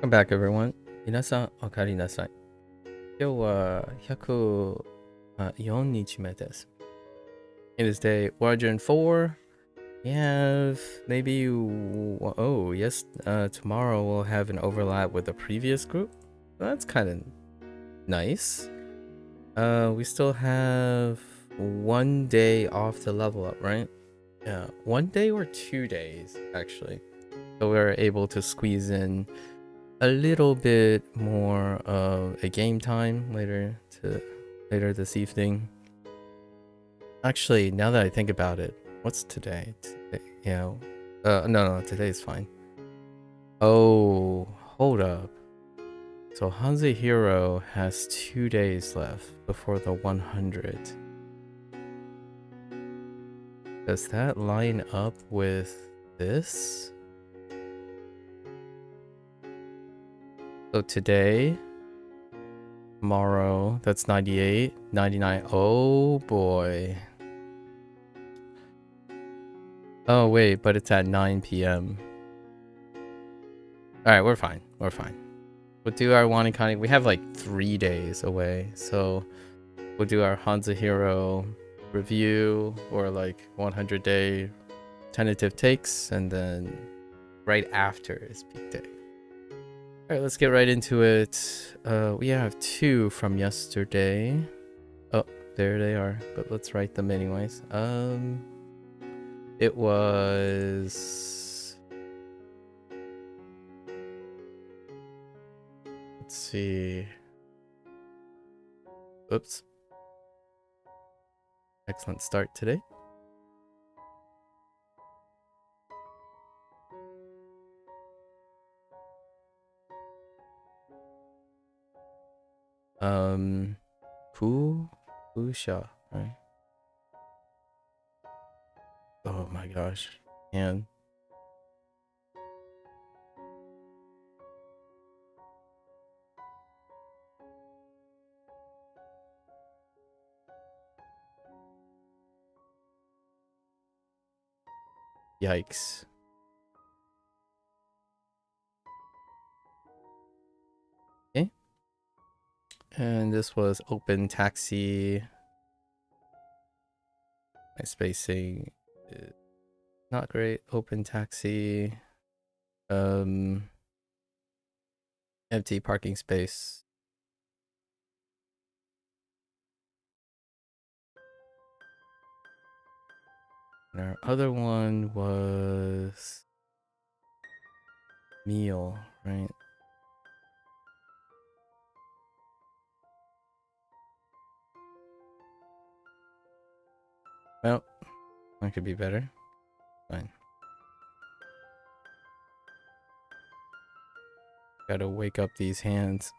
Welcome back, everyone. 皆さん、おかえりなさい。今日は104日目です。It is day 104. We have maybe, oh, yes, tomorrow we'll have an overlap with the previous group. That's kind of nice. We still have 1 day off to level up, right? Yeah, 1 day or 2 days, actually. So we're able to squeeze in a little bit more of a game time later this evening. Actually, now that I think about it, what's today? Yeah. No, today's fine. Oh, hold up. So HanziHero has 2 days left before the 100. Does that line up with this? So today, tomorrow, that's 98, 99. Oh boy. Oh wait, but it's at 9 p.m. Alright, we're fine. We'll do our WaniKani. We have like 3 days away, so we'll do our HanziHero review or like 100-day tentative takes, and then right after is peak day. Alright, let's get right into it. We have 2 from yesterday. Oh, there they are, but let's write them anyways. It was... Let's see. Oops. Excellent start today. Pusha, right? Oh my gosh. And yikes. Okay. And this was open taxi. My spacing is not great. Open taxi. Empty parking space. And our other one was meal, right? Well, that could be better. Fine. Gotta wake up these hands.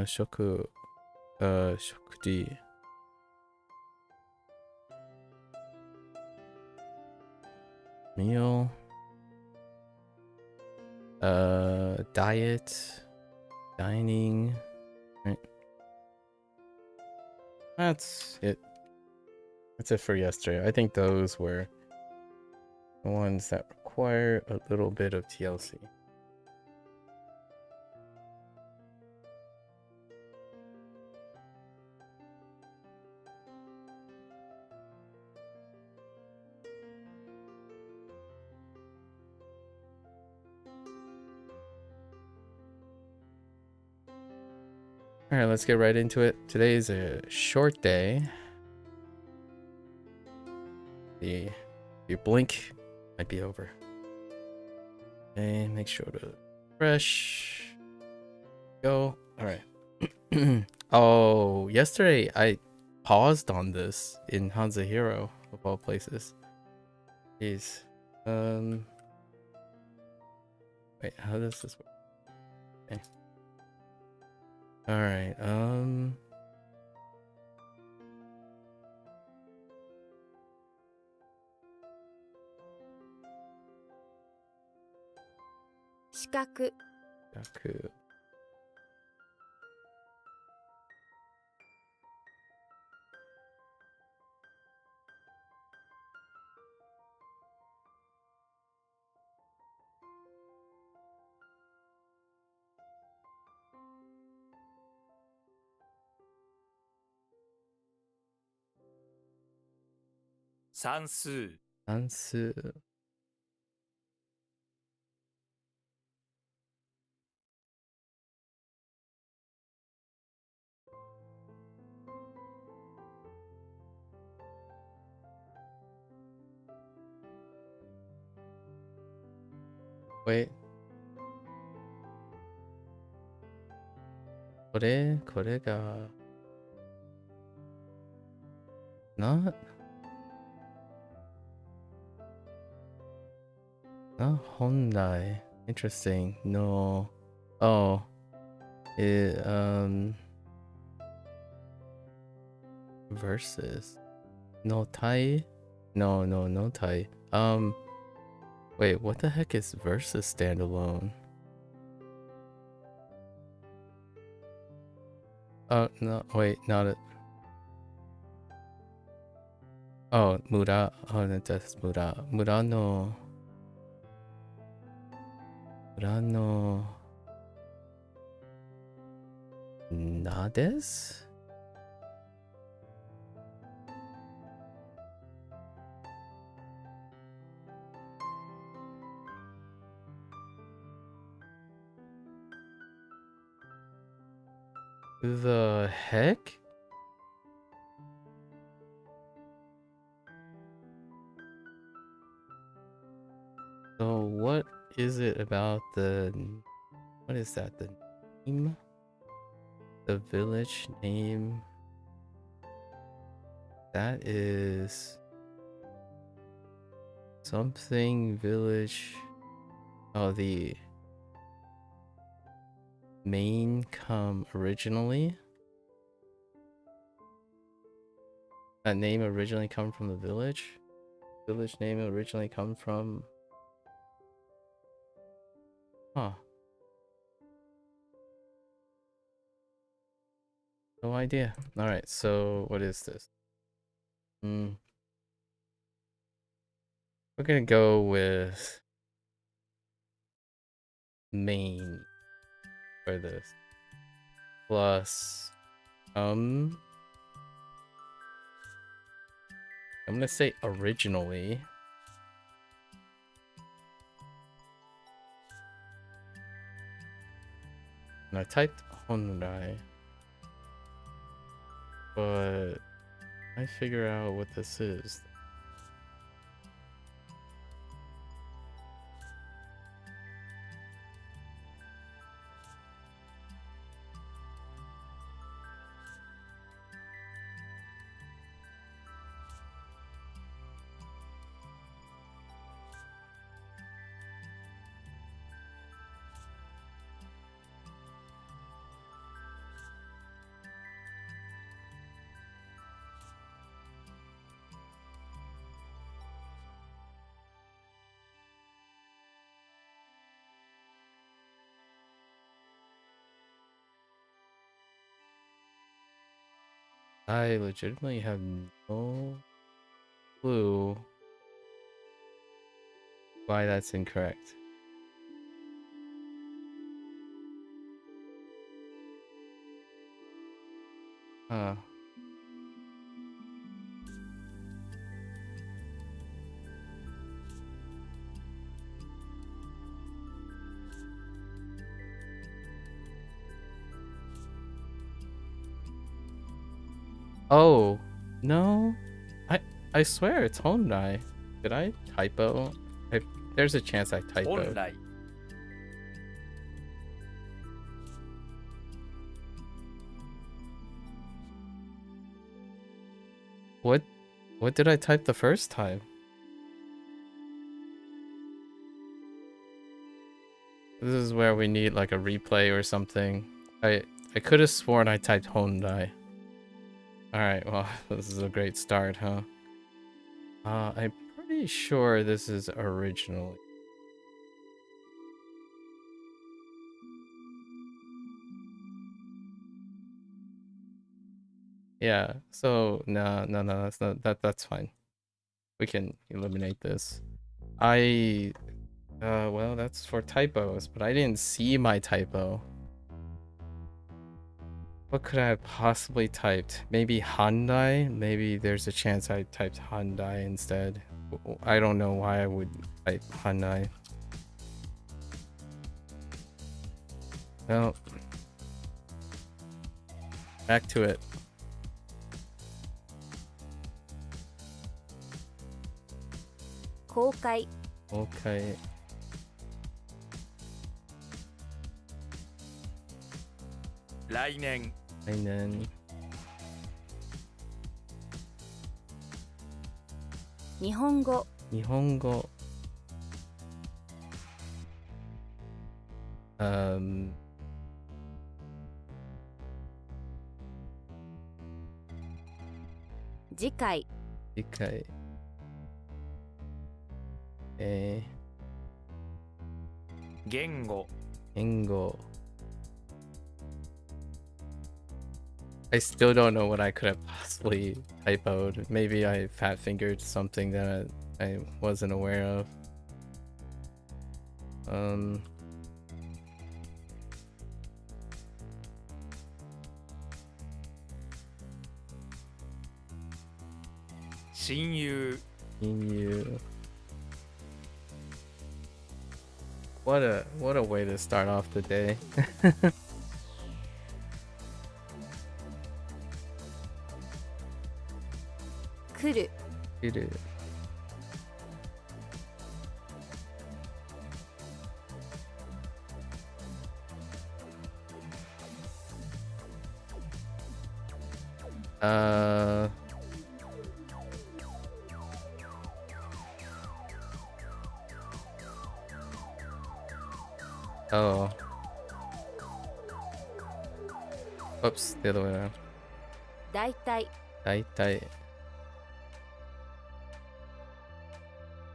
Shokudi. Meal. Diet. Dining. Right. That's it. That's it for yesterday. I think those were the ones that require a little bit of TLC. All right, let's get right into it. Today is a short day. If you blink, might be over. Okay, make sure to refresh. Go. All right. Oh, yesterday I paused on this in HanziHero of all places. Jeez. Wait, how does this work? Okay. All right. 視覚 Yaku. 算数算数。Wait. これが not Hyundai. Interesting. No. Oh. It versus no Tai. No Tai. Wait, what the heck is versus standalone? Oh no, wait, not it. Oh, Mura. Oh, that's Mura. Murano. Nades? The heck? So what is it about the... What is that? The name? The village name? That is... Something village... Oh, the... Main come originally? That name originally come from the village? Village name originally come from... Huh. No idea. Alright, so what is this? We're gonna go with main for this. Plus, I'm gonna say originally. And I typed Hyundai. But I figure out what this is. I legitimately have no clue why that's incorrect. Huh. Oh, no. I swear it's Hyundai. Did I typo? There's a chance I typoed. 本来 What did I type the first time? This is where we need like a replay or something. I could have sworn I typed Hyundai. Alright, well, this is a great start, huh? I'm pretty sure this is originally. Yeah, so no, that's not that's fine. We can eliminate this. Well, that's for typos, but I didn't see my typo. What could I have possibly typed? Maybe Hyundai? Maybe there's a chance I typed Hyundai instead. I don't know why I would type Hyundai. Well, back to it. Kokai. Okay. Lainen. And then 日本語。日本語 次回。次回言語。言語 I still don't know what I could have possibly typoed. Maybe I fat fingered something that I wasn't aware of. Shinyu. You. What a way to start off the day. 来る。来る Oh. Oops, the other way around. だいたい。Tight, tight.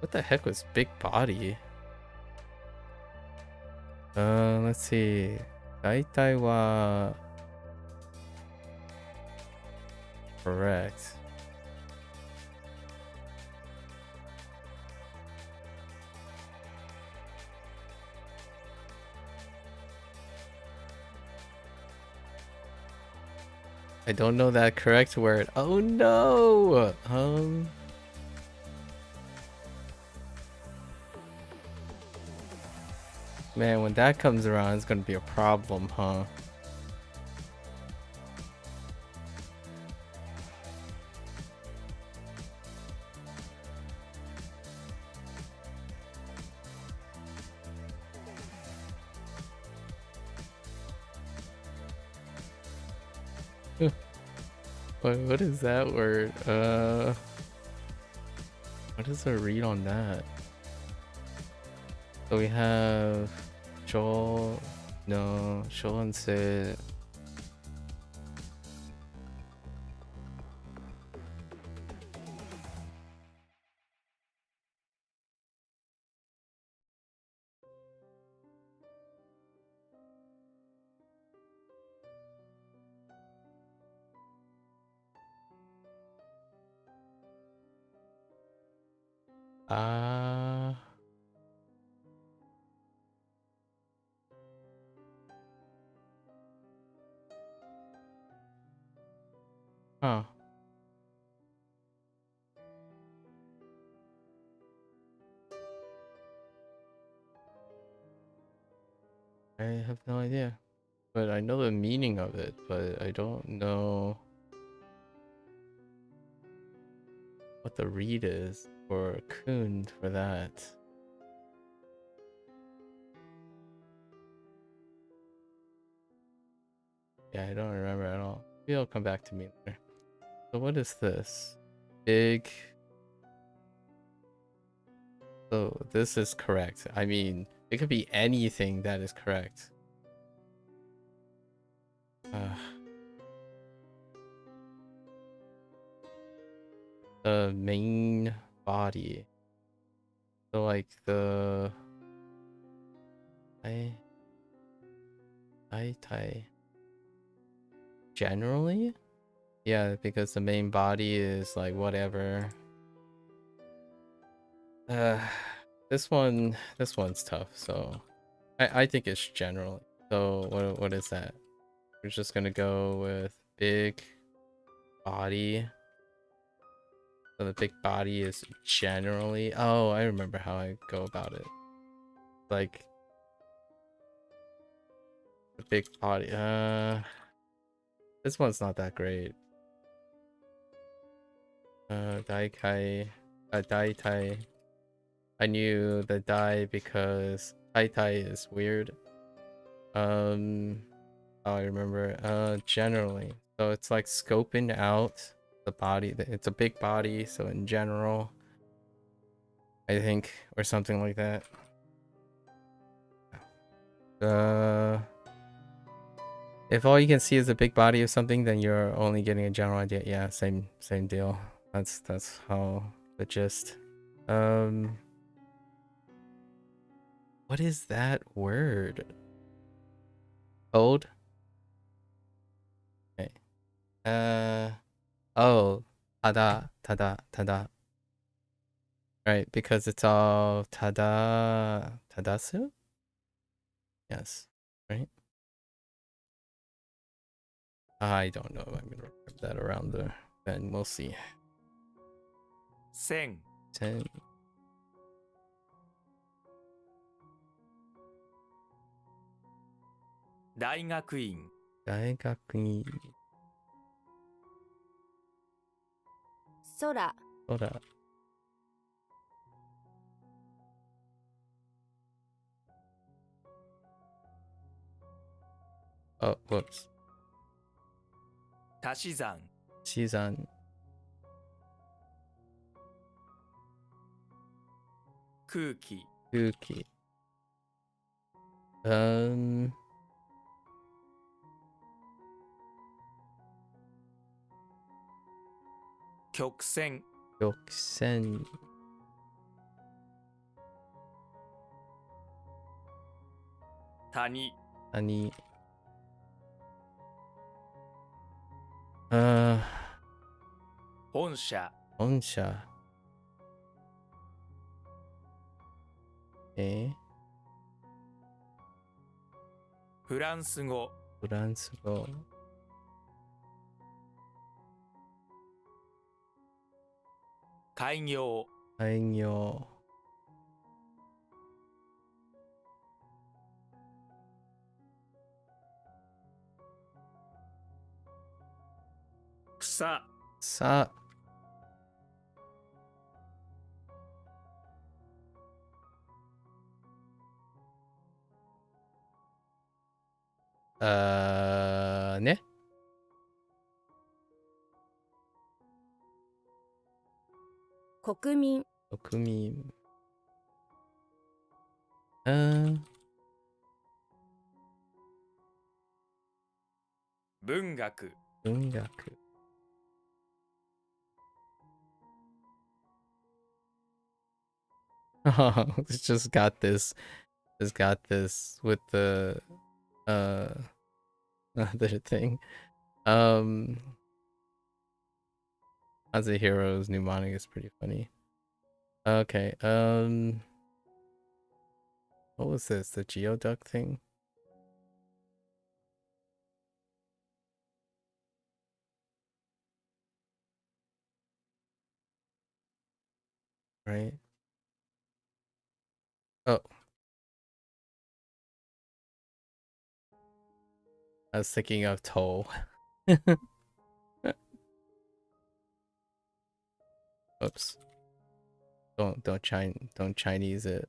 What the heck was big body? Let's see. Daitai wa correct. I don't know that correct word. Oh no. Man, when that comes around, it's gonna be a problem, huh? What is that word? What is the read on that? So we have Joel, no, Sholan said huh. I have no idea. But I know the meaning of it, but I don't know what the read is for Kun for that. Yeah, I don't remember at all. Maybe it'll come back to me later. So what is this? Big. So this is correct. I mean, it could be anything that is correct. The main body. So like the Tai. Generally? Yeah, because the main body is like whatever. This one's tough, so I think it's generally. So what is that? We're just gonna go with big body. So the big body is generally... Oh, I remember how I go about it. Like the big body. This one's not that great. Daikai. Daitai. I knew the dai because Daitai is weird. Oh, I remember. Generally. So it's like scoping out the body. It's a big body, so in general, I think, or something like that. If all you can see is a big body of something, then you're only getting a general idea. Yeah, same deal. That's how the gist. What is that word? Code? Okay. Oh, tada. Right, because it's all tadasu? Yes, right? I don't know if I'm gonna wrap that around the then we'll see. 千 10. 大学院大学院 空 空 Oh, whoops. 足し算西山空気空気曲線曲線谷谷本社本社フランス語フランス語開業開業草さね国民国民文学文学It's just got this with the other thing. HanziHero's mnemonic is pretty funny. Okay, what was this? The geoduck thing? Right? Oh. I was thinking of toll. Oops. Don't Chinese it.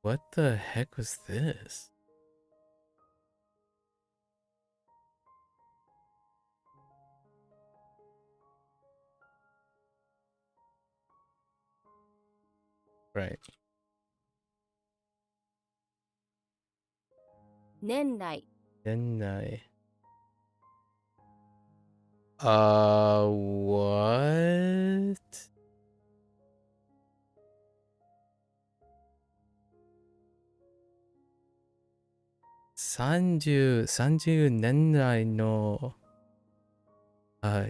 What the heck was this? Right. 年内 Denai. What? 30年来の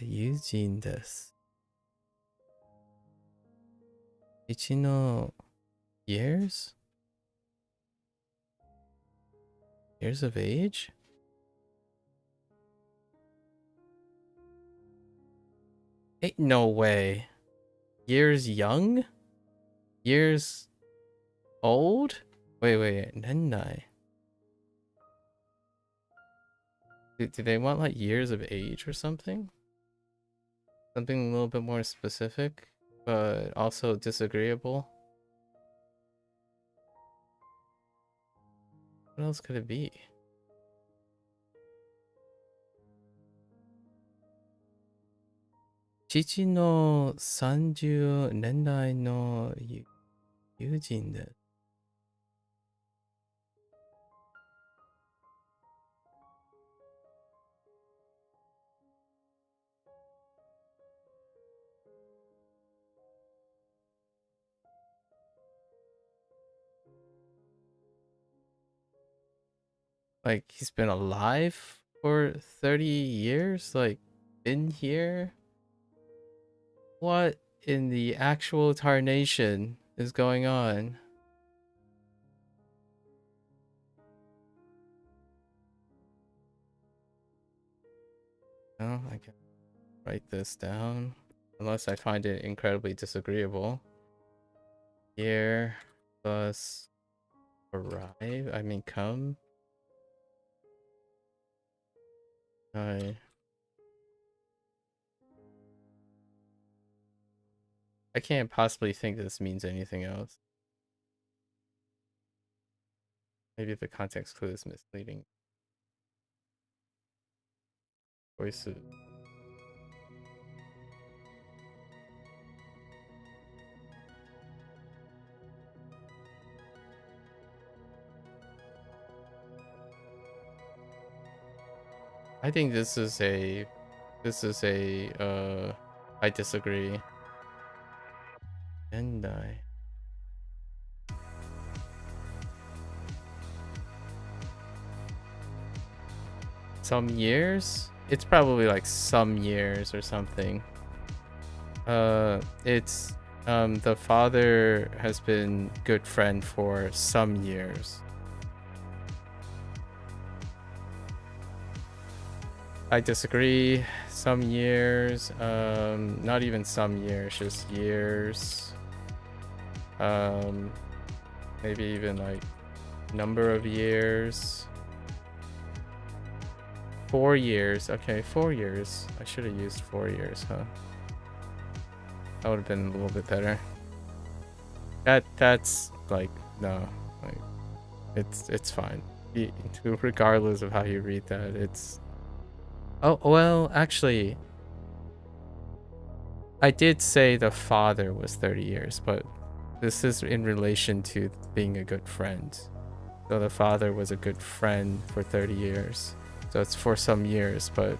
友人です。一の Years? Years of age? Ain't no way. Years young? Years old? Wait. Nennai. Do they want like years of age or something? Something a little bit more specific, but also disagreeable? What else could it be? Chichi no 30年代の友人です。Like, he's been alive for 30 years? Like, been here? What in the actual tarnation is going on? Oh, I can write this down. Unless I find it incredibly disagreeable. Here plus arrive. I mean, come. I can't possibly think this means anything else. Maybe the context clue is misleading. Voice. I think this is a I disagree. And some years? It's probably like some years or something. It's the father has been good friend for some years. I disagree. Some years, not even some years, just years. Maybe even like number of years. 4 years. Okay, 4 years. I should have used 4 years, huh? That would have been a little bit better. That's like, no, like it's fine. Regardless of how you read that, it's. Oh, well, actually, I did say the father was 30 years, but this is in relation to being a good friend. So the father was a good friend for 30 years. So it's for some years, but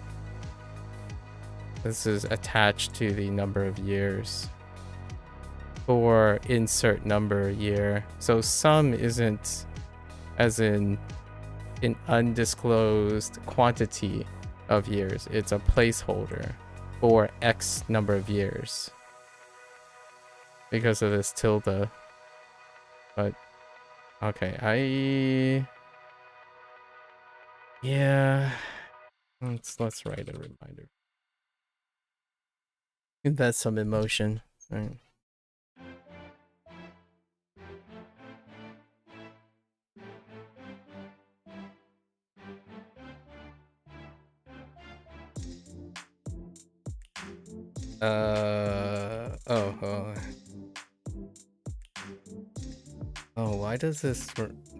this is attached to the number of years. For insert number year. So some isn't as in an undisclosed quantity of years. It's a placeholder for X number of years because of this tilde. But okay, yeah, let's write a reminder. Give that some emotion. All right.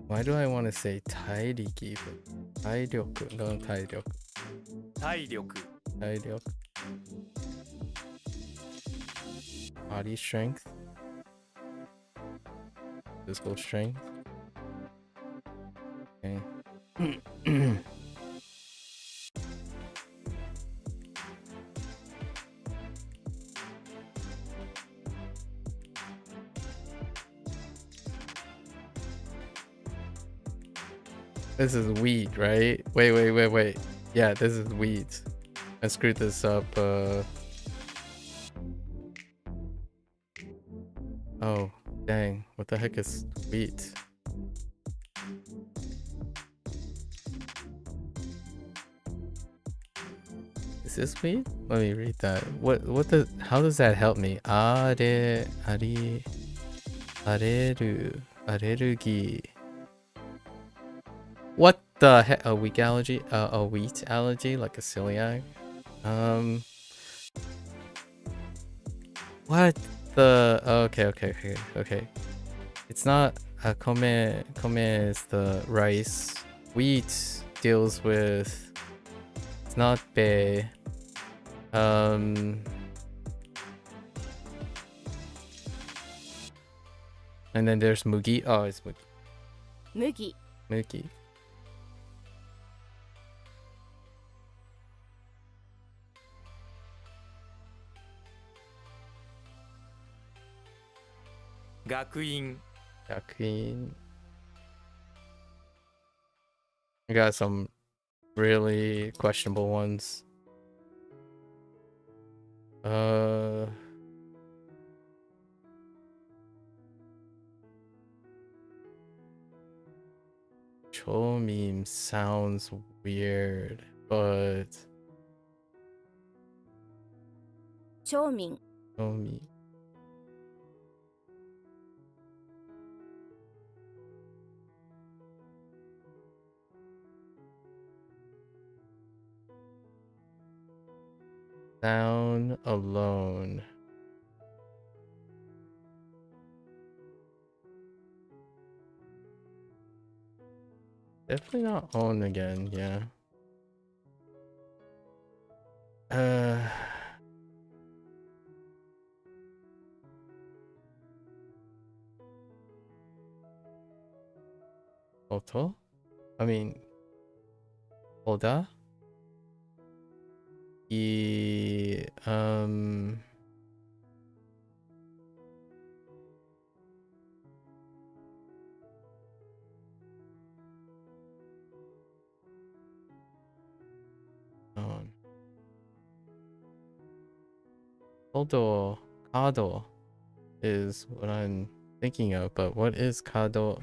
Why do I want to say 体力 but 体力 no 体力体力 body strength, physical strength. Okay. This is wheat, right? Wait. Yeah, this is wheat. I screwed this up. Oh, dang. What the heck is wheat? Is this wheat? Let me read that. How does that help me? Arerugi. What the heck? A weak allergy? A wheat allergy, like a celiac? What the? Okay. It's not kome is the rice. Wheat deals with. It's not be. And then there's mugi. Oh, it's mugi. Mugi. Gakuin. Yakuin. I got some really questionable ones. Chomim sounds weird, but Chomin. Chomi. Sound alone. Definitely not on again, yeah. Oto? I mean, Oda? Kodo, Kado is what I'm thinking of, but what is Kado?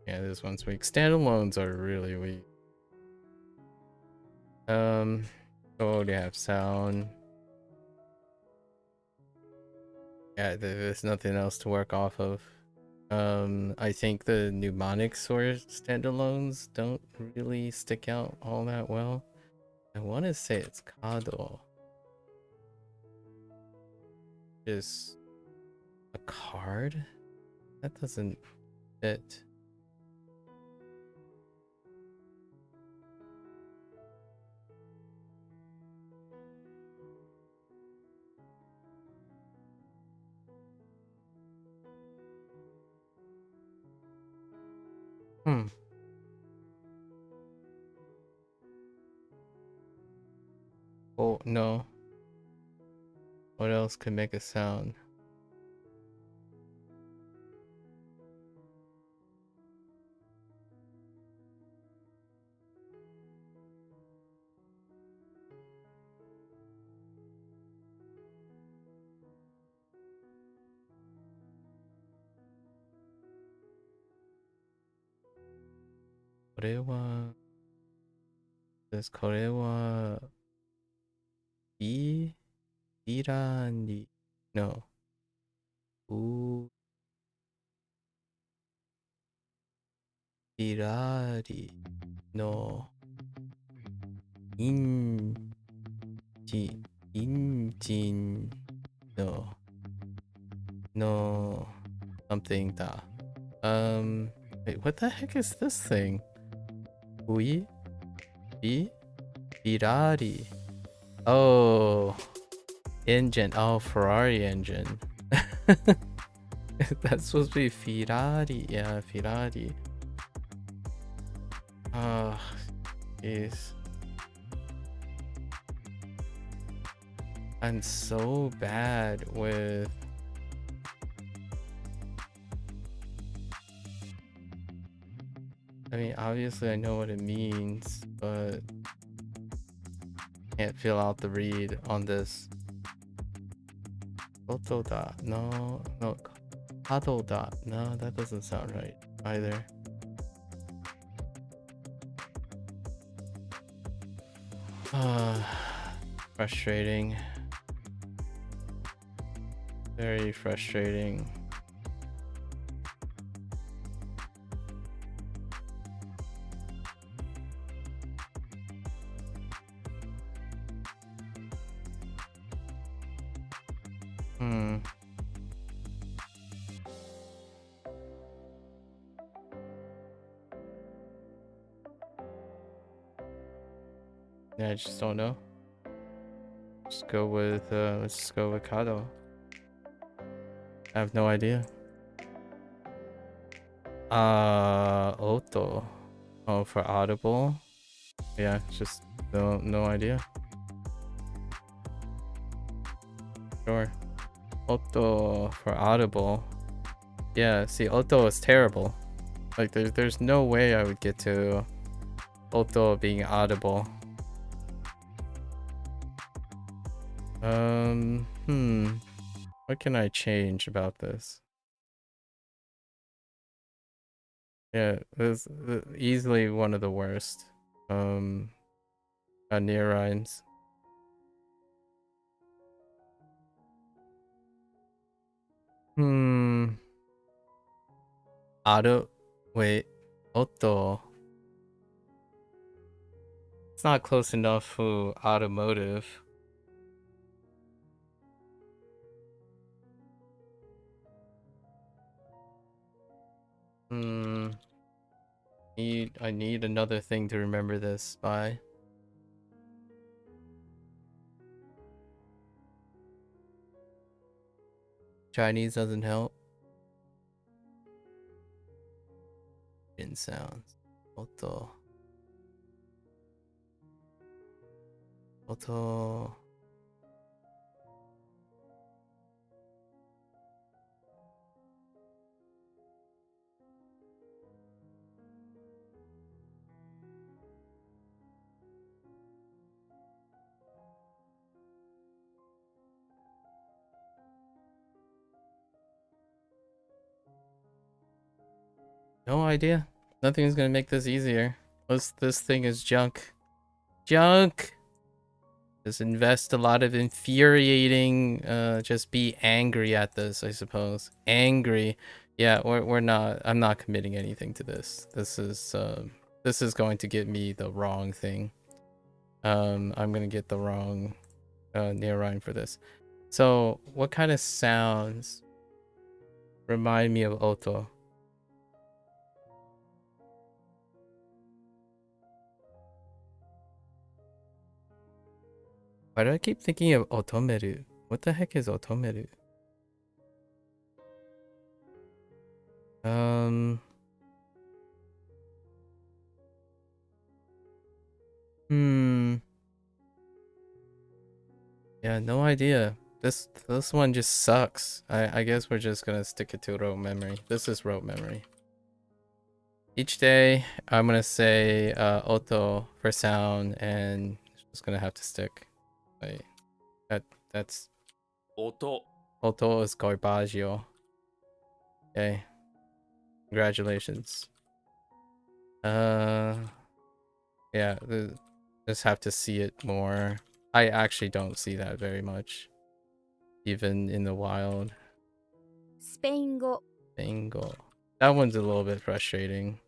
Yeah, this one's weak. Standalones are really weak. Oh, they have sound. Yeah, there's nothing else to work off of. I think the mnemonic source standalones don't really stick out all that well. I want to say it's Kado. Just a card? That doesn't fit. Oh, no. What else could make a sound? Irani. No. Irari no injin no something da. Wait, what the heck is this thing? Irari. Oh, engine. Oh, Ferrari engine. That's supposed to be Ferrari. Yeah, Ferrari. Oh, jeez. I'm so bad with... I mean, obviously I know what it means, but can't fill out the read on this. Koto da. No, no. Kado da. No, that doesn't sound right either. Frustrating. Very frustrating. Yeah, I just don't know. Let's go with Kado. I have no idea. Oto. Oh, for audible. Yeah, just no idea. Sure. Oto for audible. Yeah, see, Oto is terrible. Like there's no way I would get to Oto being audible. What can I change about this? Yeah, this is easily one of the worst. Near rhymes. Wait. Oto. It's not close enough for automotive. I need another thing to remember this by. Chinese doesn't help. In sounds. Oto. No idea. Nothing's gonna make this easier. This thing is junk. Junk! Just invest a lot of infuriating, just be angry at this, I suppose. Angry. Yeah, we're not, I'm not committing anything to this. This is going to get me the wrong thing. I'm gonna get the wrong, near rhyme for this. So, what kind of sounds remind me of Oto? Why do I keep thinking of Otomeru? What the heck is Otomeru? Yeah, no idea. This one just sucks. I guess we're just gonna stick it to rote memory. This is rote memory. Each day, I'm gonna say Oto for sound, and it's just gonna have to stick. Like that's Oto. Oto is garbaggio. Okay. Congratulations. Yeah, just have to see it more. I actually don't see that very much, even in the wild. Spaingo. Spaingo. That one's a little bit frustrating.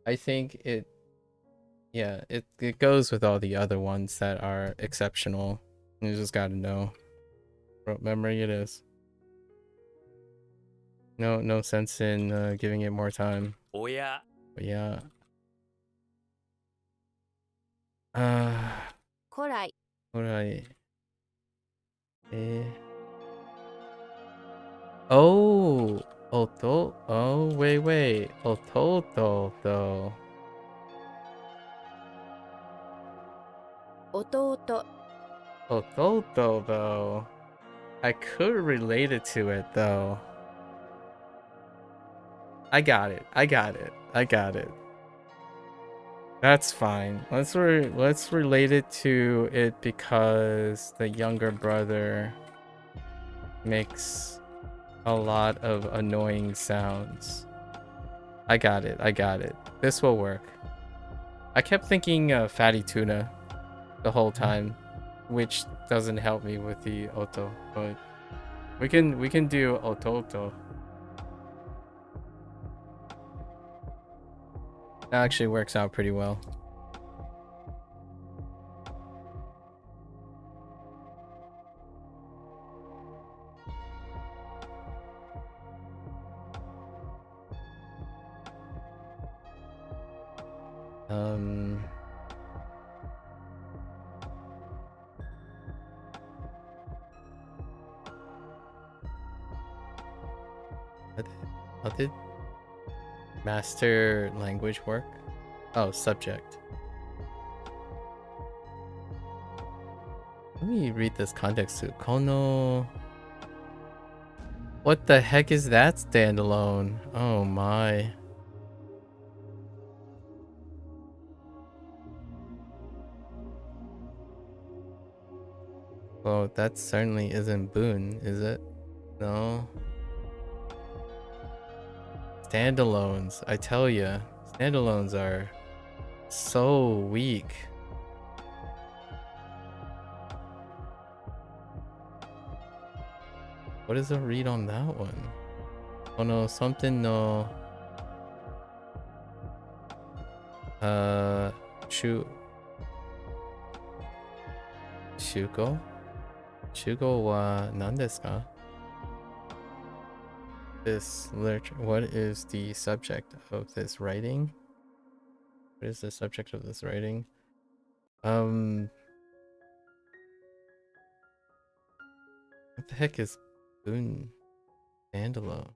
I think it goes with all the other ones that are exceptional. You just gotta know. Rote memory it is. No sense in giving it more time. Oya. But yeah. Korai. Alright. Oh, Oto. Oh, wait. Ototo, though. 弟 Ototo, though. I could relate it to it, though. I got it. That's fine. Let's relate it to it because the younger brother makes a lot of annoying sounds. I got it. This will work. I kept thinking fatty tuna the whole time, which doesn't help me with the oto, but we can do ototo. That actually works out pretty well. How did master language work? Oh, subject. Let me read this context too. Kono. What the heck is that standalone? Oh my. Well, that certainly isn't Boon, is it? No. Standalones, I tell ya. Standalones are so weak. What is the read on that one? Oh no, something no. Shugo? Shugo wa nan desu ka? This literature. What is the subject of this writing? What is the subject of this writing? What the heck is Boon standalone?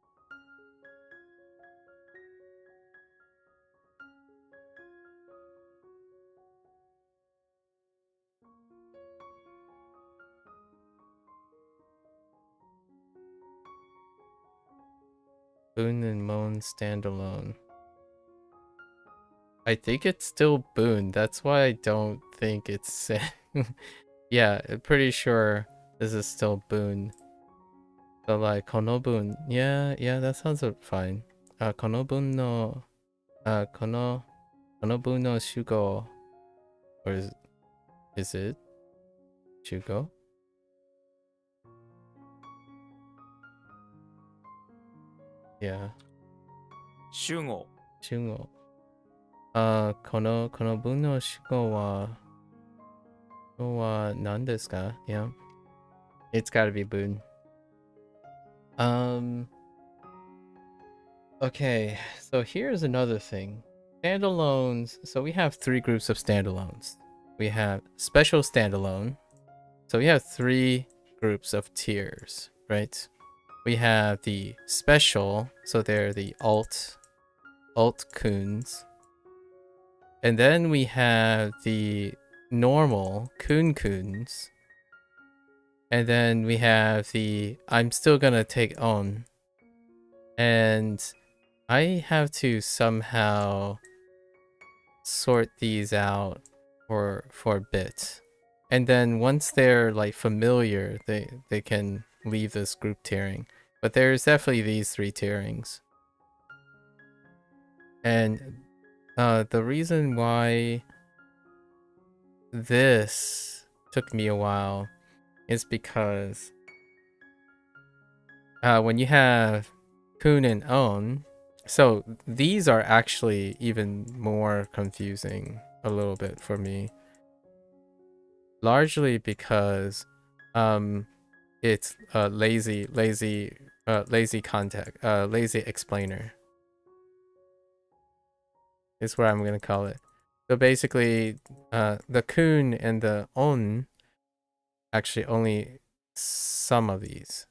Boon and Moan standalone. I think it's still Boon. That's why I don't think it's. Yeah, I'm pretty sure this is still Boon. So like Konobun. Yeah, that sounds fine. Konobun no Konobun no Shugo. Or is it Shugo? Yeah. 主語 Shugo. この文の主語は何ですか? Yeah. It's gotta be Boon. Okay, so here's another thing. Standalones. So we have 3 groups of standalones. We have special standalone. So we have 3 groups of tiers, right? We have the special, so they're the alt coons. And then we have the normal coons. And then we have the I'm still gonna take on. And I have to somehow sort these out for a bit. And then once they're like familiar, they can leave this group tiering. But there's definitely these 3 tierings. And the reason why this took me a while is because when you have Kun and On, so these are actually even more confusing a little bit for me. Largely because it's a lazy context, lazy explainer is what I'm gonna call it. So basically, the kun and the on actually only some of these.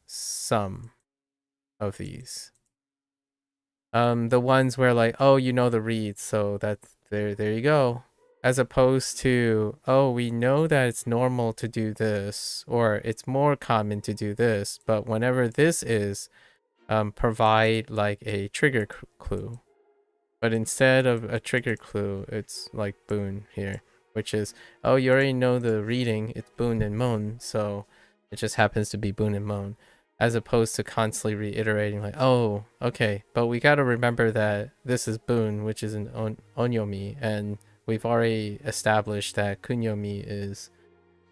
The ones where like, oh, you know the reads, so that's there you go. as opposed to, oh, we know that it's normal to do this, or it's more common to do this, but whenever this is, provide like a trigger clue. But instead of a trigger clue, it's like boon here, which is, oh, you already know the reading, it's boon and mon, so it just happens to be boon and mon, as opposed to constantly reiterating like, oh, okay, but we got to remember that this is boon, which is an onyomi, and we've already established that kunyomi is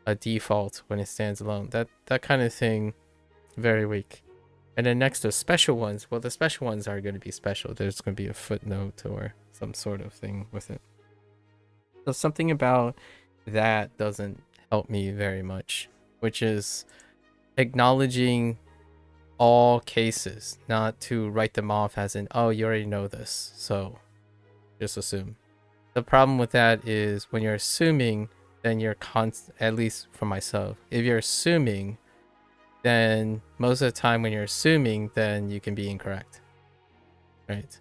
a default when it stands alone. That kind of thing, very weak. And then next to special ones, well, the special ones are going to be special. There's going to be a footnote or some sort of thing with it. So something about that doesn't help me very much, which is acknowledging all cases, not to write them off as in, oh, you already know this, so just assume. The problem with that is when you're assuming, then you're at least for myself, if you're assuming, then most of the time when you're assuming, then you can be incorrect, right?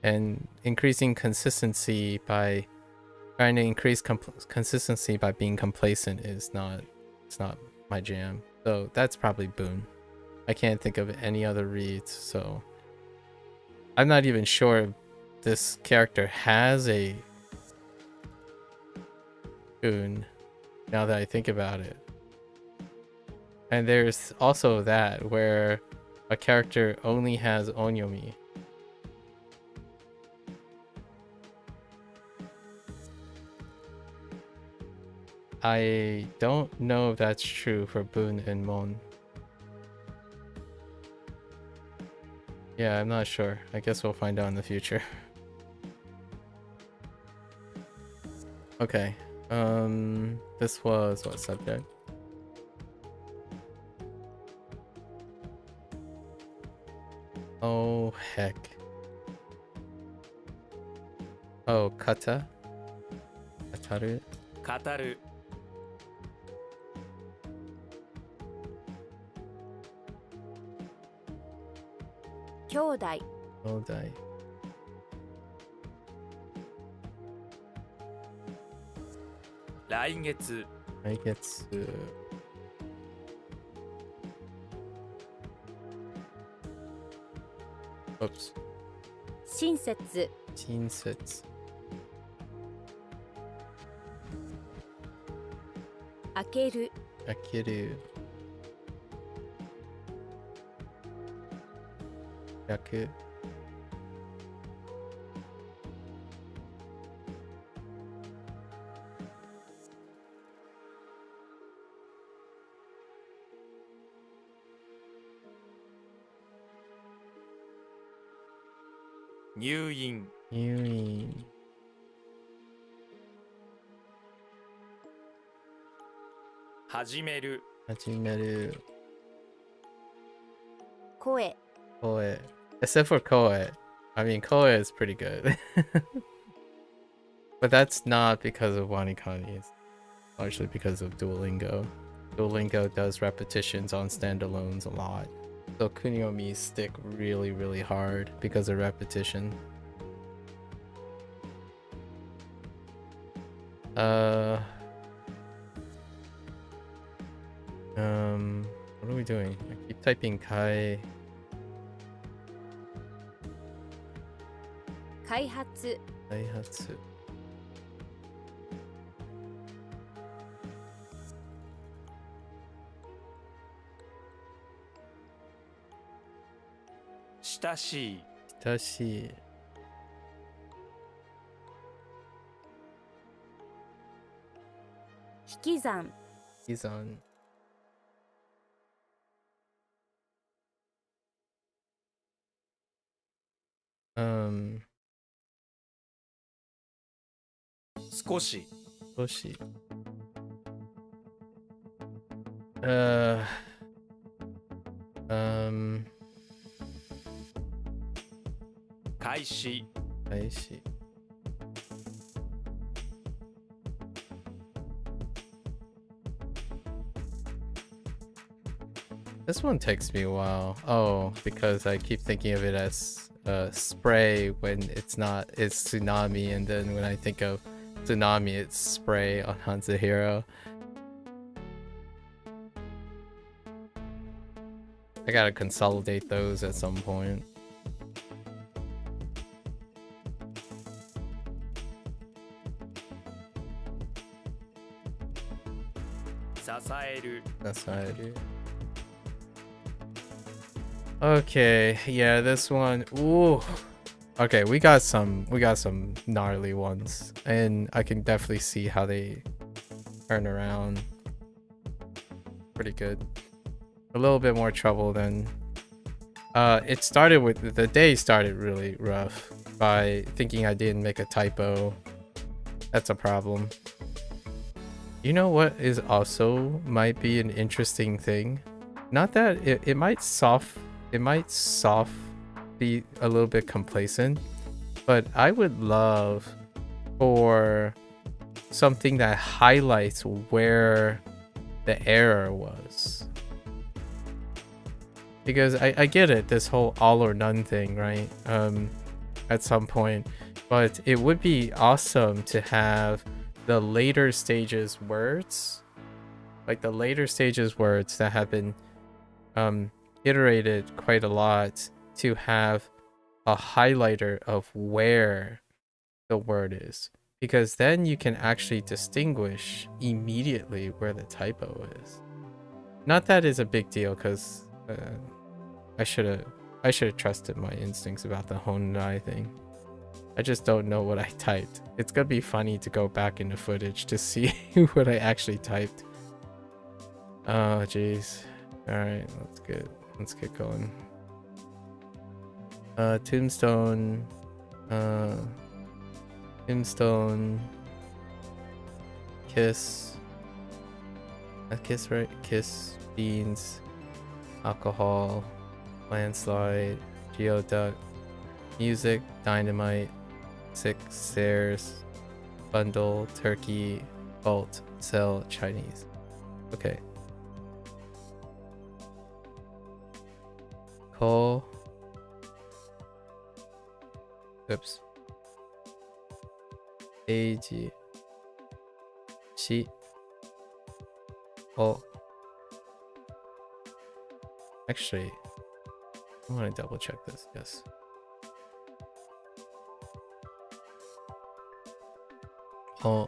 And increasing consistency by trying to increase consistency by being complacent is not, it's not my jam. So that's probably boon. I can't think of any other reads, so I'm not even sure if this character has a boon now that I think about it. And there's also that where a character only has onyomi. I don't know if that's true for boon and mon. Yeah, I'm not sure. I guess we'll find out in the future. Okay. This was what subject? Oh, heck. Oh, kata? Kataru? 語る 兄弟 Odai. 来月 I guess. Oops. 親切 Jinsetsu. 開ける Akiru. Yaku.「入院 Yui. 始める Hajimeru. 声 Koe. Except for Koe. I mean, Koe is pretty good. But that's not because of WaniKani. It's largely because of Duolingo. Duolingo does repetitions on standalones a lot. So kunyomi stick really, really hard because of repetition. What are we doing? I keep typing kai. 開発 Daihatsu.「親しい Hitachi. 引き算 Izan. Um, 少し Toshi. Um, 開始 Aishi. This one takes me a while. Oh, because I keep thinking of it as spray when it's not, it's tsunami, and then when I think of tsunami spray on HanziHero. I gotta consolidate those at some point. That's how I do. Okay, yeah, this one. Ooh. Okay, we got some gnarly ones, and I can definitely see how they turn around. Pretty good. A little bit more trouble than it started with the day started really rough by thinking I didn't make a typo. That's a problem. You know what is also might be an interesting thing? Not that it might be a little bit complacent, but I would love for something that highlights where the error was. Because I get it, this whole all or none thing, right? At some point, but it would be awesome to have the later stages words, like the later stages words that have been iterated quite a lot, to have a highlighter of where the word is, because then you can actually distinguish immediately where the typo is. Not that is a big deal, because I should have trusted my instincts about the Honai thing. I just don't know what I typed. It's gonna be funny to go back in the footage to see what I actually typed. Oh jeez. Alright, let's get going. Tombstone. Tombstone. Kiss. Kiss, right? Kiss, beans, alcohol, landslide, geoduck, music, dynamite, 6 stairs, bundle, turkey, bolt, sell, Chinese. Okay. Call. Oops. Age. She. Oh. Actually, I want to double check this. Yes. Oh.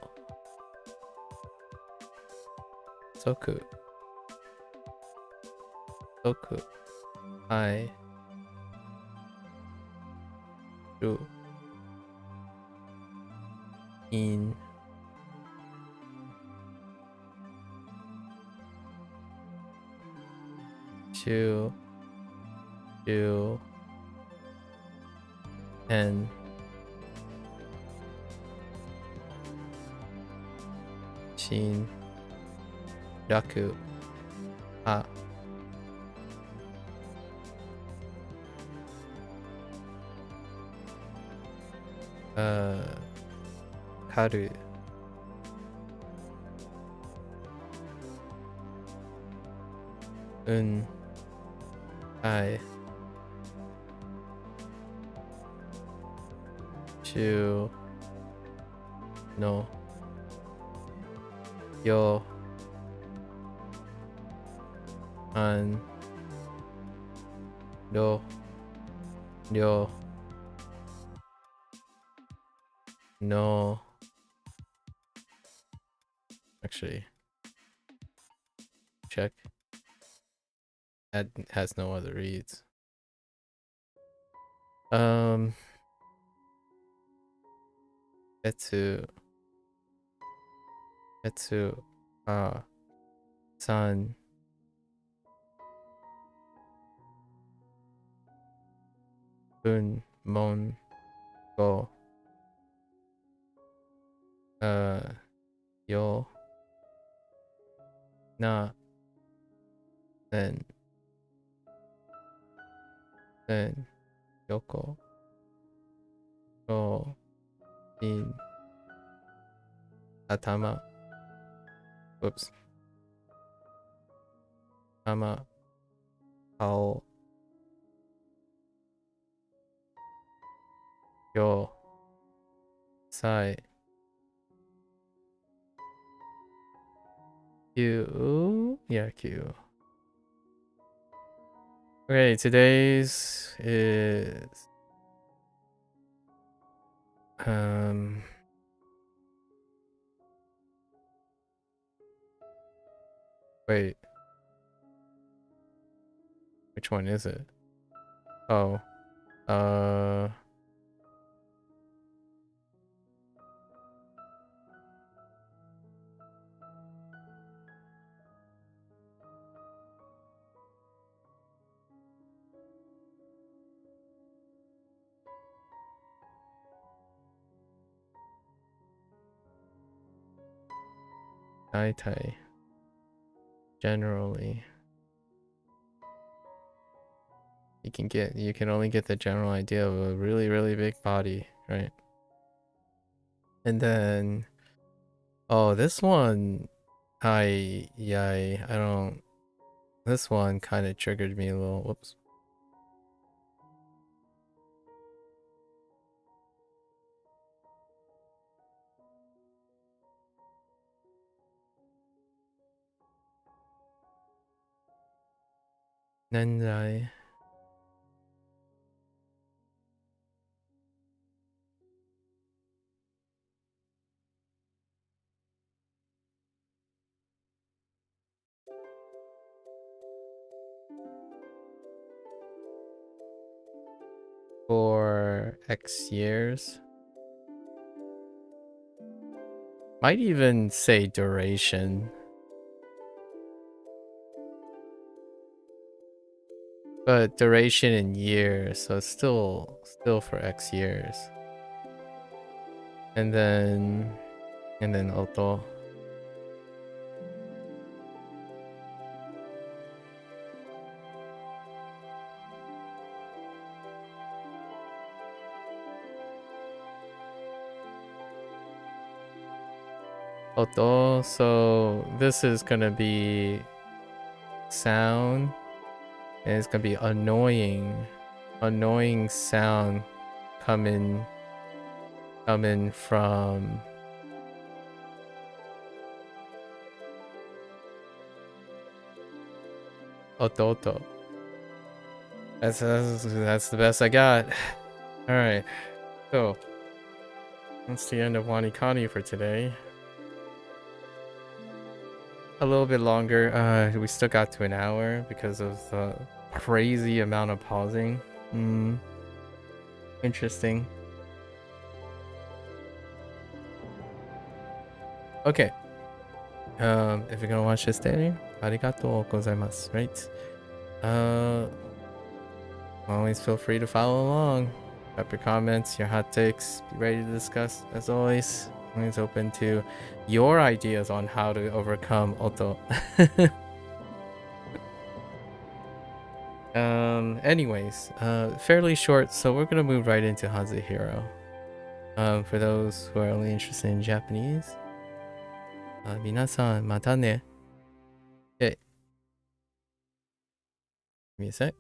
Soku. Soku. I. Ru. In. Two. Two. And. Shin. Raku. Ah. Karu. Un. I. Chu. No. Yo. An. Do. Ryo. No. Actually, check. That has no other reads. Etsu. San. Bun. Mon. Go. Yo. Na. Then. Yoko. Go. In. Atama. Whoops. Ama. Ao. Yo. Sai. Q. Yeah, Q. Okay, today's is wait. Which one is it? Oh. Tai. Generally. You can only get the general idea of a really, really big body, right? And then this one I don't, this one kind of triggered me a little. Whoops. Nendai. For X years. Might even say duration. But duration in years, so it's still for X years. And then Oto. Oto, so this is gonna be sound, and it's gonna be annoying sound coming from Ototo. That's the best I got. All right, so that's the end of WaniKani for today. A little bit longer. We still got to an hour because of the crazy amount of pausing. Interesting. Okay. If you're gonna watch this day, arigatou gozaimasu, right? Always feel free to follow along. Drop your comments, your hot takes. Be ready to discuss. As always, always open to your ideas on how to overcome Oto. Anyways, fairly short, so we're gonna move right into HanziHero. For those who are only interested in Japanese, minasan mata ne. Okay. Give me a sec.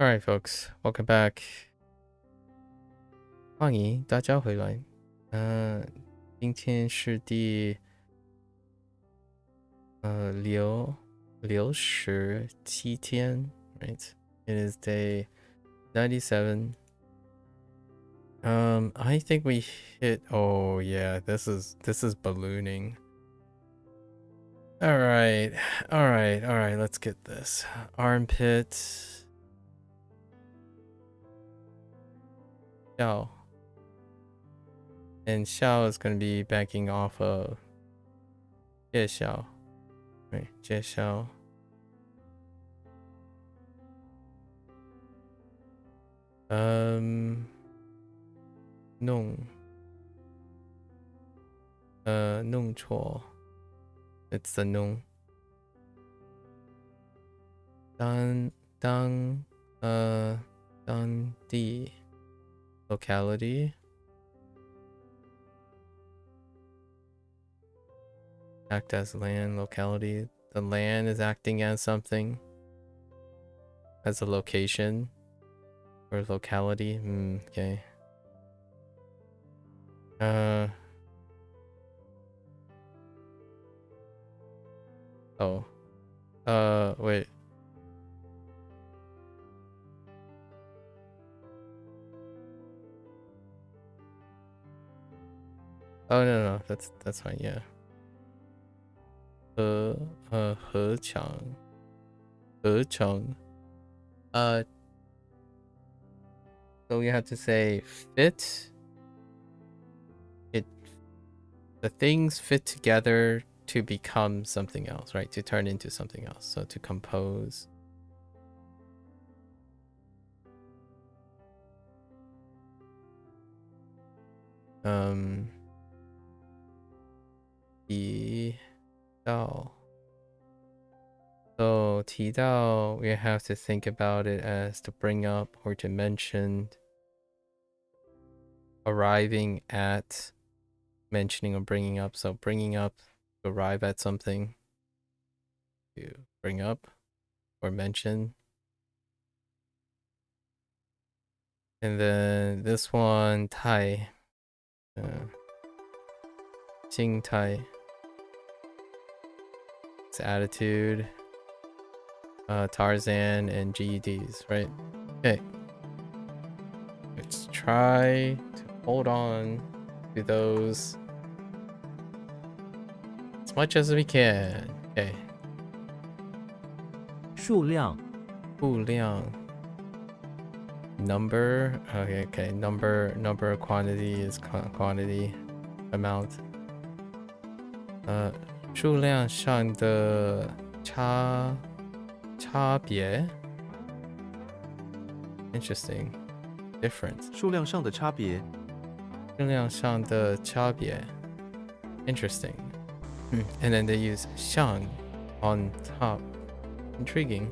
Alright, folks, welcome back. Hoang，大家回来。今天是第67天 right? It is day 97. I think we hit. Oh yeah, this is ballooning. All right. Let's get this armpit. Xiao. And Xiao is going to be backing off of Jie Xiao. Right, Jie Xiao. Nung. Nung Chuo. It's the Nung. Dan Di. locality. Act as land, locality. The land is acting as something. As a location. Or locality. Okay. Wait. Oh no, that's fine, yeah. 合成 so we have to say fit. The things fit together to become something else, right? To turn into something else. So to compose. So 提到 we have to think about it as to bring up or to mention, arriving at, mentioning or bringing up. So bringing up, to arrive at something, to bring up or mention. And then this one, Tai, Jing Tai. It's attitude, Tarzan, and GEDs, right? Okay. Let's try to hold on to those as much as we can. Okay. 数量 数量 number. Okay. Number quantity is quantity, amount. 数量上的差别 interesting, difference. 数量上的差别 数量上的差别 interesting. And then they use 上 on top. Intriguing.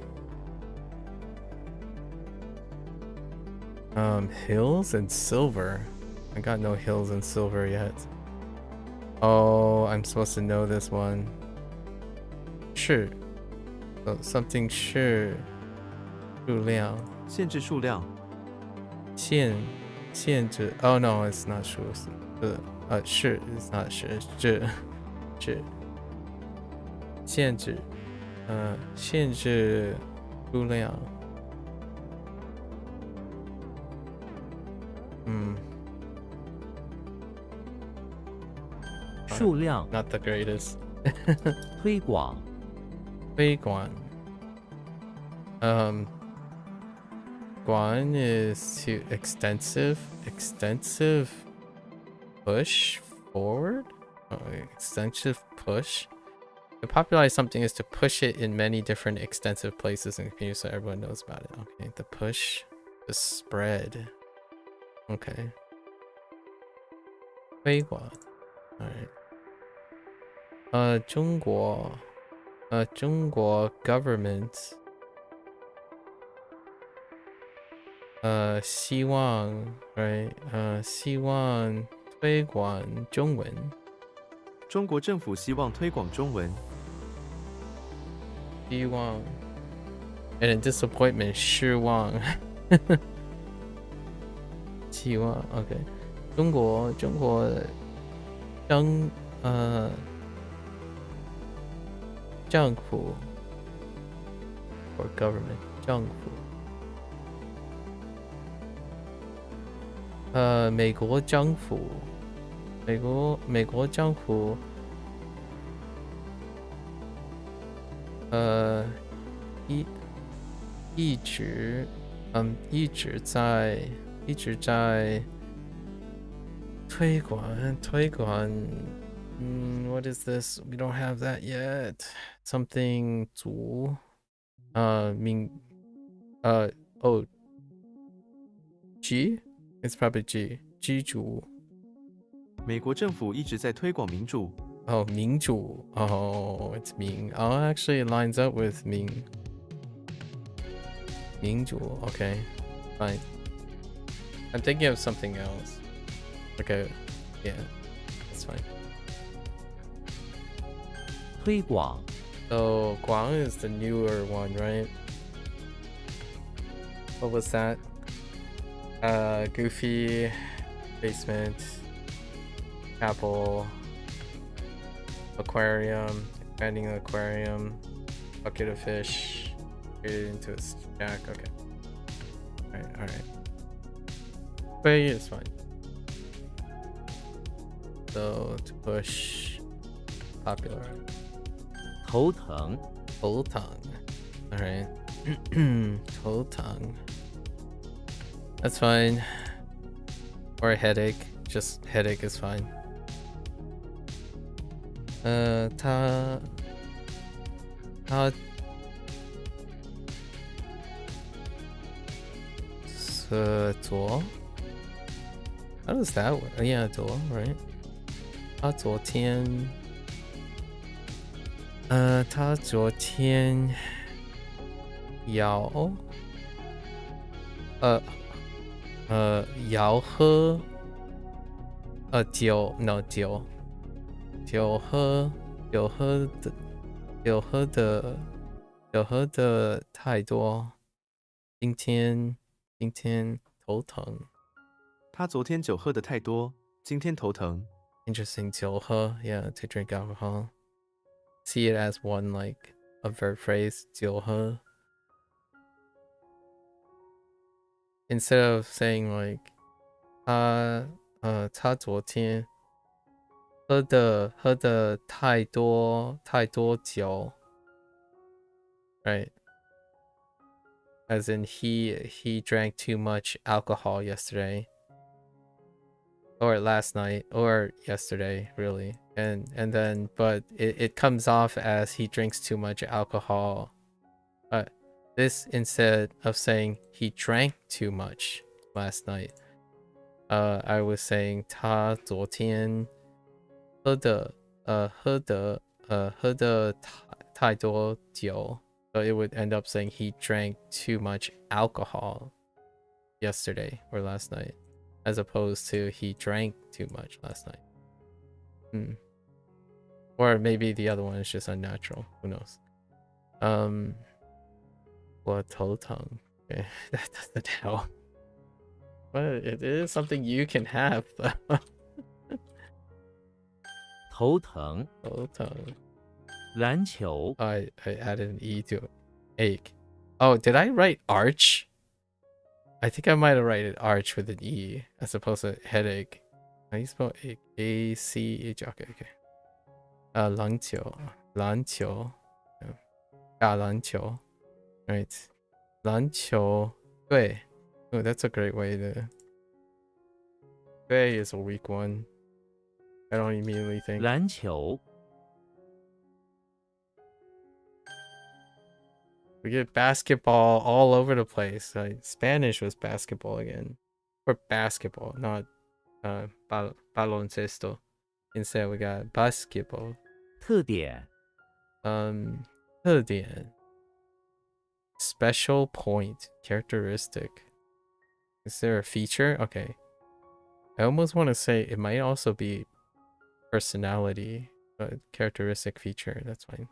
Hills and silver. I got no hills and silver yet. Oh, I'm supposed to know this one. 是 so something 是数量限制数量限制 oh no, it's not 数是 it's not 是限制限制数量数量 not the greatest. 推广推广 广 is to extensive push forward. Extensive push. To popularize something is to push it in many different extensive places in the community so everyone knows about it. Okay, the push, the spread. Okay. 推广 alright. 中国 government 希望 right 希望推广中文中国政府希望推广中文希望 and a disappointment 失望希望 okay 中国政府 or government 政府美国政府一直在推广 what is this? We don't have that yet. Something 族 G? It's probably G. 族美国政府一直在推广民主 Oh, 民主 Oh, it's 民 Oh, actually it lines up with 民主 Okay, fine. I'm thinking of something else. Okay, yeah, that's fine. 推广 So Guang is the newer one, right? What was that? Goofy, basement, apple, aquarium, expanding the aquarium, bucket of fish, created into a shack. Okay. Alright. But yeah, it's fine. So to push popular. 头疼 Total tongue. Alright. Total tongue. That's fine. Or a headache. Just headache is fine. Ta zuo. How does that work? Yeah, zuo, right? 他昨天摇喝酒喝的太多，今天头疼。他昨天酒喝的太多，今天头疼。 Interesting. 酒喝, yeah, to drink alcohol. See it as one, like a verb phrase. 酒喝. Instead of saying like 他昨天喝的太多酒, right? As in he drank too much alcohol yesterday. Or last night, or yesterday, really. And then, but it comes off as he drinks too much alcohol. But this, instead of saying he drank too much last night, I was saying 他昨天喝的太多酒. So it would end up saying he drank too much alcohol yesterday or last night, as opposed to he drank too much last night. Or maybe the other one is just unnatural. Who knows? What tongue? Okay, that doesn't help. But it is something you can have, though. 头疼 tongue. 篮球 I added an E to ache. Oh, did I write arch? I think I might have written arch with an E as opposed to headache. How do you spell ache? A-C-H. Okay. 篮球 yeah. 打篮球 right. 篮球对 oh, that's a great way to. 对 is a weak one. I don't immediately think. 篮球 We get basketball all over the place. Spanish was basketball again. Or basketball, not baloncesto. Instead, we got basketball. 特点 特点 special point, characteristic. Is there a feature? Okay. I almost want to say it might also be personality, but characteristic feature, that's fine.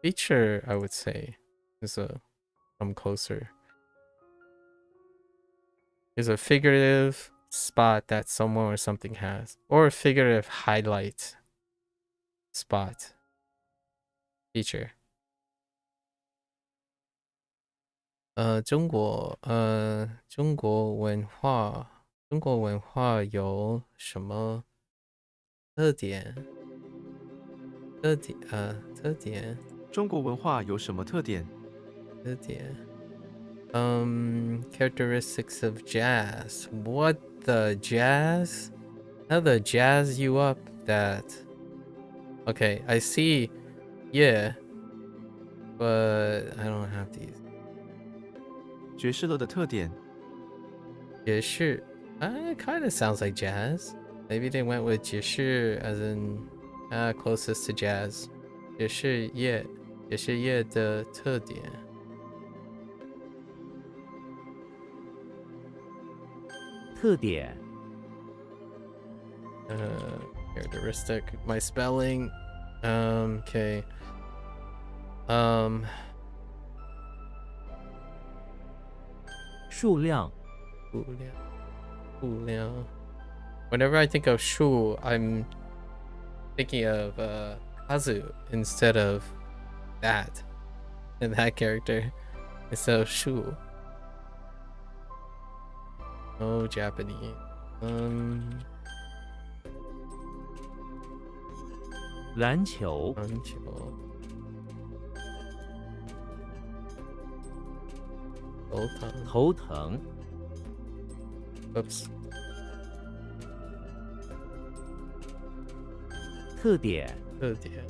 Feature, I would say, is come closer. Is a figurative spot that someone or something has, or a figurative highlight spot. Feature. 中国文化有什么特点？特点。中国文化有什么特点？ Characteristics of jazz. What the jazz? How the jazz you up that? Okay, I see. Yeah, but I don't have these. 爵士乐的特点 It kind of sounds like jazz. Maybe they went with 爵士 as in closest to jazz. 爵士乐的特点特点 Characteristic. My spelling. Okay. 数量 数量. Whenever I think of shu, I'm thinking of kazu instead of that. And that character instead of shu. Oh, Japanese. 篮球篮球头疼 Oops. 特点特点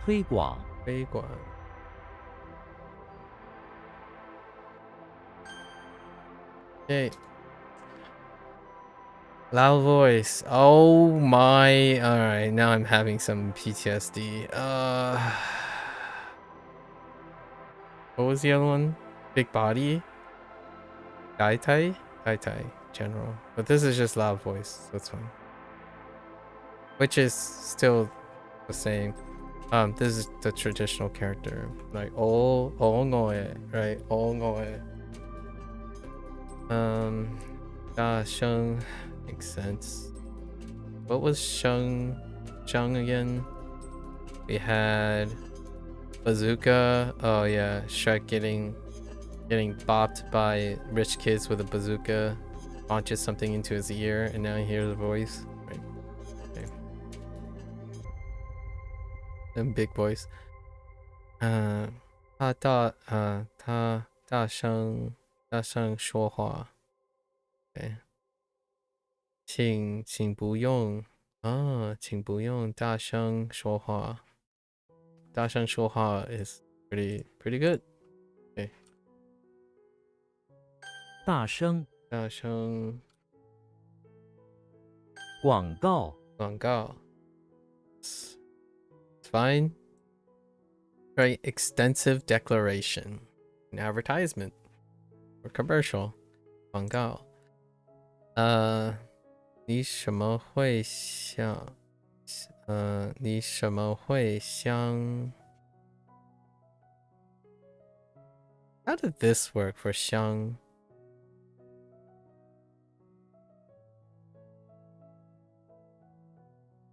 推广推广 Okay. Loud voice. Oh my. Alright, now I'm having some PTSD. What was the other one? Big body? Tai Tai? Tai Tai, general. But this is just loud voice, so it's fine. Which is still the same. This is the traditional character. Like, oh ngoe, right? Oh ngoe. Da Sheng makes sense. What was Sheng again? We had bazooka. Oh yeah, Shrek getting bopped by rich kids with a bazooka, launches something into his ear, and now he hears a voice. Right. Okay. And big voice. 他大声说话。Okay. 请不用请不用大声说话。大声说话 is pretty good. Okay. 大声广告广告 It's fine. Right, extensive declaration. An advertisement or commercial. 广告你什么会想How did this work for 香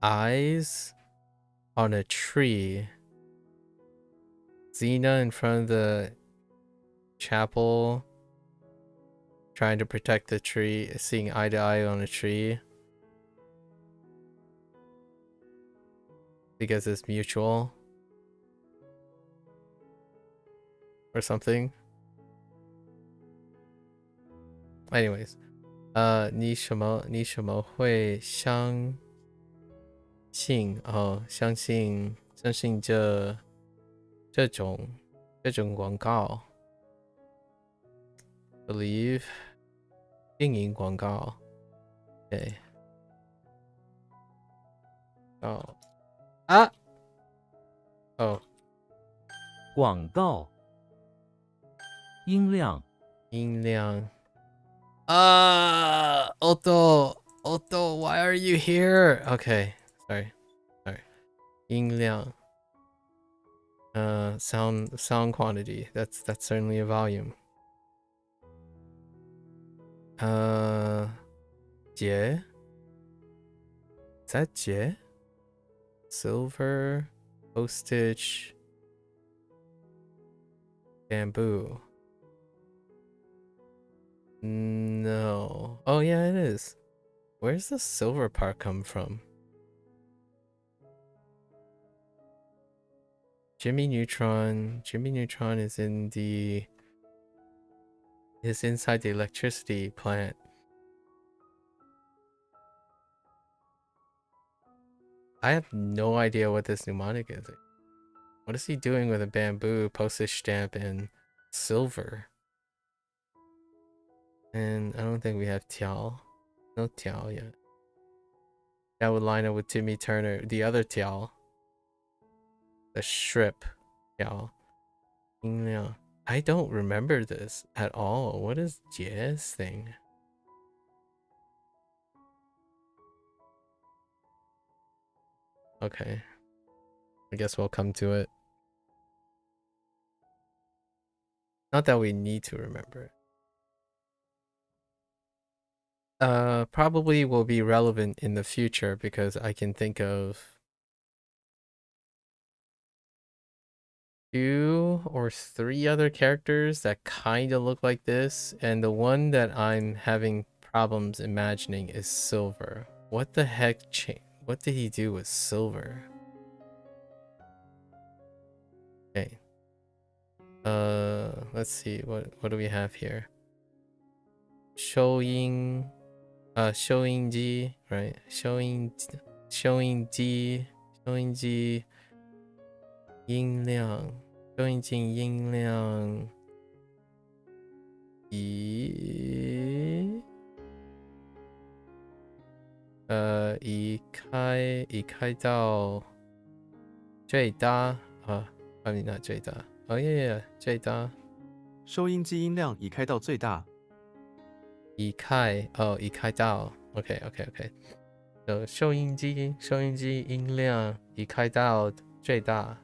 Eyes on a tree. Xena in front of the chapel trying to protect the tree, seeing eye to eye on a tree. Because it's mutual. Or something. Anyways. 你什么会相信这种广告 Believe 经营广告 Okay. Oh. Oh. 广告音量 Otto, why are you here? Okay, sorry. 音量 sound quantity. That's certainly a volume. 节 Is that 节 Silver, postage, bamboo. No. Oh yeah, it is. Where's the silver part come from? Jimmy Neutron is inside the electricity plant. I have no idea what this mnemonic is. What is he doing with a bamboo, postage stamp, and silver? And I don't think we have Tiao. No Tiao yet. That would line up with Timmy Turner, the other Tiao. The Shrip Tiao. Yingliang. I don't remember this at all. What is Jie's thing? Okay. I guess we'll come to it. Not that we need to remember it. Probably will be relevant in the future because I can think of 2 or 3 other characters that kind of look like this, and the one that I'm having problems imagining is Silver. What the heck what did he do with Silver? Okay. Let's see, what do we have here? Showing Ji, right? Showing Ji,音量，收音进音量，已开到最大啊，I mean not 最大，oh yeah, 最大，收音机音量已开到最大。已开到 ，OK， 收音机音量已开到最大。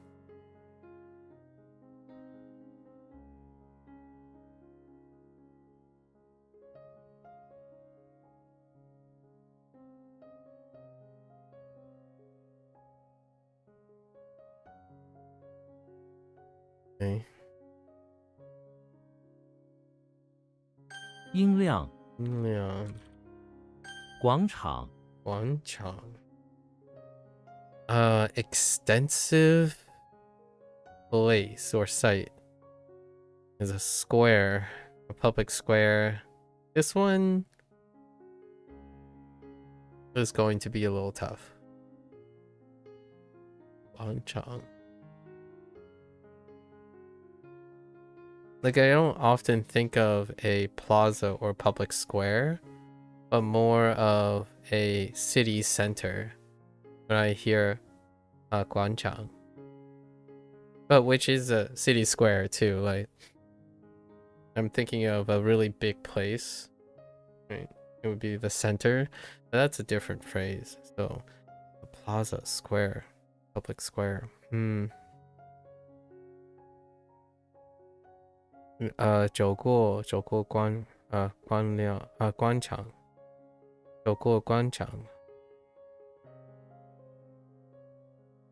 Okay. 音量，广场， extensive place or site is a square, a public square. This one is going to be a little tough. 广场. Like, I don't often think of a plaza or public square, but more of a city center when I hear 广场. But which is a city square too. Like, I'm thinking of a really big place. Right? It would be the center. But that's a different phrase. So, a plaza, square, public square. 走过广场，走过广场。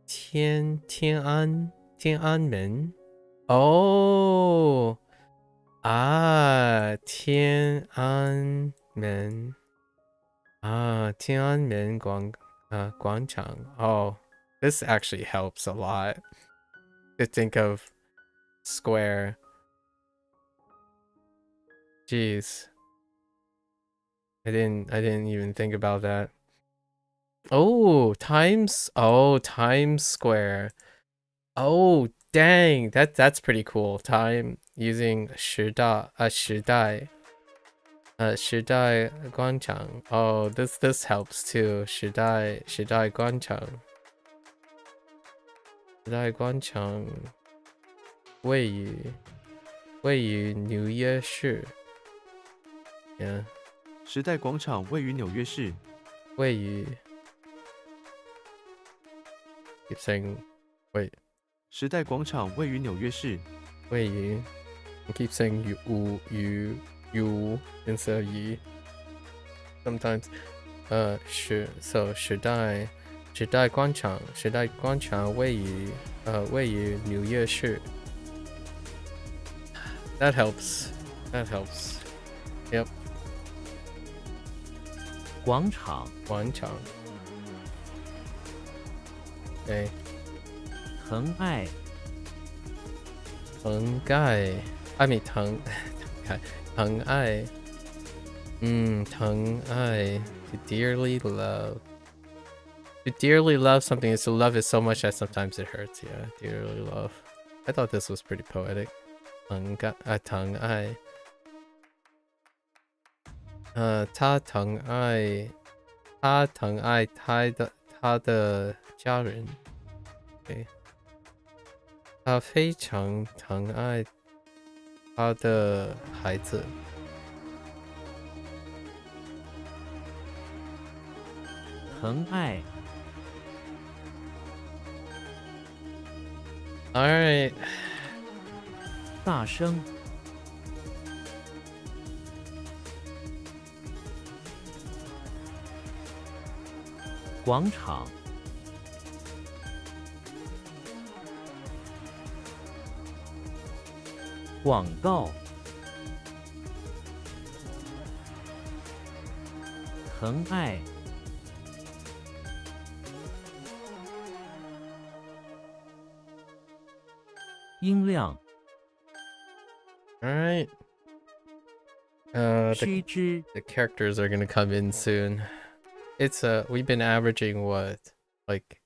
天安门。哦，天安门。天安门广场。Oh, this actually helps a lot to think of square. Jeez. I didn't even think about that. Oh, Times Square. Oh, dang. That's pretty cool. Time using 时代广场. Oh, this helps too. 时代广场位于纽约市. Yeah. 时代广场位于纽约市。位于 Keep saying wait. 时代广场位于纽约市。位于 I keep saying you instead of yi. Sometimes 时代广场位于纽约市. That helps. Yep. 广场， Okay. 疼爱， I mean 疼爱. To dearly love. To dearly love something is to love it so much that sometimes it hurts. Yeah, dearly love. I thought this was pretty poetic. 疼爱. 他疼爱他疼爱他的家人。对，他非常疼爱他的孩子。疼爱 Alright. 大声广场广告疼爱音量 Alright. The 须知 characters are gonna come in soon. It's we've been averaging what, like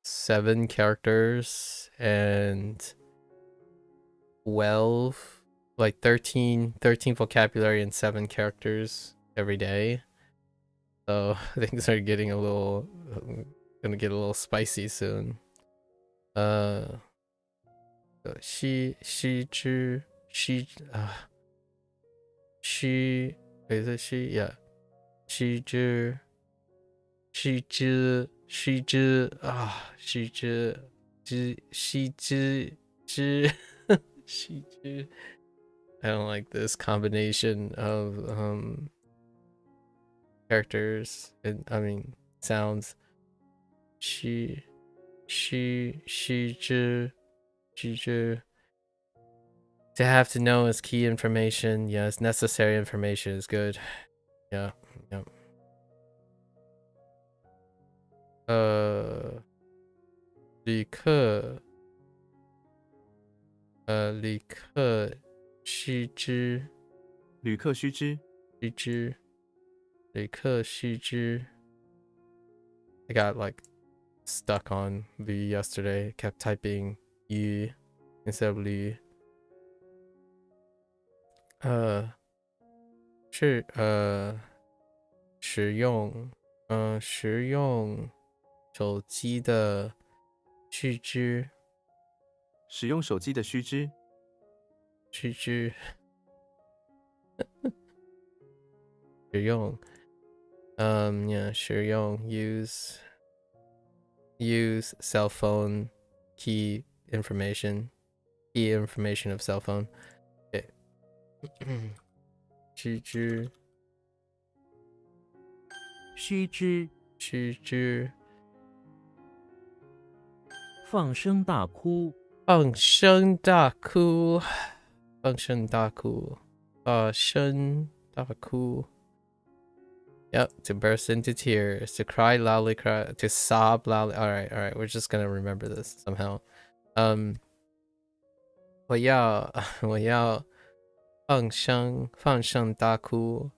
7 characters and 12, like 13 vocabulary and 7 characters every day. So things are getting gonna get a little spicy soon. She is it she? Yeah. She I don't like this combination of characters and I mean sounds. She to have to know is key information. Yes, necessary information is good. Yeah.旅客须知旅客须知 I got like stuck on 旅 yesterday. Kept typing 语 instead of 旅。是使用手机的须知使用手机的须知使用使用 use cell phone key information of cell phone. Okay. 须知放声大哭放声大哭 Yep, to burst into tears, to cry loudly, to sob loudly. All right, we're just gonna remember this somehow. 我要放声大哭。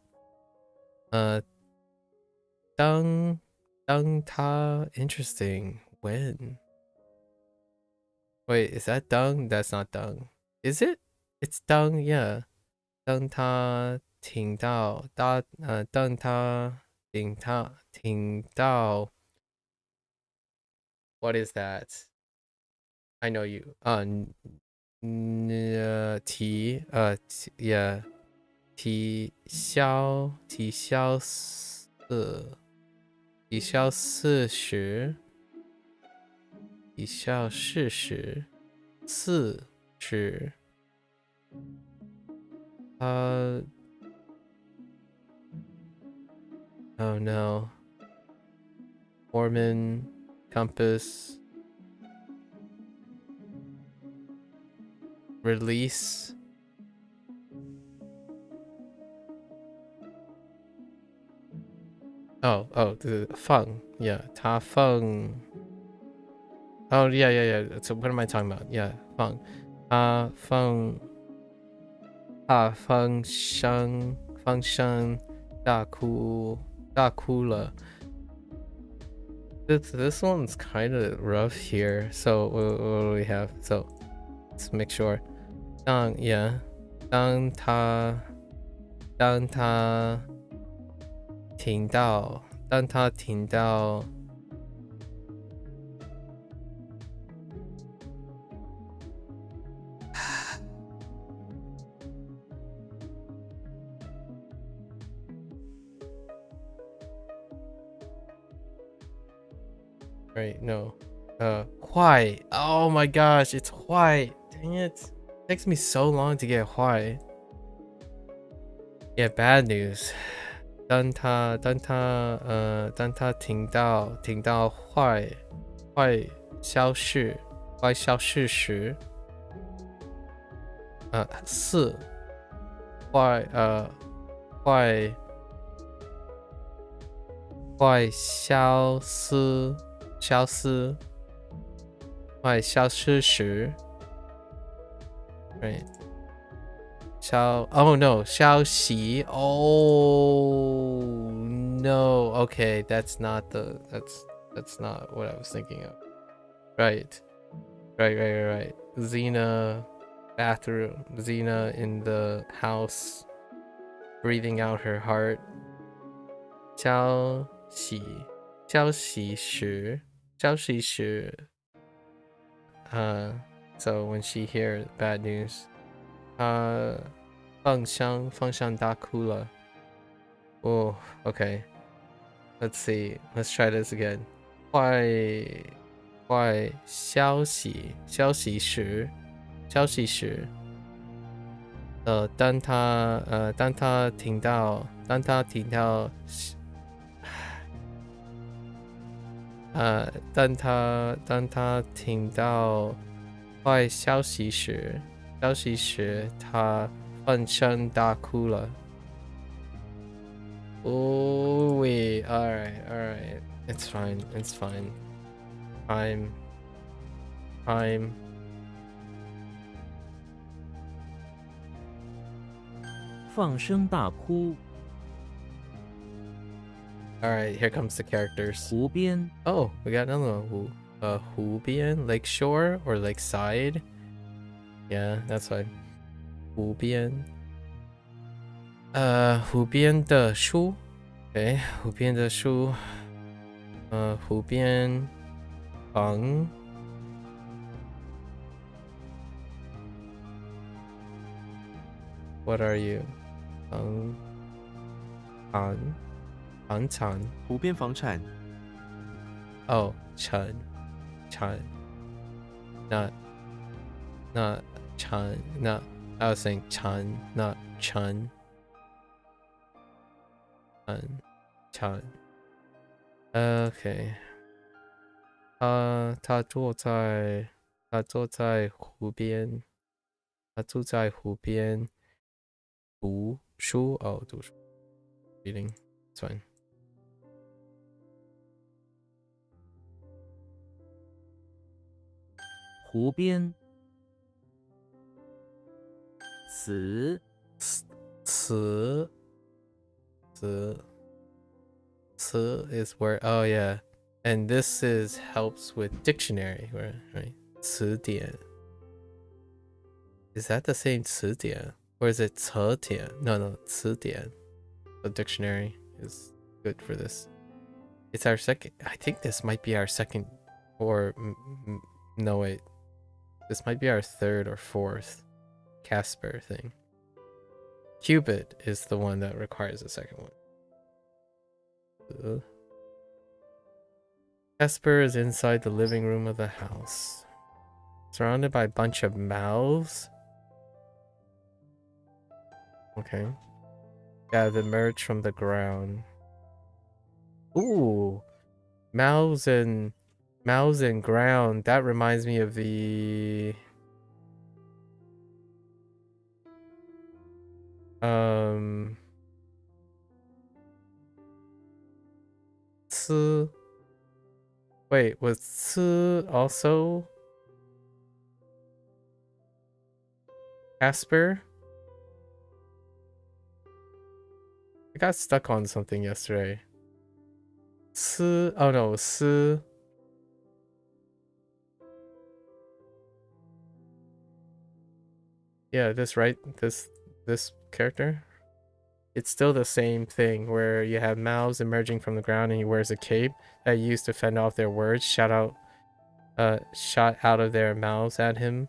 当他 interesting when. Wait, is that dung? That's not dung. Is it? It's dung, yeah. 当他听到 What is that? I know you. Yeah. 体消四时Oh no. Mormon compass release. The 放 yeah 他放 Oh yeah so what am I talking about? Yeah 放声大哭了 This one's kind of rough here. So what do we have? So let's make sure. 当他听到当他听到 Right, no. Why? Oh my gosh, it's why. Dang it. It takes me so long to get why. Yeah, bad news. 当他听到坏消息时，是坏消失时 ，right? Oh no, 消息 Oh no. Okay, that's not what I was thinking of. Right. Xena bathroom. Xena in the house breathing out her heart. 消息时 so when she hears bad news 放声大哭了 Oh, okay. Let's see. Let's try this again. 坏消息时当他听到当他听到坏消息时他放声大哭了 Oh wait, alright. It's fine. I'm 放声大哭， Alright, here comes the characters. 湖边， Oh, we got another one. 湖边 lake shore or lake side. Yeah, that's fine. 湖边湖边的树 Okay, 湖边的树湖边房 What are you? 房产湖边房产， Oh, 城 not Chan, not I was saying Chan, not Chun. Chan. Okay. 他坐在湖边，住在湖边读书 Oh, 读书 Reading. It's fine. 湖边，词，词 is where oh yeah, and this helps with dictionary, right? 词典 Is that the same 词典 or is it 词典 No, 词典 The dictionary is good for this. It's our second. I think this might be our second, or no wait, this might be our third or fourth Casper thing. Cupid is the one that requires the second one. Casper is inside the living room of the house, surrounded by a bunch of mouths. Okay. Yeah, they emerged from the ground. Ooh, mouths and ground. That reminds me of the 吃 Wait, was 吃 also Casper? I got stuck on something yesterday. 吃 Oh no, 吃 Yeah, this right? This character? it's still the same thing where you have mouths emerging from the ground and he wears a cape that he used to fend off their words shot out of their mouths at him.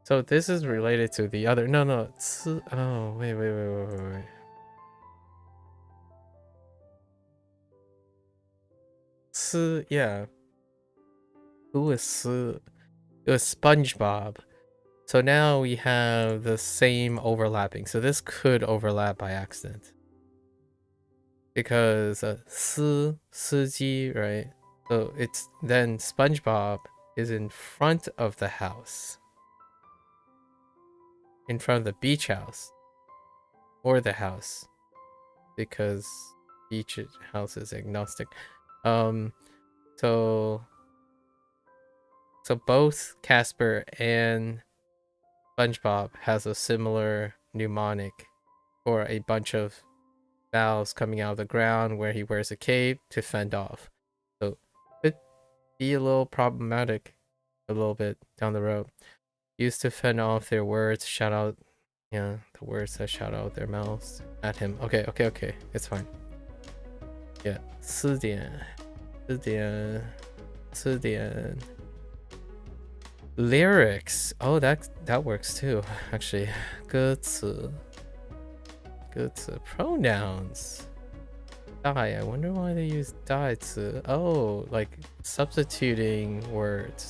So this is related to the other. No, oh, wait. Yeah. Who was it was SpongeBob. So now we have the same overlapping. So this could overlap by accident. Because Siji, right? So it's then SpongeBob is in front of the house. In front of the beach house. Or the house. Because beach house is agnostic. So both Casper and SpongeBob has a similar mnemonic for a bunch of mouths coming out of the ground where he wears a cape to fend off. So it could be a little problematic a little bit down the road. Used to fend off their words, shout out, yeah, the words that shout out their mouths at him. Okay, it's fine. Yeah, 4点 lyrics. Oh, that works too, actually. 歌词 pronouns. I wonder why they use 代词. Oh, like substitute words,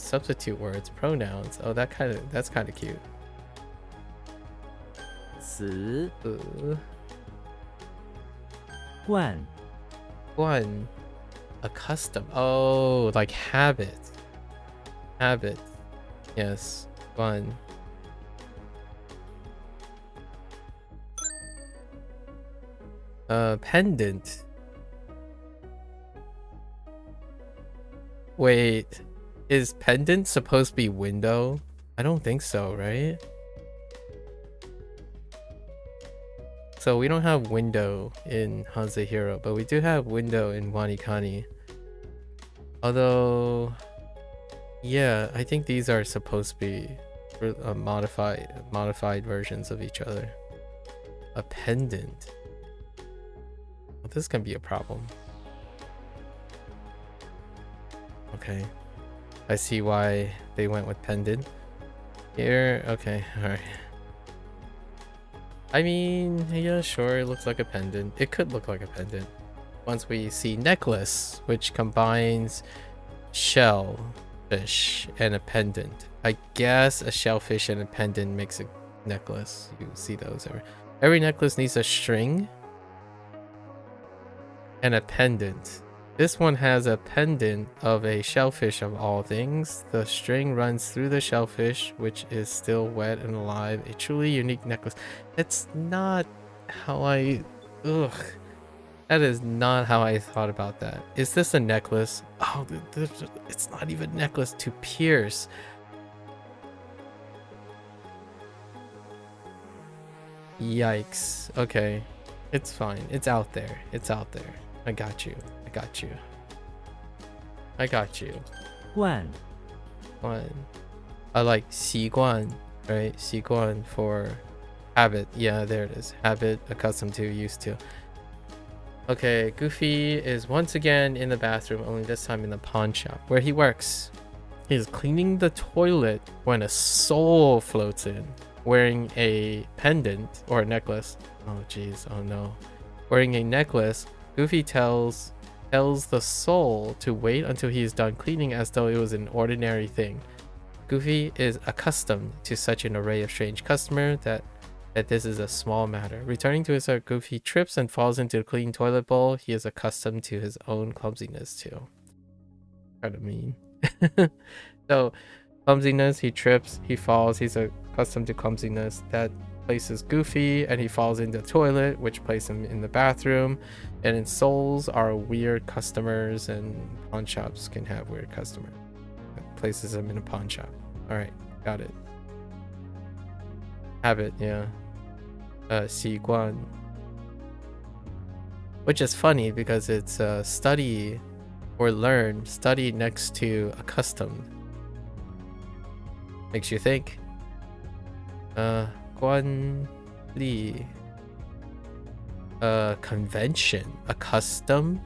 pronouns. Oh, that's kind of cute. 词惯 accustomed. Oh, like habit. Yes, 惯 pendant. Wait, is pendant supposed to be window? I don't think so, right? So we don't have window in HanziHero, but we do have window in WaniKani. Although, yeah, I think these are supposed to be modified versions of each other. A pendant. Well, this can be a problem. Okay, I see why they went with pendant here. Okay, all right. I mean, yeah, sure, it looks like a pendant. It could look like a pendant once we see necklace, which combines shellfish and a pendant. I guess a shellfish and a pendant makes a necklace. You see those every necklace needs a string and a pendant. This one has a pendant of a shellfish of all things. The string runs through the shellfish, which is still wet and alive. A truly unique necklace. That's not how I... Ugh. That is not how I thought about that. Is this a necklace? Oh, it's not even a necklace to pierce. Yikes. Okay. It's fine. It's out there. I got you. 惯 One. I like 习惯, right? 习惯 for habit. Yeah, there it is. Habit, accustomed to, used to. Okay, Goofy is once again in the bathroom, only this time in the pawn shop where he works. He's cleaning the toilet when a soul floats in, wearing a pendant or a necklace. Oh jeez, oh no. Wearing a necklace, Goofy tells the soul to wait until he is done cleaning as though it was an ordinary thing. Goofy is accustomed to such an array of strange customers that this is a small matter. Returning to his hut, Goofy trips and falls into the clean toilet bowl. He is accustomed to his own clumsiness too. Kind of mean. So, clumsiness, he trips, he falls, he's accustomed to clumsiness. That places Goofy, and he falls into the toilet, which places him in the bathroom. And in souls are weird customers, and pawn shops can have weird customers. That places him in a pawn shop. Alright, got it. Habit, yeah. 习惯. Which is funny because it's study or learn, study next to accustomed. Makes you think. 惯例 convention, a custom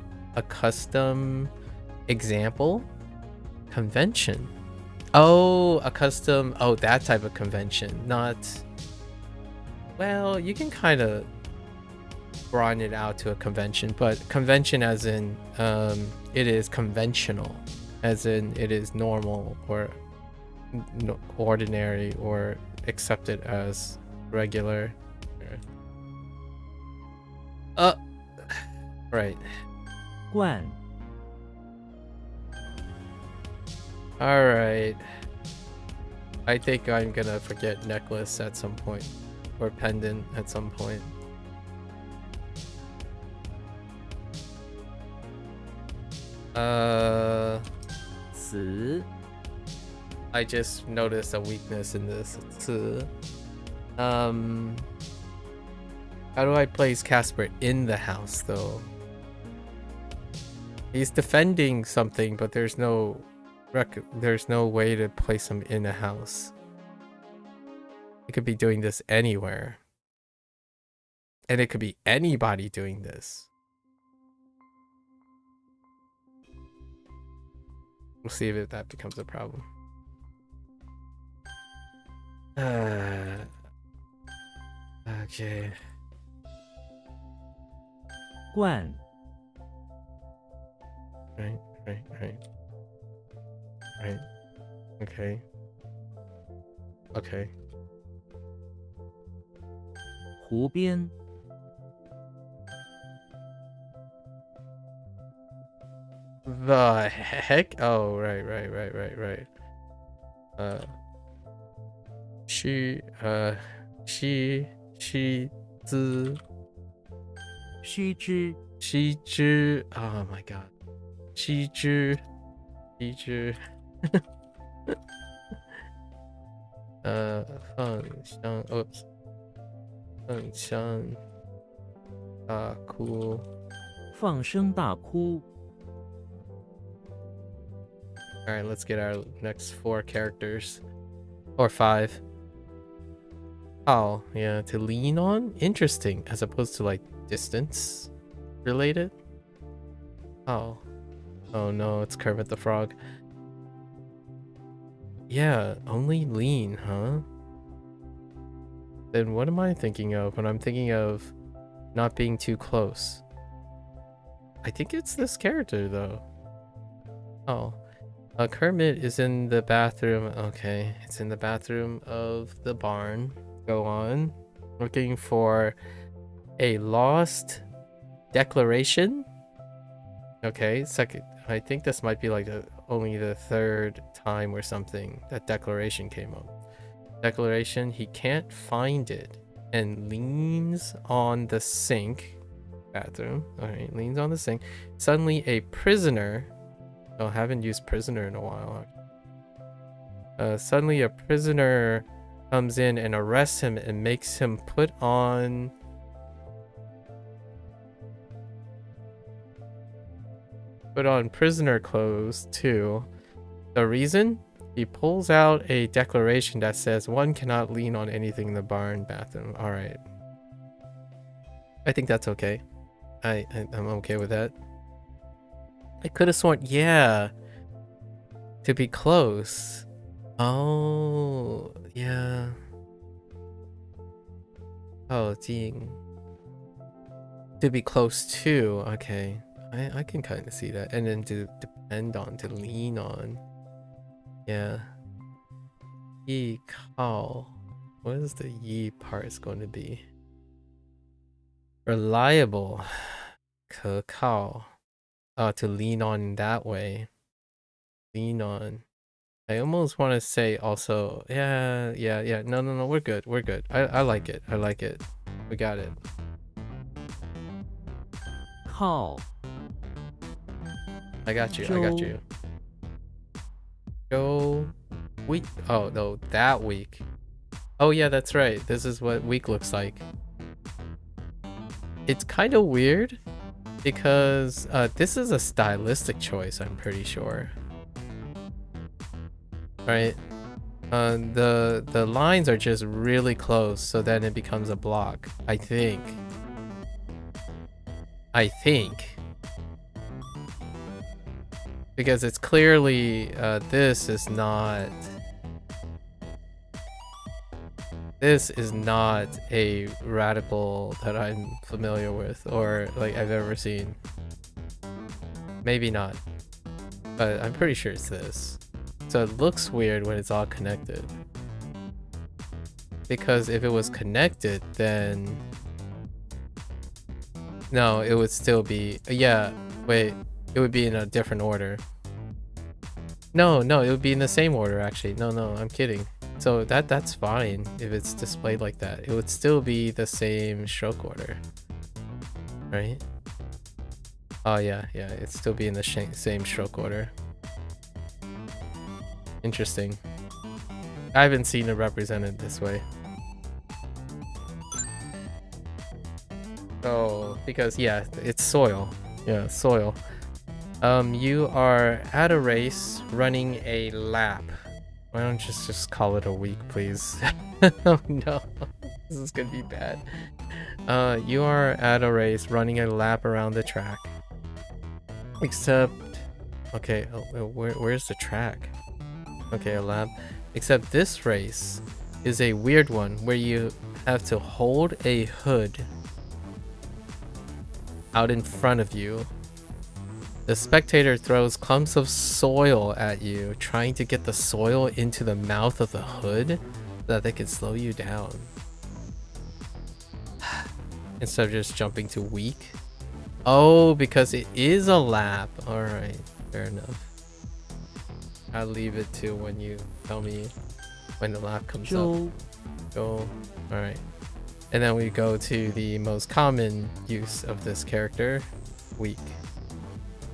example, convention. Oh, a custom, oh, that type of convention, not, well, you can kind of broaden it out to a convention, but convention as in it is conventional, as in it is normal or ordinary or accepted as regular. Right. 罐 All right. I think I'm gonna forget necklace at some point, or pendant at some point.词 I just noticed a weakness in this. How do I place Casper in the house though? He's defending something, but there's no way to place him in a house. He could be doing this anywhere. And it could be anybody doing this. We'll see if that becomes a problem. Okay. 罐 Right. Okay. Okay. 湖边 The heck? Oh, right. She zi 须知 she zhi. Oh my god. She zhi. Oops. 放声大哭 放声大哭 All right, let's get our next 4 characters. Or 5. Oh, yeah, to lean on? Interesting, as opposed to like distance related. Oh. Oh no, it's Kermit the Frog. Yeah, only lean, huh? Then what am I thinking of when I'm thinking of not being too close? I think it's this character though. Oh. Kermit is in the bathroom. Okay, it's in the bathroom of the barn. Go on. Looking for a lost declaration. Okay, second. I think this might be like only the 3rd time or something that declaration came up. Declaration, he can't find it and leans on the sink. Bathroom. Alright, leans on the sink. Suddenly a prisoner. Oh, haven't used prisoner in a while. Suddenly a prisoner comes in and arrests him and makes him put on prisoner clothes too. The reason? He pulls out a declaration that says one cannot lean on anything in the barn bathroom. All right. I think that's okay. I'm okay with that. I could have sworn, yeah, to be close. Oh, yeah. Oh, ding. To be close to, okay. I can kind of see that. And then to depend on, to lean on. Yeah. Yi kao. What is the yi part is going to be? Reliable. Ke kao. To lean on in that way. Lean on. I almost want to say also, yeah. No, we're good. I like it. We got it. 靠 I got you. Go week. Oh no, that week. Oh yeah, that's right. This is what week looks like. It's kind of weird because this is a stylistic choice, I'm pretty sure. Right? The lines are just really close, so then it becomes a block, I think. I think. Because it's clearly, this is not a radical that I'm familiar with or like I've ever seen. Maybe not, but I'm pretty sure it's this. So it looks weird when it's all connected. Because if it was connected, then no, it would still be, yeah, wait, it would be in a different order. No, it would be in the same order actually. No, I'm kidding. So that's fine if it's displayed like that. It would still be the same stroke order, right? Oh yeah, it'd still be in the same stroke order. Interesting. I haven't seen it represented this way. Oh, because yeah, it's soil. Yeah, soil. You are at a race running a lap. Why don't you just call it a week, please? Oh no, this is gonna be bad. You are at a race running a lap around the track. Except, okay, where's the track? Okay, a lap. Except this race is a weird one where you have to hold a hood out in front of you. The spectator throws clumps of soil at you, trying to get the soil into the mouth of the hood so that they can slow you down. Instead of just jumping to weak. Oh, because it is a lap. Alright, fair enough. I'll leave it to when you tell me when the lap comes up. Go. Alright. And then we go to the most common use of this character, weak.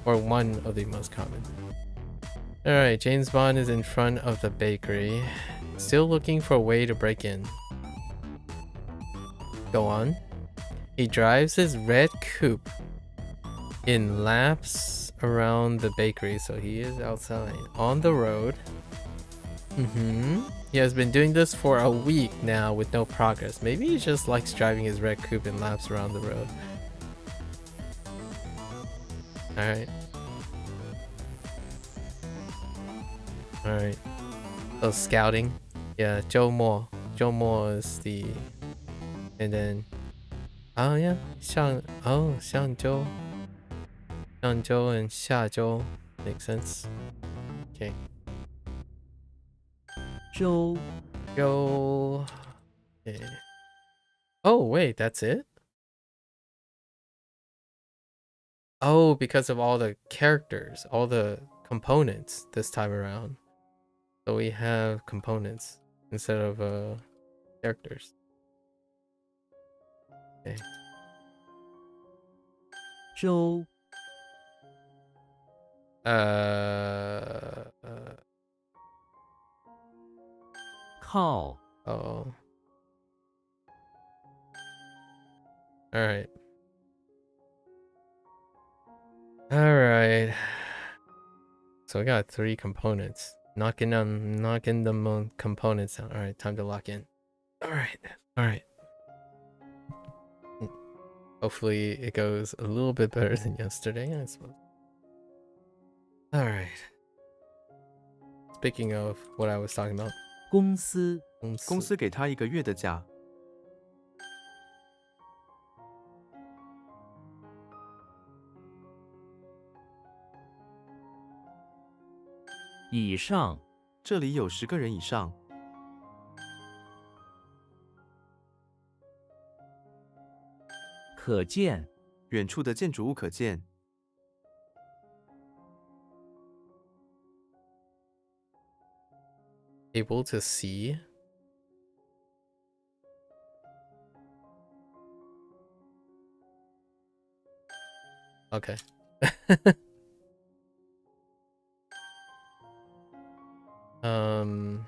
Or one of the most common. Alright, James Bond is in front of the bakery, still looking for a way to break in. Go on. He drives his red coupe in laps around the bakery, so he is outside on the road. He has been doing this for a week now with no progress. Maybe he just likes driving his red coupe in laps around the road. Alright. Alright. So scouting. Yeah, Joe Moore. Joe Moore is the... And then... Oh yeah, Xiang Zhou. Xiang Zhou and Xia Zhou. Makes sense. Okay. Zhou, Go. Okay. Oh wait, that's it? Oh, because of all the characters, all the components this time around. So we have components instead of characters. Okay. Zhou, Kao, Oh. Alright. Alright. So we got 3 components. Knocking the components out. Alright, time to lock in. Alright. Hopefully it goes a little bit better than yesterday, I suppose. Alright. Speaking of what I was talking about. 公司，公司给他1个月的假。以上，这里有10个人以上。可见，远处的建筑物可见。Able to see. Okay. um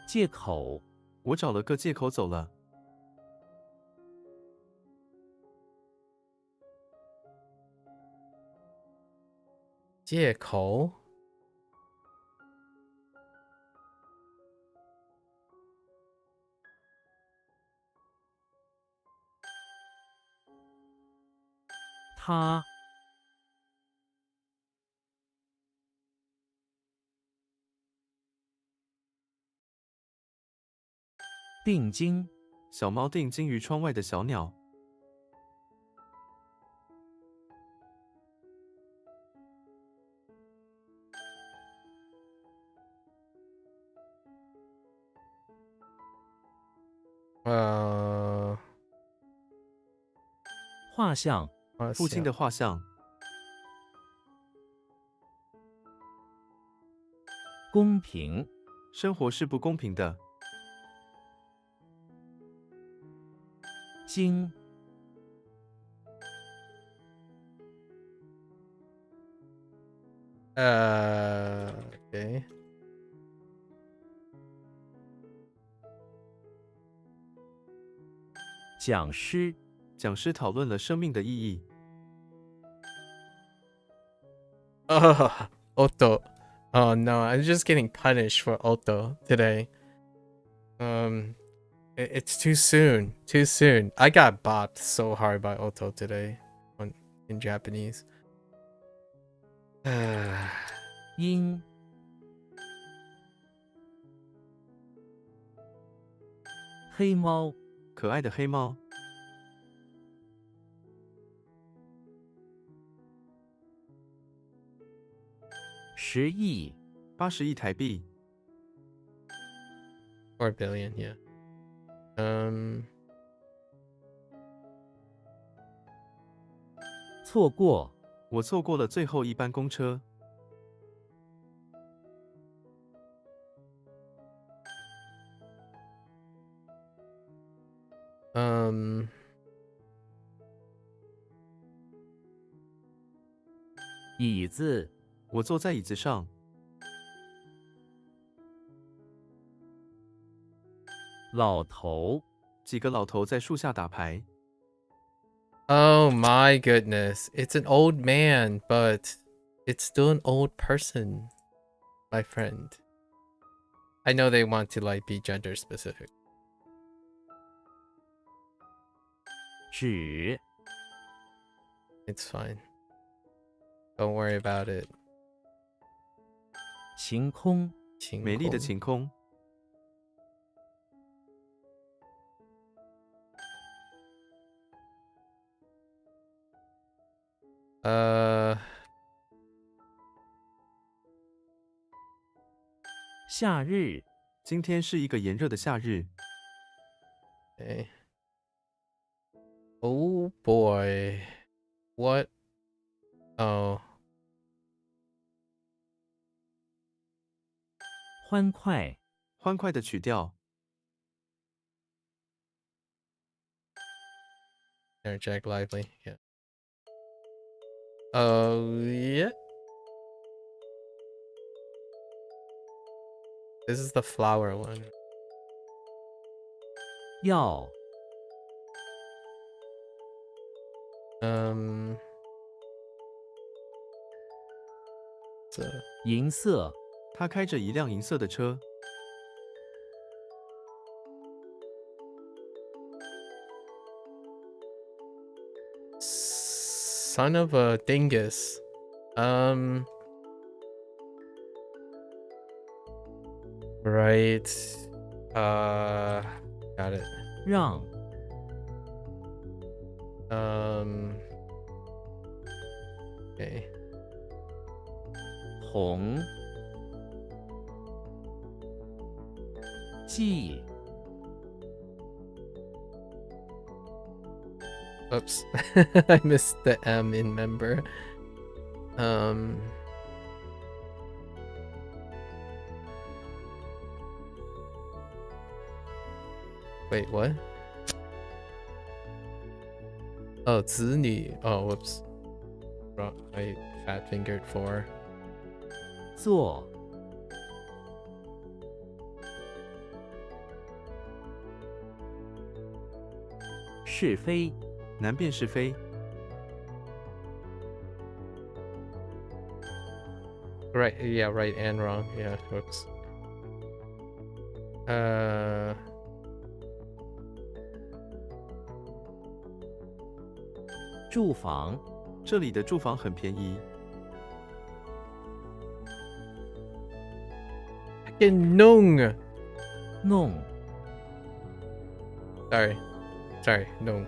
借口，我找了个借口走了。借口他、定睛、小猫定睛于窗外的小鸟。画像、父亲的画像。公平、生活是不公平的。经、okay. 讲师、讲师讨论了生命的意义。Otto. Oh no, I'm just getting punished for Otto today. It's too soon. Too soon. I got bopped so hard by Otto today in Japanese. 鹰、黑猫、可爱的黑猫。10亿、 80亿台币。4 billion, yeah. 错过、我错过了最后一班公车。椅子、我坐在椅子上。老头、几个老头在树下打牌。Oh my goodness. It's an old man, but it's still an old person, my friend. I know they want to like be gender specific. 纸、 It's fine. Don't worry about it. 晴空、美丽的晴空。夏日、今天是一个炎热的夏日。Okay. Oh boy. What? Oh. 欢快、欢快的曲调。Interject lively. Yeah. Oh, yeah. This is the flower one. 药、 So 银色、他开着一辆银色的车。son of a dingus. Right. Got it. 让、 Okay. 红、记、 Oops. I missed the M in member. Wait, what? Oh, 子女. Oh, whoops. I fat fingered 4. 做、 是非、 难辨是非。 Right, yeah, right and wrong. Yeah, whoops. 住房、这里的住房很便宜。 Fucking Nung. 弄 Sorry, Nung.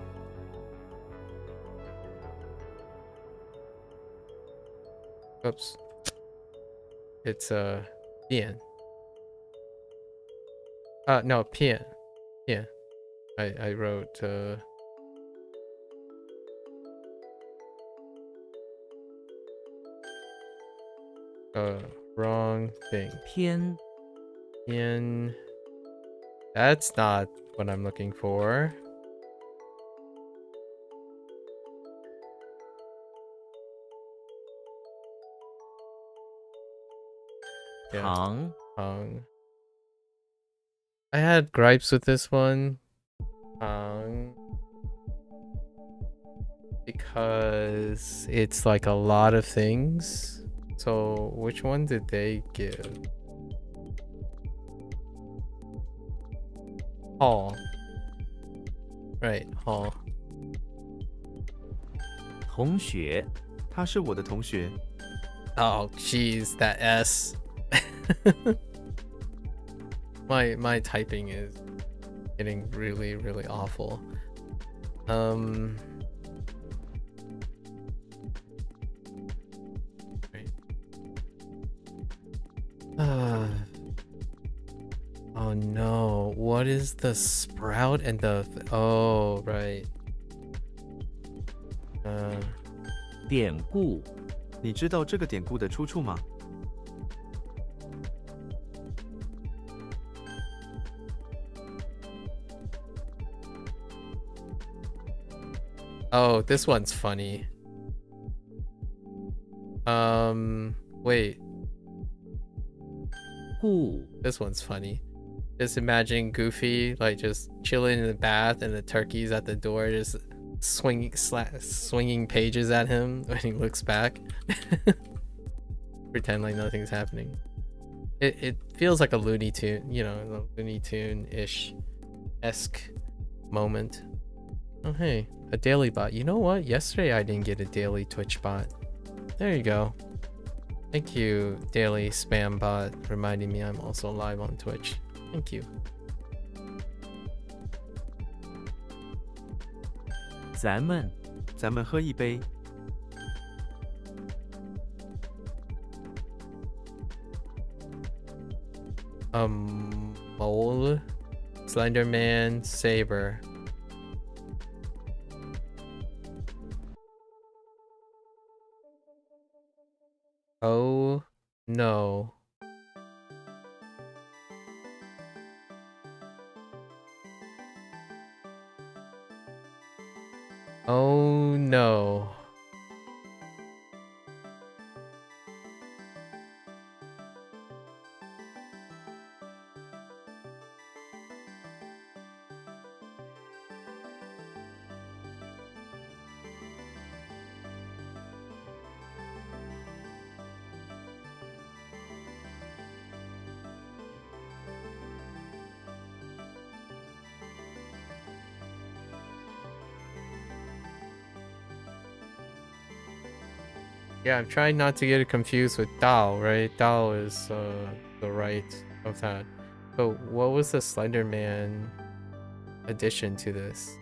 Oops. It's Pian. No, Pian. Yeah. I wrote wrong thing. 偏 Pian. That's not what I'm looking for. Yeah. 行 Hoang. I had gripes with this one. Because it's like a lot of things. So which one did they give? Hall. Right, Hall. 同学 他是我的同学。 Oh, jeez, that S. My typing is getting really, really awful. Right. Oh no, what is the sprout and the oh right. 典故 你知道这个典故的出处吗？ Oh, this one's funny. Wait, 故 this one's funny. Just imagine Goofy like just chilling in the bath and the turkey's at the door just swinging pages at him when he looks back. Pretend like nothing's happening. It feels like a Looney Tune, you know, a Looney Tune-ish-esque moment. Oh hey, a daily bot. You know what? Yesterday I didn't get a daily Twitch bot. There you go. Thank you, daily spam bot, reminding me I'm also live on Twitch. Thank you. 咱们咱们喝一杯。 Mole, Slenderman, Saber. Oh no. Oh no. Yeah, I'm trying not to get it confused with Dao, right? Dao is the right of that. But what was the Slenderman addition to this?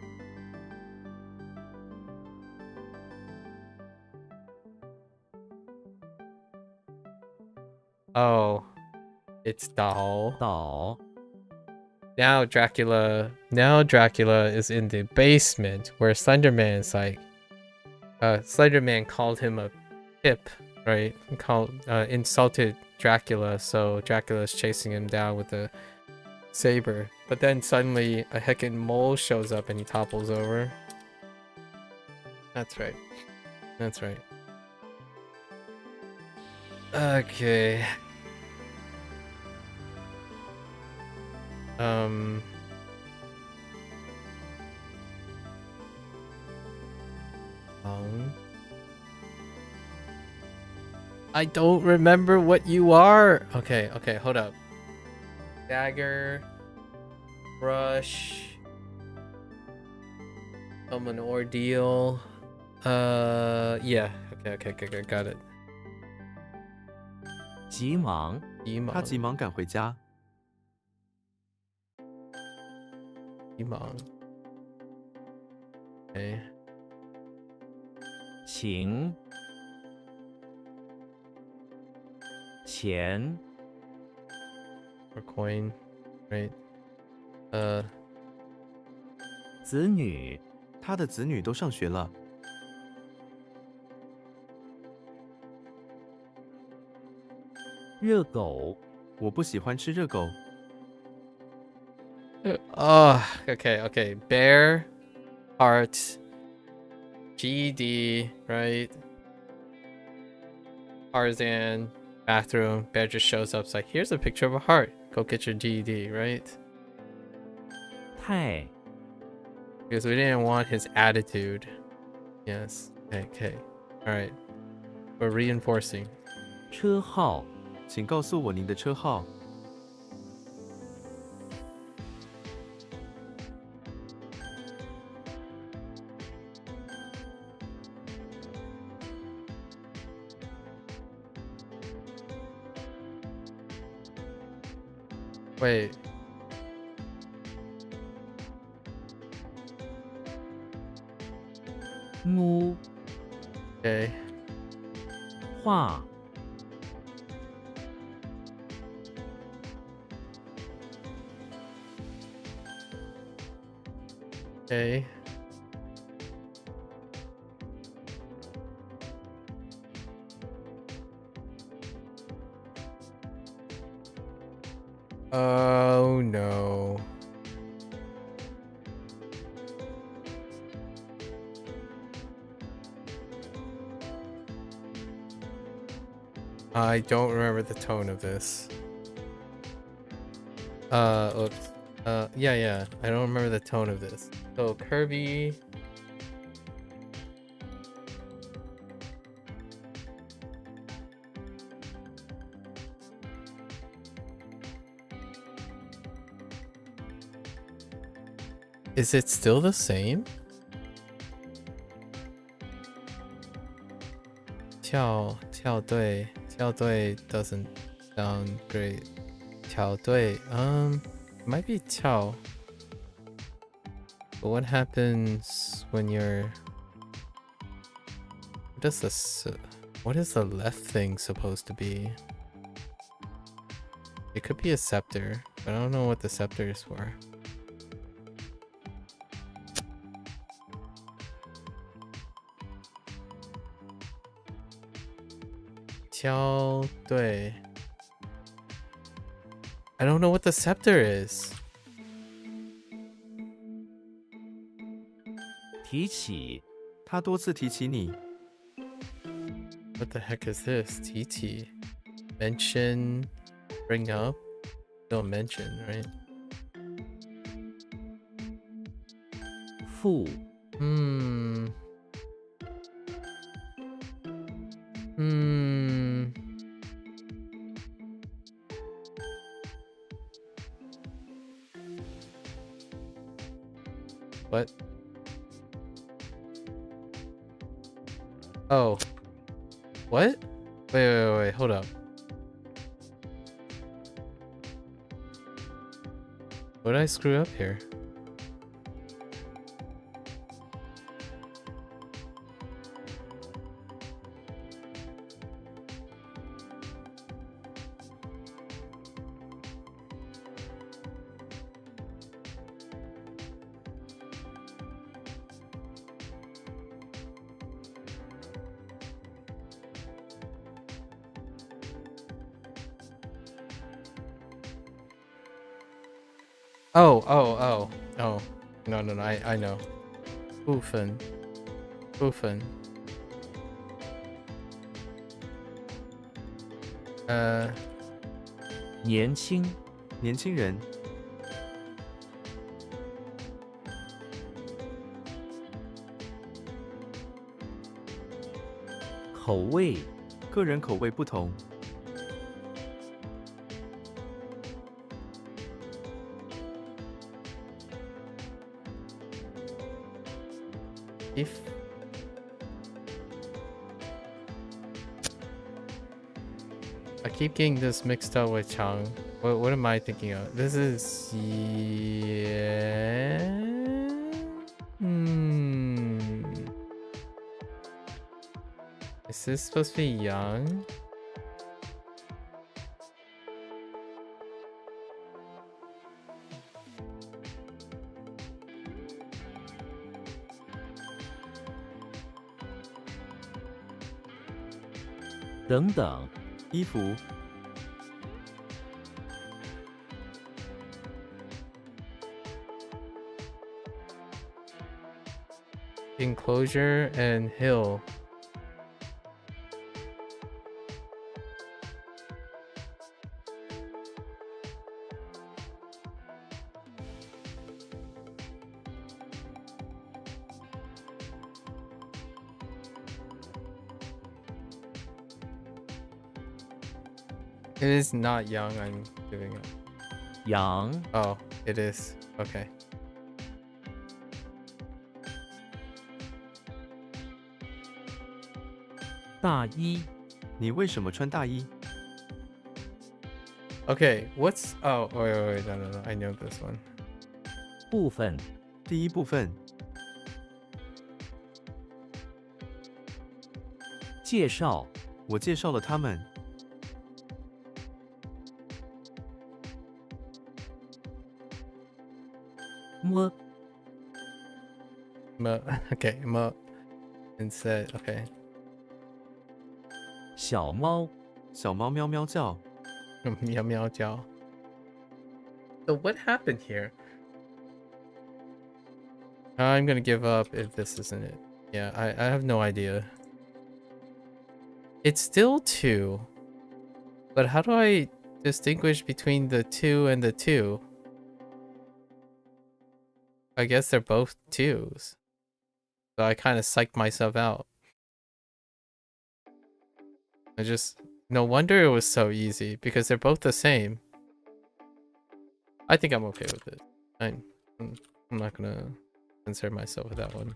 Oh, it's Dao. 岛 Now Dracula is in the basement where Slenderman is like Slenderman called him a pip, right? Insulted Dracula, so Dracula's chasing him down with a saber. But then suddenly a heckin' mole shows up and he topples over. That's right. That's right. Okay. I don't remember what you are. Okay, hold up. Dagger, brush, an ordeal. Yeah. Okay, got it. 急忙，他急忙赶回家。急忙。Okay. 请，钱， Or coin, right? 子女，他的子女都上学了。热狗，我不喜欢吃热狗。Okay. Bear, heart, GED, right? Tarzan, bathroom. Bear just shows up. It's like, here's a picture of a heart. Go get your GED, right? 太， Because we didn't want his attitude. Yes. Okay. All right. We're reinforcing. 车号，请告诉我您的车号。Wait. mu， Okay. 画， Okay. Oh no. I don't remember the tone of this. Oops. Yeah. I don't remember the tone of this. So Kirby. Is it still the same? 跳队 doesn't sound great. 跳队 might be 跳. But what happens when you're what is the left thing supposed to be? It could be a scepter, but I don't know what the scepter is for. I don't know what the scepter is. 提起，他多次提起你。 What the heck is this? TT. Mention. Bring up. Don't mention, right? 付， What? Oh. What? Wait, hold up. What did I screw up here? Oh. No, I know. 部分. 年轻，年轻人，口味，个人口味不同。 If I keep getting this mixed up with Chang. What am I thinking of? This is yeah. Is this supposed to be young?等等，衣服、 Enclosure and hill. It is not young, I'm giving up. 羊 Oh, it is. Okay. 大衣 你为什么穿大衣？ Okay, what's... Oh, wait, no. I know this one. 部分 第一部分， 介绍 我介绍了他们。 么 Okay, instead, okay. 小猫 小猫喵喵叫， Meow meow jiao. So what happened here? I'm gonna give up if this isn't it. Yeah, I have no idea. It's still 2. But how do I distinguish between the 2 and the 2? I guess they're both 2s. So I kind of psyched myself out. No wonder it was so easy, because they're both the same. I think I'm okay with it. I'm not gonna concern myself with that one.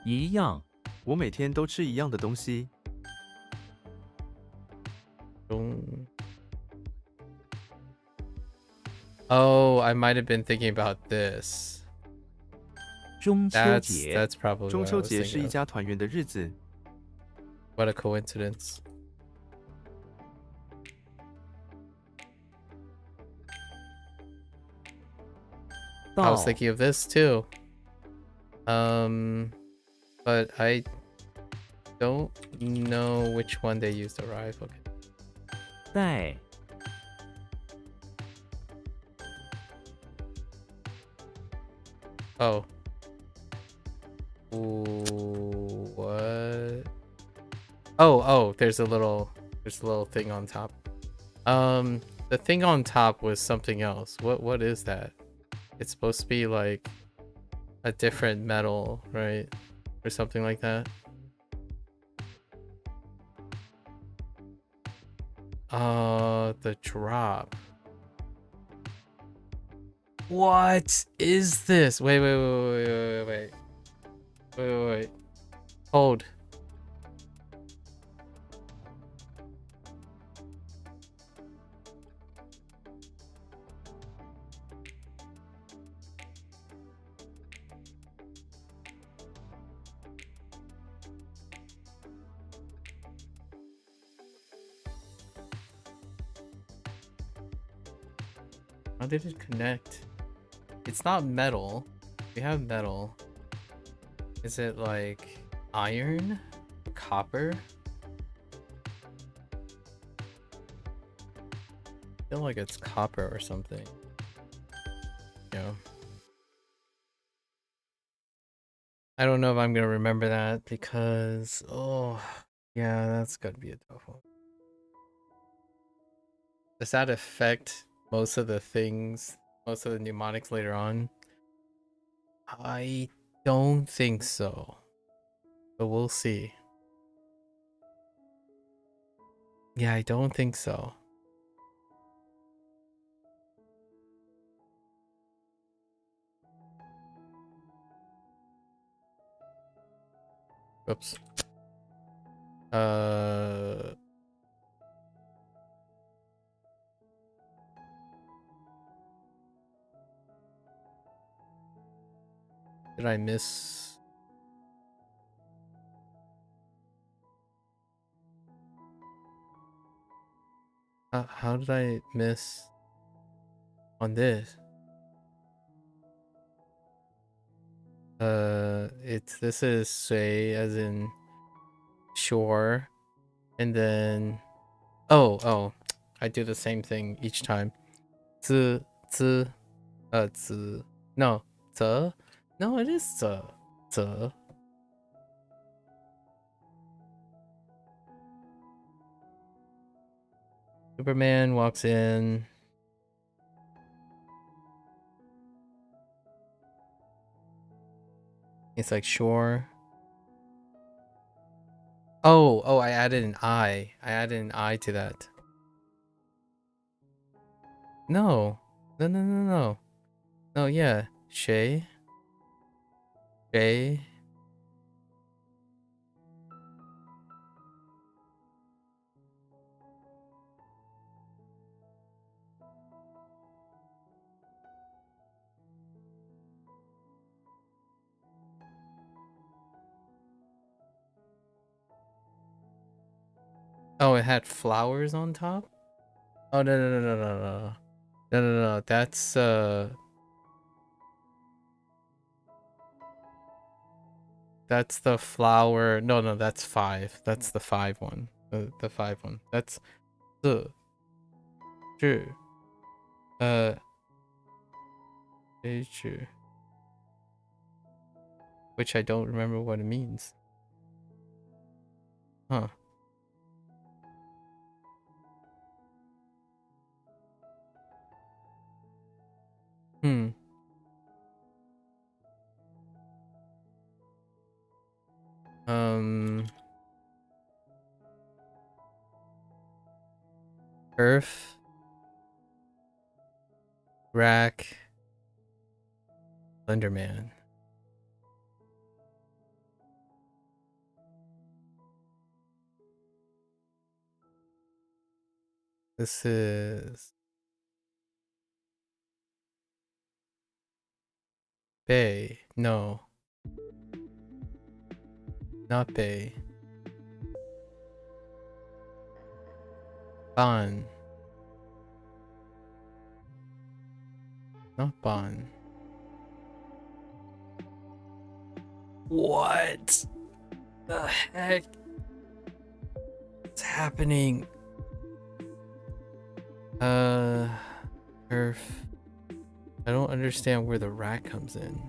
一样 我每天都吃一样的东西。 Oh, I might have been thinking about this. 中秋节 That's probably 中 what I 秋 was 节是 thinking 一 of. 家团圆的日子。 What a coincidence. 到 I was thinking of this too. But I don't know which one they used to arrive. Okay. 带 Oh. Ooh, what? Oh, there's a little thing on top. The thing on top was something else. What is that? It's supposed to be like a different metal, right? Or something like that. The drop. What is this? Wait. Hold. How did it connect? It's not metal. We have metal. Is it like iron? Copper? I feel like it's copper or something. Yeah. I don't know if I'm gonna remember that because yeah, that's gotta be a tough one. Does that affect most of the things, most of the mnemonics later on? I don't think so, but we'll see. Yeah, I don't think so. Whoops. Did I miss? How did I miss on this? This is say as in shore, and then oh, I do the same thing each time. Z, z, z. No, z. No, it is z, z. Superman walks in. It's like shore. Oh, I added an I. I added an I to that. No. No, yeah. Shay. Shay. Oh, it had flowers on top? Oh, no. No. That's the flower. No, that's 5. That's the 5 one. The 5 one. That's the true. True. Which I don't remember what it means. Huh. Earth. Rack. Vandermaesen. This is Bay. No. Not Bay. Bon. Not Bon. What the heck is happening? Earth. I don't understand where the rack comes in.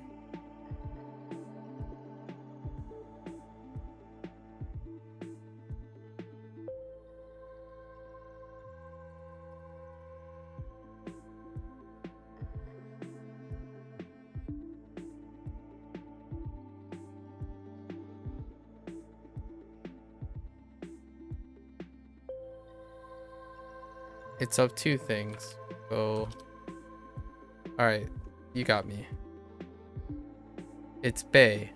It's of 2 things. So, all right, you got me. It's Bay.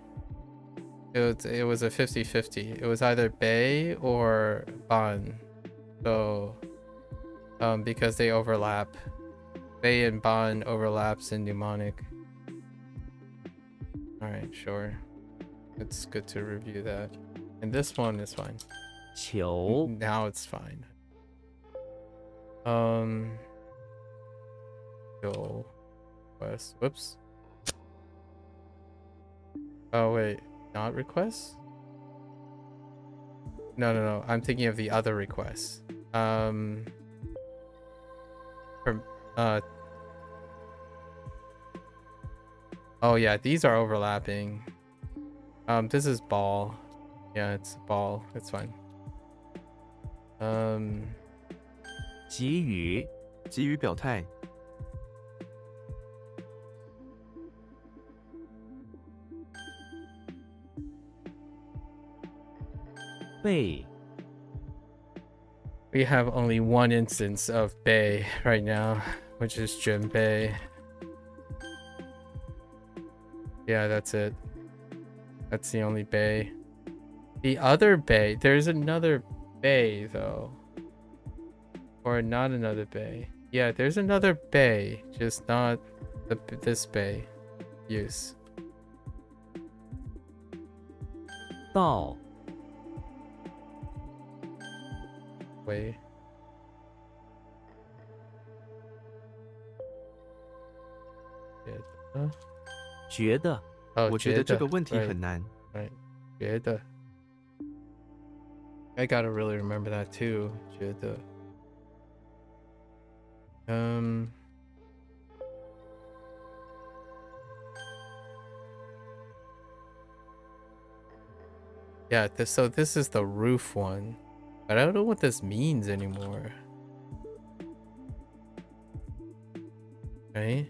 It was a 50-50. It was either Bay or Bon. So, because they overlap. Bay and Bon overlaps in mnemonic. All right, sure. It's good to review that. And this one is fine. 球 Now it's fine. Go request. Whoops. Oh wait, not request? No. I'm thinking of the other request. From oh yeah, these are overlapping. This is ball. Yeah, it's ball. It's fine. 给予给予表态，被 We have only one instance of Bay right now, which is Junbei. Yeah, that's it. That's the only Bay. The other bay. There's another bay though. Or not another bay. Yeah, there's another bay, just not this bay use. 到 Way. 觉得 Oh, 我觉得这个问题 right, 很难。 right. 觉得 I gotta really remember that too. 觉得 Yeah, so this is the roof one. But I don't know what this means anymore. Right?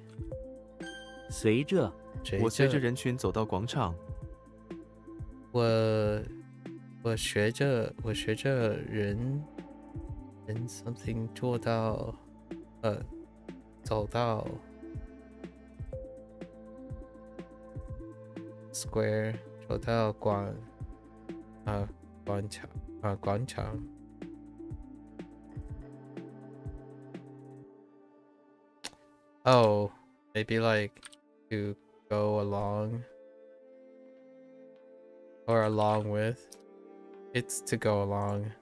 随着我随着人群走到广场，我学着人 something 做到走到 square 走到广场 Oh, maybe like to go along or along with. It's to go along.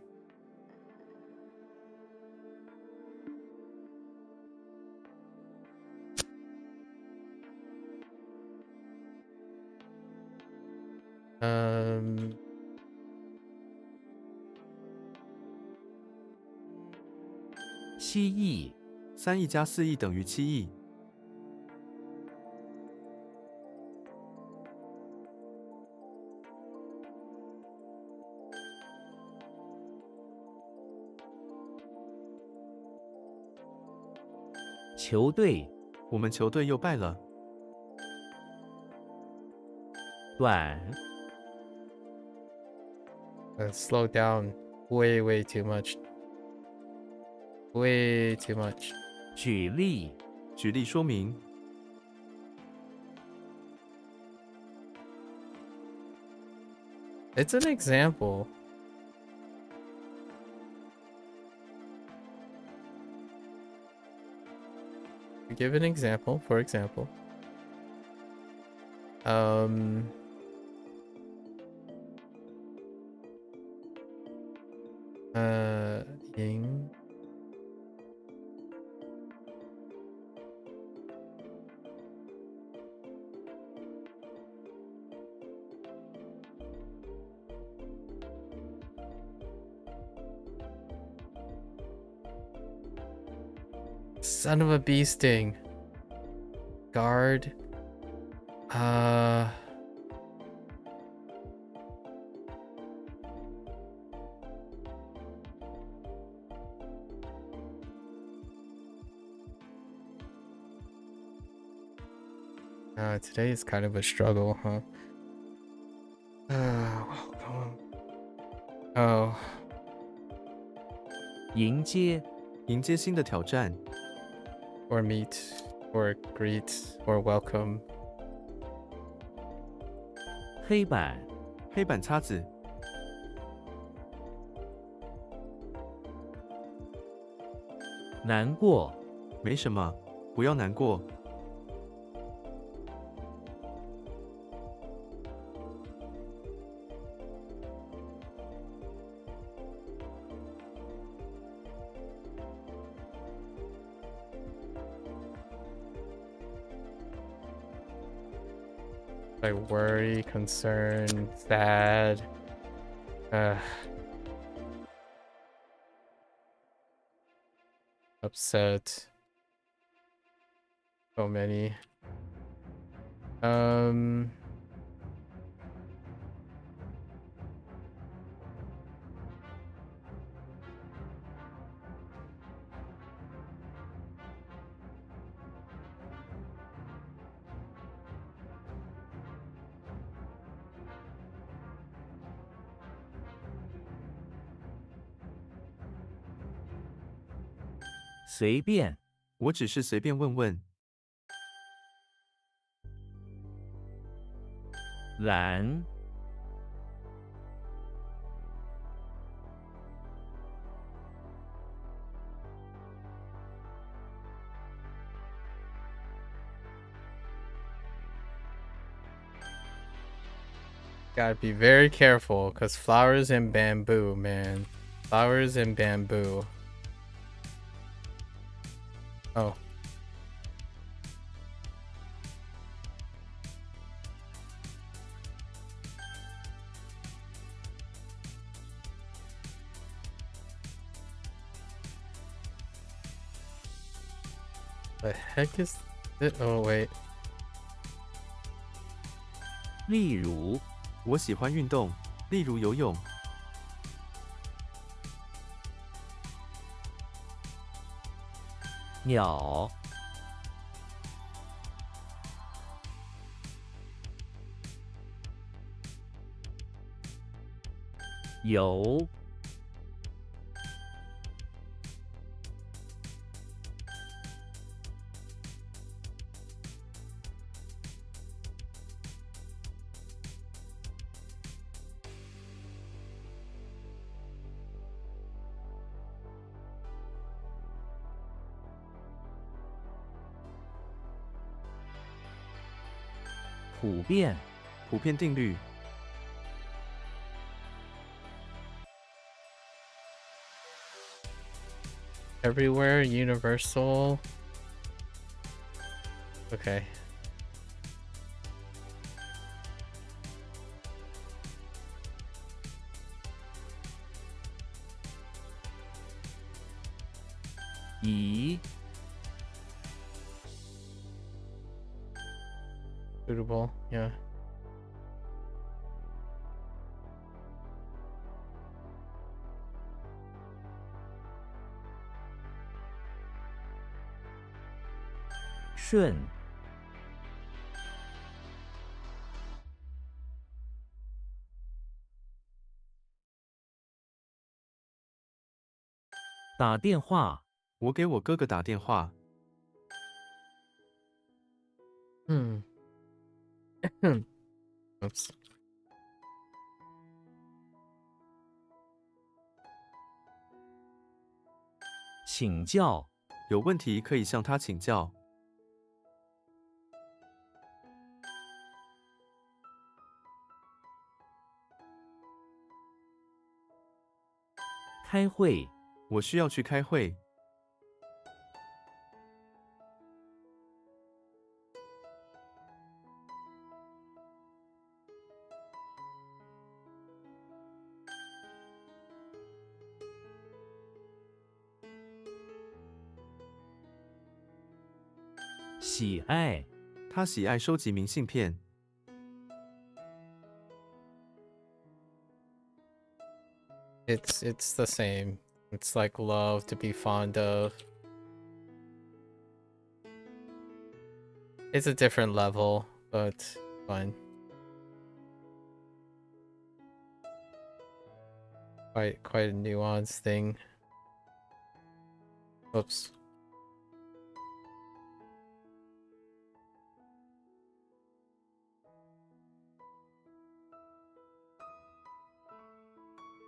Um 蜥蜴3亿加4亿等于7亿。球队我们球队又败了。短 slow down way too much. Way too much. 举例举例说明， It's an example. Give an example, for example. Ying. Son of a bee sting. Guard. Today is kind of a struggle, huh? Oh. 迎接迎接新的挑战， Or meet, or greet, or welcome. 黑板黑板擦子，难过没什么，不要难过。Like worry, concern, sad. Upset. So many. 随便我只是随便问问，懒 Gotta be very careful, because flowers and bamboo, man. Flowers and bamboo. Oh. The heck is it? Oh, wait. 例如，我喜欢运动，例如游泳。鸟，有，普遍，普遍定律， Everywhere, universal. Okay.以， Suitable, yeah. 顺，打电话，我给我哥哥打电话。 Oops. 请教，有问题可以向他请教。 开会，我需要去开会。 喜爱，他喜爱收集明信片。 It's the same. It's like love to be fond of. It's a different level, but fine. Quite a nuanced thing. Oops.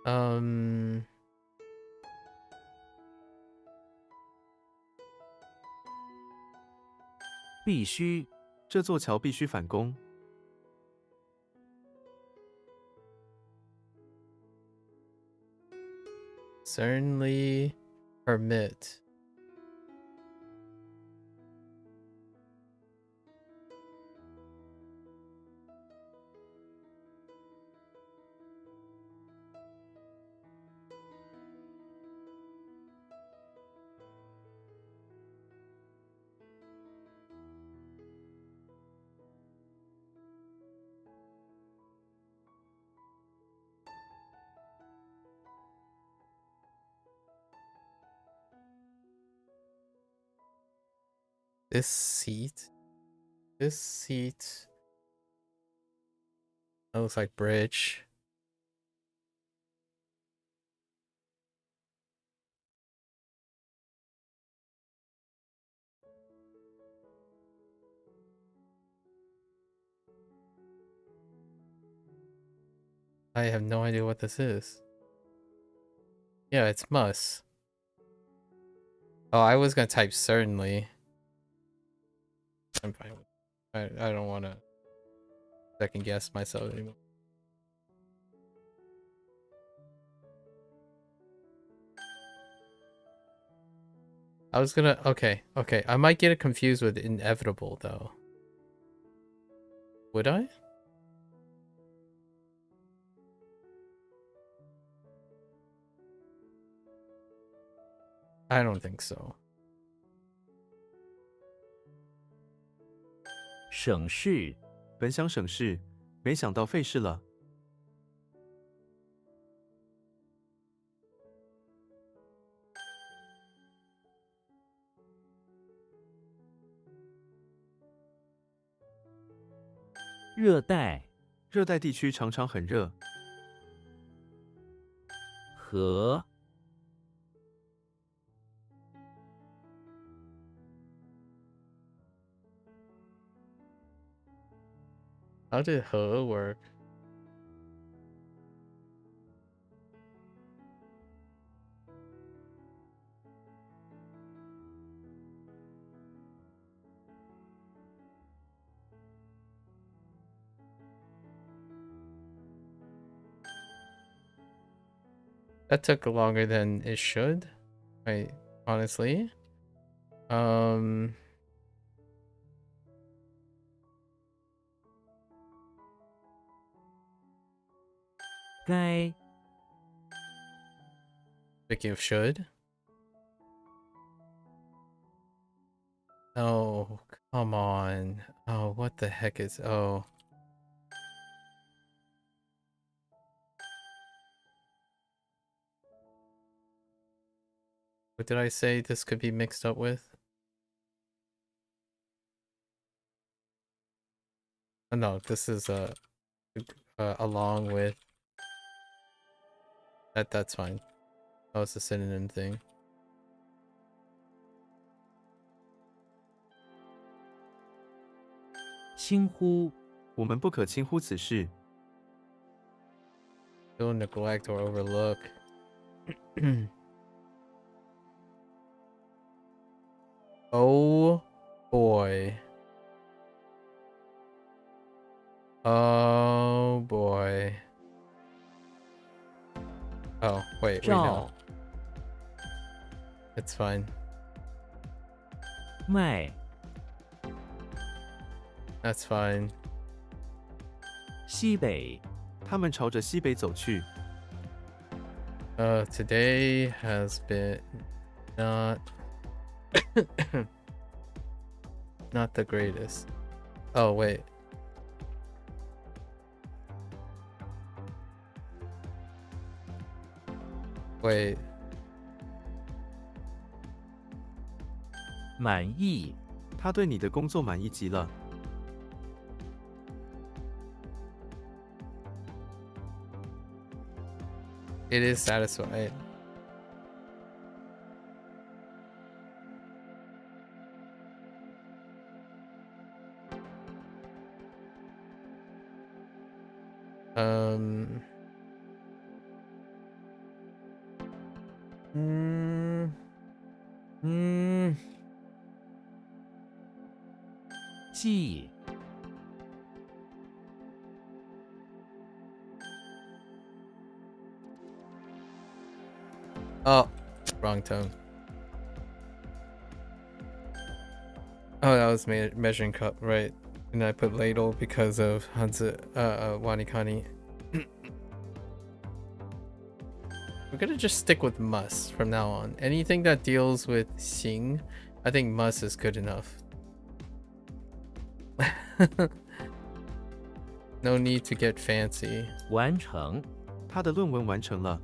Um. 必须，这座桥必须反攻。 Certainly permit. This seat. That looks like bridge. I have no idea what this is. Yeah, it's must. Oh, I was gonna type certainly. I'm fine with it. I don't want to second guess myself anymore. I was gonna. Okay. I might get it confused with inevitable though. Would I? I don't think so. 省事，本想省事，没想到费事了。热带，热带地区常常很热。和， How did he work? That took longer than it should. Right, honestly. 该， Speaking of should. Oh, come on. Oh, what the heck is... Oh. What did I say this could be mixed up with? Oh, no, this is along with... That's fine. Oh, it's a synonym thing. 轻忽，我们不可轻忽此事。 Don't neglect or overlook. Oh boy. Oh boy. Oh, wait, we 照 know.， It's fine. 麦， That's fine. 西北， 他们朝着西北走去。 Today has been not not the greatest. Oh, wait. Wait. 满意，他对你的工作满意极了。 It is satisfied. Um. 记， Oh, wrong tone. Oh, that was measuring cup, right? And I put ladle because of WaniKani. We're gonna just stick with must from now on. Anything that deals with xing, I think must is good enough. No need to get fancy. 完成，他的论文完成了。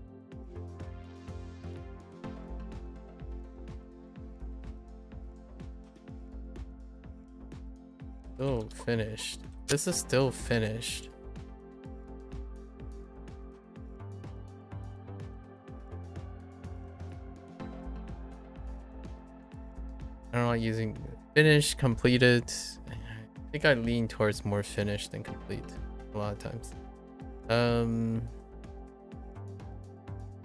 Still finished. This is still finished. I don't like using finished, completed. I think I lean towards more finished than complete a lot of times.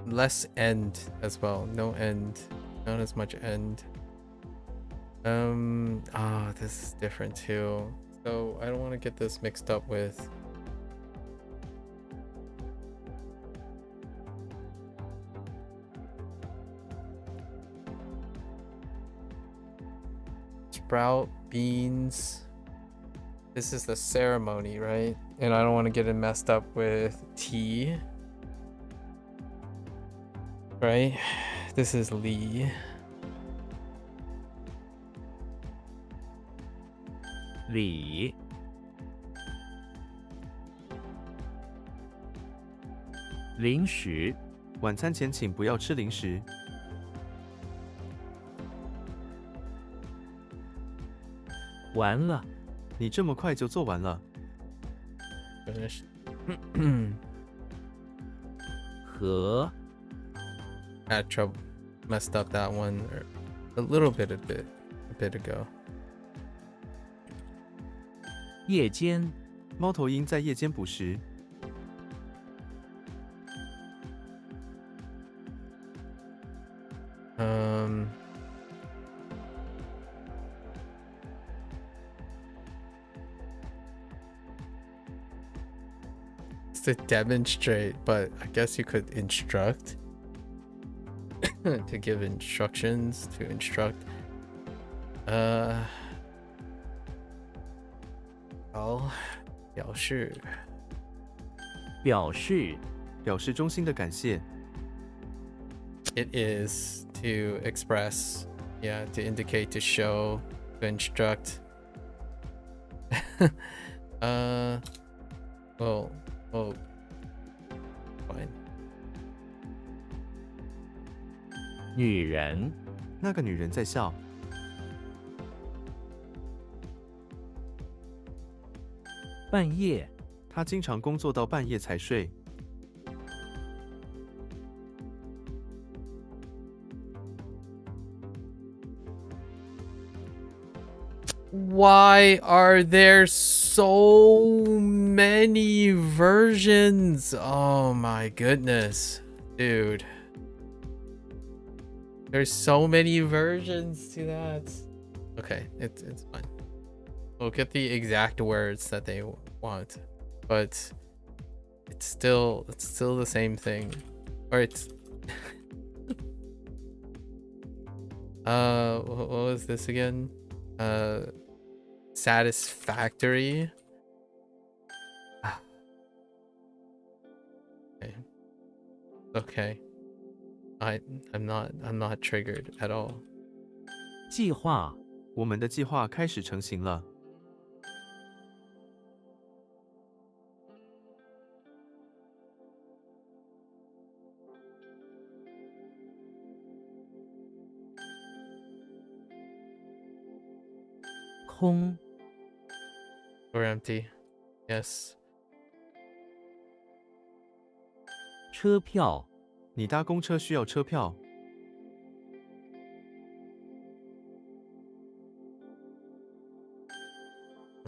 Less end as well. No end. Not as much end. This is different too. So I don't want to get this mixed up with sprout beans. This is the ceremony, right? And I don't want to get it messed up with tea. Right? This is Lee. 礼，零食，晚餐前请不要吃零食。完了，你这么快就做完了？ Finished. 和 Had trouble. Messed up that one a little bit a bit ago. 夜间，猫头鹰在夜间捕食。It's to demonstrate, but I guess you could instruct. To give instructions, to instruct. 好，表示表示表示衷心的感谢。 It is to express, yeah, to indicate, to show, to instruct. Well, fine. 女人，那个女人在笑。半夜，她经常工作到半夜才睡。 Why are there so many versions? Oh my goodness, dude. There's so many versions to that. Okay, it's fine. We'll get the exact words that they want, but it's still the same thing. Or it's what was this again? Satisfactory. Okay. I'm not triggered at all. 计划，我们的计划开始成型了。空， Or empty. Yes. 车票，你搭公车需要车票。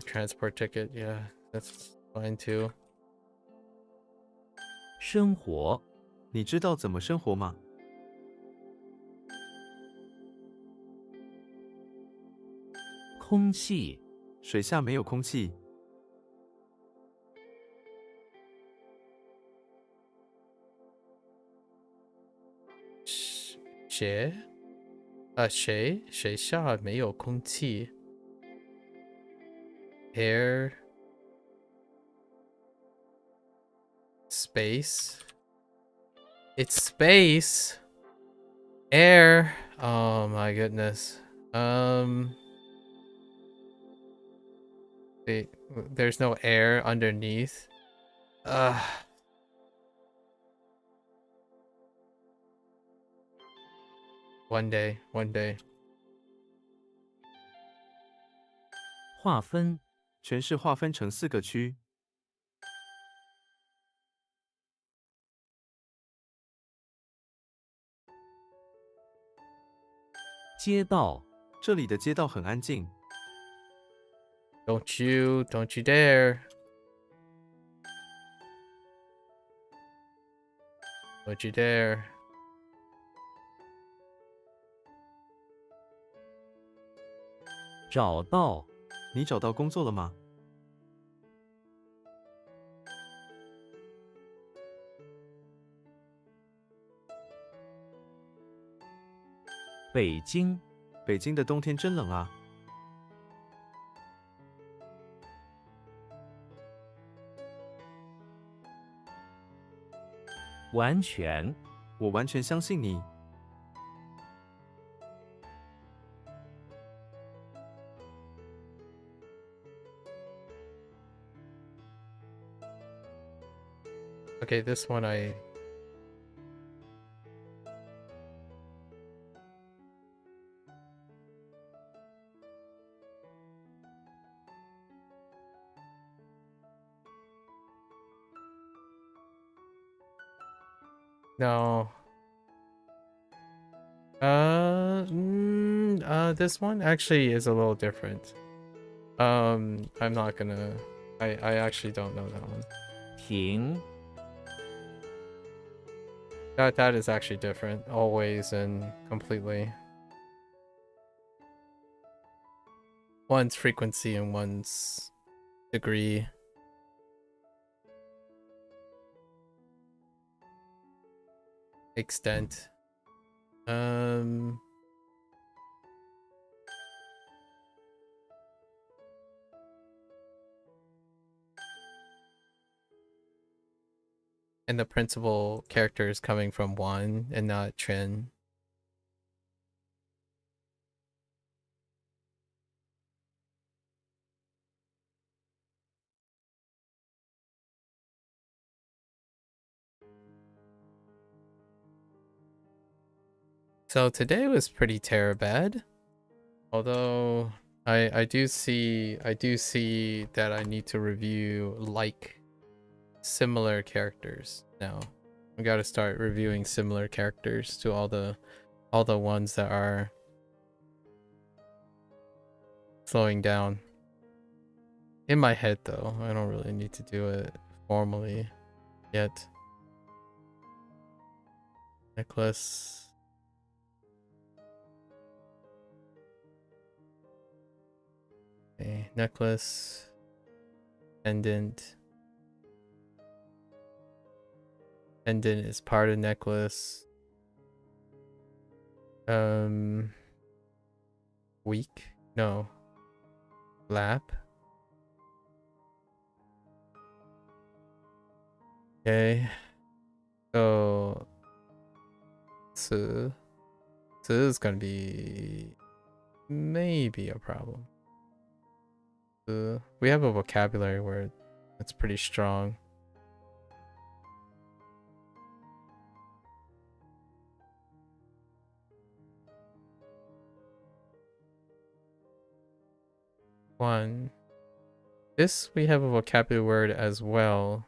Transport ticket. Yeah, that's fine too. 生活，你知道怎么生活吗？ 空气，水下没有空气。 谁下没有空气 Air Space. It's space. Air. Oh my goodness. Wait, there's no air underneath. One day. 划分，全市划分成4个区。 街道，这里的街道很安静。 Don't you dare. Don't you dare. 找到，你找到工作了吗？ 北京，北京的冬天真冷啊！完全，我完全相信你。 Okay, this one I... No. This one actually is a little different. I'm not gonna... I actually don't know that one. 停， That is actually different. Always and completely. One's frequency and one's degree. Extent. And the principal character is coming from one and not Chen. So today was pretty bad. Although I do see that I need to review like similar characters now. We got to start reviewing similar characters to all the ones that are slowing down. In my head though, I don't really need to do it formally yet. Necklace. Okay, necklace. Pendant. Pendant is part of necklace. Weak? No. Lap? Okay. So... So this is gonna be... maybe a problem. We have a vocabulary where it's pretty strong. One. This we have a vocabulary word as well,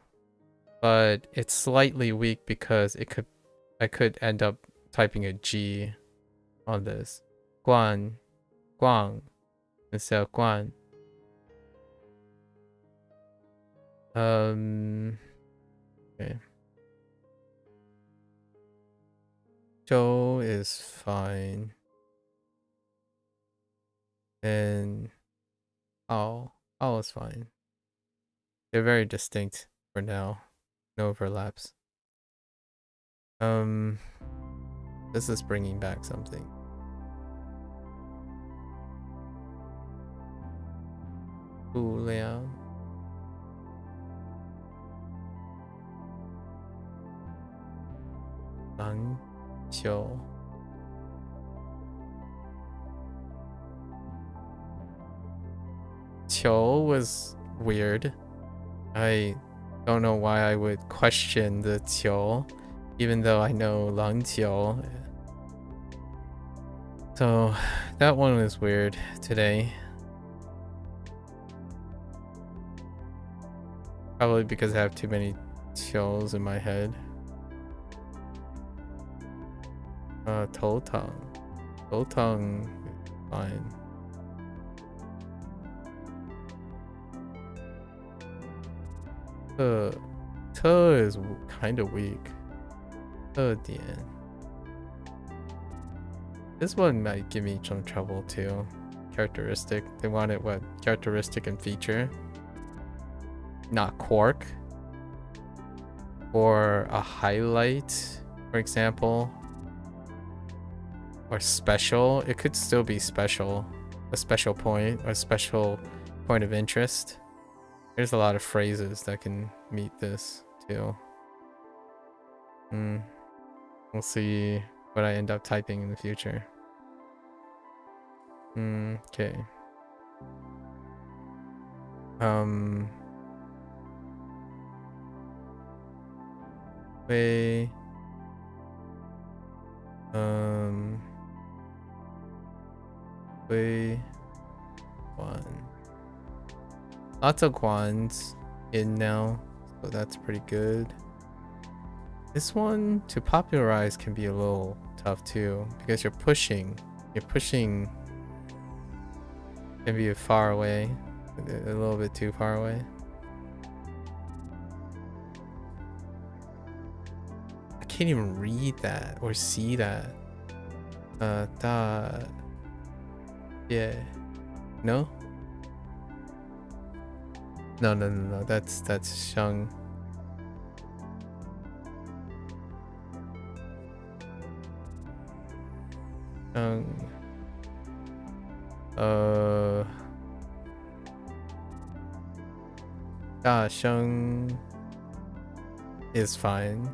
but it's slightly weak because I could end up typing a G on this. Guan, Guang, instead of Guan. Okay. Zhou is fine. And Ao is fine. They're very distinct for now. No overlaps. This is bringing back something. Wu Liang. Lang Qiu. Qiu was weird. I don't know why I would question the Qiu, even though I know Lang Qiu. So that one was weird today. Probably because I have too many Qius in my head. Tou Tang. Tou Tang is fine. Te is kind of weak. Te Dian. This one might give me some trouble too. Characteristic. They wanted what? Characteristic and feature. Not quirk. Or a highlight, for example. Or special. It could still be special. A special point. Or a special point of interest. There's a lot of phrases that can meet this too. We'll see what I end up typing in the future. Okay. Wei. Wei. Guan. Lots of Guans in now, so that's pretty good. This one to popularize can be a little tough too, because you're pushing can be far away, a little bit too far away. I can't even read that or see that. Da. Yeah. No? No. That's Shang. Da Sheng is fine.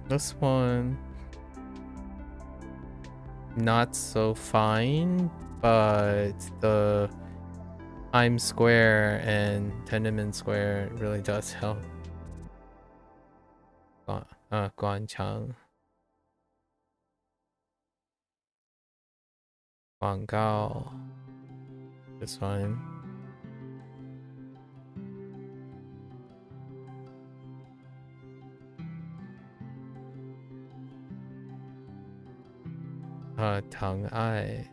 This one not so fine, but the Times Square and Tiananmen Square really does help. Guanchang. Guangao is fine. Tang Ai.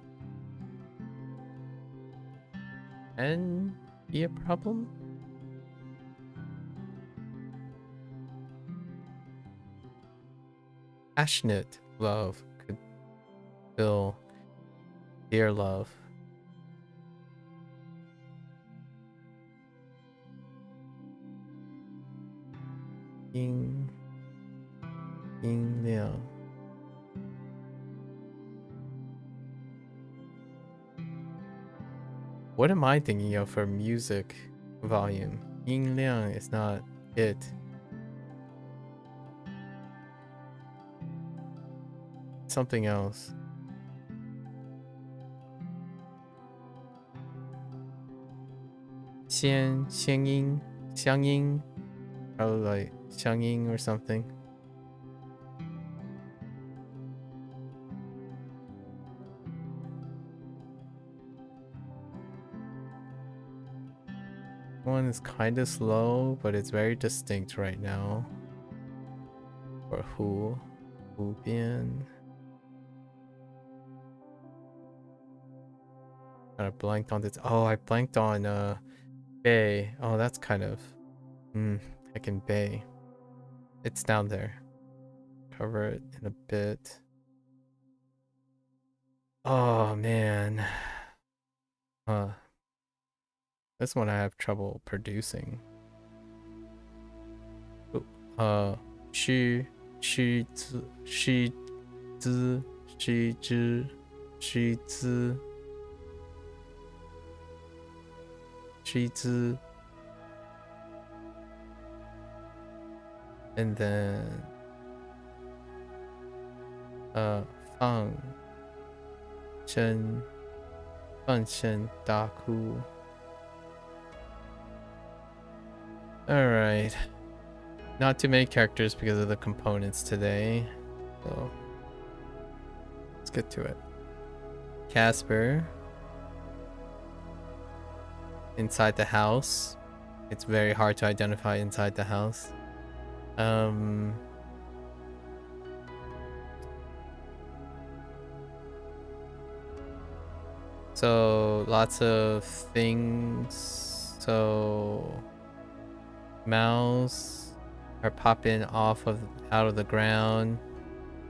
Can be a problem? Passionate love could fill dear love. Ying Liang. What am I thinking of for music volume? Ying Liang is not it. Something else. Xianying, Xiangying, probably like Xiangying or something. One is kind of slow, but it's very distinct right now. Or Hu Bian. I blanked on this. Oh, I blanked on Bay. Oh, that's kind of heckin' Bay. It's down there. Cover it in a bit. Oh man. This one I have trouble producing. Shi zi shi zi and then Fang Shen Daku. Alright. Not too many characters because of the components today. So let's get to it. Casper. Inside the house. It's very hard to identify inside the house. So lots of things. So mouths are popping out of the ground.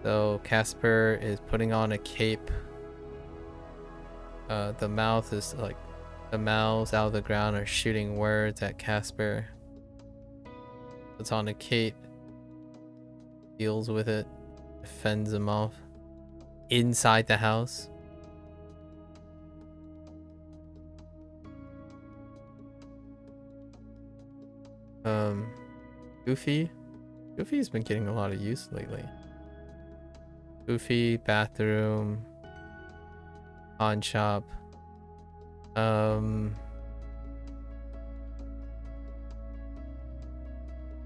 So Casper is putting on a cape. The mouth is like the mouths out of the ground are shooting words at Casper. Puts on a cape, deals with it, fends him off inside the house. Goofy. Goofy's been getting a lot of use lately. Goofy, bathroom, pawn shop.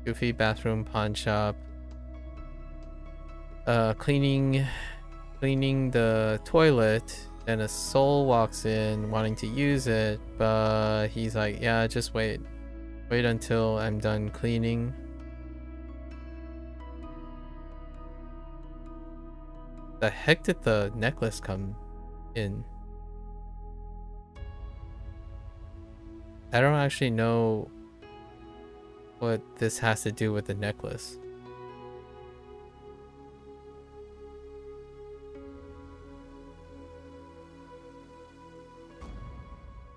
Goofy, bathroom, pawn shop. Cleaning the toilet, and a soul walks in wanting to use it, but he's like, yeah, just wait until I'm done cleaning. The heck did the necklace come in? I don't actually know what this has to do with the necklace.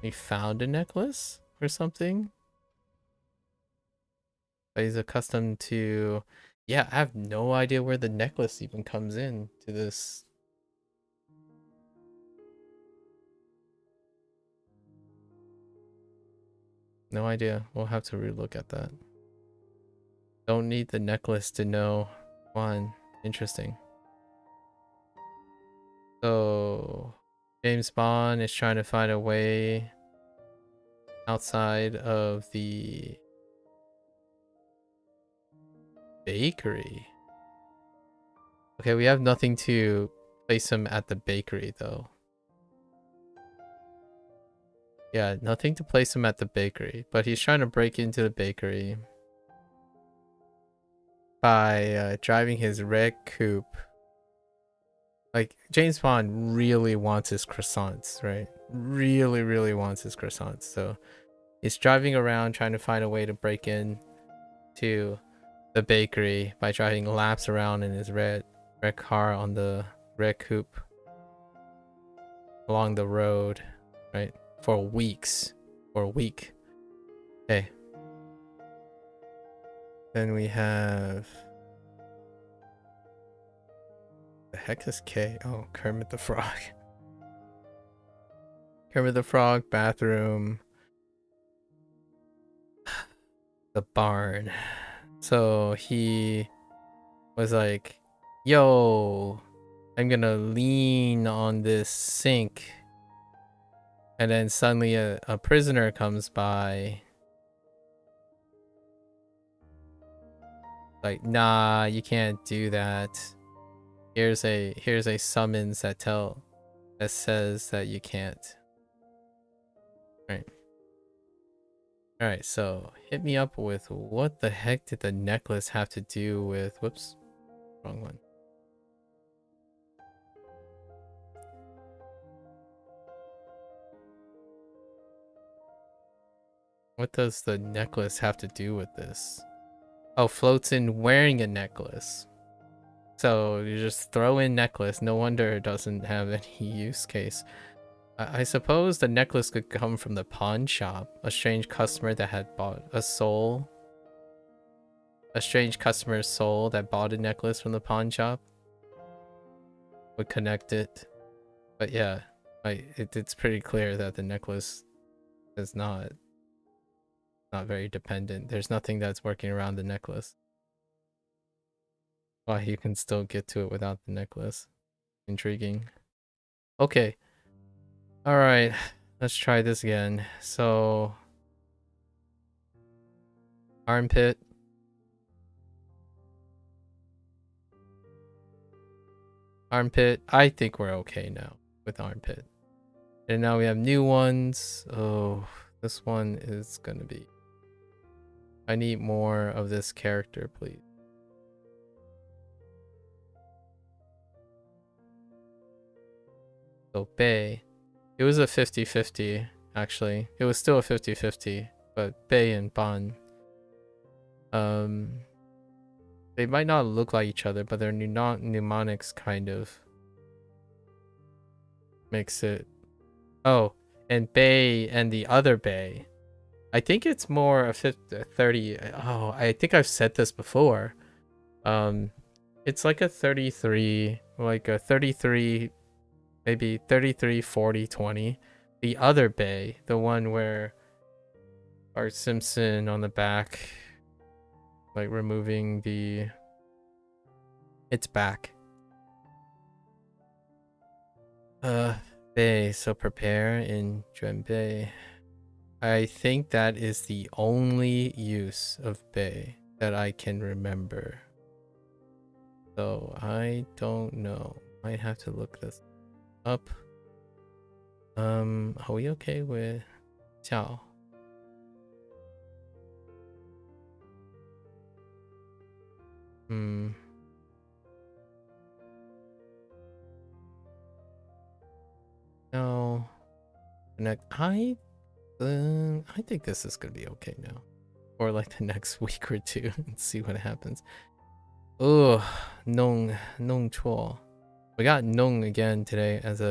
He found a necklace or something? But he's accustomed to... Yeah, I have no idea where the necklace even comes in to this. No idea. We'll have to relook at that. Don't need the necklace to know. One. Interesting. So James Bond is trying to find a way outside of the bakery. Okay, we have nothing to place him at the bakery though. Yeah, nothing to place him at the bakery, but he's trying to break into the bakery by driving his red coupe. Like, James Bond really wants his croissants, right? Really wants his croissants. So he's driving around trying to find a way to break in to the bakery by driving laps around in his red car on the red coupe along the road, right? For weeks. For a week. Okay. Then we have... The heck is K? Oh, Kermit the Frog. Kermit the Frog, bathroom. The barn. So he was like, yo, I'm gonna lean on this sink. And then suddenly a prisoner comes by. Like, nah, you can't do that. Here's a summons that says that you can't. Alright, so hit me up with what the heck did the necklace have to do with... Whoops, wrong one. What does the necklace have to do with this? Oh, floats in wearing a necklace. So you just throw in necklace. No wonder it doesn't have any use case. I suppose the necklace could come from the pawn shop. A strange customer that had bought a soul. A strange customer's soul that bought a necklace from the pawn shop would connect it. But yeah, it's pretty clear that the necklace is not very dependent. There's nothing that's working around the necklace. Why you can still get to it without the necklace. Intriguing. Okay. Alright, let's try this again. So... Armpit. Armpit. I think we're okay now with armpit. And now we have new ones. Oh, this one is gonna be... I need more of this character, please. So, Bei. It was a 50-50, actually. It was still a 50-50, but Bei and Ban. They might not look like each other, but their mnemonics kind of makes it... Oh, and Bei and the other Bei. I think it's more a 30... Oh, I think I've said this before. It's like a 33... Like a 33... Maybe 33, 40, 20. The other Bei, the one where Bart Simpson on the back like removing the its back. Bei, so prepare in 准备. I think that is the only use of bei that I can remember. So I don't know. Might have to look this up. Are we okay with 叫? No. I think this is gonna be okay now. Or like the next week or two and see what happens. Oh, nong chuo. We got nong again today as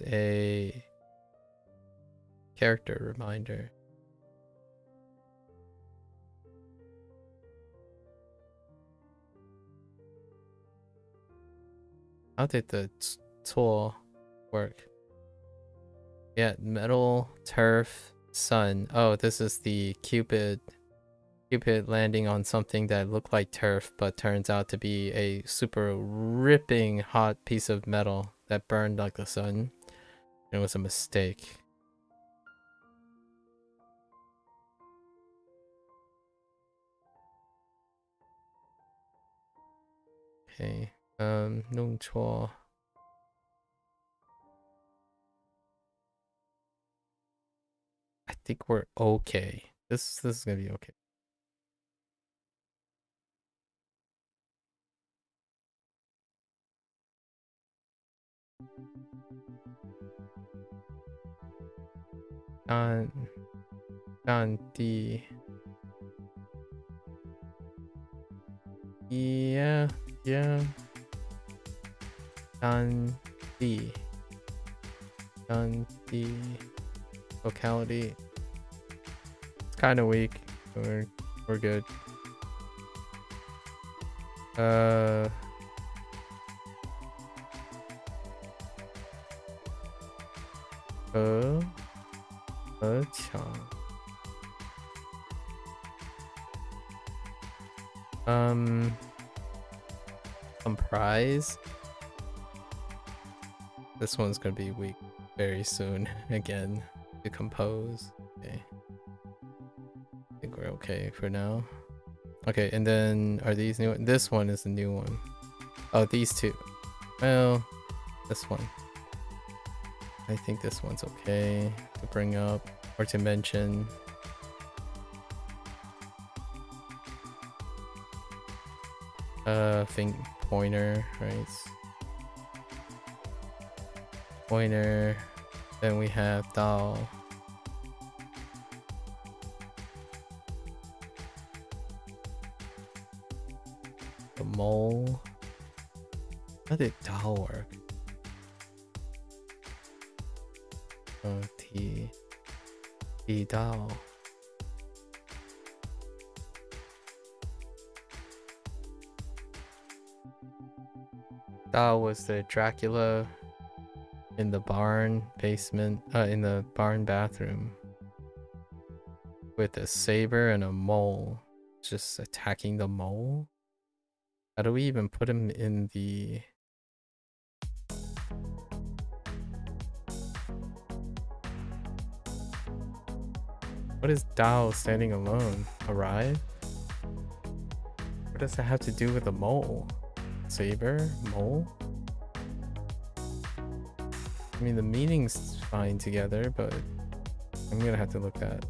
a character reminder. How did the tool work? Yeah, metal, turf, sun. Oh, this is the Cupid landing on something that looked like turf but turns out to be a super ripping hot piece of metal that burned like the sun. It was a mistake. Okay. Nung chuo. I think we're okay. This is gonna be okay. D. Yeah. D. Locality. It's kind of weak. We're good. Comprise. This one's gonna be weak very soon again. To compose. Okay. I think we're okay for now. Okay, and then are these new? This one is the new one. Oh, these two. Well, this one. I think this one's okay to bring up or to mention. Think pointer, right? Pointer. Then we have Dao. The mole. How did Dao work? T Dao. Dao was the Dracula in the barn basement, in the barn bathroom with a saber and a mole just attacking the mole. How do we even put him in the... What is Dao standing alone? Arrive? What does that have to do with the mole? Saber? Mole? I mean, the meaning's fine together, but I'm gonna have to look at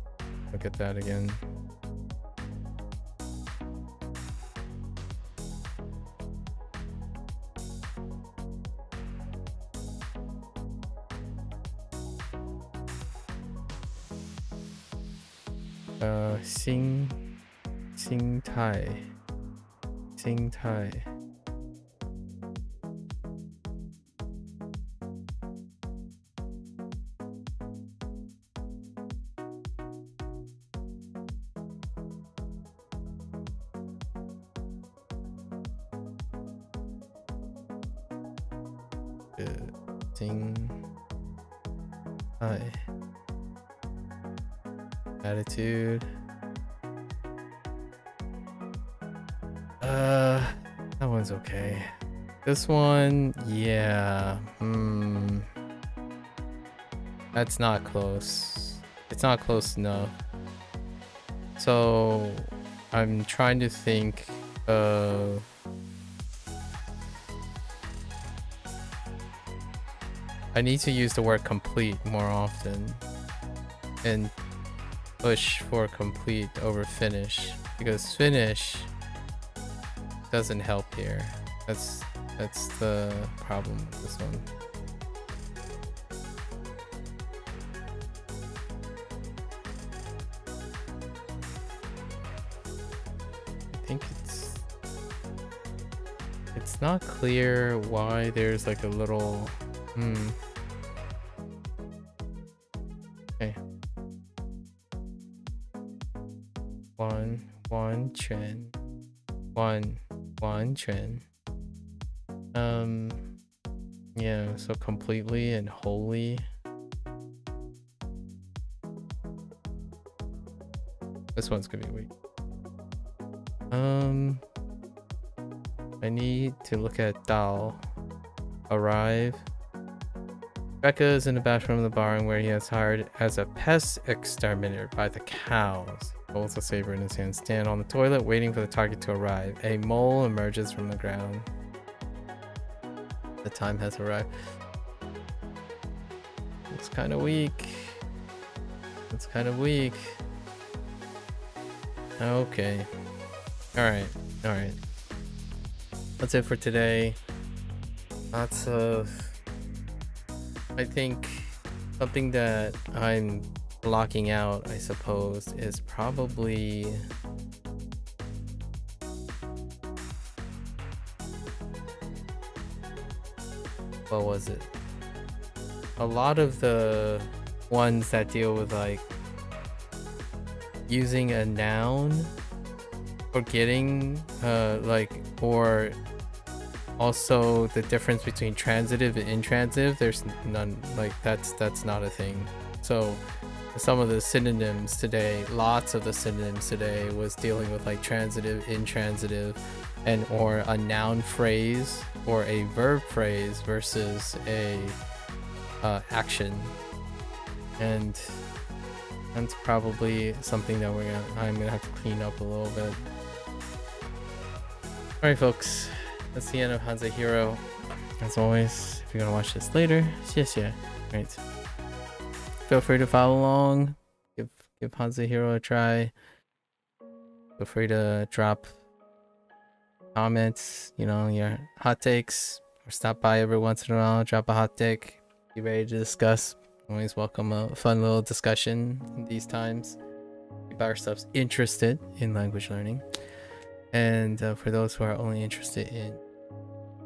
that again. Xing Tai. Sing. Hi. Attitude. That one's okay. This one, yeah. That's not close. It's not close enough. So I'm trying to think of I need to use the word complete more often and push for complete over finish, because finish doesn't help here. That's the problem with this one. I think it's not clear why there's like a little okay. One Chen. Yeah, so completely and wholly. This one's gonna be weak. I need to look at Dal. Arrive. Becca is in the bathroom of the barn where he is hired as a pest exterminator by the cows. He holds a saber in his hand. Stand on the toilet waiting for the target to arrive. A mole emerges from the ground. The time has arrived. It's kind of weak. It's kind of weak. Okay. Alright. Alright. That's it for today. Lots of... I think something that I'm blocking out, I suppose, is probably... what was it? A lot of the ones that deal with like using a noun or getting or also the difference between transitive and intransitive. There's none, like that's not a thing. So some of the synonyms today, lots of the synonyms today was dealing with like transitive, intransitive, and or a noun phrase or a verb phrase versus a action. And that's probably something that I'm gonna have to clean up a little bit. Alright folks, that's the end of HanziHero. As always, if you're gonna watch this later, yeah. Right. Feel free to follow along. Give HanziHero a try. Feel free to drop comments, you know, your hot takes, or stop by every once in a while, drop a hot take. Be ready to discuss. Always welcome a fun little discussion in these times. Keep ourselves interested in language learning. And for those who are only interested in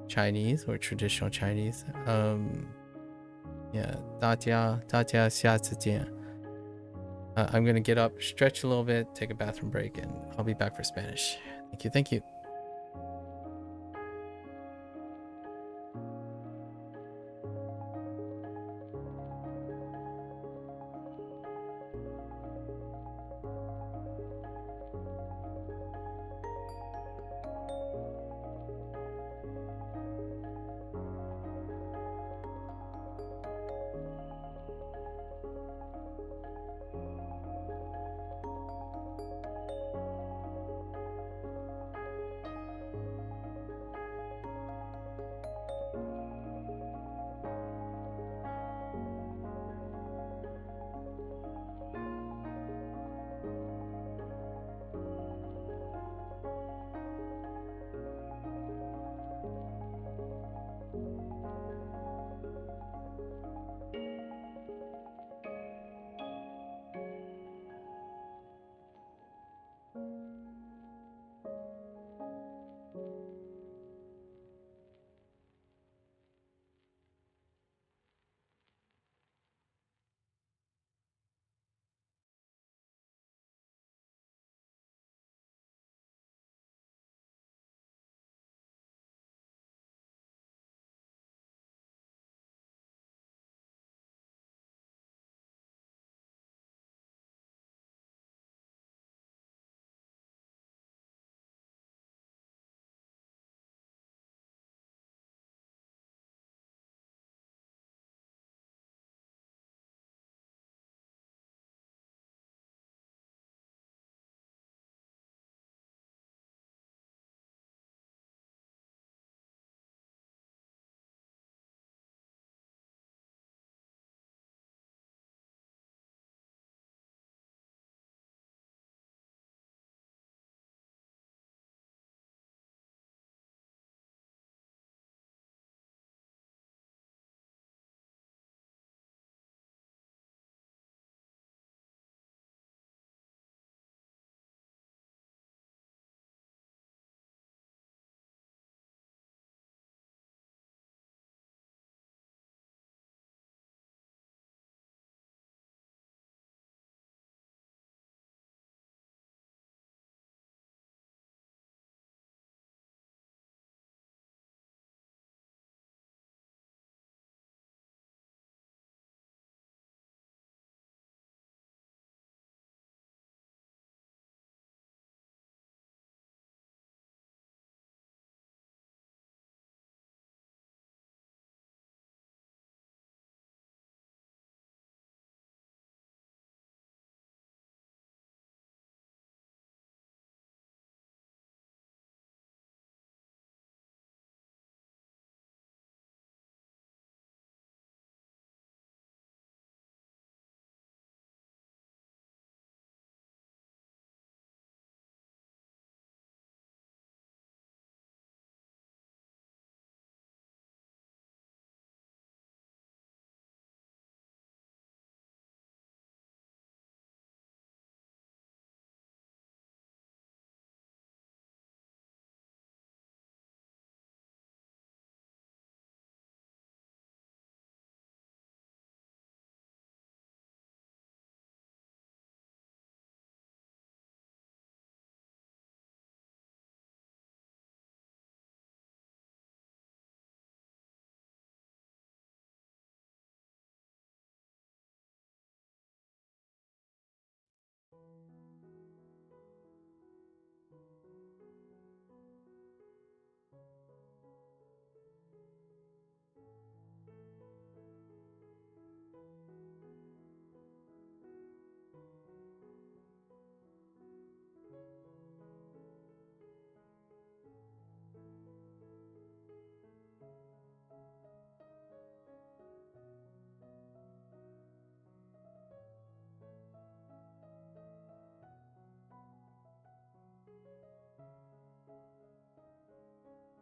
Chinese or traditional Chinese, yeah, 大家下次见. I'm gonna get up, stretch a little bit, take a bathroom break, and I'll be back for Spanish. Thank you.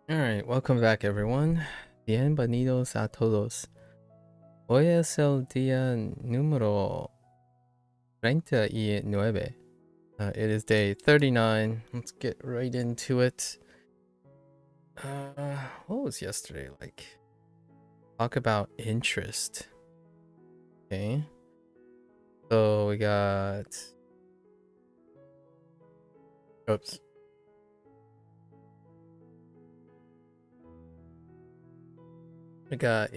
Alright, welcome back everyone. Bienvenidos a todos. Hoy es el día número 39. It is day 39. Let's get right into it. What was yesterday like? Talk about interest. Okay. So we got... Oops. We got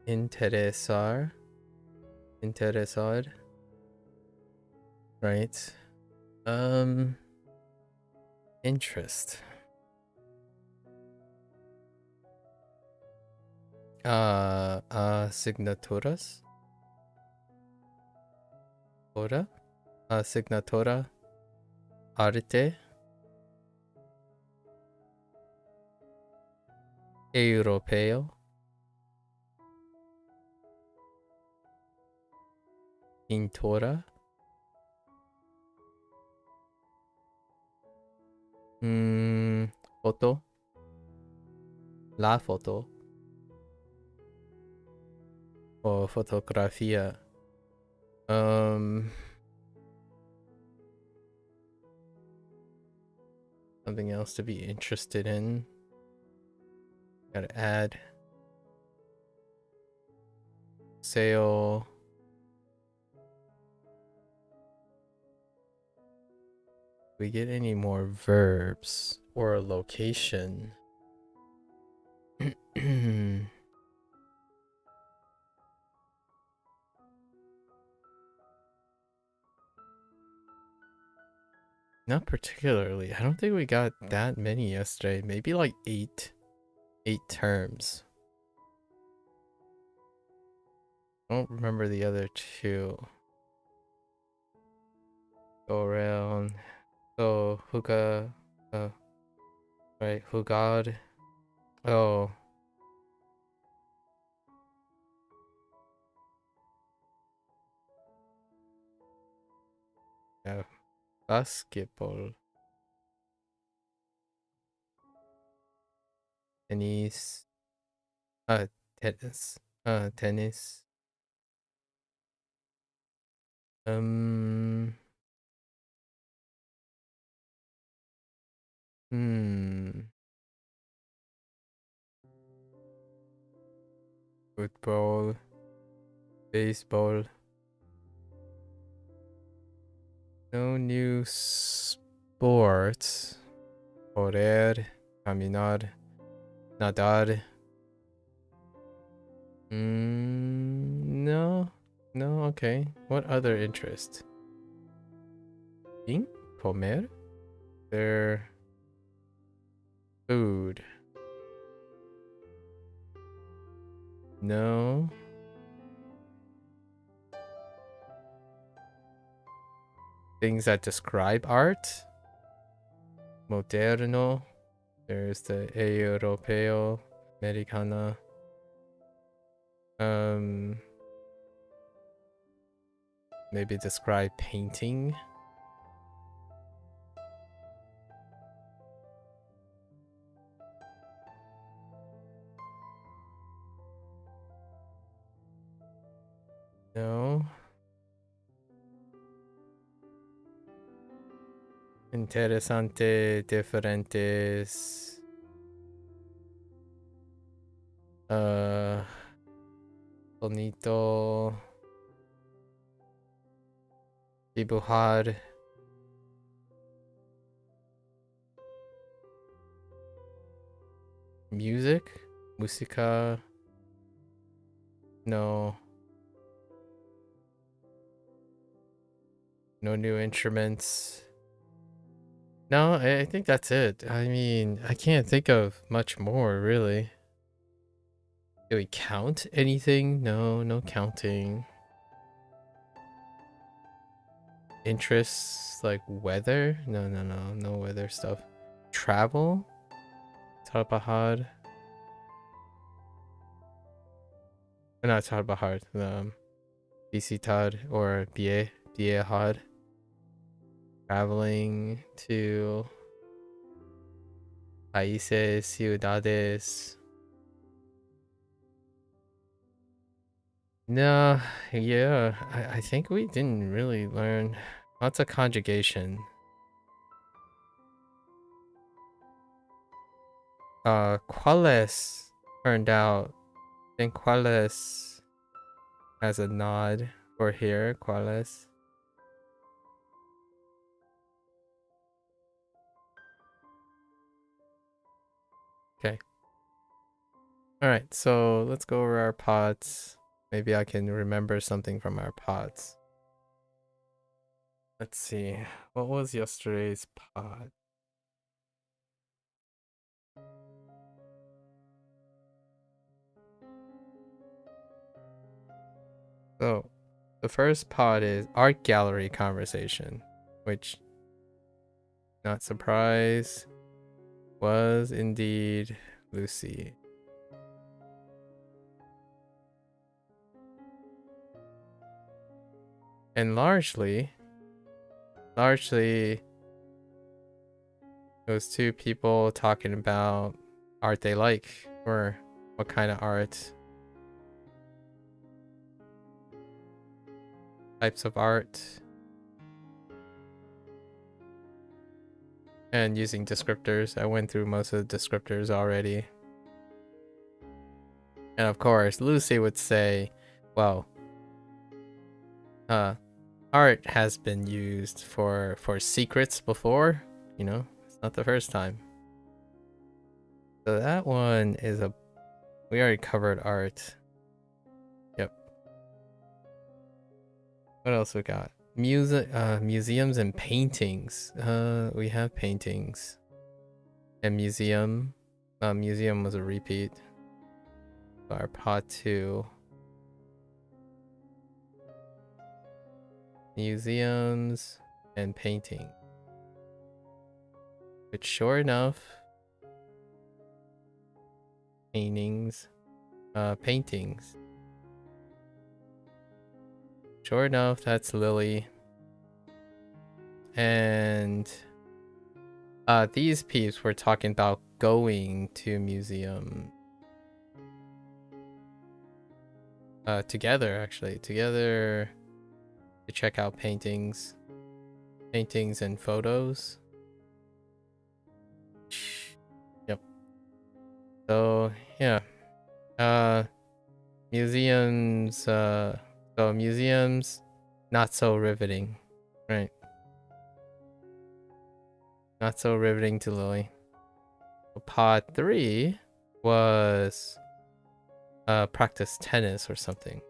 interesar, right? Interest. Asignaturas. Ora. Asignatura. Arte. Europeo. Pintora. Foto. La foto. O fotografía. Something else to be interested in. Gotta add. Sale. We get any more verbs or location? Not particularly. I don't think we got that many yesterday. Maybe like eight terms. I don't remember the other two. Go around. So hookah, right? Hugad. Oh. Yeah. Basketball. Tennis. Tennis. Tennis. Football. Baseball. No new sports. Correr. Caminar. Nadar. No. No, okay. What other interest? Eating? Comer? Their food. No. Things that describe art. Moderno. There's the Europeo. Americana. Maybe describe painting. No. Interesante, diferentes. Bonito. Dibujar. Music? Música? No. No new instruments. No, I think that's it. I mean, I can't think of much more, really. Do we count anything? No, no counting. Interests like weather? No weather stuff. Travel? Tarbahad? Not Tarbahad. Bisitad or Biehad. Traveling to países, ciudades. No, yeah, I think we didn't really learn lots of conjugation. ¿Cuáles turned out? I think ¿cuáles has a nod for here. ¿Cuáles? Okay. All right, so let's go over our pods. Maybe I can remember something from our pods. Let's see. What was yesterday's pod? So, the first pod is art gallery conversation, which, not surprised, was indeed Lucy. And largely, it was two people talking about art they like, or what kind of art, types of art, and using descriptors. I went through most of the descriptors already. And of course, Lucy would say, well, art has been used for secrets before, you know, it's not the first time. So that one is we already covered art. Yep. What else we got? Museums and paintings. We have paintings. And museum. Museum was a repeat. Our pod 2. Museums and painting. Which sure enough, paintings. Sure enough, that's Lily. And these peeps were talking about going to museum. Together to check out paintings and photos. Yep. So yeah, museums. So museums, not so riveting, right? Not so riveting to Lily. Pod 3 was practice tennis or something.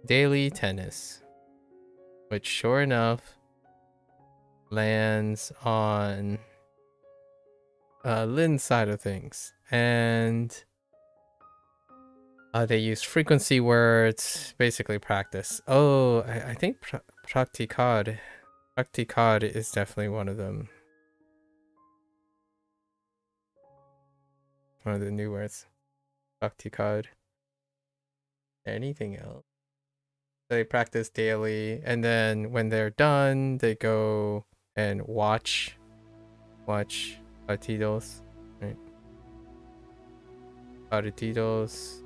Daily tennis, which sure enough lands on Lynn's side of things, and they use frequency words, basically practice. Oh, I think practicad is definitely one of them. One of the new words. Practicad. Anything else? They practice daily, and then when they're done, they go and watch partidos, right? Partidos.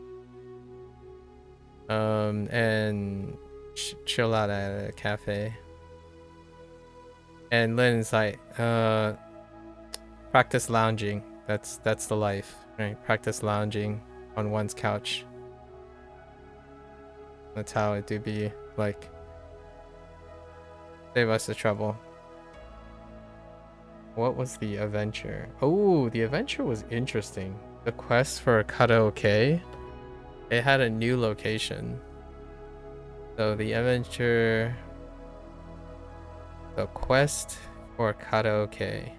And chill out at a cafe. And Lynn's like, practice lounging. That's the life, right? Practice lounging on one's couch. That's how it do be like. Save us the trouble. What was the adventure? Oh, the adventure was interesting. The quest for karaoke. It had a new location. So the adventure. The quest for karaoke.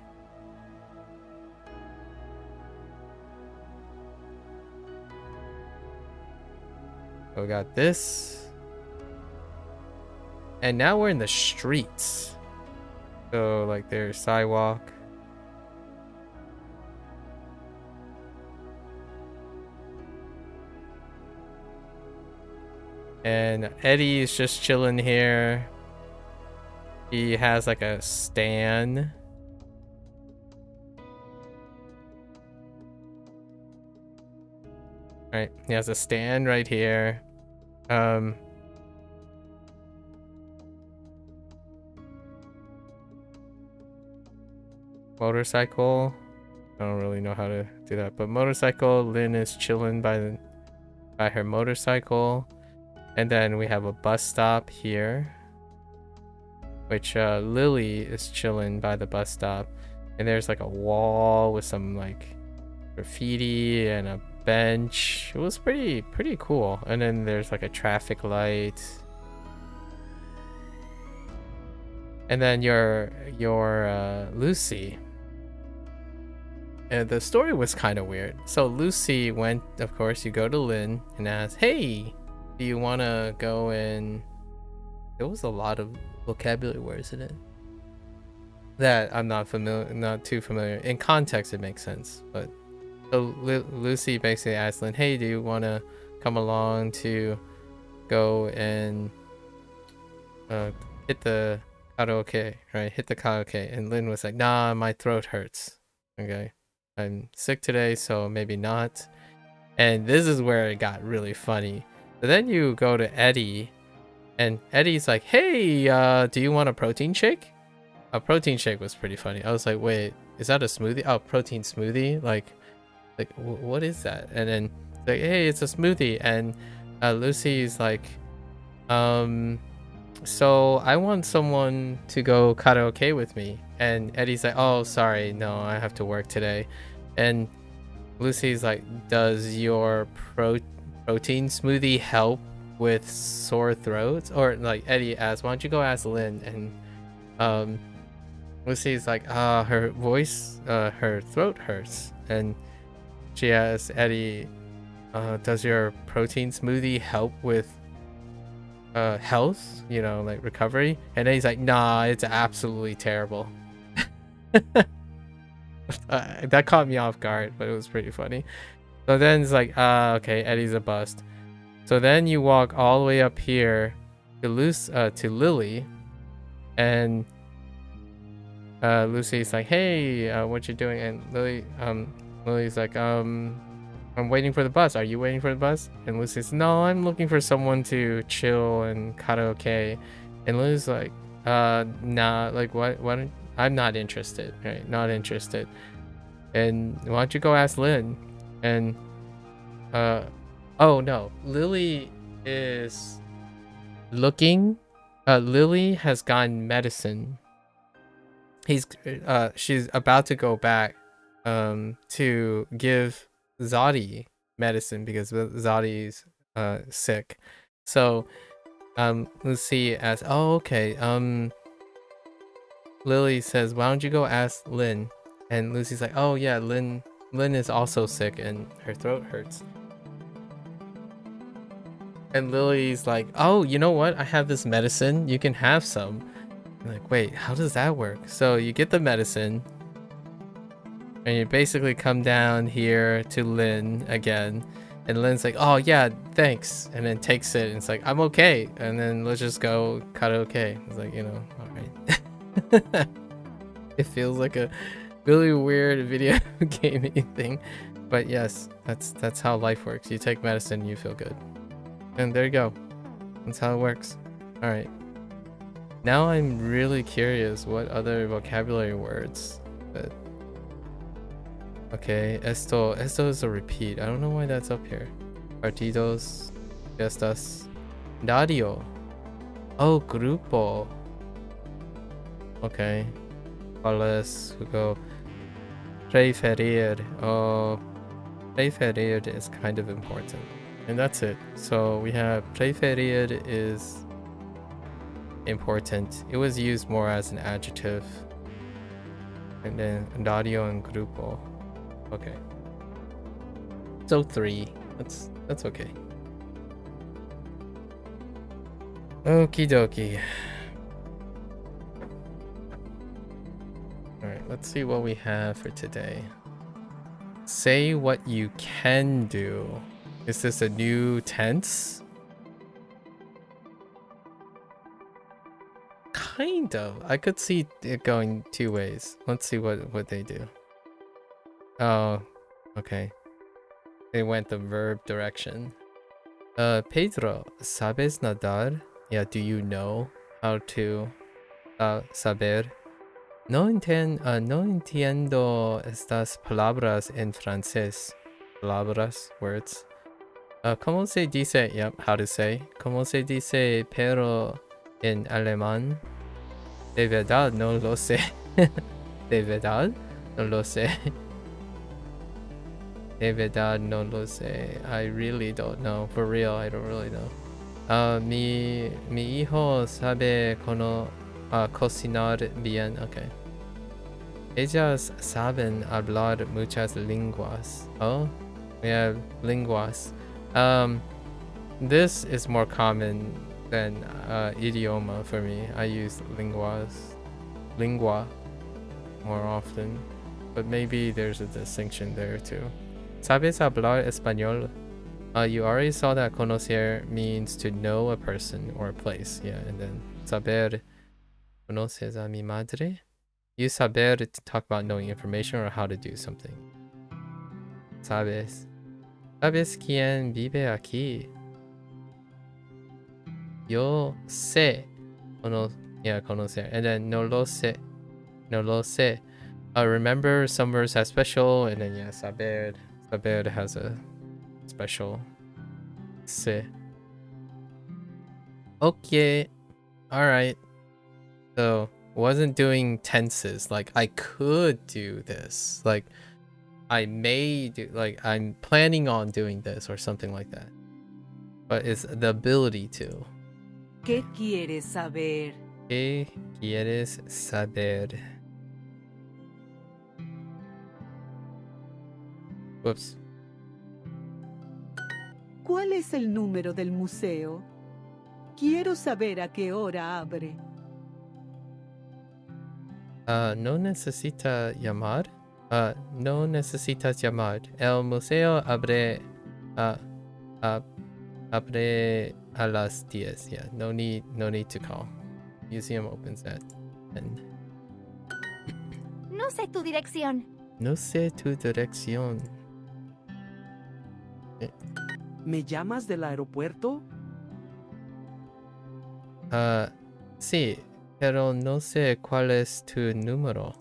So we got this. And now we're in the streets. So like there's sidewalk. And Eddie is just chilling here. He has like a stand. Right, he has a stand right here. Motorcycle. I don't really know how to do that, but motorcycle. Lynn is chilling by her motorcycle, and then we have a bus stop here, which Lily is chilling by the bus stop, and there's like a wall with some like graffiti and a bench. It was pretty cool. And then there's like a traffic light, and then your Lucy. And the story was kind of weird. So Lucy went, of course, you go to Lynn and ask, hey, do you want to go in? There was a lot of vocabulary words in it that I'm not too familiar. In context, it makes sense. But so Lucy basically asked Lynn, hey, do you want to come along to go and hit the karaoke, right? Hit the karaoke. And Lynn was like, nah, my throat hurts. Okay. I'm sick today, so maybe not. And this is where it got really funny. So then you go to Eddie, and Eddie's like, hey, do you want a protein shake? A protein shake was pretty funny. I was like, wait, is that a smoothie? Oh, protein smoothie? Like what is that? And then like, hey, it's a smoothie. And Lucy's like, so I want someone to go karaoke with me. And Eddie's like, oh, sorry, no, I have to work today. And Lucy's like, does your protein smoothie help with sore throats? Or like Eddie asked, why don't you go ask Lynn? And Lucy's like, her voice, her throat hurts. And she asks Eddie, does your protein smoothie help with health, you know, like recovery? And then he's like, nah, it's absolutely terrible. That caught me off guard, but it was pretty funny. So then it's like, okay, Eddie's a bust. So then you walk all the way up here to Lily, and Lucy's like, hey, what you doing? And Lily's like, I'm waiting for the bus. Are you waiting for the bus? And Lucy's, no, I'm looking for someone to chill and karaoke. And Lily's like, nah, like what I'm not interested, right? Not interested. And why don't you go ask Lynn? And oh no, Lily is looking. Lily has gotten medicine. She's about to go back to give Zadi medicine because Zadi's sick. So Lucy asks, oh okay, Lily says, why don't you go ask Lynn? And Lucy's like, oh yeah, Lynn is also sick and her throat hurts. And Lily's like, oh, you know what? I have this medicine. You can have some. I'm like, wait, how does that work? So you get the medicine and you basically come down here to Lynn again. And Lynn's like, oh yeah, thanks. And then takes it and it's like, I'm okay. And then let's just go karaoke. It's like, you know, all right. It feels like a really weird video gaming thing, but yes, that's how life works. You take medicine, you feel good, and there you go. That's how it works. All right, now I'm really curious what other vocabulary words that... Okay, esto is a repeat. I don't know why that's up here. Partidos, fiestas, radio. Oh, grupo. Okay. Let's go. Preferir. Oh, preferir is kind of important. And that's it. So we have preferir is important. It was used more as an adjective. And then radio and grupo. Okay. So 3. That's okay. Okie dokie. Alright, let's see what we have for today. Say what you can do. Is this a new tense? kind of. I could see it going two ways. Let's see what they do. Oh, okay. They went the verb direction. Pedro, ¿sabes nadar? Yeah, do you know how to saber? No entiendo estas palabras en francés. Palabras, words. ¿Cómo se dice? Yep, how to say. ¿Cómo se dice pero en alemán? De verdad, no lo sé. De verdad, no lo sé. De verdad, no lo sé. I really don't know. For real, I don't really know. Mi hijo sabe cocinar bien. Okay. Ellas saben hablar muchas lenguas. Oh, we have lenguas. This is more common than idioma for me. I use lingua more often, but maybe there's a distinction there too. ¿Sabes hablar español? You already saw that conocer means to know a person or a place. Yeah, and then saber, ¿conoces a mi madre? Use saber to talk about knowing information or how to do something. ¿Sabes? ¿Sabes quién vive aquí? Yo sé. Conocer. And then no lo sé. No lo sé. Remember, some words have special, and then yeah, saber. Saber has a special sé. Okay. Alright. So, wasn't doing tenses. Like, I could do this. Like, I may do, like, I'm planning on doing this or something like that. But it's the ability to. ¿Qué quieres saber? ¿Qué quieres saber? Whoops. ¿Cuál es el número del museo? Quiero saber a qué hora abre. No necesita llamar. No necesitas llamar. El museo abre abre a las 10. Yeah, no need to call. Museum opens at 10. No sé tu dirección. No sé tu dirección. ¿Me llamas del aeropuerto? Sí, pero no sé cuál es tu número.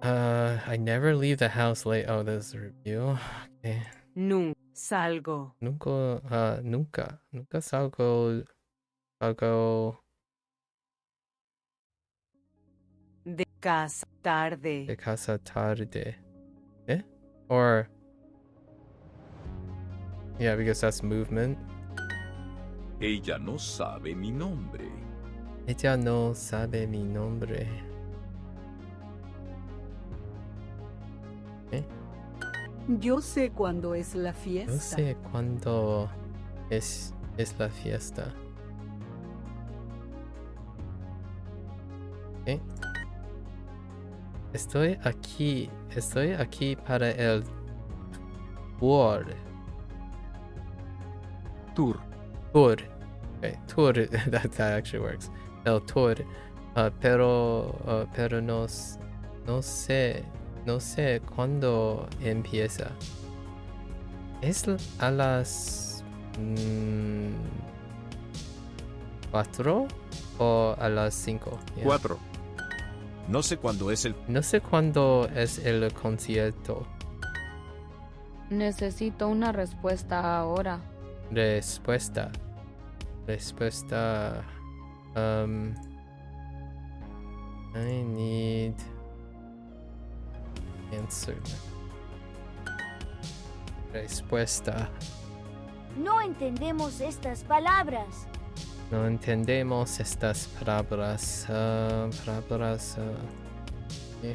I never leave the house late. Oh, there's a review. Okay. No, salgo. Nunca salgo De casa tarde. de casa tarde. Eh? Or yeah, because that's movement. Ella no sabe mi nombre. Ella no sabe mi nombre. Yo sé cuándo es la fiesta. No sé cuándo es la fiesta. ¿Eh? Estoy aquí para el tour. Tour. Okay, tour, that actually works. El tour. Pero no sé cuándo empieza. ¿Es a las 4 o a las 5? Yeah. 4. No sé cuándo es el... No sé cuándo es el concierto. Necesito una respuesta ahora. Respuesta. I need answer. Respuesta. No entendemos estas palabras. No entendemos estas palabras. Yeah.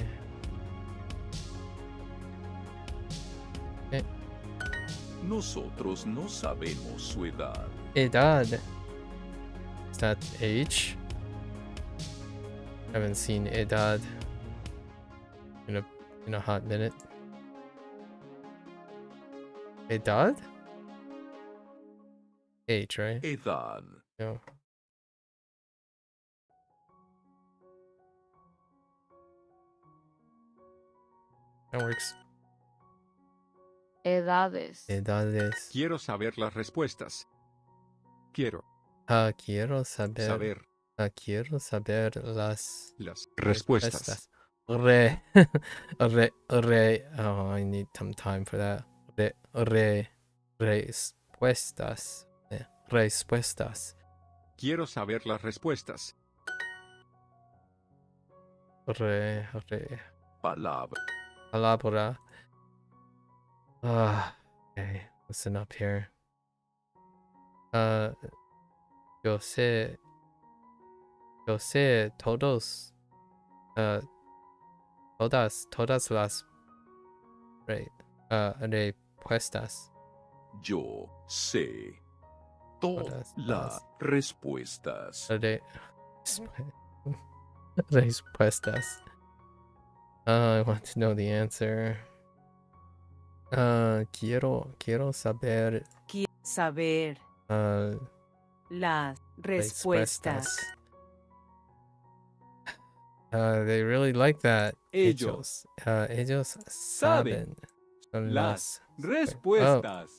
Nosotros no sabemos su edad. Edad. Is that age? Haven't seen edad in a hot minute. Edad? Age, right? Edad. Yeah. That works. Edades. Edades. Quiero saber las respuestas. Quiero Quiero saber. Quiero saber las respuestas. Re. Re. Oh, I need some time for that. Respuestas. Respuestas. Quiero saber las respuestas. Palabra. Palabra. Okay. Listen up here. Yo sé todas las respuestas. Yo sé todas las respuestas. Respuestas. I want to know the answer. Quiero saber. Saber las respuestas. They really like that. Ellos Ellos saben las Oh, respuestas.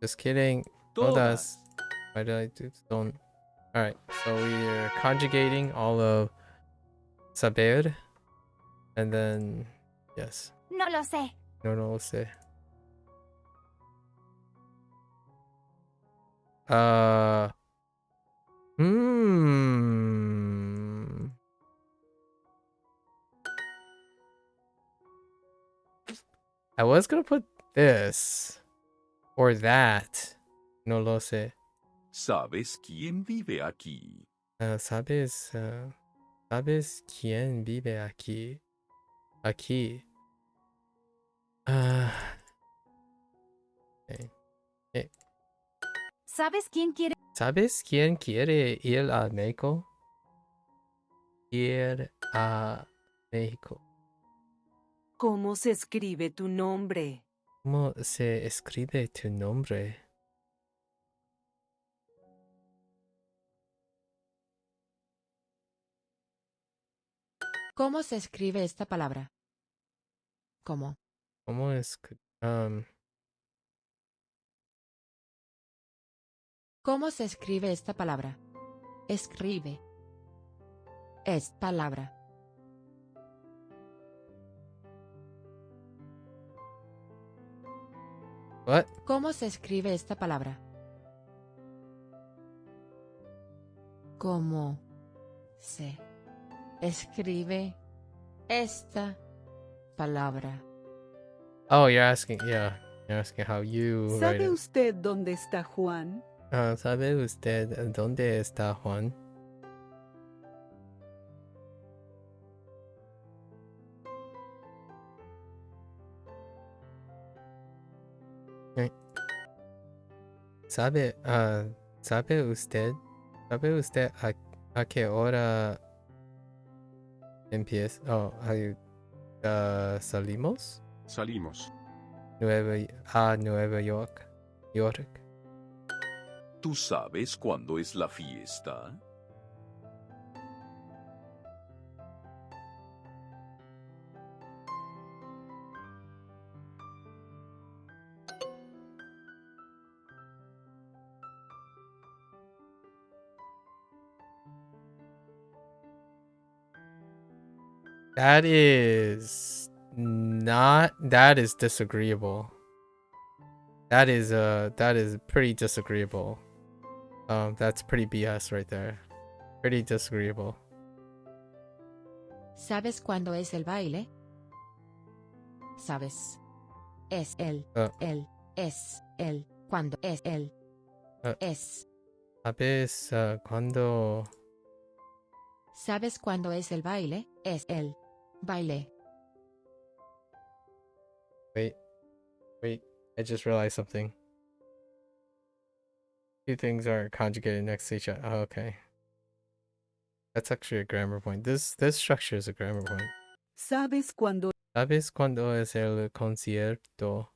just kidding. Todas. Why did I do don't? All right. So we are conjugating all of saber, and then yes. No lo sé. No lo sé. I was gonna put this or that. No lo sé. ¿Sabes quién vive aquí? ¿Sabes quién vive aquí? Aquí. Okay. ¿Sabes quién quiere? ¿Sabes quién quiere ir a México? Ir a México. ¿Cómo se escribe tu nombre? ¿Cómo se escribe tu nombre? ¿Cómo se escribe esta palabra? ¿Cómo? ¿Cómo es? ¿Cómo se escribe esta palabra? Escribe. Es palabra. What? ¿Cómo se escribe esta palabra? ¿Cómo se escribe esta palabra? Oh, you're asking, yeah. You're asking how you write ¿Sabe it. usted dónde está Juan? ¿Sabe usted dónde está Juan? Okay. ¿Sabe usted a qué hora empieza? Oh, salimos Salimos. a Nueva York. ¿Tú sabes cuándo es la fiesta? That is disagreeable. That is pretty disagreeable. That's pretty BS right there. Pretty disagreeable. ¿Sabes cuándo es el baile? ¿Sabes? Es el, es el, cuando es el, es. ¿Sabes cuándo? ¿Sabes cuándo es el baile? Es el baile. Wait, I just realized something. Two things are conjugated next to each other. Oh, okay. That's actually a grammar point. This structure is a grammar point. ¿Sabes cuándo? ¿Sabes cuándo es el concierto?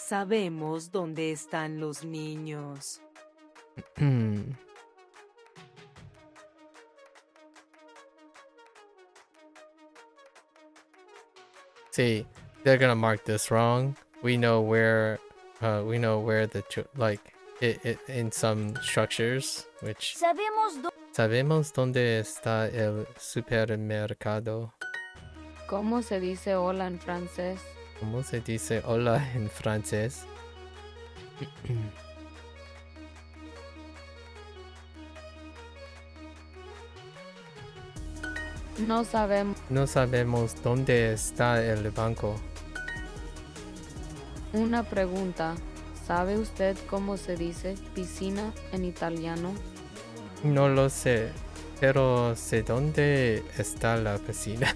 Sabemos dónde están los niños. See, they're gonna mark this wrong. We know where the it in some structures, which sabemos dónde está el supermercado. ¿Cómo se dice hola en francés? ¿Cómo se dice hola en francés? No sabemos. No sabemos dónde está el banco. Una pregunta. ¿Sabe usted cómo se dice piscina en italiano? No lo sé, pero sé dónde está la piscina.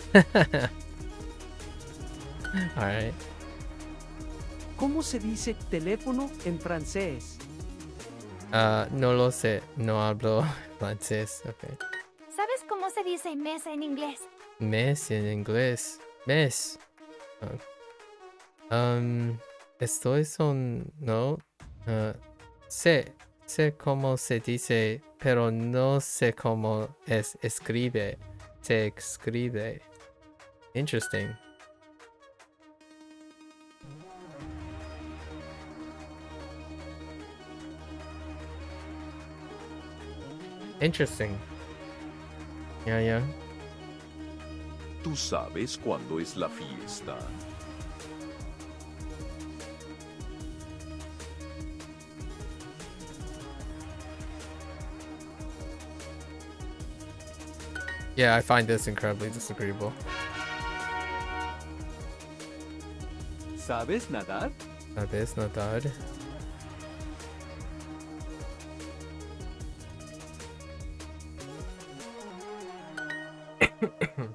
Alright. ¿Cómo se dice teléfono en francés? No lo sé, no hablo francés. Okay. ¿Sabes cómo se dice mesa en inglés? Mes en inglés. Mes. Estoy son... No. Sé cómo se dice, pero no sé cómo escribe. Se escribe. Interesting. Interesting. Yeah. ¿Tú sabes cuándo es la fiesta? Yeah, I find this incredibly disagreeable. ¿Sabes nadar? ¿Sabes nadar?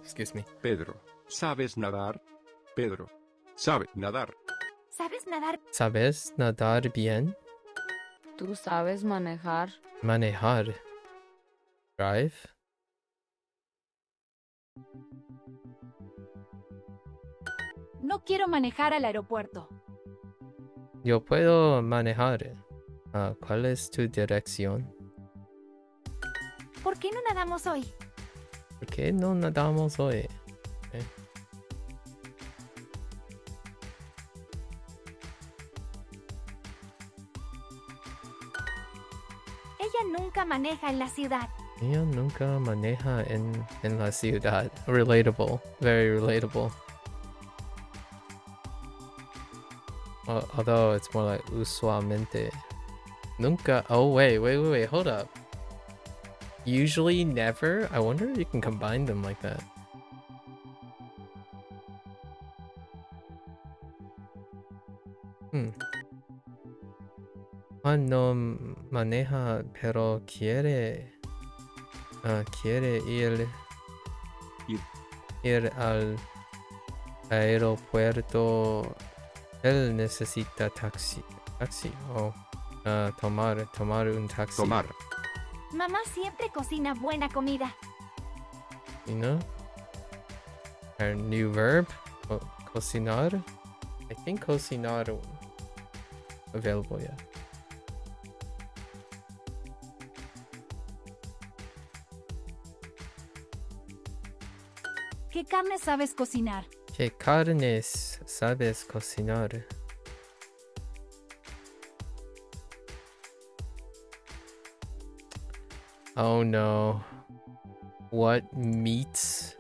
Excuse me. Pedro, ¿sabes nadar? Pedro, ¿sabe nadar? ¿Sabes nadar? ¿Sabes nadar bien? ¿Tú sabes manejar? Manejar. Drive. No quiero manejar al aeropuerto. Yo puedo manejar. ¿Cuál es tu dirección? ¿Por qué no nadamos hoy? ¿Por qué no nadamos hoy? Okay. Ella nunca maneja en la ciudad. Ella nunca maneja en la ciudad. Relatable. Very relatable. Although it's more like usualmente. Nunca. Oh, wait. Hold up. Usually, never? I wonder if you can combine them like that. No maneja, pero quiere ir al aeropuerto. Él necesita taxi o tomar un taxi. Tomar. Mamá siempre cocina buena comida. You know? Our new verb, cocinar. I think cocinar available, yeah. ¿Qué carne sabes cocinar? ¿Qué carnes sabes cocinar? Oh no. What meats?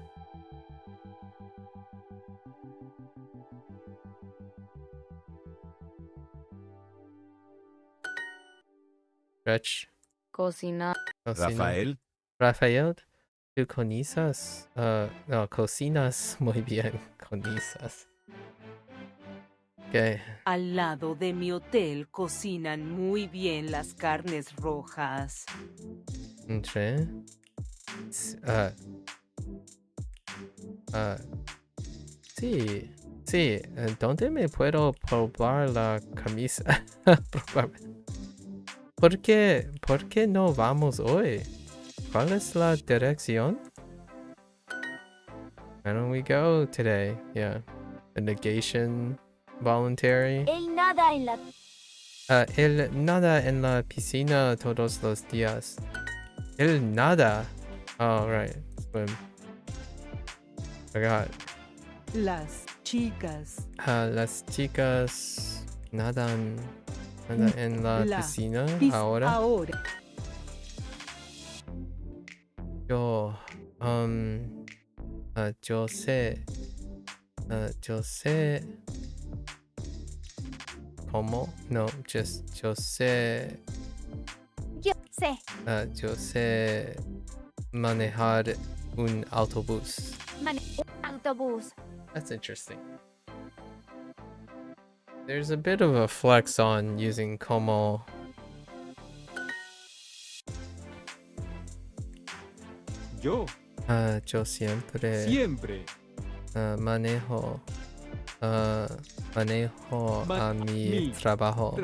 Stretch. Cocinar. Rafael, ¿tú cocinas? No, cocinas muy bien. Cocinas. Okay. Al lado de mi hotel cocinan muy bien las carnes rojas. Entre. Sí. ¿Dónde me puedo probar la camisa? ¿Por qué no vamos hoy? ¿Cuál es la dirección? Why don't we go today? Yeah. A negation voluntary. El nada en la... Él nada en la piscina todos los días. Él nada. Oh, right. Swim. Forgot. Las chicas. Las chicas nadan en la piscina ahora. Yo, yo sé cómo, no, yo sé, yo sé manejar un autobús. Autobús. That's interesting. There's a bit of a flex on using como. Yo. Yo siempre manejo a mi trabajo.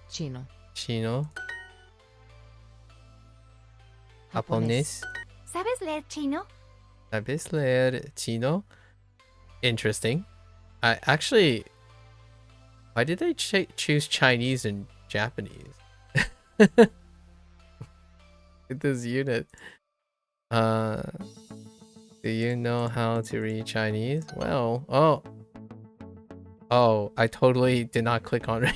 Chino. Japonés. ¿Sabes leer chino? ¿Sabes leer chino? Interesting. Actually, why did they choose Chinese and Japanese? This unit. Do you know how to read Chinese? Well, oh, I totally did not click on read.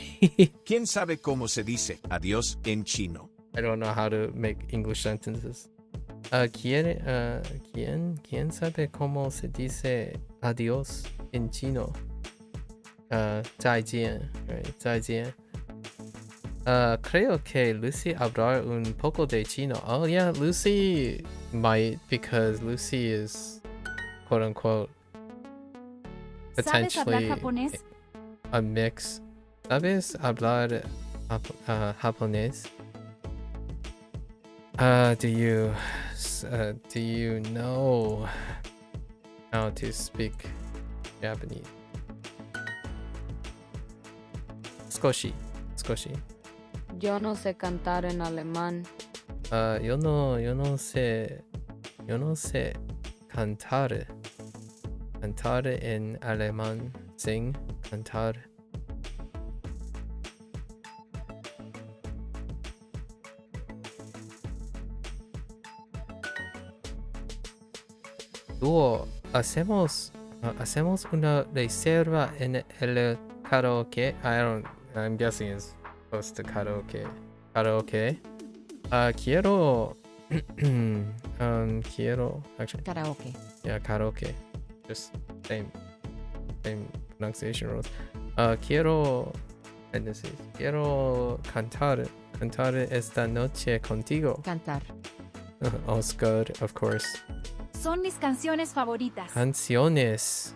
¿Quién sabe cómo se dice adiós en chino? I don't know how to make English sentences. ¿Quién sabe cómo se dice adiós en chino? 再见, right? 再见. Creo que Lucy hablar un poco de chino. Oh yeah, Lucy might, because Lucy is quote unquote potentially a mix. ¿Sabes hablar japonés? Do you know how to speak Japanese? 少し. Yo no sé cantar en alemán. Yo no sé cantar en alemán. Sing, cantar. Duo, hacemos una reserva en el karaoke. I'm guessing it's close to karaoke. Quiero actually. Karaoke. Yeah, karaoke. Just same pronunciation rules. Quiero cantar esta noche contigo. Cantar. All's good, of course. Son mis canciones favoritas. Canciones.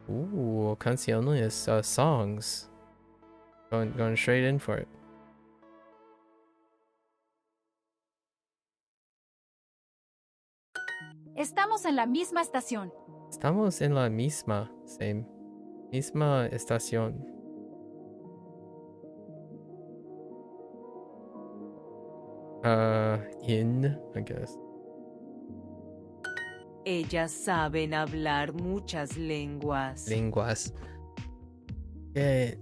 Ooh, canciones, songs. Going straight in for it. Estamos en la misma estación. Estamos en la misma estación. I guess. Ellas saben hablar muchas lenguas. Okay.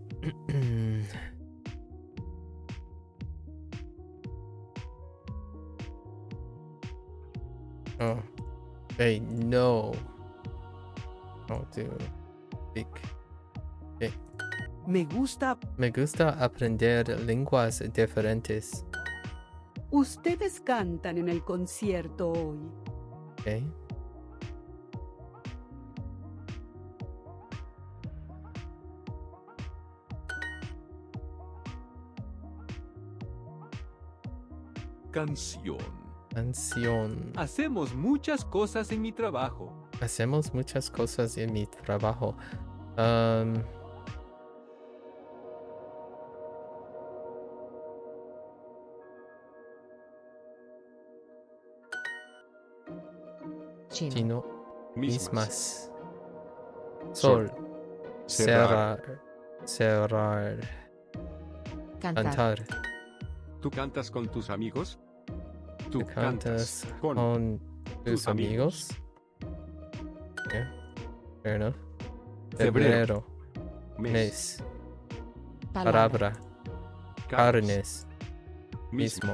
Oh, they know how to speak. Okay. Me gusta aprender lenguas diferentes. Ustedes cantan en el concierto hoy. Okay. Canción. Hacemos muchas cosas en mi trabajo. Chino. Mismas. Sol. Cerrar. Cantar. ¿Tú cantas con tus amigos? ¿Tú cantas con Tus amigos. Yeah, fair enough. Febrero. Febrero. Mes. Palabra. Palabra. Carnes. Mismo.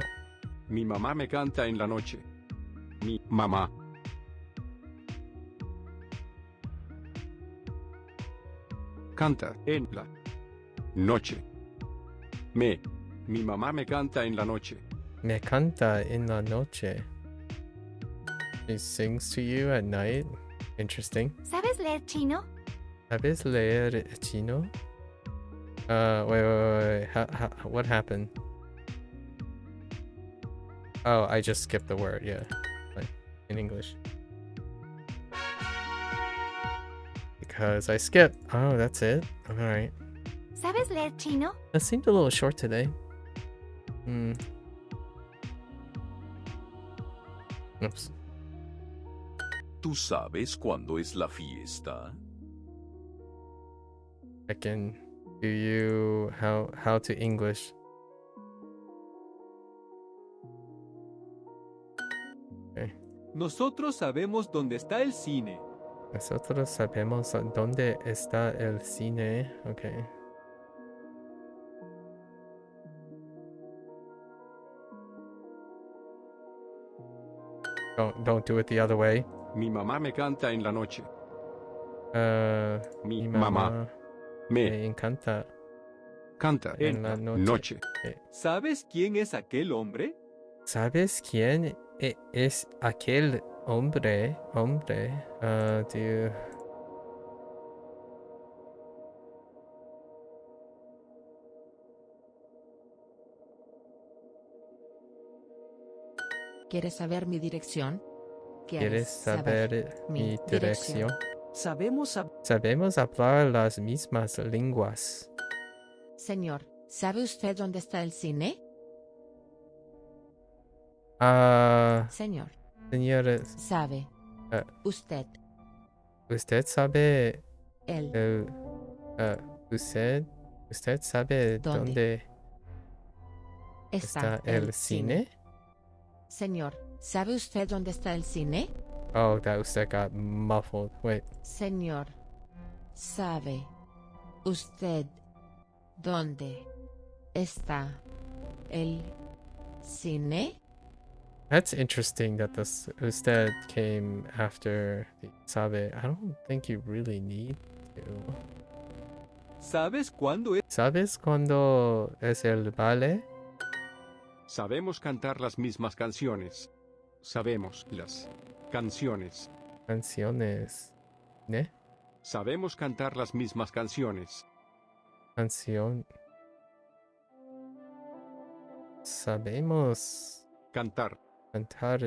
Mi mamá me canta en la noche. Mi mamá. Canta en la noche. Mi mamá me canta en la noche. Me canta en la noche. She sings to you at night. Interesting. ¿Sabes leer chino? ¿Sabes leer chino? Wait. What happened? Oh, I just skipped the word, yeah. Like, in English. Because I skipped. Oh, that's it? Alright. ¿Sabes leer chino? That seemed a little short today. Oops. ¿Tú sabes cuándo es la fiesta? I can do you how to English. Okay. Nosotros sabemos dónde está el cine. Nosotros sabemos dónde está el cine. Okay. Don't do it the other way. Mi mamá me canta en la noche. Mi mamá mamá me encanta canta en la noche. ¿Sabes quién es aquel hombre? ¿Sabes quién es aquel hombre? Do you... ¿Quieres saber mi dirección? ¿Quieres saber mi dirección? Sabemos Sabemos hablar las mismas lenguas. Señor, ¿sabe usted dónde está el cine? Señor, Señores, ¿sabe usted ¿usted sabe el usted sabe dónde está el cine? Señor, ¿sabe usted dónde está el cine? Oh, that got muffled. Wait. Señor, ¿sabe usted dónde está el cine? That's interesting that this usted came after the sabe. I don't think you really need to. ¿Sabes cuándo es? ¿Sabes cuándo es el baile? Sabemos cantar las mismas canciones. Sabemos las canciones. Canciones. ¿Ne? Sabemos cantar las mismas canciones. Canción. Sabemos Cantar cantar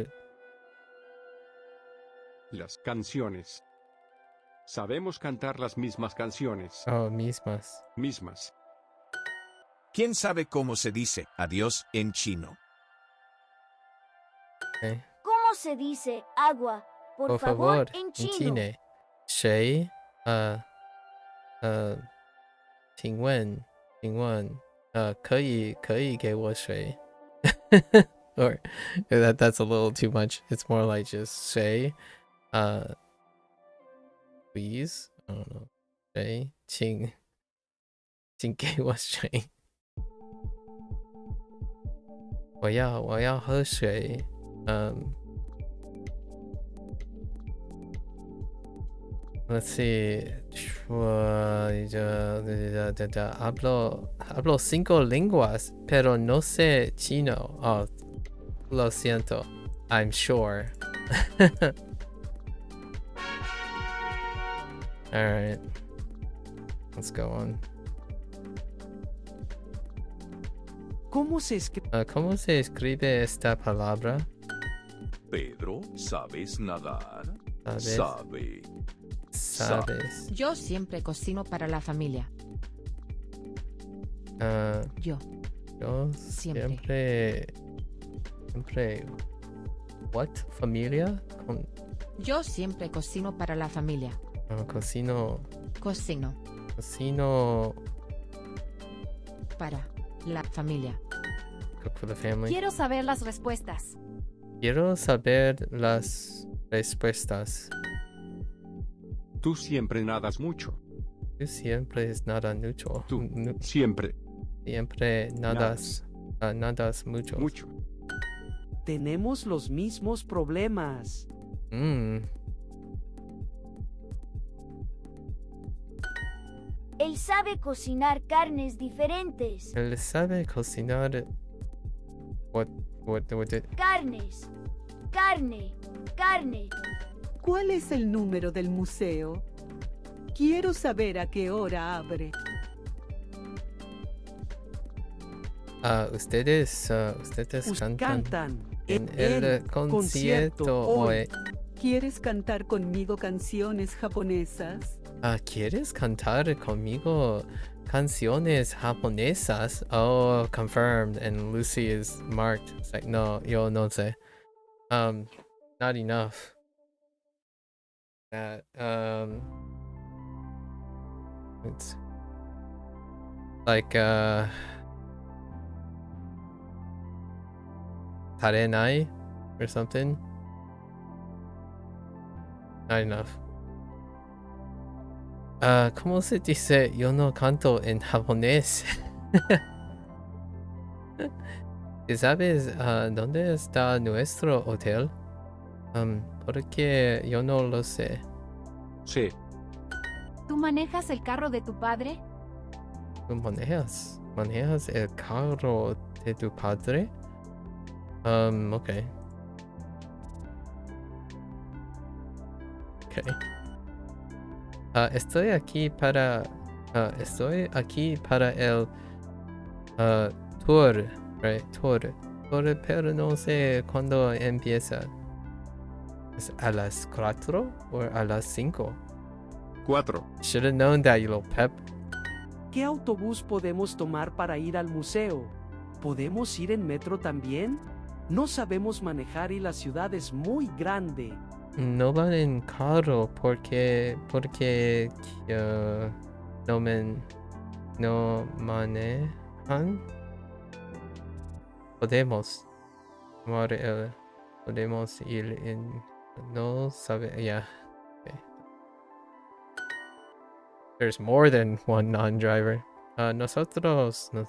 las canciones. Sabemos cantar las mismas canciones. oh, mismas. Mismas. ¿Quién sabe cómo se dice adiós en chino? Okay. ¿Cómo se dice agua? Por favor, en chino. 谁请问可以给我水 or that's a little too much. It's more like just 谁 please, I don't know. 谁请给我水我要喝水 let's see. Hablo 5 lenguas, pero no sé chino. Oh, lo siento. I'm sure. Alright. Let's go on. ¿Cómo se escribe esta palabra? Pedro, ¿sabes nadar? ¿Sabes? Yo siempre cocino para la familia. Yo siempre. What? ¿Familia? Yo siempre cocino para la familia. Cocino para la familia. Cook for the family. Quiero saber las respuestas. Quiero saber las Respuestas. Tú siempre nadas mucho. Tú siempre nadas mucho. Tú siempre Siempre nadas mucho. mucho. Tenemos los mismos problemas. Él sabe cocinar carnes diferentes. Él sabe cocinar. What Carnes. Carne. Carne. ¿Cuál es el número del museo? Quiero saber a qué hora abre. Ustedes cantan en el concierto hoy. ¿Quieres cantar conmigo canciones japonesas? ¿Quieres cantar conmigo canciones japonesas? Oh, confirmed. And Lucy is marked. It's like, no, yo no sé. Not enough. That, it's like, tarenai or something. Not enough. ¿Cómo se dice yo no canto en japonés? ¿Sabes dónde está nuestro hotel? Porque yo no lo sé. Sí. ¿Tú manejas el carro de tu padre? ¿Tú manejas el carro de tu padre? Okay. Okay. Estoy aquí para el tour, right? Tour, pero no sé cuándo empieza. ¿Es a las 4 o a las 5? 4. Should have known that, you little pep. ¿Qué autobús podemos tomar para ir al museo? ¿Podemos ir en metro también? No sabemos manejar y la ciudad es muy grande. No van en carro porque no manejan. Podemos ir en, no sabe, yeah. Okay. There's more than one non-driver. Nosotros no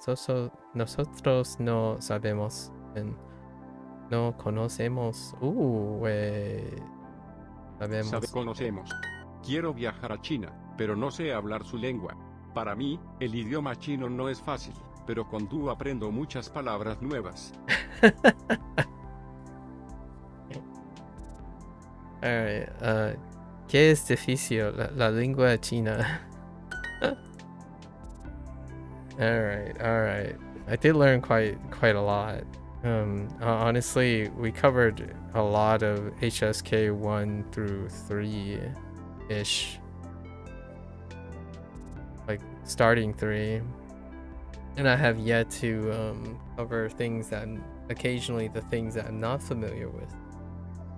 sabemos. No conocemos. Sabemos. Conocemos. Quiero viajar a China, pero no sé hablar su lengua. Para mí, el idioma chino no es fácil, pero con Duo aprendo muchas palabras nuevas. Alright, ¿qué es difícil? La lengua china. Alright. I did learn quite a lot. Honestly, we covered a lot of HSK 1 through 3-ish. Like, starting 3. And I have yet to cover things that occasionally the things that I'm not familiar with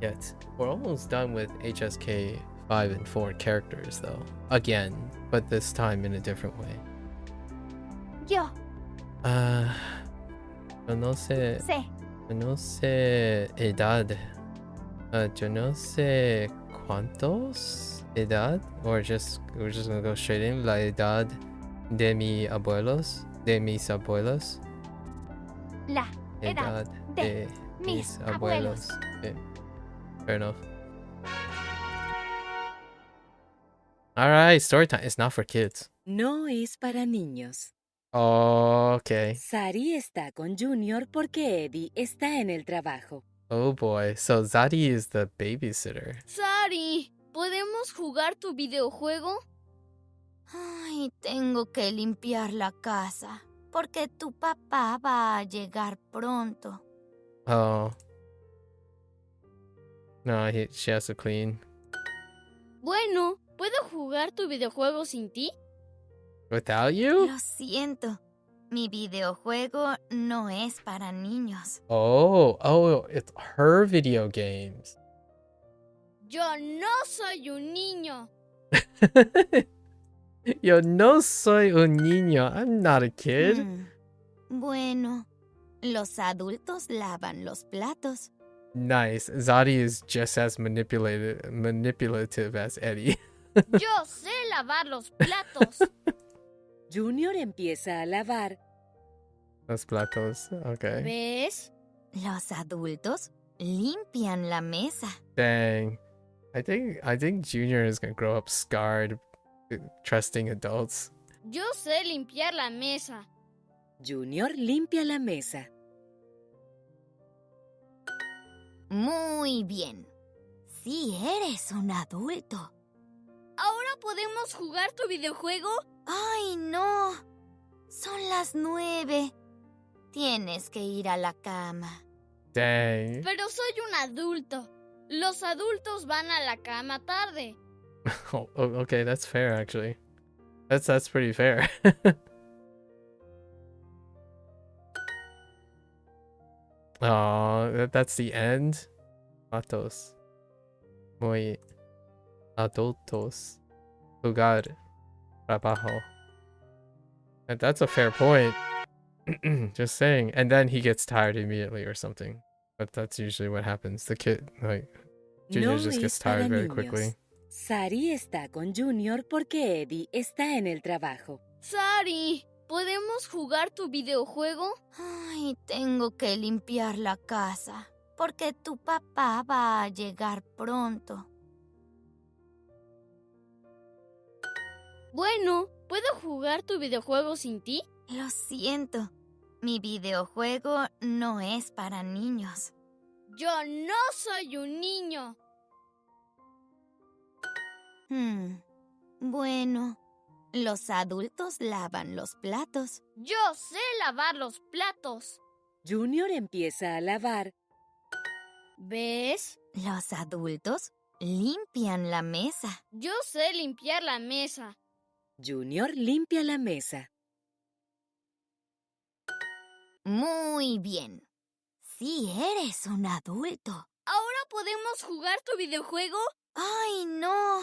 yet. We're almost done with HSK 5 and 4 characters though. Again, but this time in a different way. Yo. Yo no sé. Sí. Yo no sé edad. Yo no sé cuántos edad. We're just gonna go straight in. La edad de mis abuelos. La edad de mis abuelos. Okay. Fair enough. Alright, story time. It's not for kids. No es para niños. Okay. Sari está con Junior porque Eddie está en el trabajo. Oh boy, so Zadie is the babysitter. Sari, ¿podemos jugar tu videojuego? Ay, tengo que limpiar la casa porque tu papá va a llegar pronto. Oh. No, she has to clean. Bueno, ¿puedo jugar tu videojuego sin ti? Without you? Lo siento. Mi videojuego no es para niños. Oh, it's her video games. Yo no soy un niño. Yo no soy un niño. I'm not a kid. Bueno, los adultos lavan los platos. Nice. Zadi is just as manipulative as Eddie. Yo sé lavar los platos. Junior empieza a lavar. Los platos. Okay. ¿Ves? Los adultos limpian la mesa. Dang. I think Junior is gonna grow up scarred, trusting adults. Yo sé limpiar la mesa. Junior limpia la mesa. Muy bien. Sí eres un adulto. ¿Ahora podemos jugar tu videojuego? ¡Ay, no! Son las 9. Tienes que ir a la cama. Dang. Pero soy un adulto. Los adultos van a la cama tarde. Oh, okay, that's fair actually. That's pretty fair. Oh, that's the end. Platos. Muy adultos. Lugar. Trabajo. And that's a fair point. Just saying. And then he gets tired immediately or something. But that's usually what happens. The kid, like, Junior just gets tired very quickly. Sari está con Junior porque Eddie está en el trabajo. Sari, ¿podemos jugar tu videojuego? Ay, tengo que limpiar la casa, porque tu papá va a llegar pronto. Bueno, ¿puedo jugar tu videojuego sin ti? Lo siento, mi videojuego no es para niños. Yo no soy un niño. Bueno, los adultos lavan los platos. Yo sé lavar los platos. Junior empieza a lavar. ¿Ves? Los adultos limpian la mesa. Yo sé limpiar la mesa. Junior limpia la mesa. Muy bien. Sí eres un adulto. ¿Ahora podemos jugar tu videojuego? ¡Ay, no!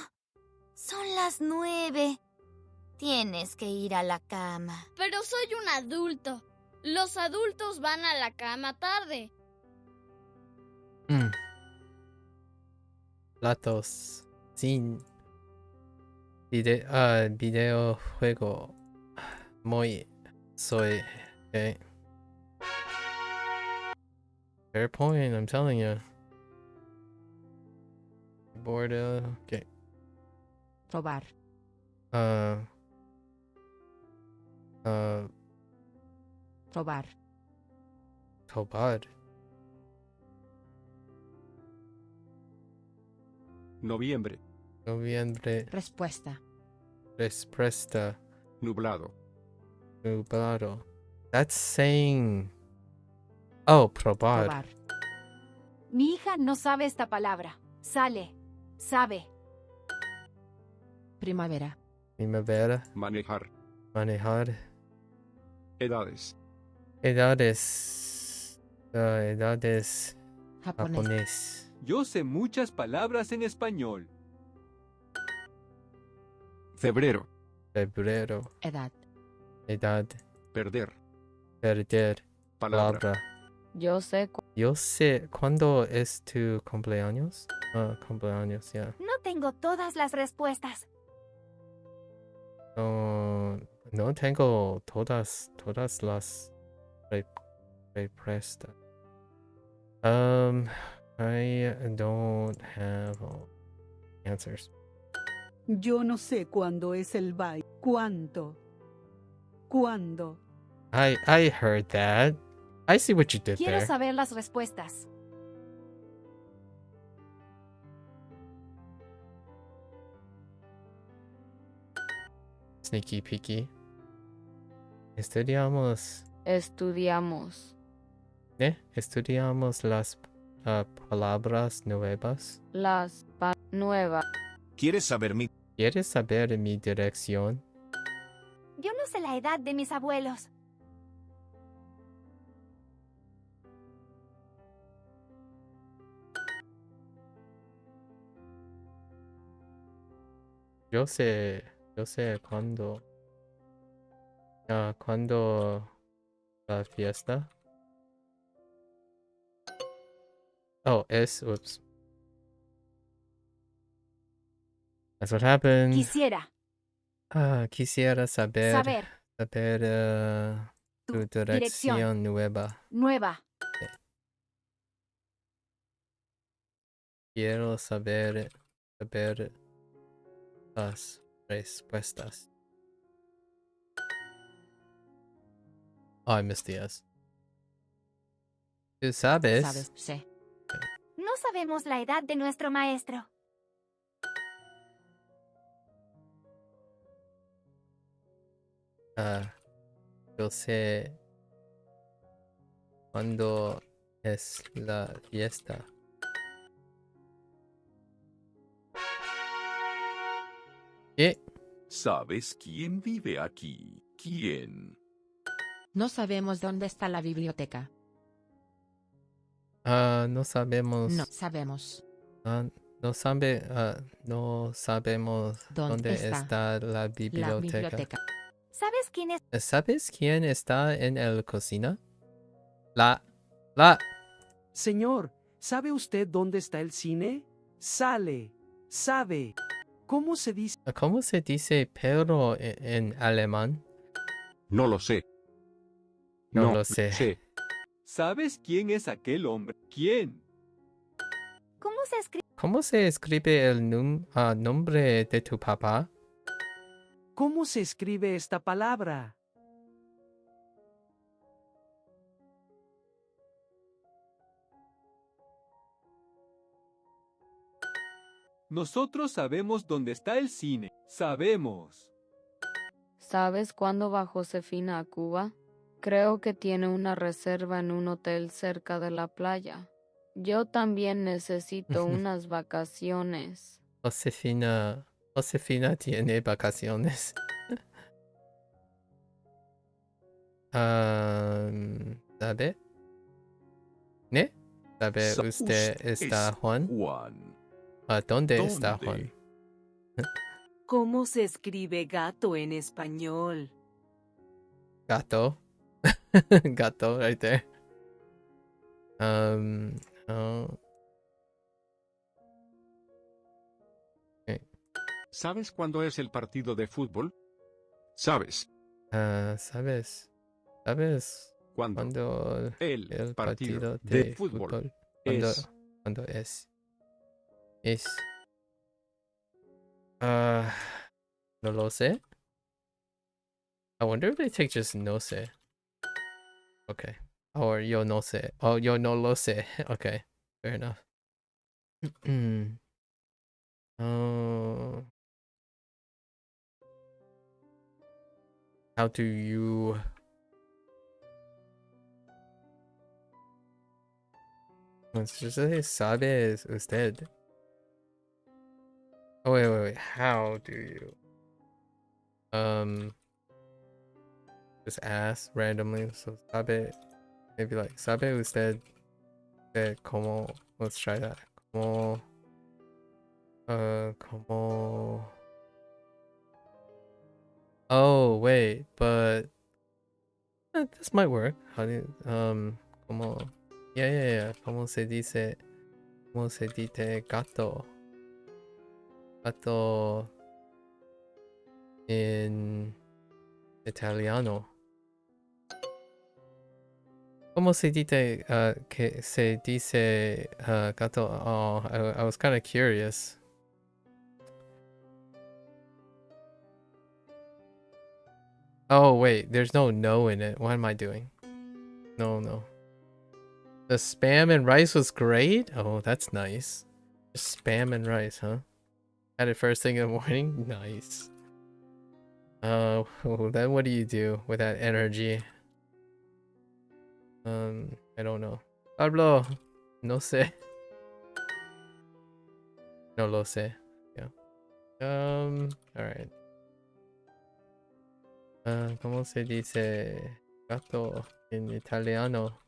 Son las 9. Tienes que ir a la cama. Pero soy un adulto. Los adultos van a la cama tarde. Platos. Sin videojuego. Muy soy. Okay. Fair point, I'm telling you. Board, okay. Probar. Probar. Probar. Noviembre. Noviembre. Respuesta. Respuesta. Nublado. Nublado. That's saying... Oh, probar. Probar. Mi hija no sabe esta palabra. Sale. Sabe. Primavera. Primavera. Manejar. Manejar. Edades. Edades. Edades. Japonés. Yo sé muchas palabras en español. Febrero. Febrero. Edad. Edad. Perder. Perder. Palabra. Yo sé. Yo sé. ¿Cuándo es tu cumpleaños? Cumpleaños, ya. No tengo todas las respuestas. No tengo todas las respuestas. I don't have all answers. Yo no sé cuándo es el baile. ¿Cuánto? ¿Cuándo? I heard that. I see what you did Quiero there. saber las respuestas. Sneaky peeky. Estudiamos las palabras nuevas. Nuevas. ¿Quieres saber mi? ¿Quieres saber mi dirección? Yo no sé la edad de mis abuelos. Yo sé cuándo. ¿Cuándo la fiesta? Oh, es. Whoops. That's what happened. Quisiera. Quisiera saber. Saber. Saber tu dirección nueva. Nueva. Quiero saber las respuestas. Oh, I missed the S. ¿Tú sabes? Sabes, sí. No sabemos la edad de nuestro maestro. Yo sé cuándo es la fiesta. ¿Qué? ¿Sabes quién vive aquí? ¿Quién? No sabemos dónde está la biblioteca. No sabemos. No sabemos. No sabemos dónde está la biblioteca. ¿Sabes quién es? ¿Sabes quién está en la cocina? Señor, ¿sabe usted dónde está el cine? Sale. Sabe. ¿Cómo se dice? ¿Cómo se dice perro en alemán? No lo sé. No lo sé. ¿Sabes quién es aquel hombre? ¿Quién? ¿Cómo se escribe? El nombre de tu papá? ¿Cómo se escribe esta palabra? Nosotros sabemos dónde está el cine. Sabemos. ¿Sabes cuándo va Josefina a Cuba? Creo que tiene una reserva en un hotel cerca de la playa. Yo también necesito unas vacaciones. Josefina tiene vacaciones. ¿Sabe? ¿Ne? ¿Sabe usted está Juan? ¿Dónde está Juan? ¿Cómo se escribe gato en español? Gato. Gato, right there. Oh. Okay. ¿Sabes cuándo es el partido de fútbol? ¿Sabes? ¿Sabes cuándo el partido de fútbol ¿Cuándo es? No lo sé. I wonder if they take just no sé. Okay. Or yo no sé. Oh, yo no lo sé. Okay. Fair enough. How do you... ¿Sabe usted? Oh, wait. How do you? Just ask randomly. So, sabe... Maybe like, ¿sabe usted cómo... Let's try that. Cómo... Oh, wait, but... this might work. How do you... Cómo... Yeah. ¿Cómo se dice gato? Gato... in... italiano. ¿Cómo se dice que se dice gato? Oh, I was kind of curious. Oh wait, there's no in it. What am I doing? No. The spam and rice was great? Oh, that's nice. Just spam and rice, huh? Had it first thing in the morning? Nice. Then what do you do with that energy? I don't know. Pablo, no sé. No lo sé. Yeah. Alright. ¿Cómo se dice gato in italiano?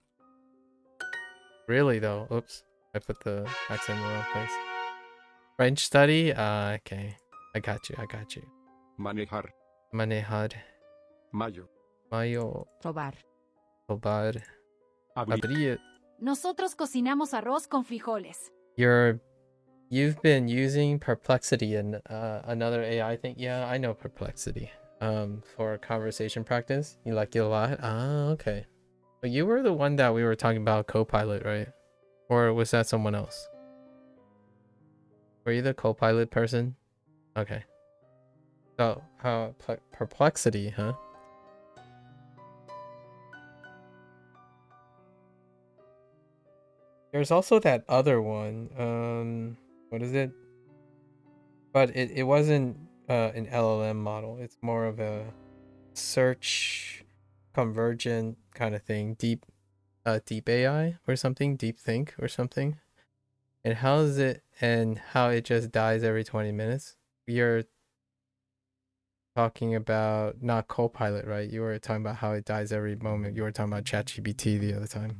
Really though? Oops. I put the accent in the wrong place. French study? Okay. I got you. Manejar. Mayo. Probar. Abrir. Nosotros cocinamos arroz con frijoles. You've been using Perplexity and another AI thing. Yeah, I know Perplexity. For conversation practice. You like it a lot? Ah, okay. But you were the one that we were talking about Copilot, right? Or was that someone else? Were you the Copilot person? Okay. So, Perplexity, huh? There's also that other one. What is it? But it wasn't an LLM model. It's more of a search convergent kind of thing. Deep AI or something. Deep think or something. And how it just dies every 20 minutes. You're talking about not Copilot, right? You were talking about how it dies every moment. You were talking about ChatGPT the other time.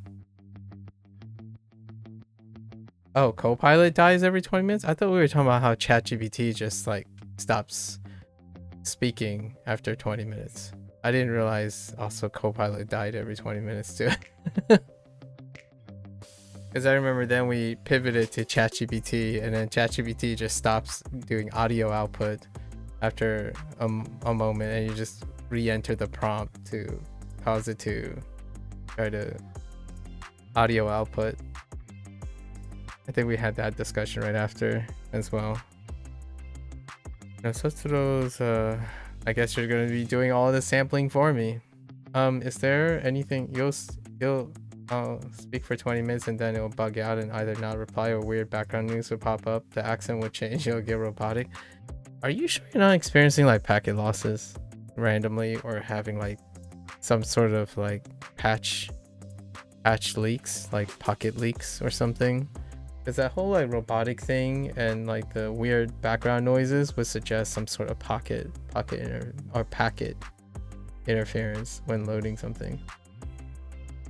Oh, Copilot dies every 20 minutes? I thought we were talking about how ChatGPT just like stops speaking after 20 minutes. I didn't realize also Copilot died every 20 minutes too. Because I remember then we pivoted to ChatGPT and then ChatGPT just stops doing audio output after a moment and you just re-enter the prompt to cause it to try to audio output. I think we had that discussion right after as well. Nosotros, I guess you're going to be doing all the sampling for me. Is there anything you'll speak for 20 minutes and then it'll bug out and either not reply or weird background news will pop up. The accent will change. It'll get robotic. Are you sure you're not experiencing like packet losses randomly or having like some sort of like patch leaks, like pocket leaks or something? Because that whole like robotic thing and like the weird background noises would suggest some sort of packet interference when loading something.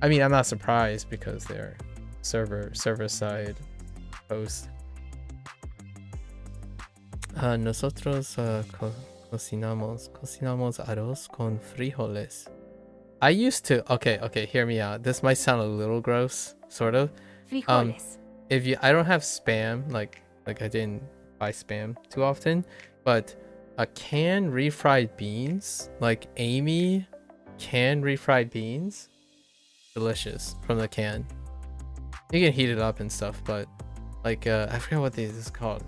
I mean, I'm not surprised because they're server side host. Nosotros cocinamos arroz con frijoles. I used to okay, hear me out. This might sound a little gross, sort of. Frijoles. I don't have spam, like I didn't buy spam too often, but a canned refried beans, like Amy canned refried beans, delicious from the can. You can heat it up and stuff, but like I forgot what this is called.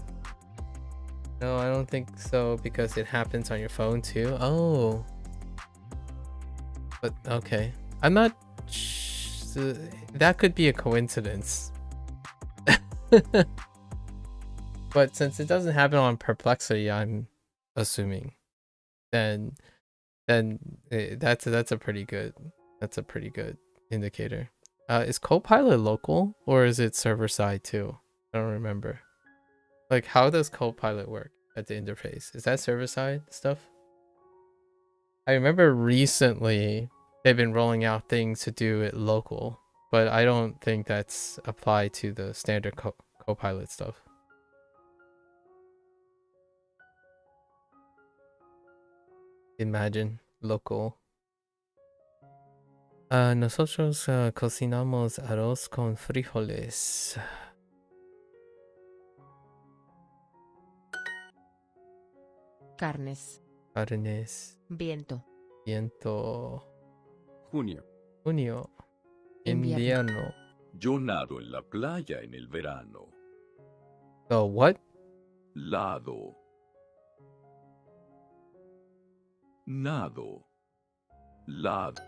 No, I don't think so because it happens on your phone too. Oh, but okay, I'm not. That could be a coincidence. But since it doesn't happen on Perplexity, I'm assuming then that's a pretty good indicator. Is Copilot local or is it server side too? I don't remember. Like, how does Copilot work at the interface? Is that server side stuff? I remember recently they've been rolling out things to do it local, but I don't think that's applied to the standard Copilot stuff. Imagine local. Nosotros cocinamos arroz con frijoles. Carnes. Viento. Junio. Invierno. Yo nado en la playa en el verano. So what? Lado. Nado. Lado.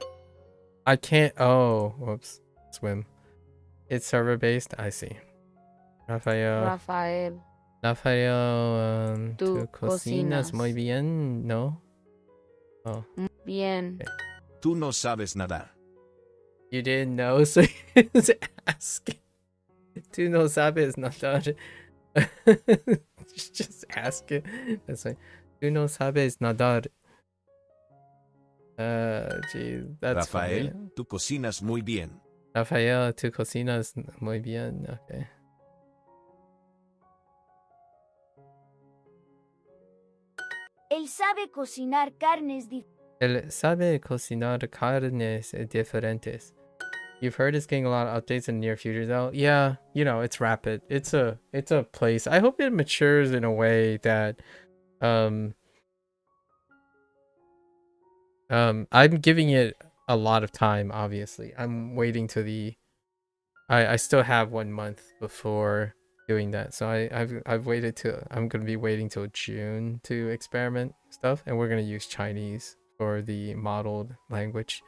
I can't. Oh, whoops. Swim. It's server based. I see. Rafael. Tú cocinas muy bien, ¿no? Oh. Bien. Okay. Tú no sabes nadar. You didn't know, so he's asking. Tú no sabes nadar. Just ask it. That's like, tú no sabes nadar. Geez, that's Rafael, funny. tú cocinas muy bien. Rafael, tú cocinas muy bien. Okay. Él sabe cocinar carnes Él sabe cocinar carnes diferentes. You've heard it's getting a lot of updates in the near future though. Yeah, you know, it's rapid. It's a place. I hope it matures in a way that I'm giving it a lot of time, obviously. I'm waiting to the I still have 1 month before doing that. So I've waited to I'm gonna be waiting till June to experiment stuff, and we're gonna use Chinese for the modeled language.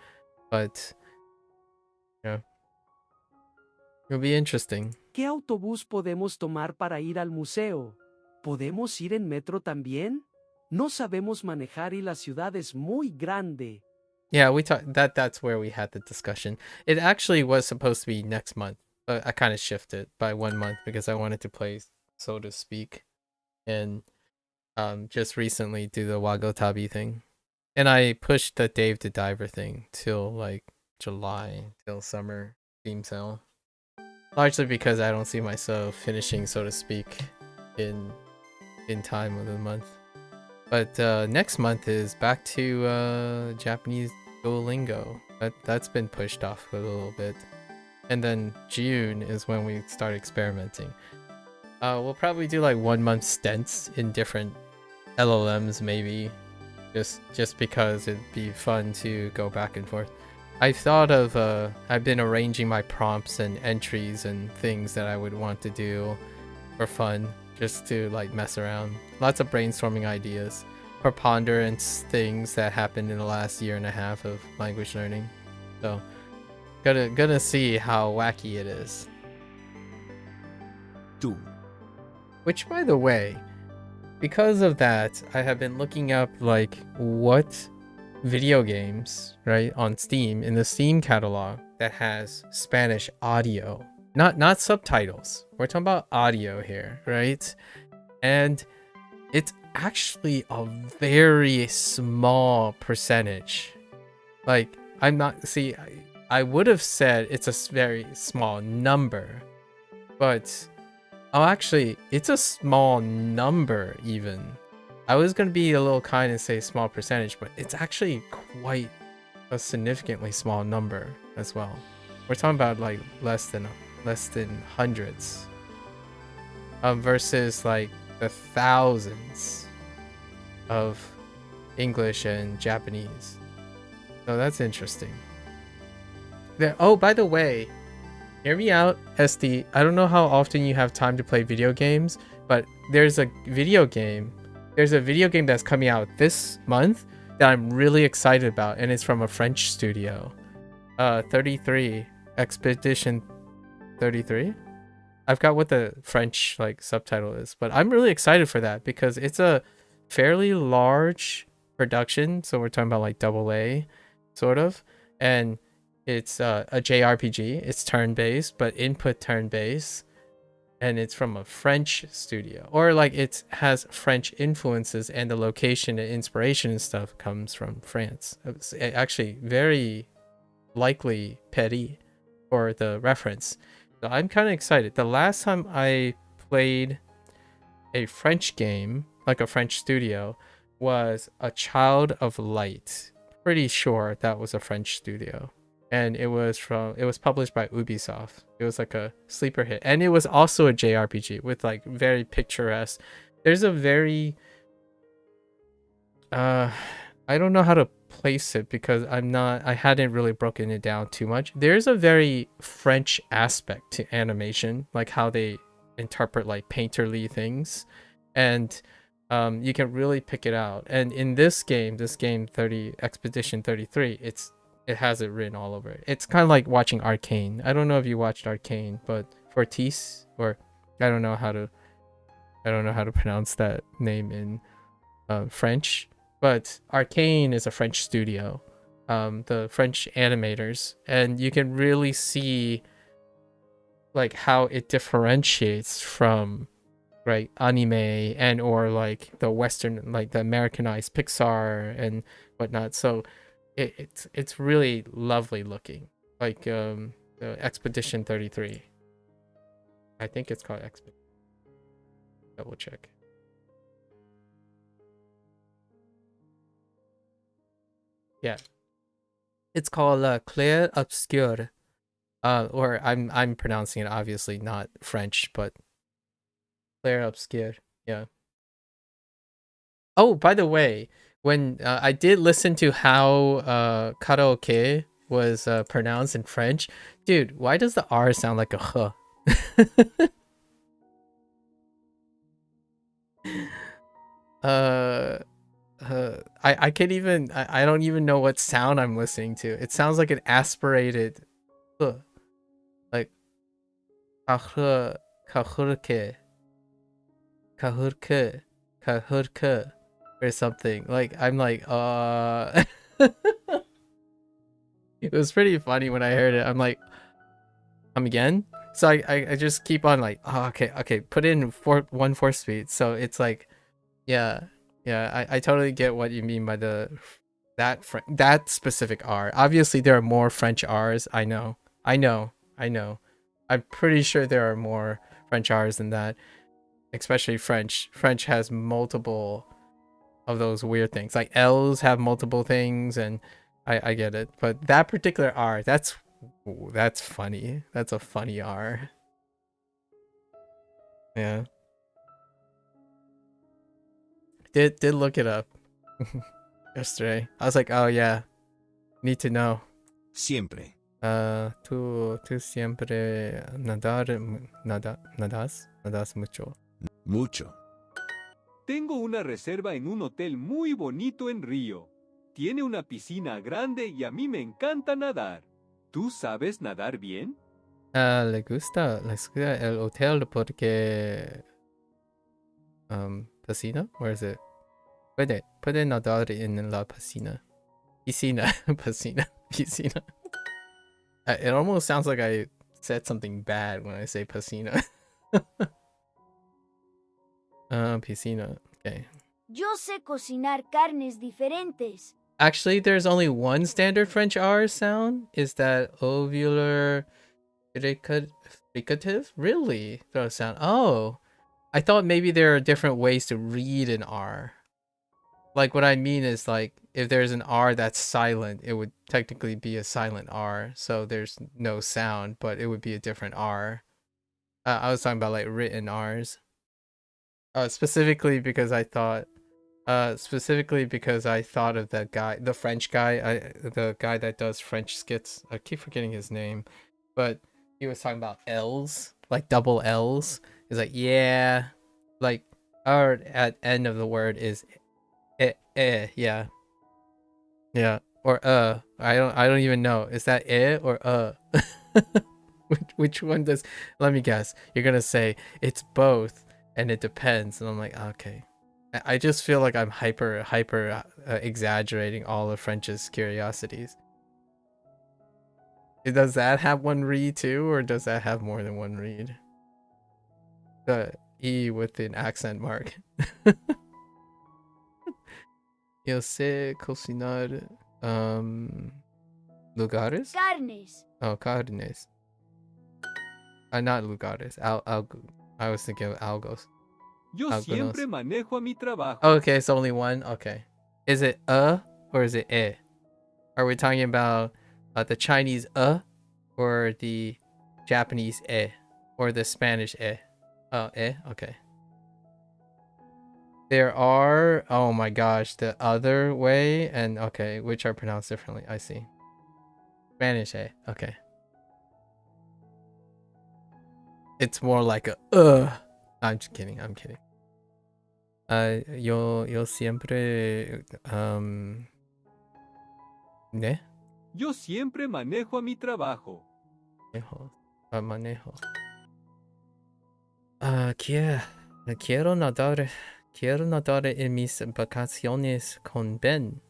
But yeah. It'll be interesting. ¿Qué autobús podemos tomar para ir al museo? ¿Podemos ir en metro también? No sabemos manejar y la ciudad es muy grande. Yeah, we talked that's where we had the discussion. It actually was supposed to be next month, but I kind of shifted by 1 month because I wanted to play, so to speak, and just recently do the Wagotabi thing. And I pushed the Dave the Diver thing till like July, till summer theme sale. Largely because I don't see myself finishing, so to speak, in time of the month. But next month is back to Japanese Duolingo. That's been pushed off a little bit. And then June is when we start experimenting. We'll probably do like 1 month stints in different LLMs maybe. Just because it'd be fun to go back and forth. I've thought of, I've been arranging my prompts and entries and things that I would want to do for fun, just to like mess around. Lots of brainstorming ideas, preponderance things that happened in the last 1.5 years of language learning. So, gonna see how wacky it is. Which, by the way, because of that, I have been looking up like what video games, right, on Steam, in the Steam catalog that has Spanish audio, not subtitles. We're talking about audio here, right? And it's actually a very small percentage. Like, I would have said it's a very small number, but actually, it's a small number even. I was going to be a little kind and say small percentage, but it's actually quite a significantly small number as well. We're talking about like less than hundreds, versus like the thousands of English and Japanese. So that's interesting. Oh, by the way, hear me out, SD. I don't know how often you have time to play video games, but there's a video game that's coming out this month that I'm really excited about, and it's from a French studio. 33 Expedition 33. I've got what the French like subtitle is, but I'm really excited for that because it's a fairly large production. So we're talking about like AA sort of, and it's a JRPG. It's turn-based, but input turn-based. And it's from a French studio, or like it has French influences, and the location and inspiration and stuff comes from France. It's actually very likely Paris for the reference. So I'm kind of excited. The last time I played a French game, like a French studio, was A Child of Light. Pretty sure that was a French studio. And it was published by Ubisoft. It was like a sleeper hit, and it was also a JRPG with like very picturesque. There's a very I don't know how to place it because I hadn't really broken it down too much. There's a very French aspect to animation, like how they interpret like painterly things, and you can really pick it out. And in this game 30 Expedition 33, it has it written all over it. It's kind of like watching Arcane. I don't know if you watched Arcane, but Fortis, or I don't know how to pronounce that name in French, but Arcane is a French studio, the French animators, and you can really see like how it differentiates from right anime and or like the Western, like the Americanized Pixar and whatnot. So it's really lovely looking, like the Expedition 33. I think it's called Expedition. Double check. Yeah, it's called Clair Obscur. Or I'm pronouncing it obviously not French, but Claire obscure. Yeah. Oh, by the way, when I did listen to how karaoke was pronounced in French, dude, why does the R sound like a huh? I can't even I don't even know what sound I'm listening to. It sounds like an aspirated huh. Like kahurke kahurke kahurke or something. Like I'm like it was pretty funny when I heard it. I'm like, come again? So I just keep on like, oh, okay, put in 1/4 speed. So it's like, yeah, I totally get what you mean by that specific R. Obviously, there are more French R's. I know. I'm pretty sure there are more French R's than that. Especially French. French has multiple of those weird things. Like L's have multiple things, and I get it. But that particular R, that's funny. That's a funny R. Yeah. Did look it up yesterday. I was like, oh yeah, need to know. Siempre. Tú siempre nadas mucho. Mucho. Tengo una reserva en un hotel muy bonito en Río. Tiene una piscina grande y a mí me encanta nadar. ¿Tú sabes nadar bien? Le gusta el hotel porque piscina, where is it? Puede nadar en la piscina. Piscina. It almost sounds like I said something bad when I say piscina. Piscina. Okay. Yo sé cocinar carnes diferentes. Actually, there's only one standard French R sound. Is that ovular fricative? Really? Throw sound. Oh, I thought maybe there are different ways to read an R. Like what I mean is like if there's an R that's silent, it would technically be a silent R. So there's no sound, but it would be a different R. I was talking about like written R's. Specifically because I thought of that guy, the French guy, the guy that does French skits. I keep forgetting his name, but he was talking about L's, like double L's. He's like, yeah, like R at end of the word is yeah, or I don't even know. Is that or which one does? Let me guess. You're gonna say it's both, and it depends. And I'm like, okay. I just feel like I'm hyper exaggerating all of French's curiosities. Does that have one read too, or does that have more than one read? The E with an accent mark. Yo sé cocinar lugares? Carnes. Oh, carnes. Not lugares. I was thinking of algos. Yo siempre manejo a mi trabajo. Okay, it's only one. Okay. Is it or is it e? Are we talking about the Chinese or the Japanese e or the Spanish e? Oh, e? Okay. There are, oh my gosh, the other way and okay, which are pronounced differently. I see. Spanish e. Okay. It's more like a I'm just kidding. I'm kidding. Yo siempre ¿ne? Yo siempre manejo a mi trabajo. Manejo. Quiero nadar en mis vacaciones con Ben.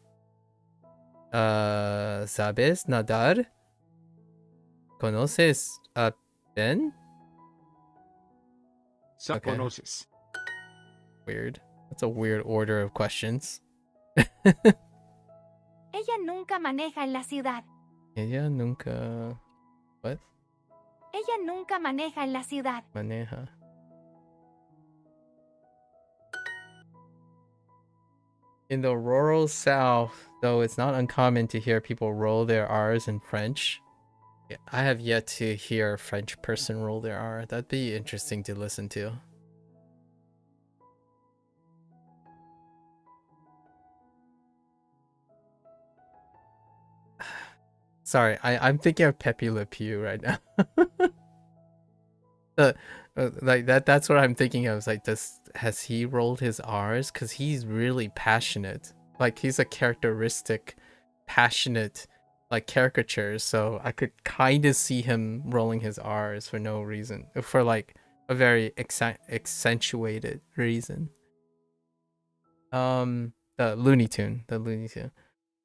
¿Sabes nadar? ¿Conoces a Ben? Okay. Conoces. Weird. That's a weird order of questions. Ella nunca maneja en la ciudad. Ella nunca... What? Ella nunca maneja en la ciudad. Maneja. In the rural South, though, it's not uncommon to hear people roll their R's in French. I have yet to hear a French person roll their R. That'd be interesting to listen to. Sorry, I'm thinking of Pepe Le Pew right now. Like that's what I'm thinking of. Like, has he rolled his R's? Because he's really passionate. Like, he's a characteristic, passionate, like, caricature. So I could kind of see him rolling his R's for no reason, for like a very accentuated reason. The Looney Tune.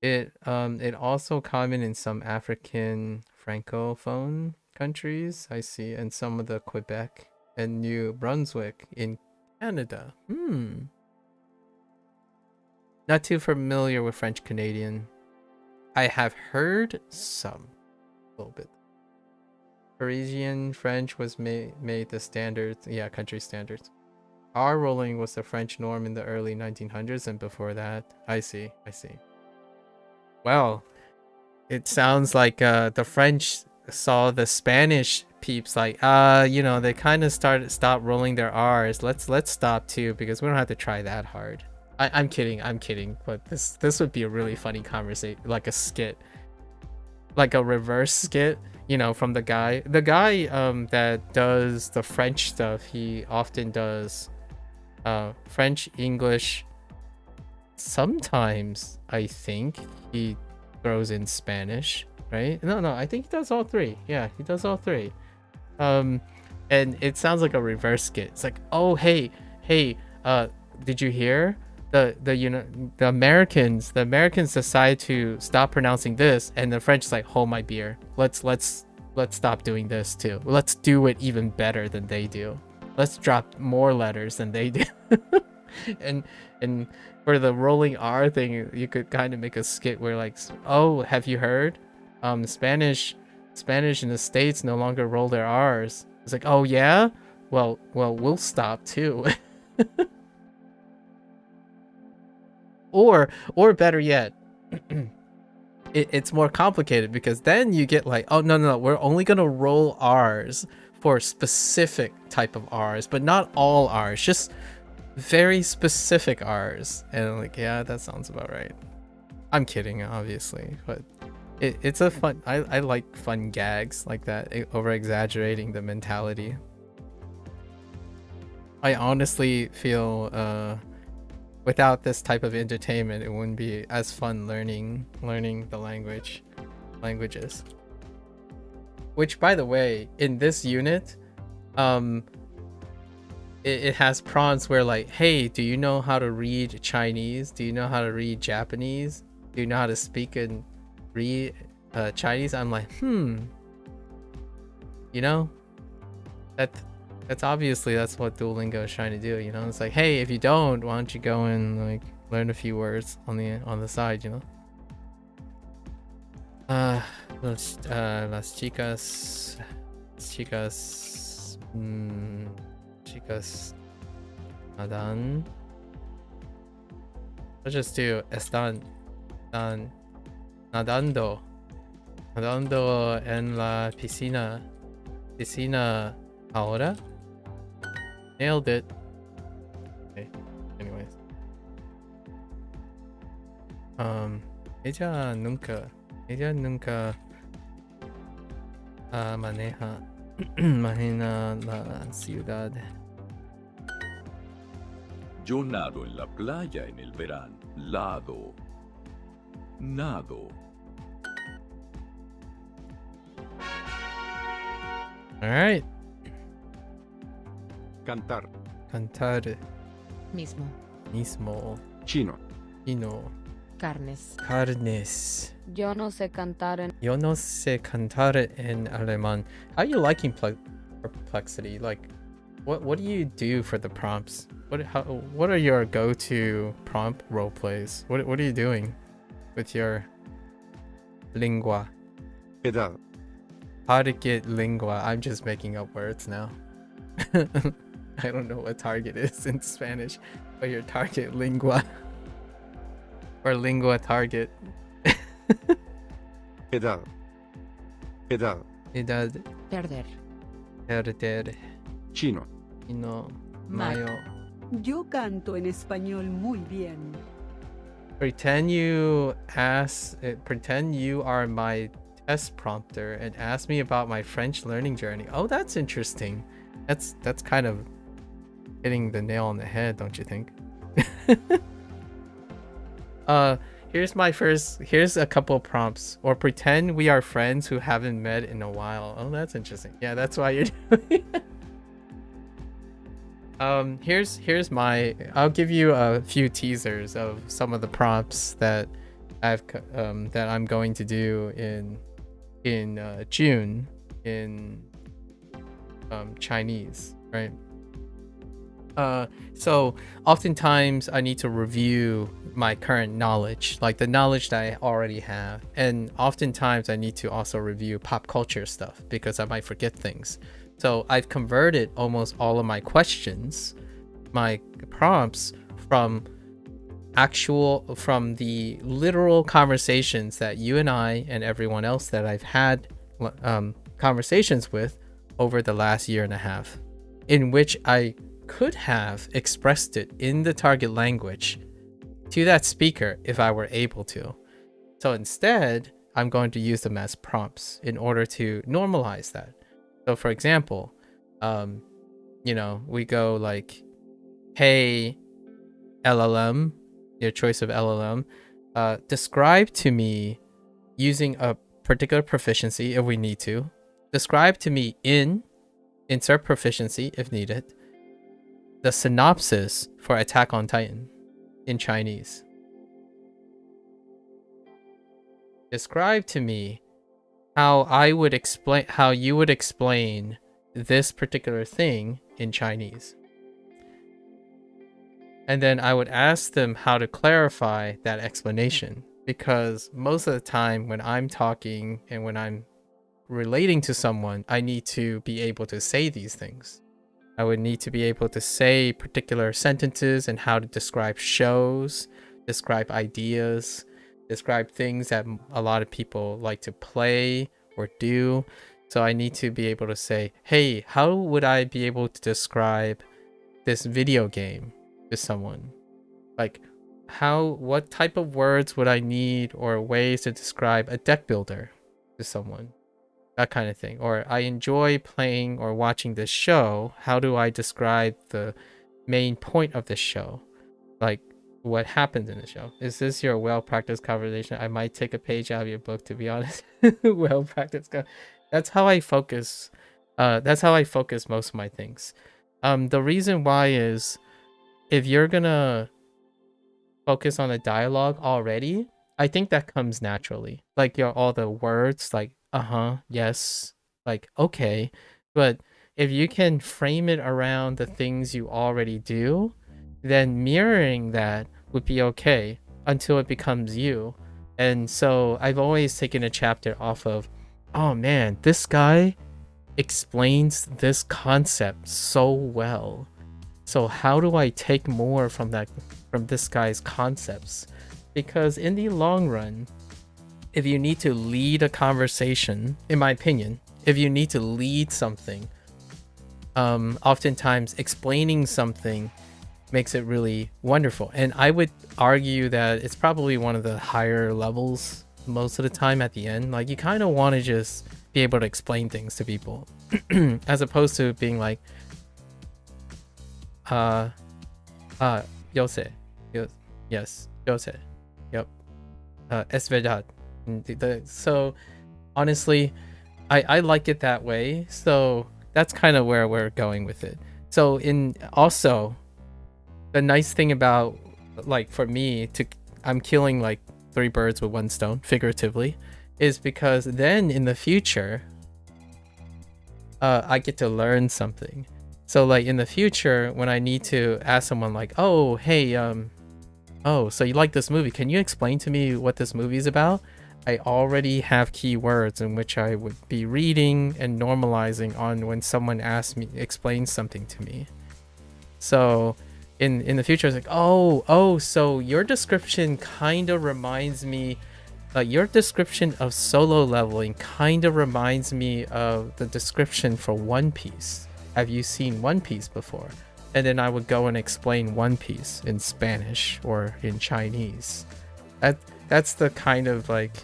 It also common in some African francophone countries, I see, and some of the Quebec and New Brunswick in Canada. Not too familiar with French Canadian. I have heard some, a little bit. Parisian French was made the standards, yeah, country standards. R rolling was the French norm in the early 1900s, and before that, I see. Well, it sounds like the French saw the Spanish peeps like, they kind of stopped rolling their R's. Let's stop too, because we don't have to try that hard. I'm kidding, but this would be a really funny conversation, like a skit, like a reverse skit, from the guy that does the French stuff. He often does French, English. Sometimes I think he throws in Spanish, right? No, I think he does all three. Yeah, he does all three. And it sounds like a reverse skit. It's like, oh, hey, did you hear? The Americans decide to stop pronouncing this, and the French is like, hold my beer. Let's stop doing this too. Let's do it even better than they do. Let's drop more letters than they do. and for the rolling R thing, you could kind of make a skit where like, oh, have you heard? Spanish in the States no longer roll their R's. It's like, oh yeah? Well, we'll stop too. Or better yet, it's more complicated, because then you get like, oh no, we're only gonna roll R's for specific type of R's, but not all R's, just very specific R's. And I'm like, yeah, that sounds about right. I'm kidding, obviously, but it's a fun, I like fun gags like that, over exaggerating the mentality. I honestly feel without this type of entertainment, it wouldn't be as fun learning the languages. Which, by the way, in this unit, it has prompts where like, hey, do you know how to read Chinese? Do you know how to read Japanese? Do you know how to speak and read Chinese? I'm like, that's obviously that's what Duolingo is trying to do. It's like, hey, if you don't, why don't you go and like learn a few words on the side, las chicas nadan. Let's just do están nadando en la piscina ahora. Nailed it. Okay, anyways. Ella nunca maneja la ciudad. Yo nado en la playa en el verano. Nado. All right. Cantar. Mismo. Chino. Carnes. Yo no sé cantar en alemán. How are you liking Perplexity? Like, what do you do for the prompts? What are your go-to prompt role plays? What are you doing with your lingua? Edad. Target lingua. I'm just making up words now. I don't know what target is in Spanish, but your target lingua. Or lingua target. Edad. Edad. Perder. Perder. Chino. Chino. Mayo. Yo canto en español muy bien. Pretend you are my test prompter and ask me about my French learning journey. Oh, that's interesting. That's kind of hitting the nail on the head, don't you think? Here's a couple of prompts. Or pretend we are friends who haven't met in a while. Oh, that's interesting. Yeah, that's why you're doing here's my, I'll give you a few teasers of some of the prompts that I'm going to do in June in Chinese, right? So oftentimes I need to review my current knowledge, like the knowledge that I already have, and oftentimes I need to also review pop culture stuff because I might forget things. So I've converted almost all of my questions, my prompts, from the literal conversations that you and I and everyone else that I've had conversations with over the last year and a half, in which I could have expressed it in the target language to that speaker if I were able to. So instead, I'm going to use them as prompts in order to normalize that. So for example, we go like, hey, LLM, your choice of LLM, describe to me using a particular proficiency if we need to. Describe to me insert proficiency if needed, the synopsis for Attack on Titan in Chinese. Describe to me how you would explain this particular thing in Chinese. And then I would ask them how to clarify that explanation, because most of the time when I'm talking and when I'm relating to someone, I need to be able to say these things. I would need to be able to say particular sentences and how to describe shows, describe ideas, describe things that a lot of people like to play or do. So I need to be able to say, hey, how would I be able to describe this video game to someone? Like, what type of words would I need or ways to describe a deck builder to someone? That kind of thing. Or I enjoy playing or watching this show. How do I describe the main point of the show? Like, what happens in the show? Is this your well-practiced conversation? I might take a page out of your book, to be honest. Well-practiced. That's how I focus. That's how I focus most of my things. The reason why is, if you're gonna focus on a dialogue already, I think that comes naturally. Like all the words, like yes, like okay. But if you can frame it around the things you already do, then mirroring that would be okay until it becomes you. And so I've always taken a chapter off of, oh man, this guy explains this concept so well. So how do I take more from this guy's concepts? Because in the long run, if you need to lead a conversation, in my opinion, if you need to lead something, oftentimes explaining something makes it really wonderful. And I would argue that it's probably one of the higher levels most of the time at the end. Like, you kind of want to just be able to explain things to people as opposed to being like, yo sé, yes, yo sé, yep, es verdad. So honestly, I like it that way. So that's kind of where we're going with it. So also the nice thing about, like, for me, I'm killing like 3 birds with 1 stone, figuratively, is because then in the future, I get to learn something. So like in the future, when I need to ask someone like, oh, hey, oh, so you like this movie? Can you explain to me what this movie is about? I already have keywords in which I would be reading and normalizing on when someone explains something to me. So in the future, it's like, oh, so your description kind of reminds me your description of solo leveling kind of reminds me of the description for One Piece. Have you seen One Piece before? And then I would go and explain One Piece in Spanish or in Chinese. That's the kind of like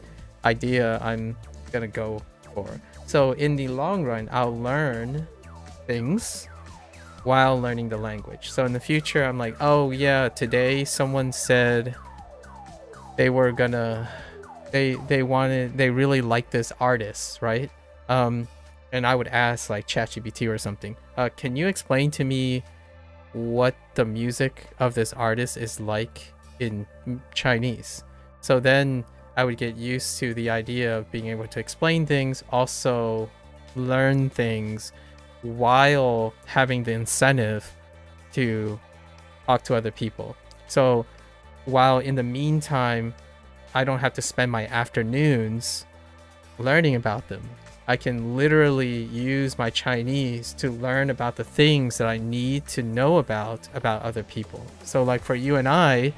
idea I'm gonna go for. So in the long run, I'll learn things while learning the language. So in the future, I'm like, oh yeah, today someone said they were gonna, they really like this artist, right? And I would ask like ChatGPT or something, can you explain to me what the music of this artist is like in Chinese? So then I would get used to the idea of being able to explain things, also learn things while having the incentive to talk to other people. So while in the meantime, I don't have to spend my afternoons learning about them, I can literally use my Chinese to learn about the things that I need to know about other people. So like for you and I'm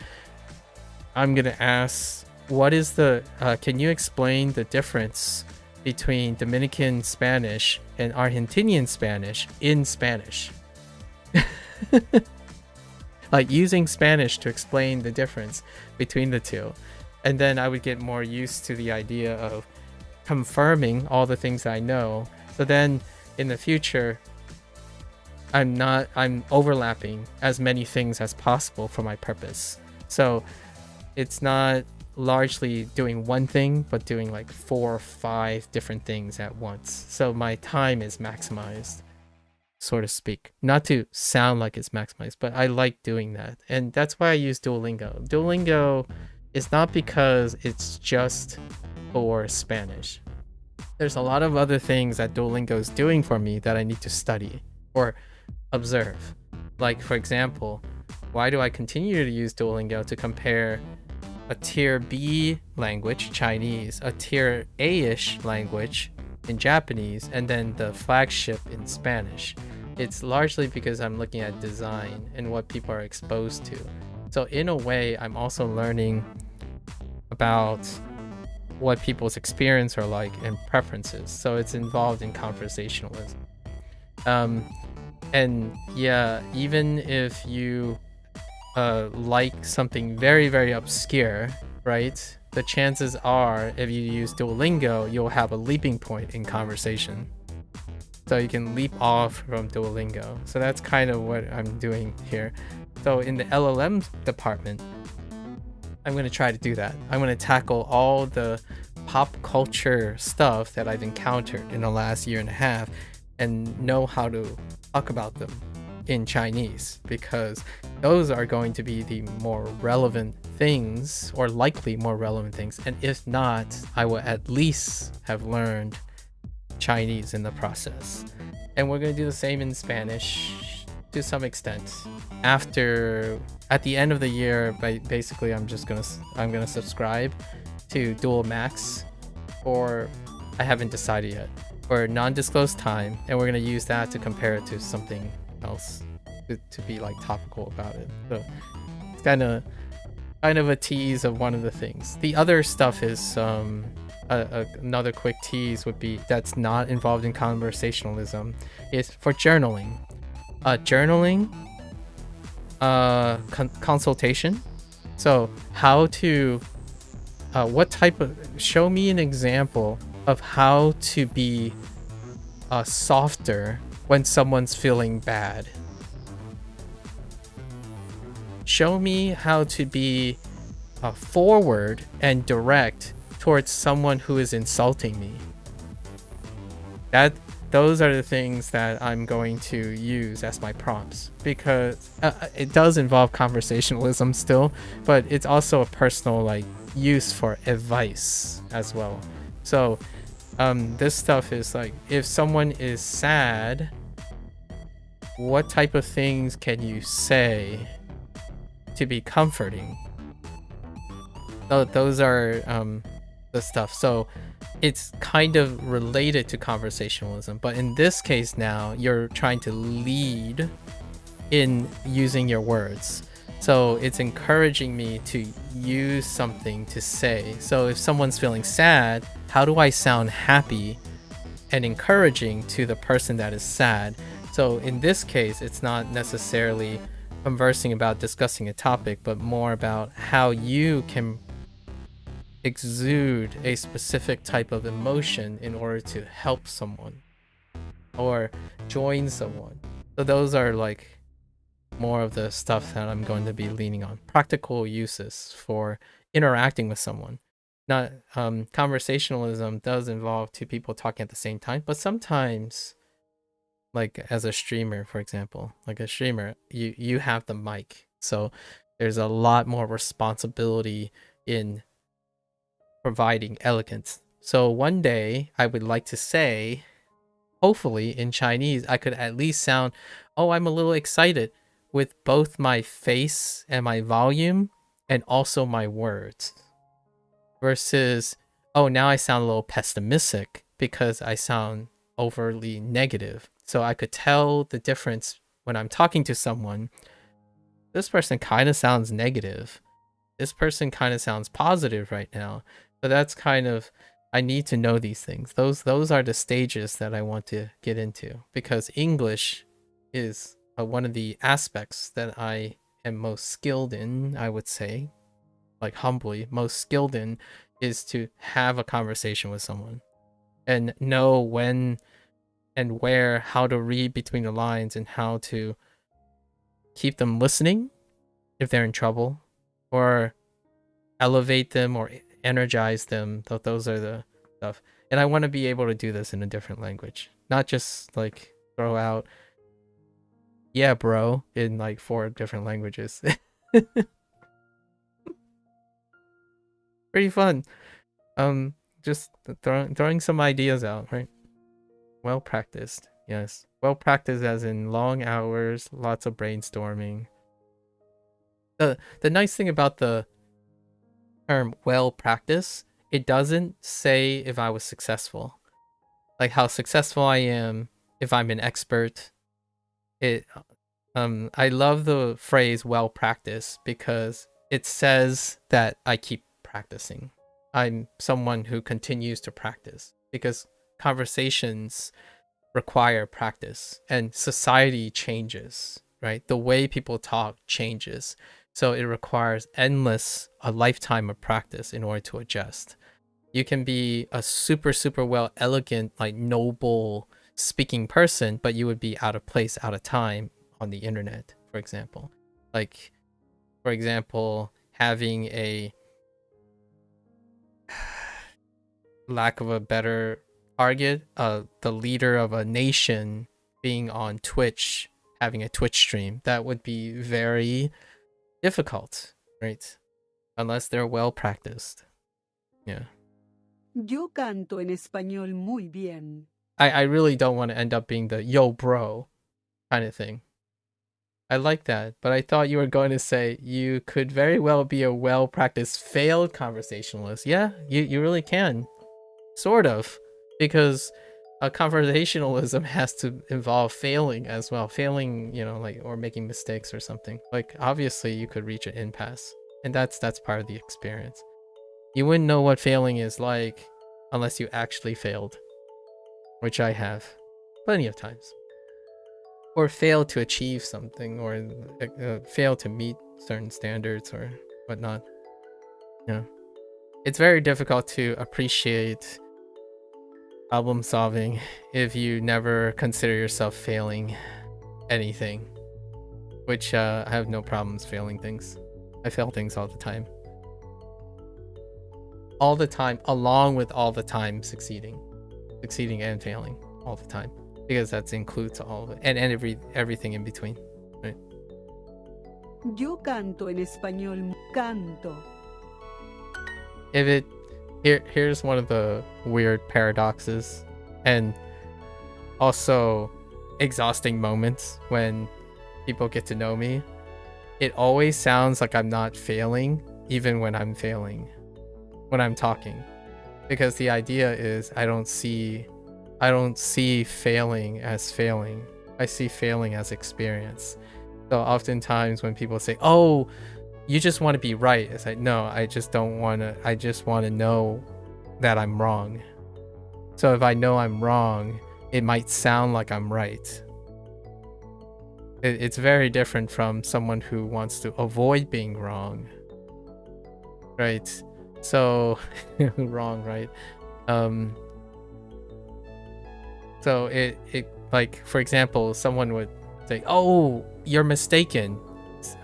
gonna ask, what is the, can you explain the difference between Dominican Spanish and Argentinian Spanish in Spanish? Like using Spanish to explain the difference between the two. And then I would get more used to the idea of confirming all the things I know. So then in the future, I'm overlapping as many things as possible for my purpose. So it's not largely doing one thing, but doing like 4 or 5 different things at once. So my time is maximized, so to speak. Not to sound like it's maximized, but I like doing that. And that's why I use Duolingo. Duolingo is not because it's just for Spanish. There's a lot of other things that Duolingo is doing for me that I need to study or observe. Like, for example, why do I continue to use Duolingo to compare a tier B language, Chinese, a tier A-ish language in Japanese, and then the flagship in Spanish? It's largely because I'm looking at design and what people are exposed to. So in a way, I'm also learning about what people's experience are like and preferences. So it's involved in conversationalism. And yeah, even if you like something very, very obscure, right? The chances are if you use Duolingo, you'll have a leaping point in conversation. So you can leap off from Duolingo. So that's kind of what I'm doing here. So in the LLM department, I'm going to try to do that. I'm going to tackle all the pop culture stuff that I've encountered in the last year and a half and know how to talk about them in Chinese, because those are going to be the more relevant things, or likely more relevant things. And if not, I will at least have learned Chinese in the process. And we're going to do the same in Spanish to some extent. At the end of the year, basically I'm gonna subscribe to Dual Max, or I haven't decided yet, or non-disclosed time, and we're gonna use that to compare it to something else to be like topical about it. So it's kind of a tease of one of the things. The other stuff is another quick tease would be, that's not involved in conversationalism, is for journaling. Consultation. So how to show me an example of how to be softer when someone's feeling bad. Show me how to be forward and direct towards someone who is insulting me. Those are the things that I'm going to use as my prompts, because it does involve conversationalism still, but it's also a personal use for advice as well. So this stuff is like, if someone is sad, what type of things can you say to be comforting? Those are the stuff. So it's kind of related to conversationalism, but in this case now you're trying to lead in using your words. So it's encouraging me to use something to say. So if someone's feeling sad, how do I sound happy and encouraging to the person that is sad? So in this case, it's not necessarily conversing about discussing a topic, but more about how you can exude a specific type of emotion in order to help someone or join someone. So those are like more of the stuff that I'm going to be leaning on. Practical uses for interacting with someone. Not conversationalism does involve two people talking at the same time, but sometimes, like as a streamer, for example, like a streamer, you have the mic, so there's a lot more responsibility in providing elegance. So one day I would like to say, hopefully in Chinese, I could at least sound, oh, I'm a little excited, with both my face and my volume and also my words, versus, oh, now I sound a little pessimistic because I sound overly negative. So I could tell the difference when I'm talking to someone. This person kind of sounds negative. This person kind of sounds positive right now. So that's kind of, I need to know these things. Those are the stages that I want to get into, because English is one of the aspects that I am most skilled in, I would say, like humbly, most skilled in, is to have a conversation with someone and know when and where, how to read between the lines and how to keep them listening if they're in trouble, or elevate them or energize them. Those are the stuff. And I want to be able to do this in a different language, not just like throw out, yeah, bro, in like 4 different languages. Pretty fun. Just throwing some ideas out, right? Well practiced, yes. Well practiced as in long hours, lots of brainstorming. The nice thing about the term well practiced, it doesn't say if I was successful. Like how successful I am, if I'm an expert. I love the phrase well practiced because it says that I keep practicing. I'm someone who continues to practice, because conversations require practice and society changes, right? The way people talk changes. So it requires a lifetime of practice in order to adjust. You can be a super, super well elegant, like noble speaking person, but you would be out of place, out of time on the internet, for example. Like, for example, having a lack of a better target, the leader of a nation being on Twitch, having a Twitch stream, that would be very difficult, right? Unless they're well practiced. Yeah. Yo canto en español muy bien. I really don't want to end up being the yo bro kind of thing. I like that, but I thought you were going to say you could very well be a well-practiced failed conversationalist. Yeah, you really can. Sort of. Because conversationalism has to involve failing as well. Failing, like, or making mistakes or something. Like, obviously you could reach an impasse. And that's part of the experience. You wouldn't know what failing is like unless you actually failed. Which I have plenty of times. Or fail to achieve something, or fail to meet certain standards or whatnot. Yeah. It's very difficult to appreciate problem solving if you never consider yourself failing anything. Which I have no problems failing things. I fail things all the time. All the time, along with all the time succeeding and failing all the time, because that includes all of it and everything in between, right? Yo canto en español, canto. Here's one of the weird paradoxes and also exhausting moments when people get to know me. It always sounds like I'm not failing, even when I'm failing, when I'm talking. Because the idea is I don't see failing as failing. I see failing as experience. So oftentimes when people say, oh, you just want to be right, it's like, no, I just don't want to. I just want to know that I'm wrong. So if I know I'm wrong, it might sound like I'm right. It's very different from someone who wants to avoid being wrong. Right? So, wrong, right? So it like, for example, someone would say, oh, you're mistaken.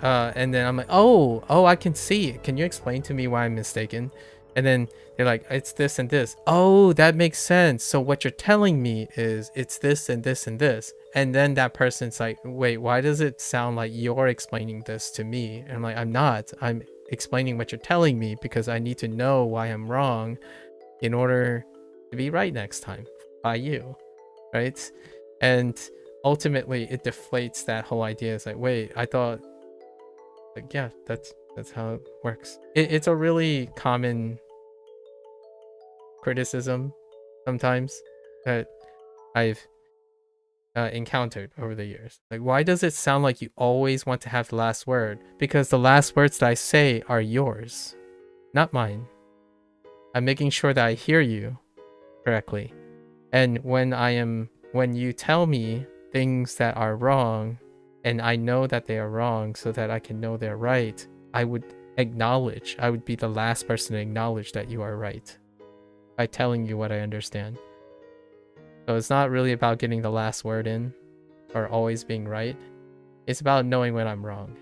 And then I'm like, oh, I can see it. Can you explain to me why I'm mistaken? And then they're like, it's this and this. Oh, that makes sense. So what you're telling me is it's this and this and this. And then that person's like, wait, why does it sound like you're explaining this to me? And I'm like, I'm not. I'm explaining what you're telling me because I need to know why I'm wrong in order to be right next time by you, right? And ultimately it deflates that whole idea. It's like, wait, I thought, like, yeah, that's how it works. It's a really common criticism sometimes that I've encountered over the years. Like, why does it sound like you always want to have the last word? Because the last words that I say are yours, not mine. I'm making sure that I hear you correctly. And when you tell me things that are wrong, and I know that they are wrong so that I can know they're right, I would be the last person to acknowledge that you are right by telling you what I understand. So it's not really about getting the last word in or always being right. It's about knowing when I'm wrong.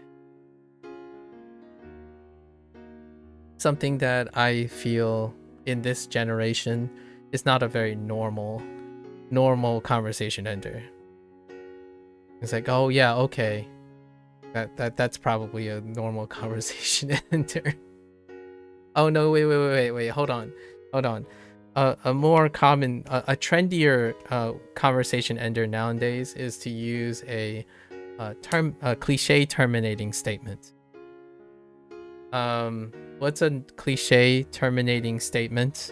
Something that I feel in this generation is not a very normal conversation ender. It's like, oh yeah, okay. That's probably a normal conversation ender. Oh no, wait, hold on. A more common, a trendier conversation ender nowadays is to use a cliche terminating statement. What's a cliche terminating statement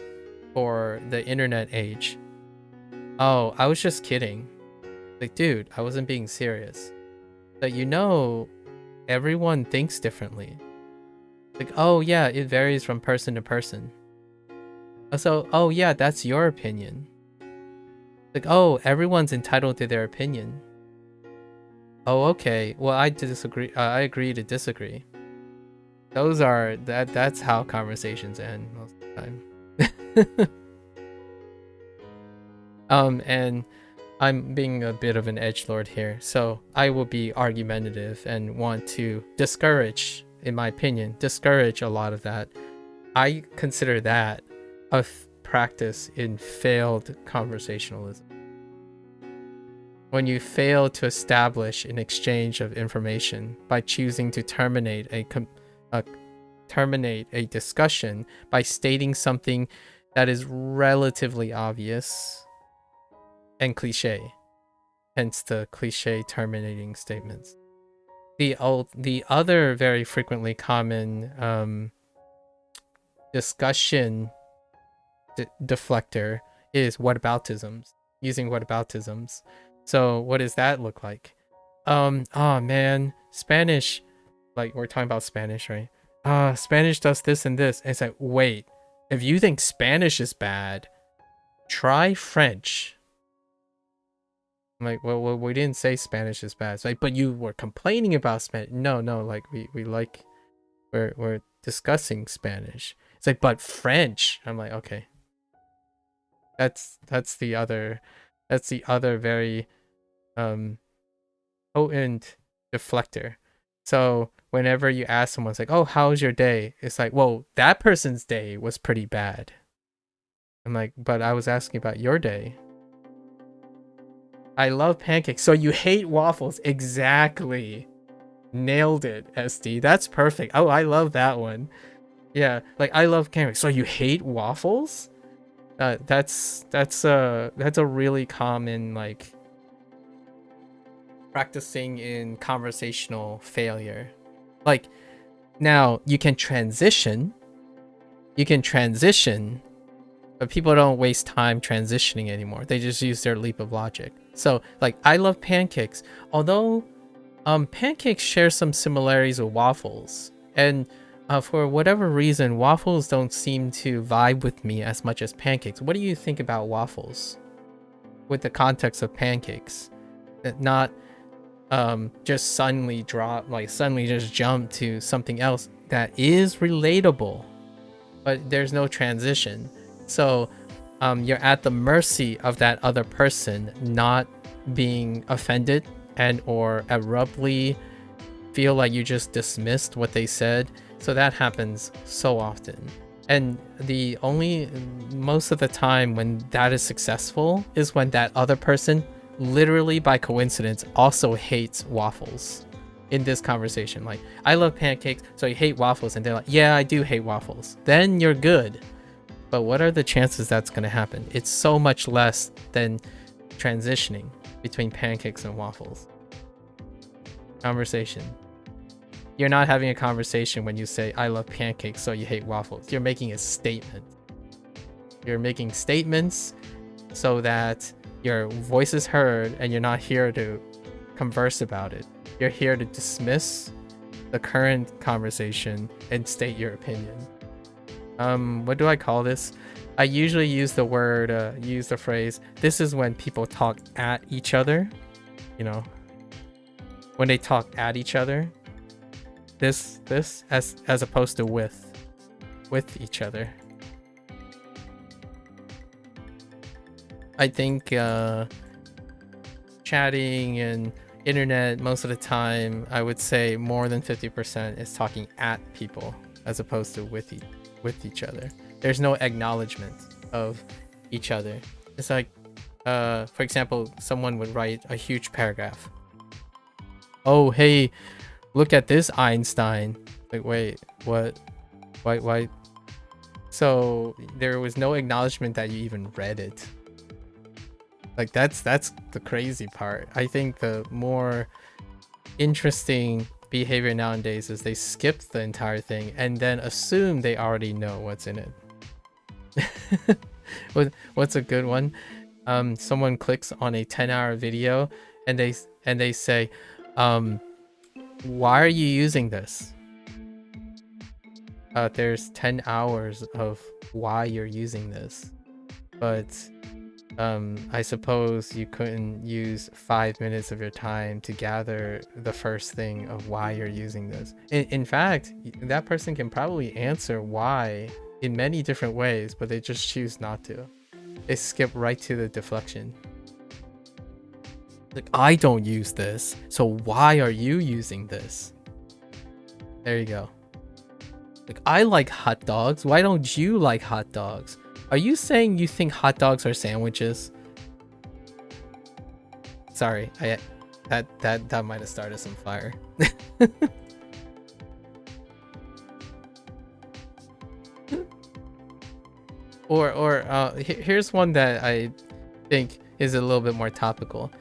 for the internet age? Oh, I was just kidding. Like, dude, I wasn't being serious. But everyone thinks differently. Like, oh yeah, it varies from person to person. So, oh yeah, that's your opinion. Like, oh, everyone's entitled to their opinion. Oh, okay. Well, I disagree. I agree to disagree. That's how conversations end most of the time. And I'm being a bit of an edgelord here, so I will be argumentative and want to discourage, in my opinion, a lot of that. I consider that a practice in failed conversationalism. When you fail to establish an exchange of information by choosing to terminate a discussion by stating something that is relatively obvious and cliche, hence the cliche terminating statements. The other very frequently common discussion deflector is whataboutisms, using whataboutisms. So what does that look like? Oh man, Spanish, like we're talking about Spanish, right? Spanish does this and this. And it's like, wait, if you think Spanish is bad, try French. I'm like, well, we didn't say Spanish is bad. It's like, but you were complaining about Spanish. No, like we're discussing Spanish. It's like, but French. I'm like, okay. That's the other very potent deflector. So whenever you ask someone, it's like, oh, how was your day? It's like, well, that person's day was pretty bad. I'm like, but I was asking about your day. I love pancakes. So you hate waffles. Exactly. Nailed it, SD. That's perfect. Oh, I love that one. Yeah, like I love pancakes. So you hate waffles? That's a really common, like, practicing in conversational failure. Like, now you can transition, but people don't waste time transitioning anymore. They just use their leap of logic. So, like, I love pancakes. Although pancakes share some similarities with waffles, and for whatever reason, waffles don't seem to vibe with me as much as pancakes. What do you think about waffles with the context of pancakes? Not just suddenly just jump to something else that is relatable, but there's no transition. So you're at the mercy of that other person not being offended and or abruptly feel like you just dismissed what they said. So that happens so often. And most of the time when that is successful is when that other person literally by coincidence also hates waffles in this conversation. Like, I love pancakes, so you hate waffles, and they're like, yeah, I do hate waffles. Then you're good. But what are the chances that's going to happen? It's so much less than transitioning between pancakes and waffles. Conversation. You're not having a conversation when you say, I love pancakes, so you hate waffles. You're making a statement. You're making statements so that your voice is heard, and you're not here to converse about it. You're here to dismiss the current conversation and state your opinion. What do I call this? I usually use the phrase, this is when people talk at each other. You know, when they talk at each other. This as opposed to with each other. I think chatting and internet, most of the time, I would say more than 50% is talking at people as opposed to with each other. There's no acknowledgement of each other. It's like, for example, someone would write a huge paragraph. Oh, hey, look at this Einstein. Like, wait, what? Why? So there was no acknowledgement that you even read it. Like, that's the crazy part. I think the more interesting behavior nowadays is they skip the entire thing and then assume they already know what's in it. What's a good one? Someone clicks on a 10-hour video and they say, why are you using this? There's 10 hours of why you're using this, but I suppose you couldn't use 5 minutes of your time to gather the first thing of why you're using this. In fact, that person can probably answer why in many different ways, but they just choose not to. They skip right to the deflection. Like, I don't use this, so why are you using this? There you go. Like, I like hot dogs, why don't you like hot dogs? Are you saying you think hot dogs are sandwiches? Sorry, that might have started some fire. Here's one that I think is a little bit more topical.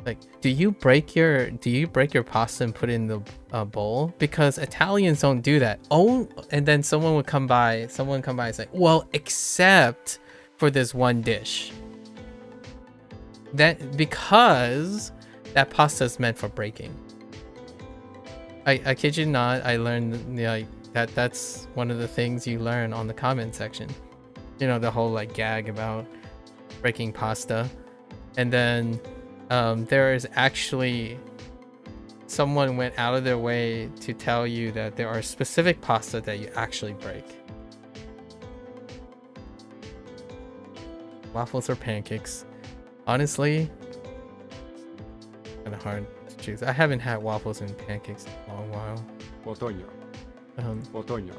Like, do you break your pasta and put it in the bowl? Because Italians don't do that. Oh, and then someone would come by and say, well, except for this one dish. That because that pasta is meant for breaking. I kid you not, I learned that's one of the things you learn on the comment section. You know, the whole like gag about breaking pasta. And then there is actually someone went out of their way to tell you that there are specific pasta that you actually break. Waffles or pancakes? Honestly, kind of hard to choose. I haven't had waffles and pancakes in a long while. Otoño. Otoño.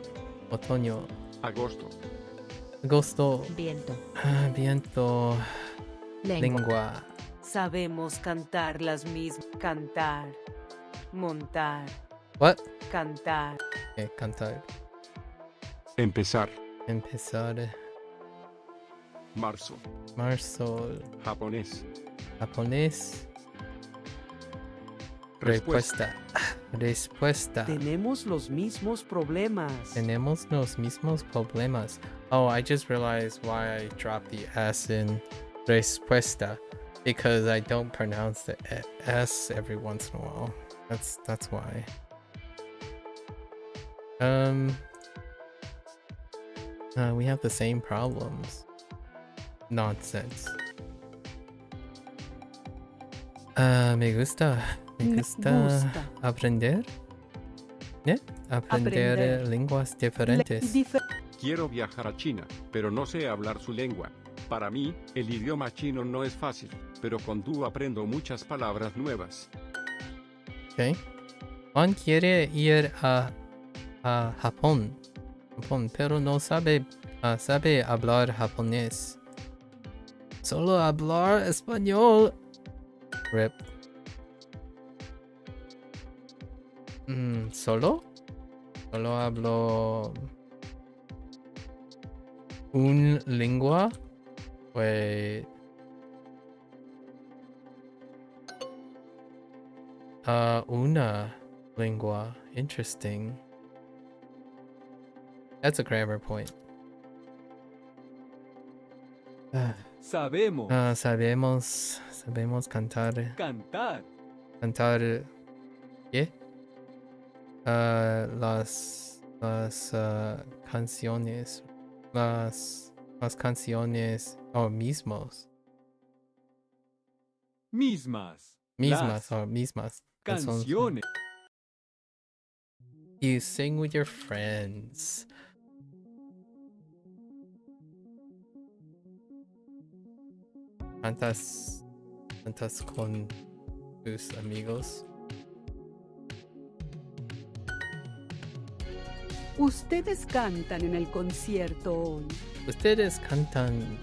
Otoño. Agosto. Agosto. Viento. Viento. Lengua. Sabemos cantar las mismas. Cantar. Montar. What? Cantar. Okay, cantar. Empezar. Empezar. Marzo. Marzo. Japonés. Japonés. Respuesta. Respuesta. Tenemos los mismos problemas. Tenemos los mismos problemas. Oh, I just realized why I dropped the S in respuesta. Because I don't pronounce the S every once in a while. That's why. We have the same problems. Nonsense. Me gusta aprender. ¿Eh? Aprender lenguas diferentes. Quiero viajar a China, pero no sé hablar su lengua. Para mí, el idioma chino no es fácil, pero con Duo aprendo muchas palabras nuevas. Okay. Juan quiere ir a Japón, pero no sabe hablar japonés. Solo hablar español. Rip. Solo hablo un lengua. Wait. Una lengua. Interesting. That's a grammar point. Sabemos. Sabemos cantar. Cantar. Cantar. ¿Qué? Las canciones. Las canciones. Oh, mismos. Mismas. Mismas. Canciones. You sing with your friends. Cantas con tus amigos. Ustedes cantan en el concierto hoy. Ustedes cantan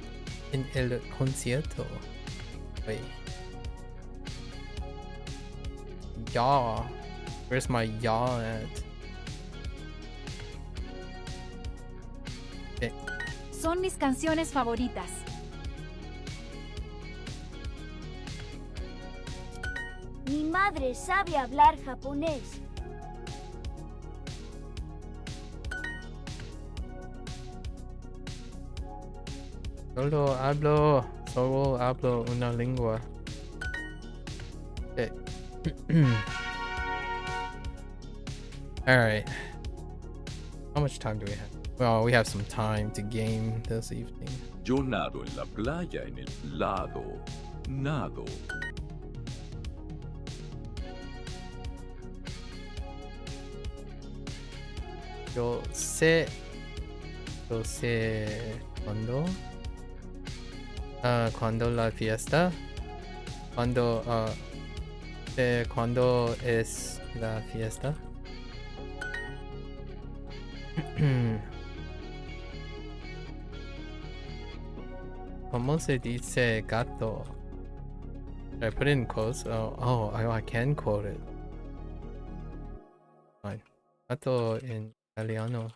en el concierto. Wait. Ya. Where's my ya at? Okay. Son mis canciones favoritas. Mi madre sabe hablar japonés. Solo hablo una lengua. Okay. Alright. How much time do we have? Well, we have some time to game this evening. Yo nado en la playa en el lado. Nado. Yo sé cuando la fiesta, cuando es la fiesta. ¿Cómo se dice gato? Should I put it in quotes? Oh, I can quote it. Fine. Gato in italiano.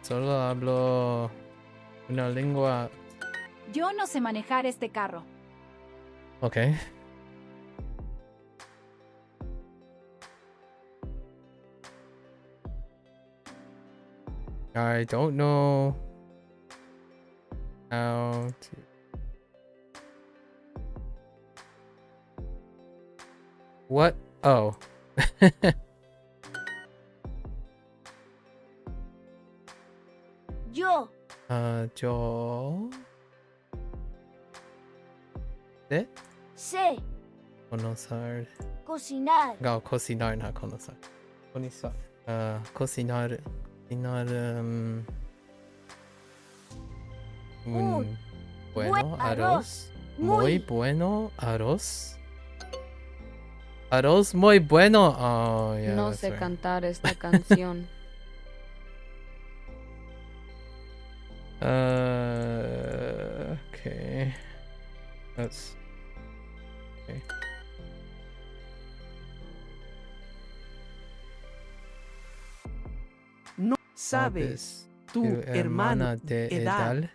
Solo hablo una lengua. Yo no sé manejar este carro. Okay. I don't know how to. What? Oh. Yo. Yo. ¿Sí? Sé. Conocer. Cocinar. No, cocinar, no conocer. Cocinar. Un bueno arroz. Muy bueno arroz. Arroz muy bueno. Oh, yeah. No sé cantar esta canción. Okay. That's okay. No sabes tu hermana de edad.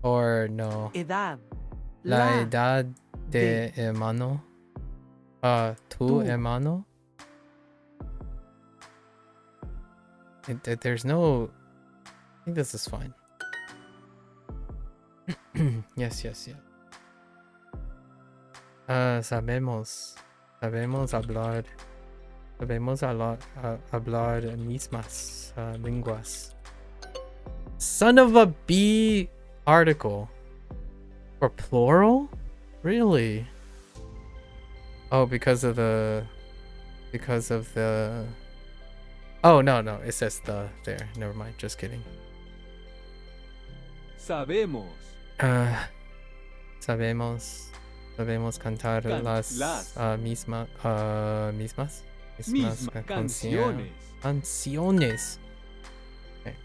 Or no. Edad. La edad de hermano. Tu hermano. There's no. I think this is fine. Yes. Sabemos hablar. Sabemos hablar mismas lenguas. Son of a B article. For plural? Really? Oh, because of the... Oh, no. It says the there. Never mind. Just kidding. Sabemos. Sabemos cantar las mismas canciones. Canciones. Okay.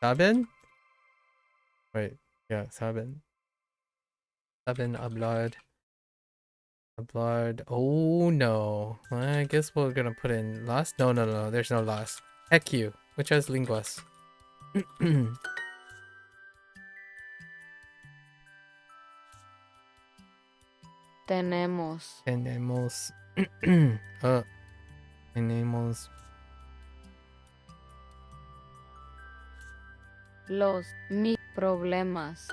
¿Saben? Wait, yeah, saben hablar. Oh no. I guess we're gonna put in las. No. There's no las. Heck you. Which has linguas? Tenemos. Tenemos Los mis problemas.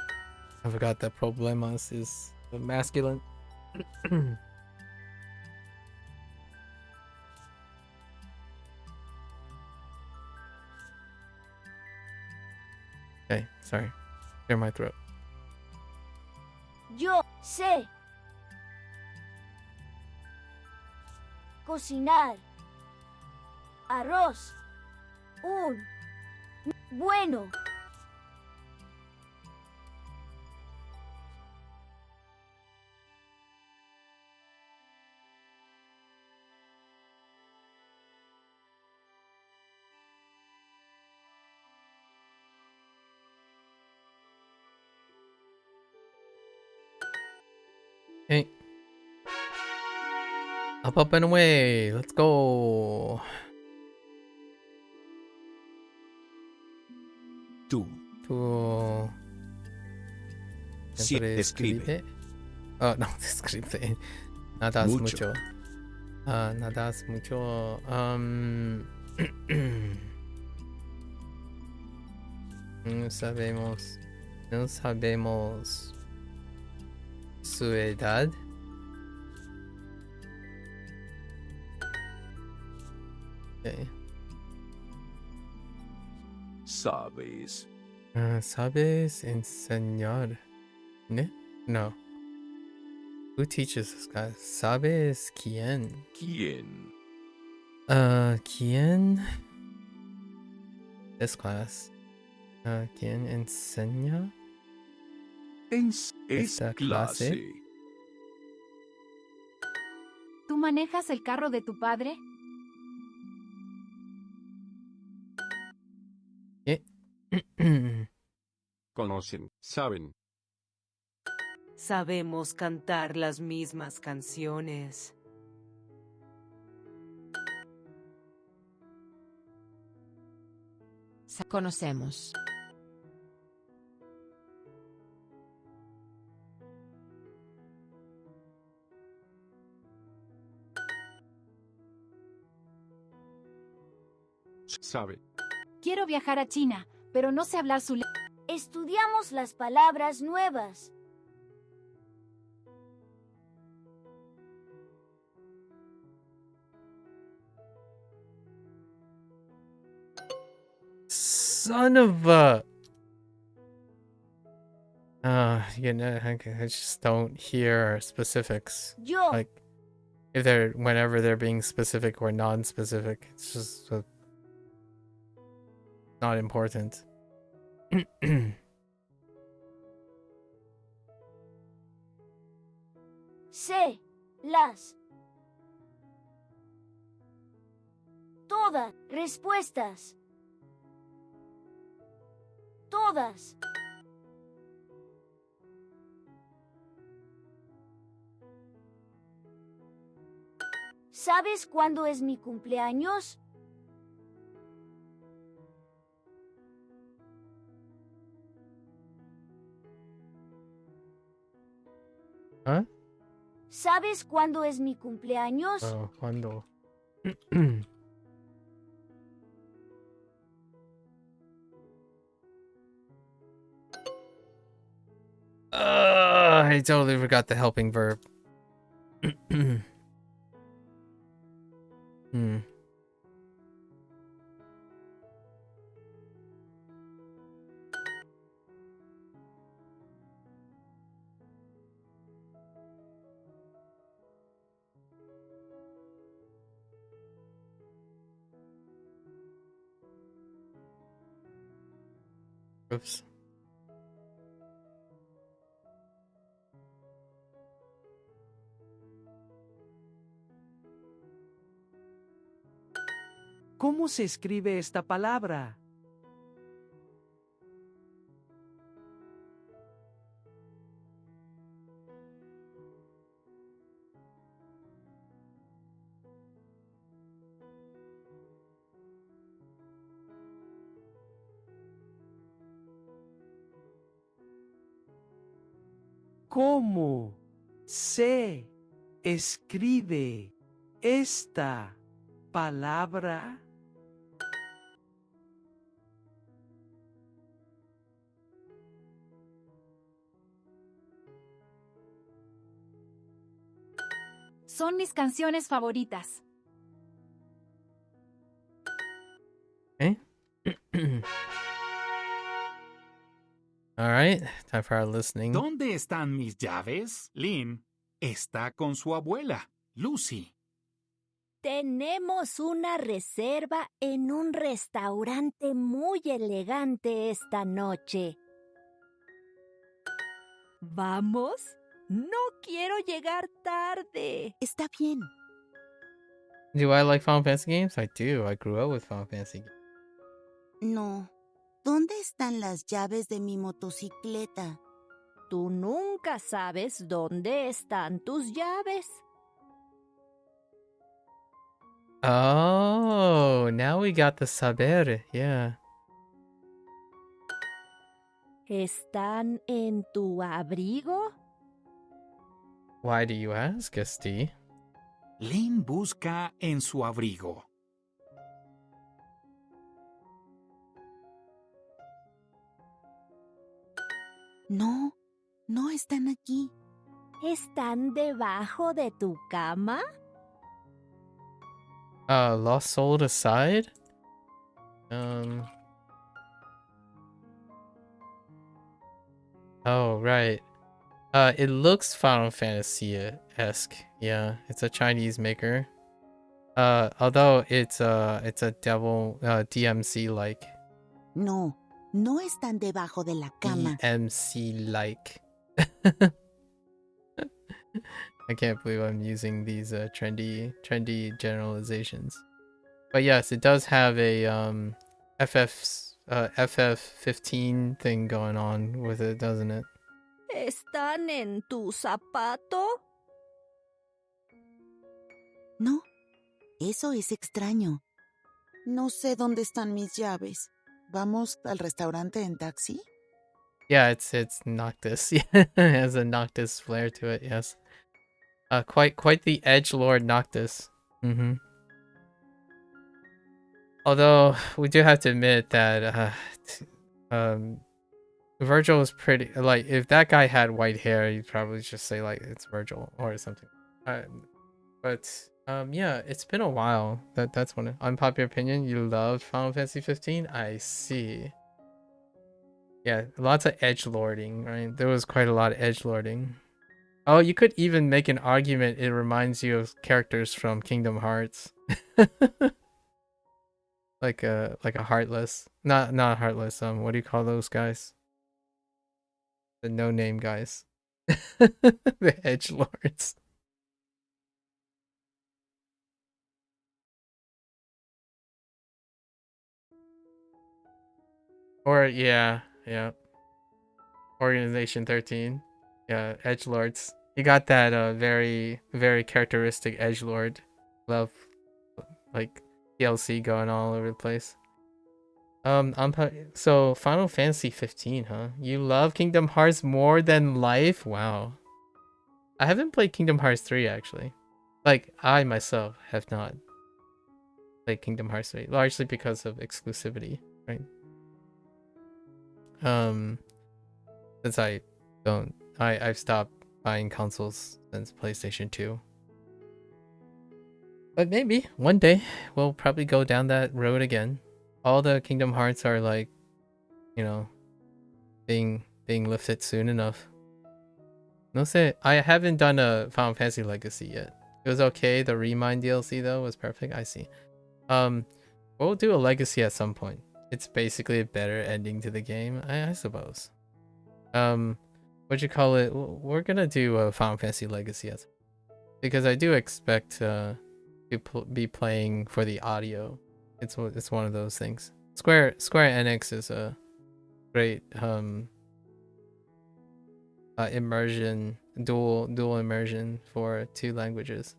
I forgot that problemas is masculine. Okay, sorry. Clear my throat. Yo sé cocinar arroz. Bueno. Hey. Up and away. Let's go. Tú. Sí, describe. Oh, no, describe. Nadas mucho. Nadas mucho. No sabemos su edad. Okay. Sabes. ¿Sabes enseñar? No. Who teaches this guy? ¿Sabes quién? ¿Quién? ¿Quién? This class. ¿Quién enseña? Esta clase. ¿Tú manejas el carro de tu padre? Conocen, saben. Sabemos cantar las mismas canciones. Conocemos. Sabe. Quiero viajar a China, pero no sé hablar su lengua. Estudiamos las palabras nuevas. Son of a... you know, I just don't hear specifics. Yo. Like, whenever they're being specific or non-specific, it's just not important. Sé las todas respuestas. Todas. ¿Sabes cuándo es mi cumpleaños? ¿Ah? ¿Sabes cuándo es mi cumpleaños? ¿Cuándo? I totally forgot the helping verb. Hmm. Oops. ¿Cómo se escribe esta palabra? ¿Cómo se escribe esta palabra? Son mis canciones favoritas. Okay. All right, time for our listening. ¿Dónde están mis llaves? Lynn está con su abuela, Lucy. Tenemos una reserva en un restaurante muy elegante esta noche. ¿Vamos? No quiero llegar tarde. Está bien. Do I like Final Fantasy games? I do. I grew up with Final Fantasy games. No. ¿Dónde están las llaves de mi motocicleta? Tú nunca sabes dónde están tus llaves. Oh, now we got the saber. Yeah. ¿Están en tu abrigo? Why do you ask, Esti? Lynn busca en su abrigo. No, no están aquí. ¿Están debajo de tu cama? Lost Soul aside? Oh, right. It looks Final Fantasy-esque. Yeah, it's a Chinese maker. Although it's a devil DMC-like. No, no están debajo de la cama. DMC-like. I can't believe I'm using these trendy generalizations. But yes, it does have a FF15 thing going on with it, doesn't it? ¿Están en tu zapato? No, eso es extraño. No sé dónde están mis llaves. ¿Vamos al restaurante en taxi? Yeah, it's Noctis. Yeah, it has a Noctis flair to it. Yes. Quite the edgelord Noctis. Mm-hmm. Although we do have to admit that Virgil is pretty, like, if that guy had white hair, you'd probably just say like it's Virgil or something. But yeah, it's been a while. That's one unpopular opinion. You loved Final Fantasy 15. I see. Yeah, lots of edgelording, right? There was quite a lot of edgelording. Oh, you could even make an argument it reminds you of characters from Kingdom Hearts. like a Heartless. Not Heartless, what do you call those guys? The no-name guys. The edgelords. Or yeah. Organization 13. Yeah, edgelords. You got that very characteristic edgelord love, like DLC going all over the place. So Final Fantasy 15, huh? You love Kingdom Hearts more than life? Wow. I haven't played Kingdom Hearts 3 actually. Like, I myself have not played Kingdom Hearts 3, largely because of exclusivity, right? Since I don't I've stopped buying consoles since PlayStation 2. But maybe one day we'll probably go down that road again. All the Kingdom Hearts are like, you know, being lifted soon enough. No say, I haven't done a Final Fantasy Legacy yet. It was okay. The Remind DLC though was perfect. I see. We'll do a Legacy at some point. It's basically a better ending to the game, I suppose. What you call it? We're gonna do a Final Fantasy Legacy because I do expect to be playing for the audio. It's one of those things. Square Enix is a great immersion, dual immersion for 2 languages.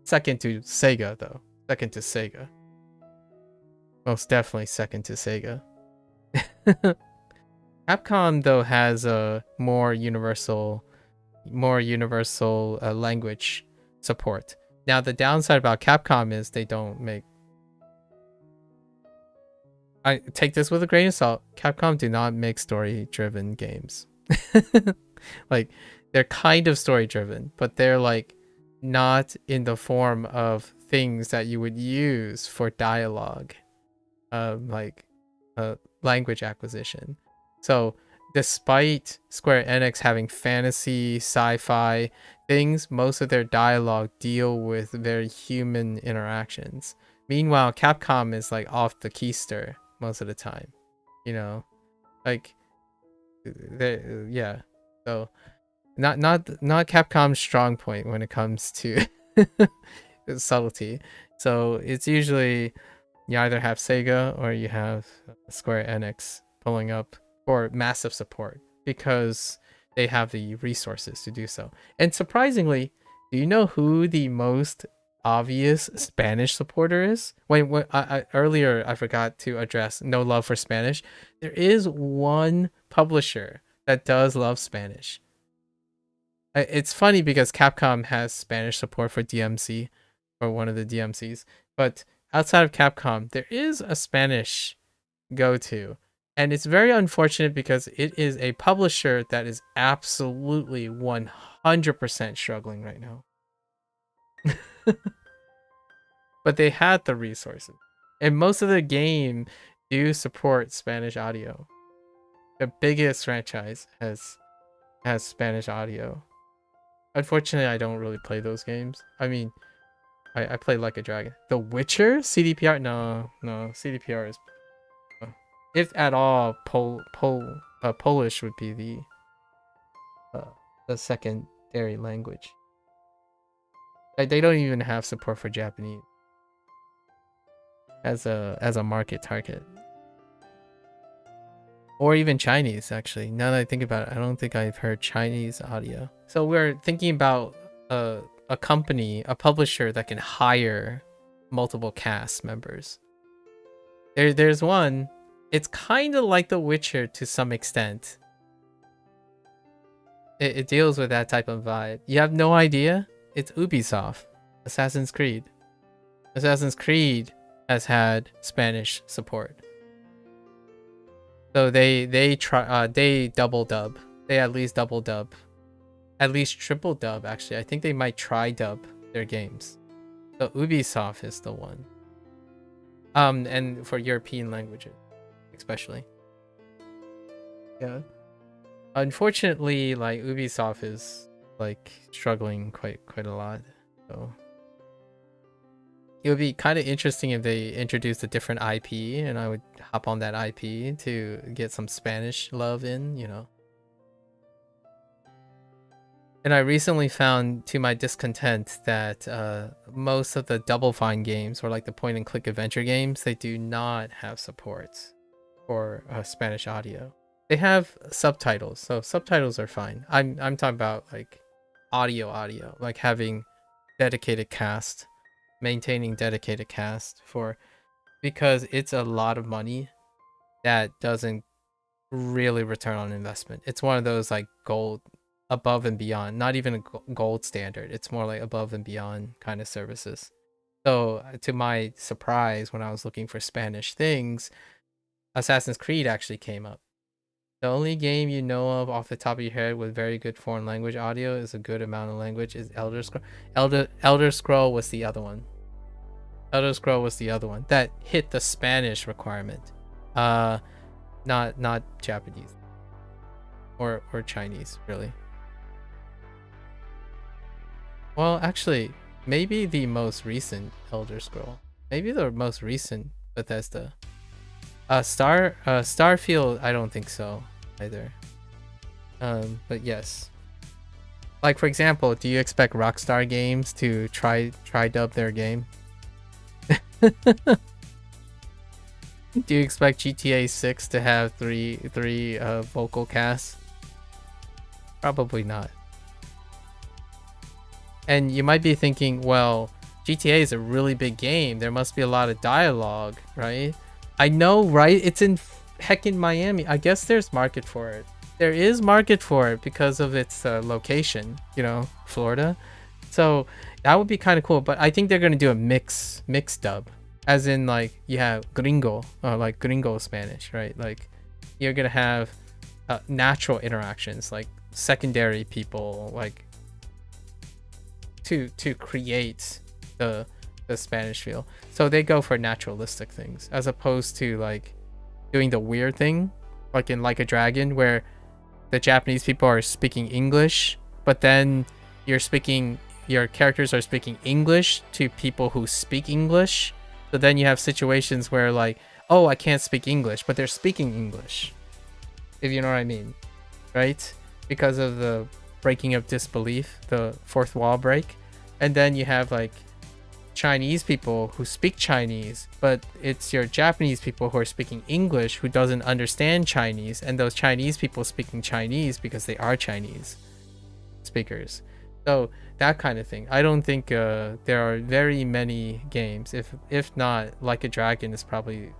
Second to Sega though. Second to Sega. Most definitely second to Sega. Capcom though has a more universal language support. Now the downside about Capcom is they don't make. I take this with a grain of salt. Capcom do not make story-driven games. Like they're kind of story-driven, but they're like not in the form of things that you would use for dialogue, language acquisition. So despite Square Enix having fantasy, sci-fi things, most of their dialogue deal with very human interactions. Meanwhile, Capcom is like off the keister most of the time, you know, like yeah. So not Capcom's strong point when it comes to subtlety. So it's usually you either have Sega or you have Square Enix pulling up for massive support because they have the resources to do so. And surprisingly, do you know who the most obvious Spanish supporter is? When earlier I forgot to address no love for Spanish. There is one publisher that does love Spanish. It's funny because Capcom has Spanish support for DMC, or one of the DMCs, but outside of Capcom, there is a Spanish go-to. And it's very unfortunate because it is a publisher that is absolutely 100% struggling right now. But they had the resources. And most of the game do support Spanish audio. The biggest franchise has Spanish audio. Unfortunately, I don't really play those games. I mean, I play Like a Dragon. The Witcher? CDPR? No. CDPR is... If at all, Polish would be the secondary language. Like, they don't even have support for Japanese as a market target, or even Chinese. Actually, now that I think about it, I don't think I've heard Chinese audio. So we're thinking about a company, a publisher that can hire multiple cast members. There's one. It's kind of like The Witcher to some extent. It deals with that type of vibe. You have no idea? It's Ubisoft. Assassin's Creed. Assassin's Creed has had Spanish support. So they double dub. They at least double dub. At least triple dub, actually. I think they might try dub their games. So Ubisoft is the one. And for European languages. Especially. Yeah. Unfortunately, like Ubisoft is like struggling quite a lot. So it would be kind of interesting if they introduced a different IP and I would hop on that IP to get some Spanish love in, you know. And I recently found, to my discontent, that most of the Double Fine games, or like the point and click adventure games, they do not have support for Spanish audio. They have subtitles, so subtitles are fine. I'm talking about like audio, like having dedicated cast, maintaining dedicated cast because it's a lot of money that doesn't really return on investment. It's one of those like gold, above and beyond, not even a gold standard. It's more like above and beyond kind of services. So to my surprise, when I was looking for Spanish things, Assassin's Creed actually came up. The only game you know of off the top of your head with very good foreign language audio is a good amount of language is Elder Scroll. Elder Scroll was the other one. Elder Scroll was the other one that hit the Spanish requirement. Not Japanese. Or Chinese, really. Well, actually, maybe the most recent Elder Scroll. Maybe the most recent Bethesda. Starfield, I don't think so either. But yes. Like, for example, do you expect Rockstar Games to try dub their game? Do you expect GTA 6 to have three vocal casts? Probably not. And you might be thinking, well, GTA is a really big game. There must be a lot of dialogue, right? I know, right? It's in heckin' Miami. I guess there's market for it. There is market for it because of its location, you know, Florida. So that would be kind of cool. But I think they're going to do a mix dub. As in, like, you have gringo, like gringo Spanish, right? Like, you're going to have natural interactions, like secondary people, like, to create the Spanish feel. So they go for naturalistic things as opposed to like doing the weird thing like in Like a Dragon where the Japanese people are speaking English, but then your characters are speaking English to people who speak English. So then you have situations where like, oh, I can't speak English, but they're speaking English, if you know what I mean, right? Because of the breaking of disbelief, the fourth wall break. And then you have like Chinese people who speak Chinese, but it's your Japanese people who are speaking English who doesn't understand Chinese, and those Chinese people speaking Chinese because they are Chinese speakers. So that kind of thing. I don't think there are very many games. If not, Like a Dragon is probably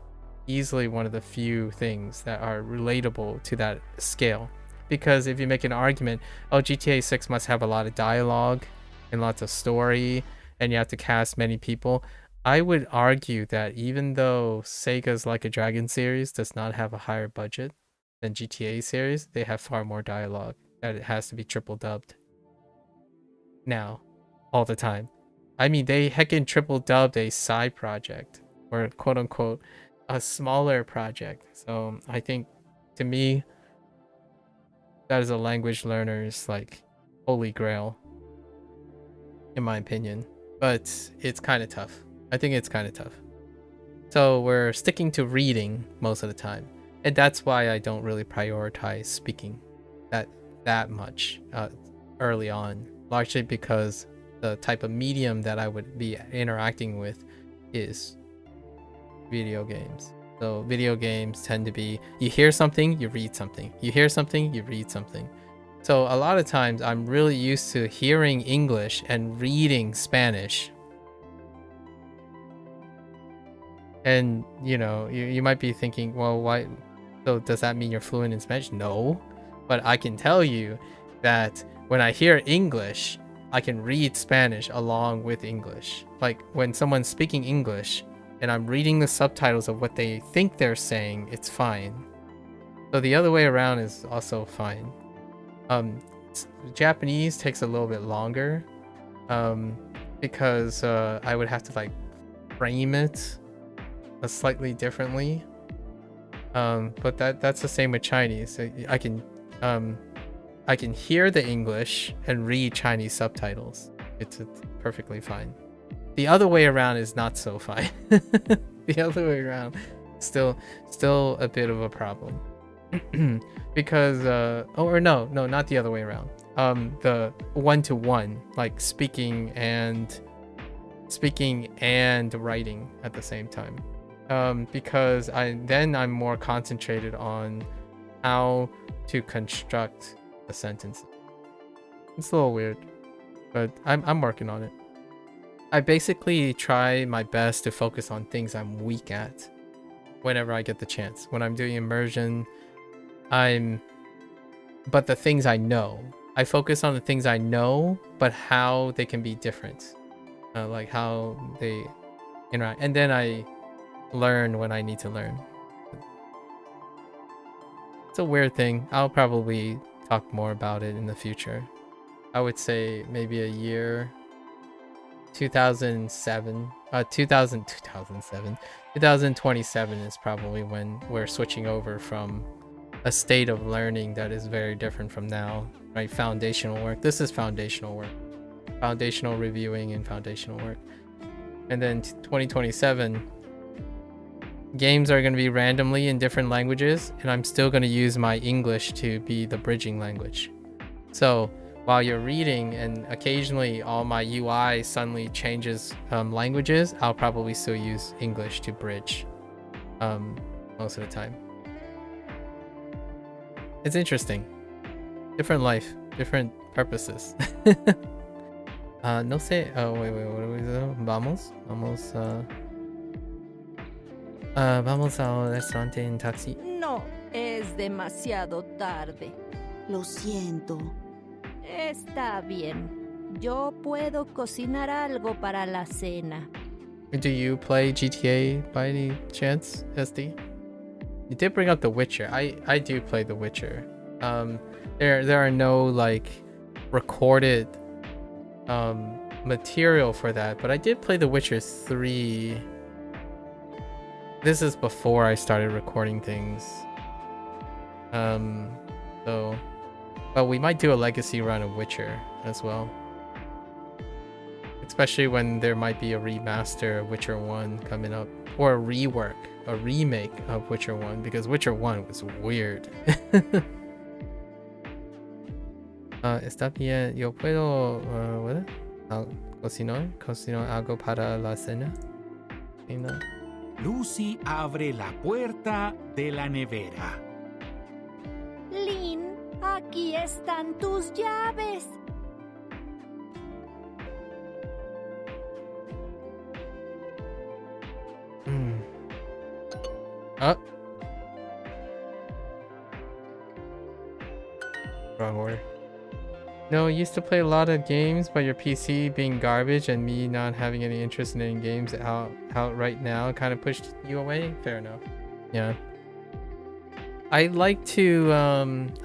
easily one of the few things that are relatable to that scale. Because if you make an argument, oh, GTA 6 must have a lot of dialogue and lots of story, and you have to cast many people, I would argue that even though Sega's Like a Dragon series does not have a higher budget than GTA series, they have far more dialogue that it has to be triple dubbed now, all the time. I mean, they heckin' triple dubbed a side project, or quote unquote a smaller project. So I think, to me, that is a language learner's like holy grail, in my opinion. But it's kind of tough. I think it's kind of tough. So we're sticking to reading most of the time, and that's why I don't really prioritize speaking that much early on, largely because the type of medium that I would be interacting with is video games. So video games tend to be, you hear something, you read something. You hear something, you read something. So a lot of times I'm really used to hearing English and reading Spanish. And, you know, you might be thinking, well, why? So does that mean you're fluent in Spanish? No. But I can tell you that when I hear English, I can read Spanish along with English. Like when someone's speaking English and I'm reading the subtitles of what they think they're saying, it's fine. So the other way around is also fine. Japanese takes a little bit longer because I would have to like frame it slightly differently. But that's the same with Chinese. I can hear the English and read Chinese subtitles. It's perfectly fine. The other way around is not so fine. The other way around, still a bit of a problem. Because no, not the other way around. The one-to-one, like speaking and writing at the same time. Because I'm more concentrated on how to construct a sentence. It's a little weird, but I'm working on it. I basically try my best to focus on things I'm weak at whenever I get the chance. When I'm doing immersion, but the things I know. I focus on the things I know, but how they can be different. Like how they interact. And then I learn when I need to learn. it's a weird thing. I'll probably talk more about it in the future. I would say maybe a year 2027 is probably when we're switching over from a state of learning that is very different from now, right? Foundational work. This is foundational work. Foundational reviewing and foundational work. And then 2027, games are going to be randomly in different languages, and I'm still going to use my English to be the bridging language. So while you're reading and occasionally all my UI suddenly changes languages, I'll probably still use English to bridge most of the time. It's interesting. Different life, different purposes. No sé. Oh, wait, what do we do? Vamos al restaurante en taxi. No, es demasiado tarde. Lo siento. Está bien. Yo puedo cocinar algo para la cena. Do you play GTA by any chance, SD? You did bring up The Witcher. I do play The Witcher. There are no like recorded material for that, but I did play The Witcher 3. This is before I started recording things. But we might do a legacy run of Witcher as well. Especially when there might be a remaster of Witcher 1 coming up. Or a rework, a remake of Witcher 1, because Witcher 1 was weird. Está bien, yo puedo cocinar algo para la cena. No. Lucy abre la puerta de la nevera. Lynn, aquí están tus llaves. Wrong order. No, I used to play a lot of games, but your PC being garbage and me not having any interest in any games out right now kind of pushed you away. Fair enough. Yeah. I like to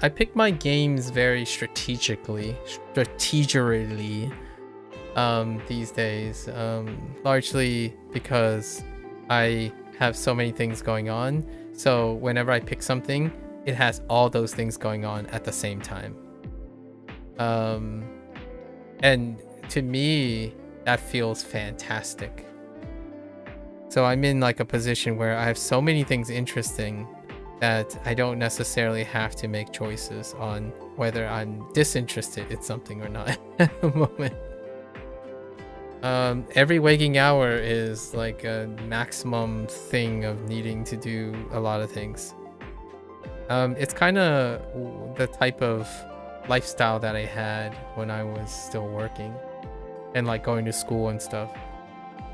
I pick my games very strategically these days, largely because I have so many things going on. So whenever I pick something, it has all those things going on at the same time. And to me, that feels fantastic. So I'm in like a position where I have so many things interesting that I don't necessarily have to make choices on whether I'm disinterested in something or not at the moment. Every waking hour is like a maximum thing of needing to do a lot of things. It's kind of the type of lifestyle that I had when I was still working and like going to school and stuff.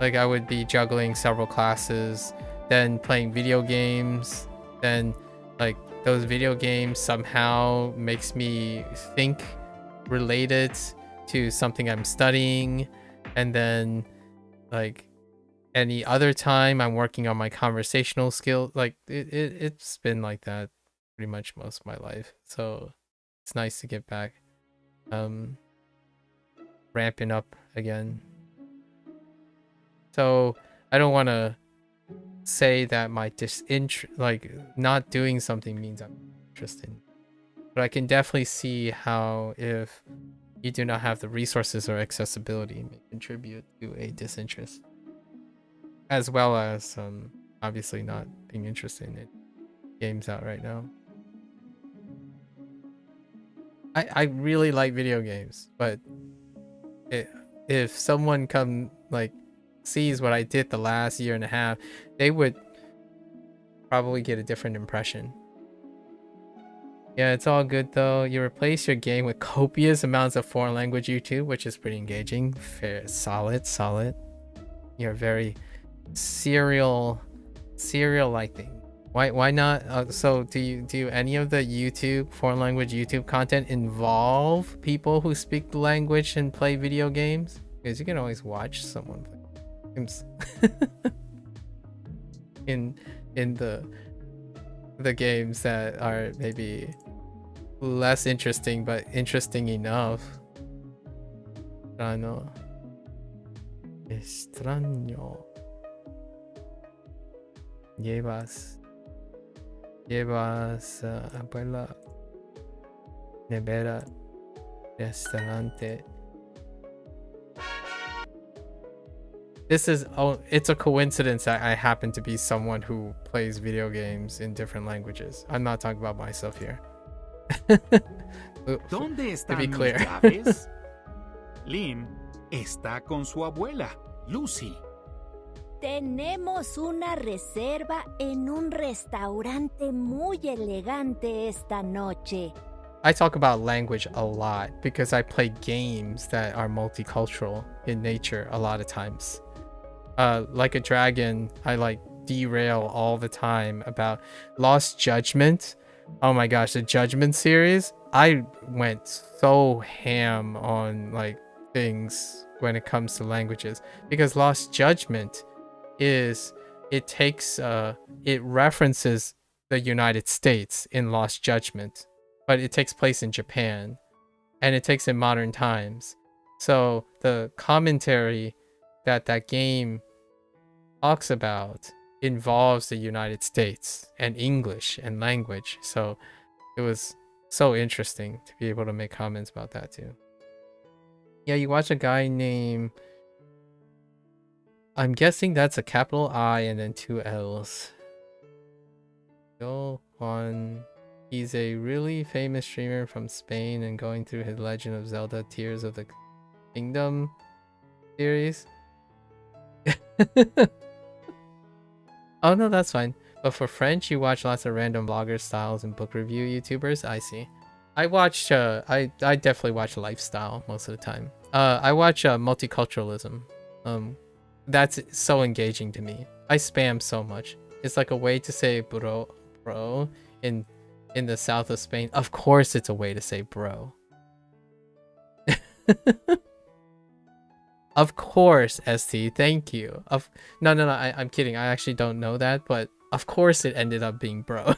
Like I would be juggling several classes, then playing video games, then like those video games somehow makes me think related to something I'm studying, and then like any other time I'm working on my conversational skills. Like it's been like that pretty much most of my life, so it's nice to get back ramping up again. So I don't want to say that my like not doing something means I'm interested, but I can definitely see how if you do not have the resources or accessibility, it may contribute to a disinterest, as well as obviously not being interested in games out right now. I really like video games, but if someone sees what I did the last year and a half, they would probably get a different impression. Yeah, it's all good though. You replace your game with copious amounts of foreign language YouTube, which is pretty engaging. Fair, solid. You're very serial-like thing. Why not? So do any of the foreign language YouTube content involve people who speak the language and play video games? Because you can always watch someone play games in the the games that are maybe less interesting but interesting enough. Extraño. Extraño. Llevas abuela, nevera, restaurante. This is, it's a coincidence that I happen to be someone who plays video games in different languages. I'm not talking about myself here. ¿Dónde To be están clear. mis llaves? Lynn está con su abuela, Lucy. Tenemos una reserva en un restaurante muy elegante esta noche. I talk about language a lot because I play games that are multicultural in nature a lot of times. Like a Dragon, I like derail all the time about Lost Judgment. Oh my gosh, the Judgment series. I went so ham on like things when it comes to languages because Lost Judgment is it references the United States in Lost Judgment, but it takes place in Japan and it takes in modern times. So the commentary that game talks about involves the United States and English and language. So it was so interesting to be able to make comments about that too. Yeah, you watch a guy named, I'm guessing that's a capital I and then 2 L's. Juan. He's a really famous streamer from Spain and going through his Legend of Zelda Tears of the Kingdom series. Oh no, that's fine. But for French, you watch lots of random vloggers, styles, and book review YouTubers. I see. I watch, I definitely watch lifestyle most of the time. I watch Multiculturalism. That's so engaging to me. I spam so much. It's like a way to say bro in the south of Spain. Of course it's a way to say bro. Of course, ST, thank you. No, I'm kidding. I actually don't know that, but of course it ended up being bro.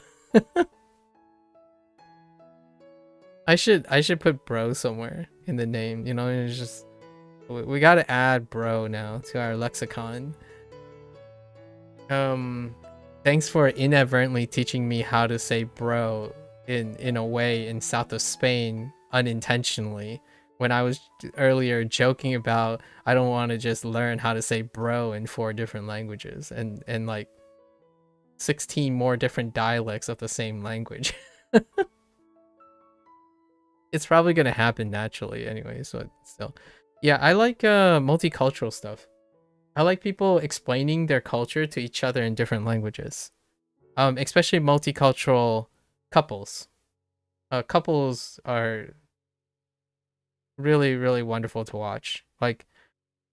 I should put bro somewhere in the name, you know. It's just, we gotta add bro now to our lexicon. Thanks for inadvertently teaching me how to say bro in a way in south of Spain unintentionally, when I was earlier joking about I don't want to just learn how to say bro in 4 different languages and like 16 more different dialects of the same language. It's probably gonna happen naturally anyway, so still. Yeah, I like multicultural stuff. I like people explaining their culture to each other in different languages. Especially multicultural couples. Couples are really, really wonderful to watch. Like,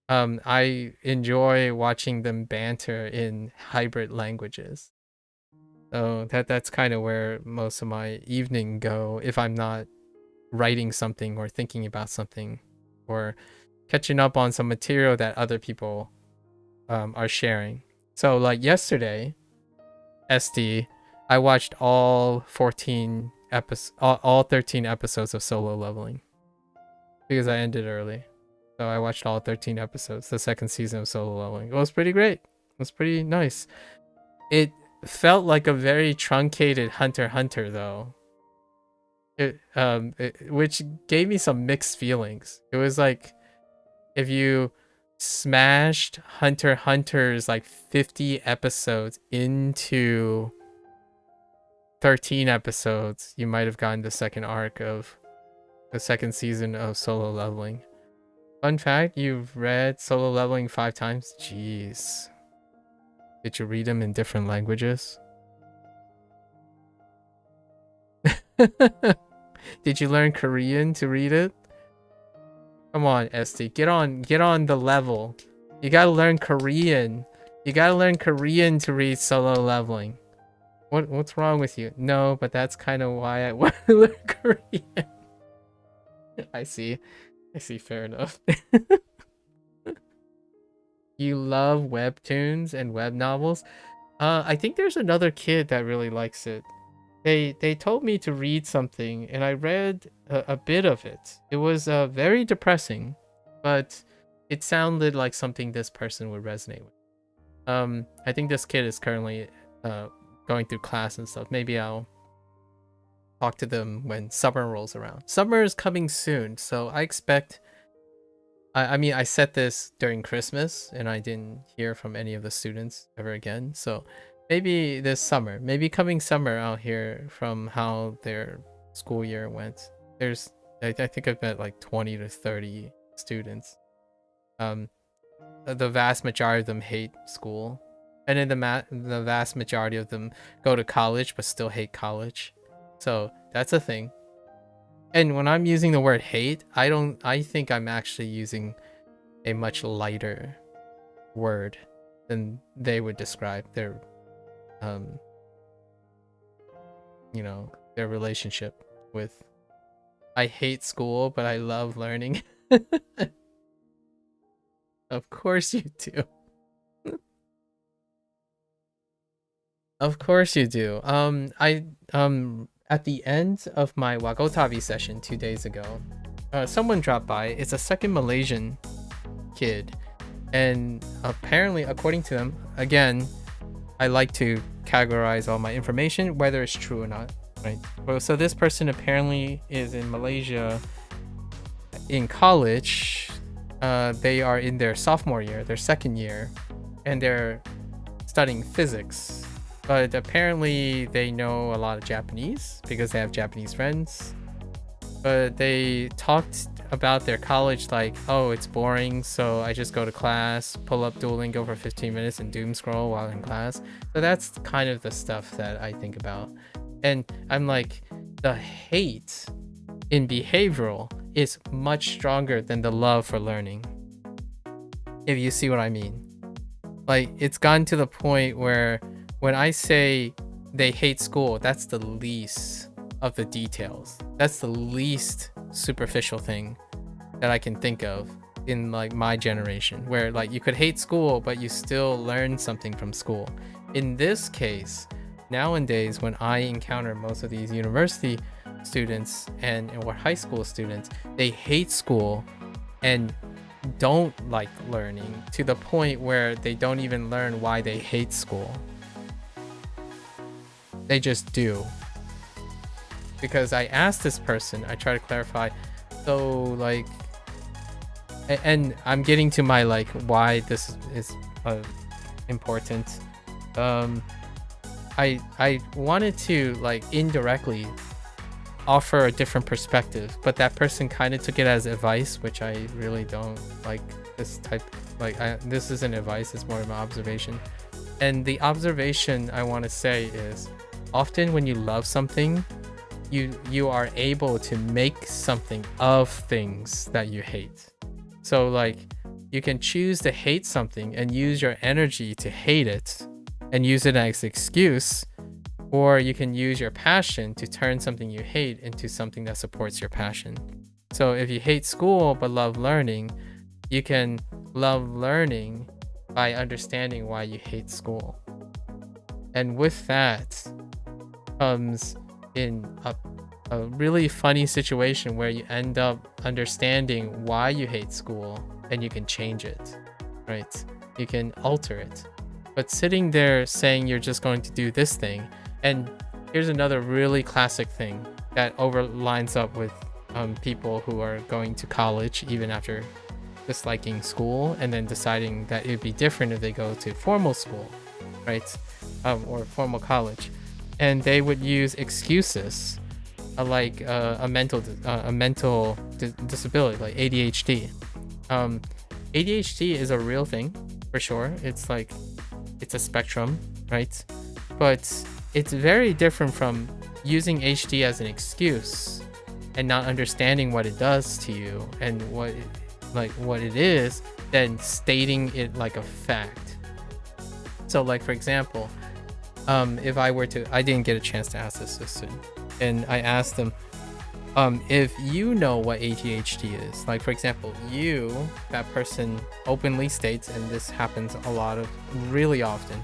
I enjoy watching them banter in hybrid languages. So that's kind of where most of my evening go if I'm not writing something or thinking about something or catching up on some material that other people are sharing. So like yesterday, SD, I watched all 13 episodes of Solo Leveling because I ended early. So I watched all 13 episodes, the second season of Solo Leveling. It was pretty great. It was pretty nice. It felt like a very truncated Hunter x Hunter though. Which gave me some mixed feelings. It was like if you smashed Hunter x Hunter's like 50 episodes into 13 episodes, you might have gotten the second arc of the second season of Solo Leveling. Fun fact, you've read Solo Leveling 5 times? Jeez. Did you read them in different languages? Did you learn Korean to read it? Come on, SD, get on the level. You gotta learn Korean. You gotta learn Korean to read Solo Leveling. What's wrong with you? No, but that's kind of why I want to learn Korean. I see, fair enough. You love webtoons and web novels? I think there's another kid that really likes it. they told me to read something, and I read a bit of it. It was very depressing, but it sounded like something this person would resonate with. I think this kid is currently going through class and stuff. Maybe I'll talk to them when summer rolls around. Summer is coming soon, so I expect. I mean, I said this during Christmas, and I didn't hear from any of the students ever again. So maybe this summer, maybe coming summer, I'll hear from how their school year went. I think I've met like 20 to 30 students. The vast majority of them hate school, and then the vast majority of them go to college but still hate college. So that's a thing. And when I'm using the word hate, I think I'm actually using a much lighter word than they would describe their their relationship with. I hate school, but I love learning. Of course you do. Of course you do. At the end of my Wagotabi session 2 days ago, someone dropped by. It's a second Malaysian kid, and apparently, according to them, again, I like to categorize all my information, whether it's true or not, right? Well, so this person apparently is in Malaysia in college. They are in their sophomore year, their second year, and they're studying physics. But apparently they know a lot of Japanese because they have Japanese friends. But they talked about their college like, oh, it's boring, so I just go to class, pull up Duolingo for 15 minutes and doom scroll while in class. So that's kind of the stuff that I think about. And I'm like, the hate in behavioral is much stronger than the love for learning. If you see what I mean. Like, it's gotten to the point where when I say they hate school, that's the least of the details. That's the least superficial thing that I can think of in like my generation, where like you could hate school, but you still learn something from school. In this case, nowadays, when I encounter most of these university students or high school students, they hate school and don't like learning to the point where they don't even learn why they hate school. They just do. Because I asked this person, I try to clarify, so like, and I'm getting to my like why this is important. I wanted to like indirectly offer a different perspective, but that person kind of took it as advice, which I really don't like. This type, like, this isn't advice, it's more of an observation. And the observation I want to say is, often when you love something, you are able to make something of things that you hate. So like, you can choose to hate something and use your energy to hate it and use it as an excuse, or you can use your passion to turn something you hate into something that supports your passion. So if you hate school but love learning, you can love learning by understanding why you hate school. And with that comes in a really funny situation where you end up understanding why you hate school, and you can change it, right? You can alter it. But sitting there saying you're just going to do this thing, and here's another really classic thing that lines up with people who are going to college even after disliking school, and then deciding that it'd be different if they go to formal school, right? Or formal college. And they would use excuses like a mental disability, like ADHD. ADHD is a real thing for sure. It's like, it's a spectrum, right? But it's very different from using HD as an excuse and not understanding what it does to you and what it is, than stating it like a fact. So like, for example, if I were to, I didn't get a chance to ask this soon, and I asked them, if you know what ADHD is, like for example, that person openly states, and this happens really often,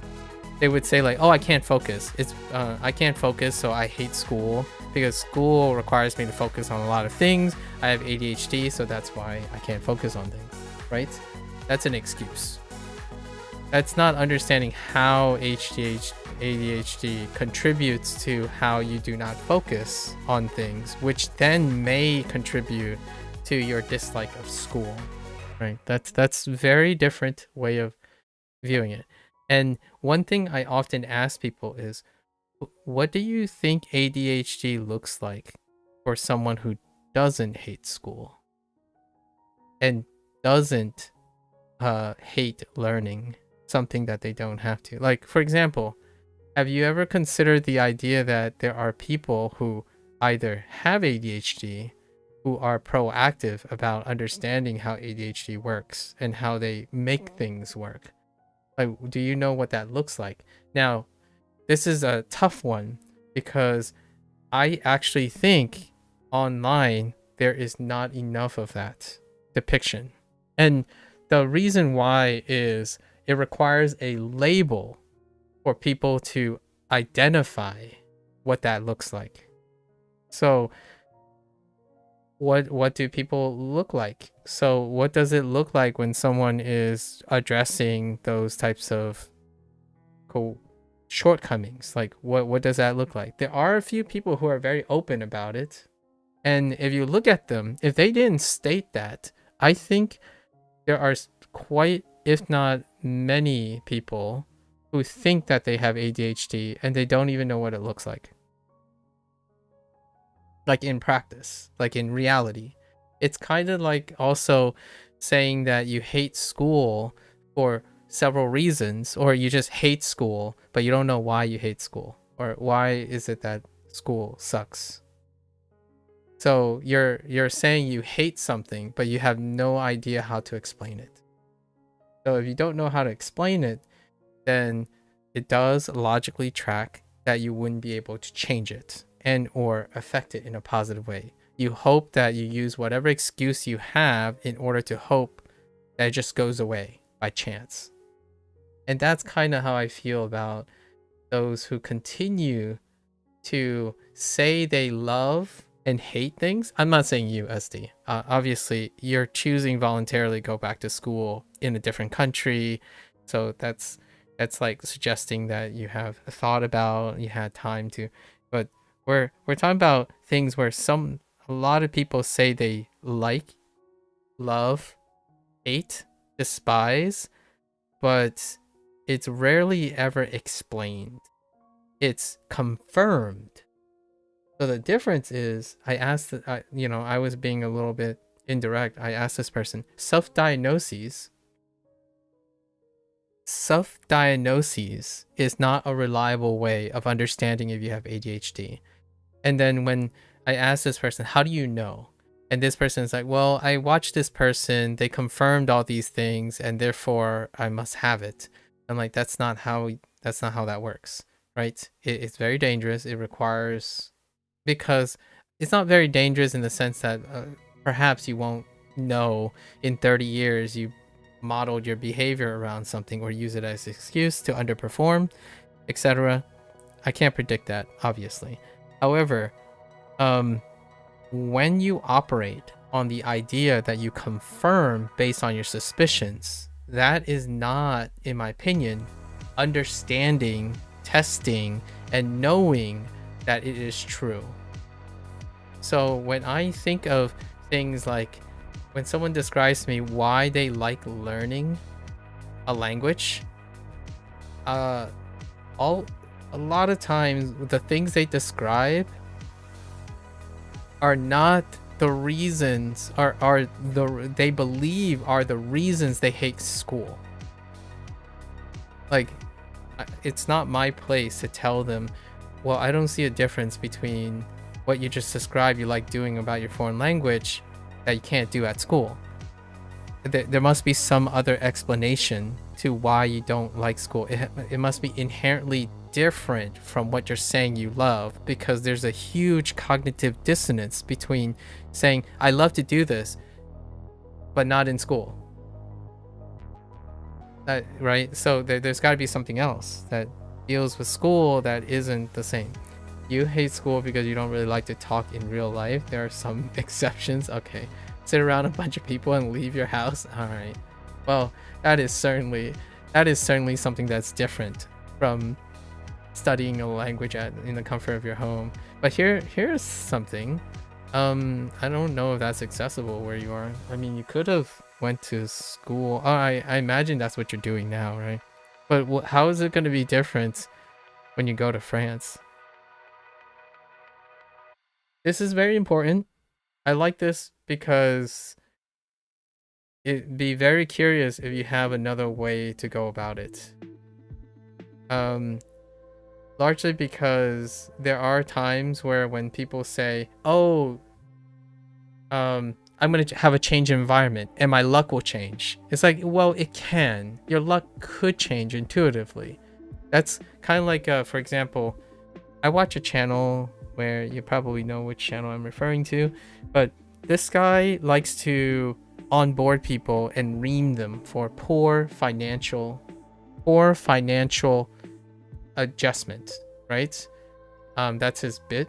they would say like, oh, I can't focus. I can't focus, so I hate school because school requires me to focus on a lot of things. I have ADHD, so that's why I can't focus on things, right? That's an excuse. That's not understanding how ADHD contributes to how you do not focus on things, which then may contribute to your dislike of school, right? That's very different way of viewing it. And one thing I often ask people is, what do you think ADHD looks like for someone who doesn't hate school and doesn't hate learning something that they don't have to? Like, for example, have you ever considered the idea that there are people who either have ADHD who are proactive about understanding how ADHD works and how they make things work? Like, do you know what that looks like? Now, this is a tough one because I actually think online there is not enough of that depiction. And the reason why is it requires a label for people to identify what that looks like. So what do people look like? So what does it look like when someone is addressing those types of shortcomings? Like what does that look like? There are a few people who are very open about it, and if you look at them, if they didn't state that, I think there are quite, if not many, people who think that they have ADHD and they don't even know what it looks like. Like in practice, like in reality. It's kind of like also saying that you hate school for several reasons, or you just hate school, but you don't know why you hate school, or why is it that school sucks. So you're saying you hate something, but you have no idea how to explain it. So if you don't know how to explain it, then it does logically track that you wouldn't be able to change it and or affect it in a positive way. You hope that you use whatever excuse you have in order to hope that it just goes away by chance. And that's kind of how I feel about those who continue to say they love and hate things. I'm not saying you, SD. Obviously, you're choosing voluntarily to go back to school in a different country. So that's like suggesting that you have thought about, you had time to. But we're talking about things where a lot of people say they like, love, hate, despise, but it's rarely ever explained. It's confirmed. So the difference is, I asked, I was being a little bit indirect. I asked this person, self-diagnoses is not a reliable way of understanding if you have ADHD. And then when I asked this person, how do you know? And this person is like, well, I watched this person, they confirmed all these things, and therefore I must have it. I'm like, that's not how that works, right? It's very dangerous. It requires, because it's not very dangerous in the sense that perhaps you won't know in 30 years you modeled your behavior around something or use it as an excuse to underperform, etc. I can't predict that, obviously. However, when you operate on the idea that you confirm based on your suspicions, that is not, in my opinion, understanding, testing, and knowing that it is true. So when I think of things like, when someone describes to me why they like learning a language, a lot of times the things they describe are not the reasons, they believe are the reasons they hate school. Like, it's not my place to tell them, well, I don't see a difference between what you just described you like doing about your foreign language that you can't do at school. There must be some other explanation to why you don't like school. It must be inherently different from what you're saying you love, because there's a huge cognitive dissonance between saying I love to do this but not in school, right? So there's got to be something else that deals with school that isn't the same. You hate school because you don't really like to talk in real life. There are some exceptions. Okay, sit around a bunch of people and leave your house. All right. Well, that is certainly something that's different from studying a language in the comfort of your home. But here's something. I don't know if that's accessible where you are. I mean, you could have went to school. Oh, I imagine that's what you're doing now, right? But how is it going to be different when you go to France? This is very important. I like this because it'd be very curious if you have another way to go about it. Largely because there are times where when people say, oh, I'm going to have a change in environment and my luck will change. It's like, well, it can. Your luck could change intuitively. That's kind of like, for example, I watch a channel where you probably know which channel I'm referring to, but this guy likes to onboard people and ream them for poor financial adjustment, right? That's his bit.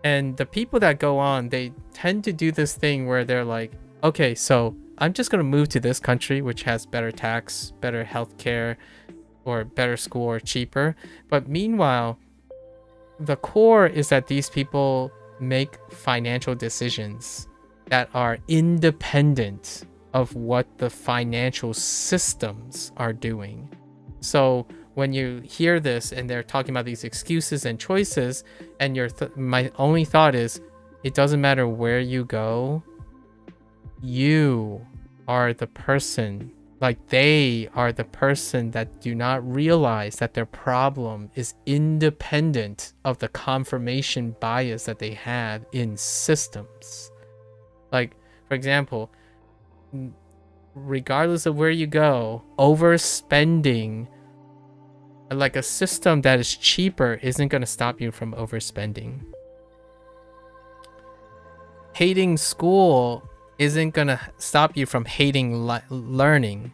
And the people that go on, they tend to do this thing where they're like, okay, so I'm just going to move to this country, which has better tax, better healthcare, or better school, or cheaper. But meanwhile, the core is that these people make financial decisions that are independent of what the financial systems are doing. So when you hear this and they're talking about these excuses and choices, and my only thought is, it doesn't matter where you go, you are the person, like they are the person that do not realize that their problem is independent of the confirmation bias that they have in systems. Like, for example, regardless of where you go, overspending, like a system that is cheaper, isn't going to stop you from overspending. Hating school isn't going to stop you from hating learning.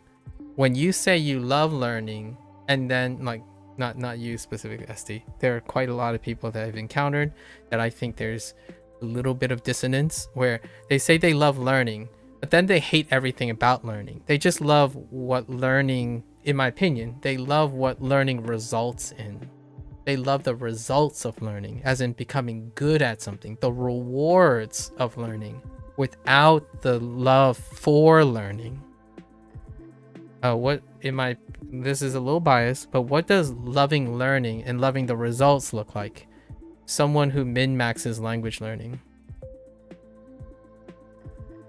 When you say you love learning, and then, like, not you specifically, SD, there are quite a lot of people that I've encountered that I think there's a little bit of dissonance, where they say they love learning, but then they hate everything about learning. They just love what learning, in my opinion, they love what learning results in. They love the results of learning, as in becoming good at something, the rewards of learning, without the love for learning. This is a little biased, but what does loving learning and loving the results look like? Someone who min-maxes language learning.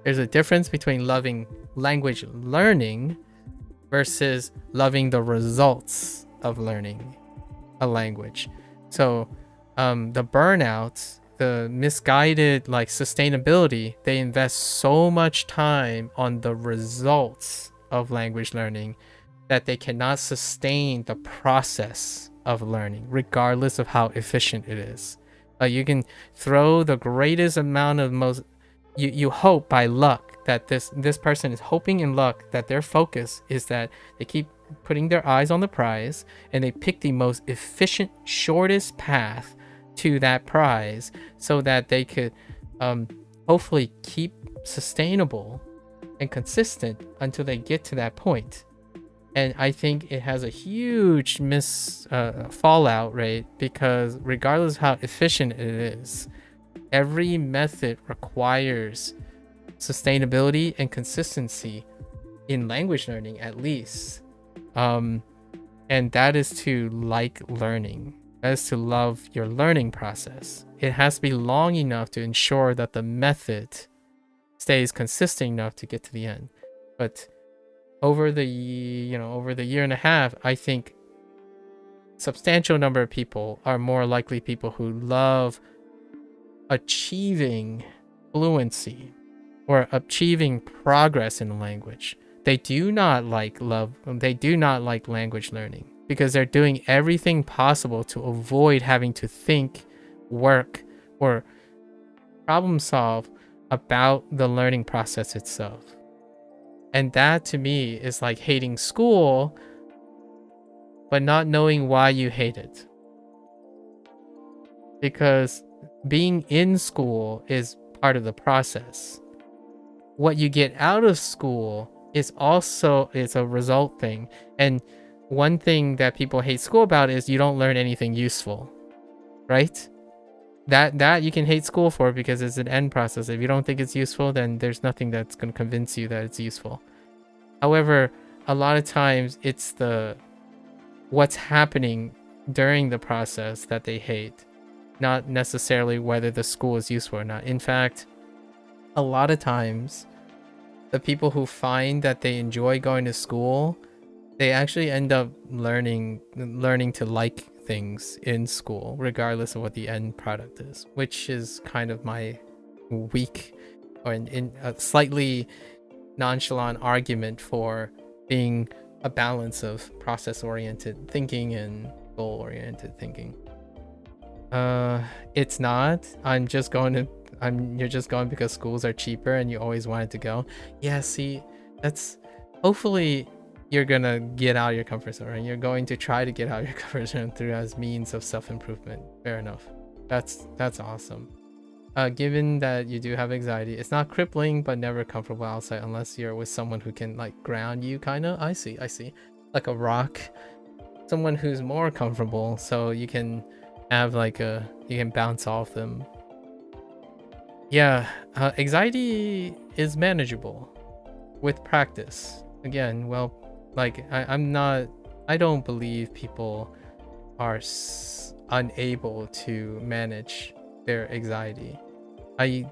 There's a difference between loving language learning versus loving the results of learning a language. So the burnouts, the misguided like sustainability, they invest so much time on the results of language learning that they cannot sustain the process of learning, regardless of how efficient it is. You can throw the greatest amount of you hope by luck that this person is hoping in luck that their focus is that they keep putting their eyes on the prize and they pick the most efficient, shortest path to that prize so that they could hopefully keep sustainable and consistent until they get to that point. And I think it has a huge fallout rate, because regardless of how efficient it is, every method requires sustainability and consistency in language learning, at least. And that is to like learning. That is to love your learning process. It has to be long enough to ensure that the method stays consistent enough to get to the end. But over the year and a half, I think substantial number of people are more likely people who love achieving fluency or achieving progress in the language. They do not like language learning because they're doing everything possible to avoid having to think, work, or problem solve about the learning process itself. And that to me is like hating school, but not knowing why you hate it. Because being in school is part of the process. What you get out of school is also a result thing. And one thing that people hate school about is you don't learn anything useful, right? That you can hate school for because it's an end process. If you don't think it's useful, then there's nothing that's going to convince you that it's useful. However, a lot of times it's what's happening during the process that they hate, not necessarily whether the school is useful or not. In fact, a lot of times the people who find that they enjoy going to school, they actually end up learning to like things in school, regardless of what the end product is, which is kind of my weak or in a slightly nonchalant argument for being a balance of process-oriented thinking and goal-oriented thinking. It's not. You're just going because schools are cheaper and you always wanted to go. Yeah, see, that's hopefully you're gonna get out of your comfort zone, and you're going to try to get out of your comfort zone through as means of self-improvement. Fair enough. That's awesome. Given that you do have anxiety, it's not crippling but never comfortable outside unless you're with someone who can like ground you, kind of. I see. Like a rock, someone who's more comfortable, so you can have you can bounce off them. Yeah, anxiety is manageable with practice. Again, well, like I don't believe people are unable to manage their anxiety. I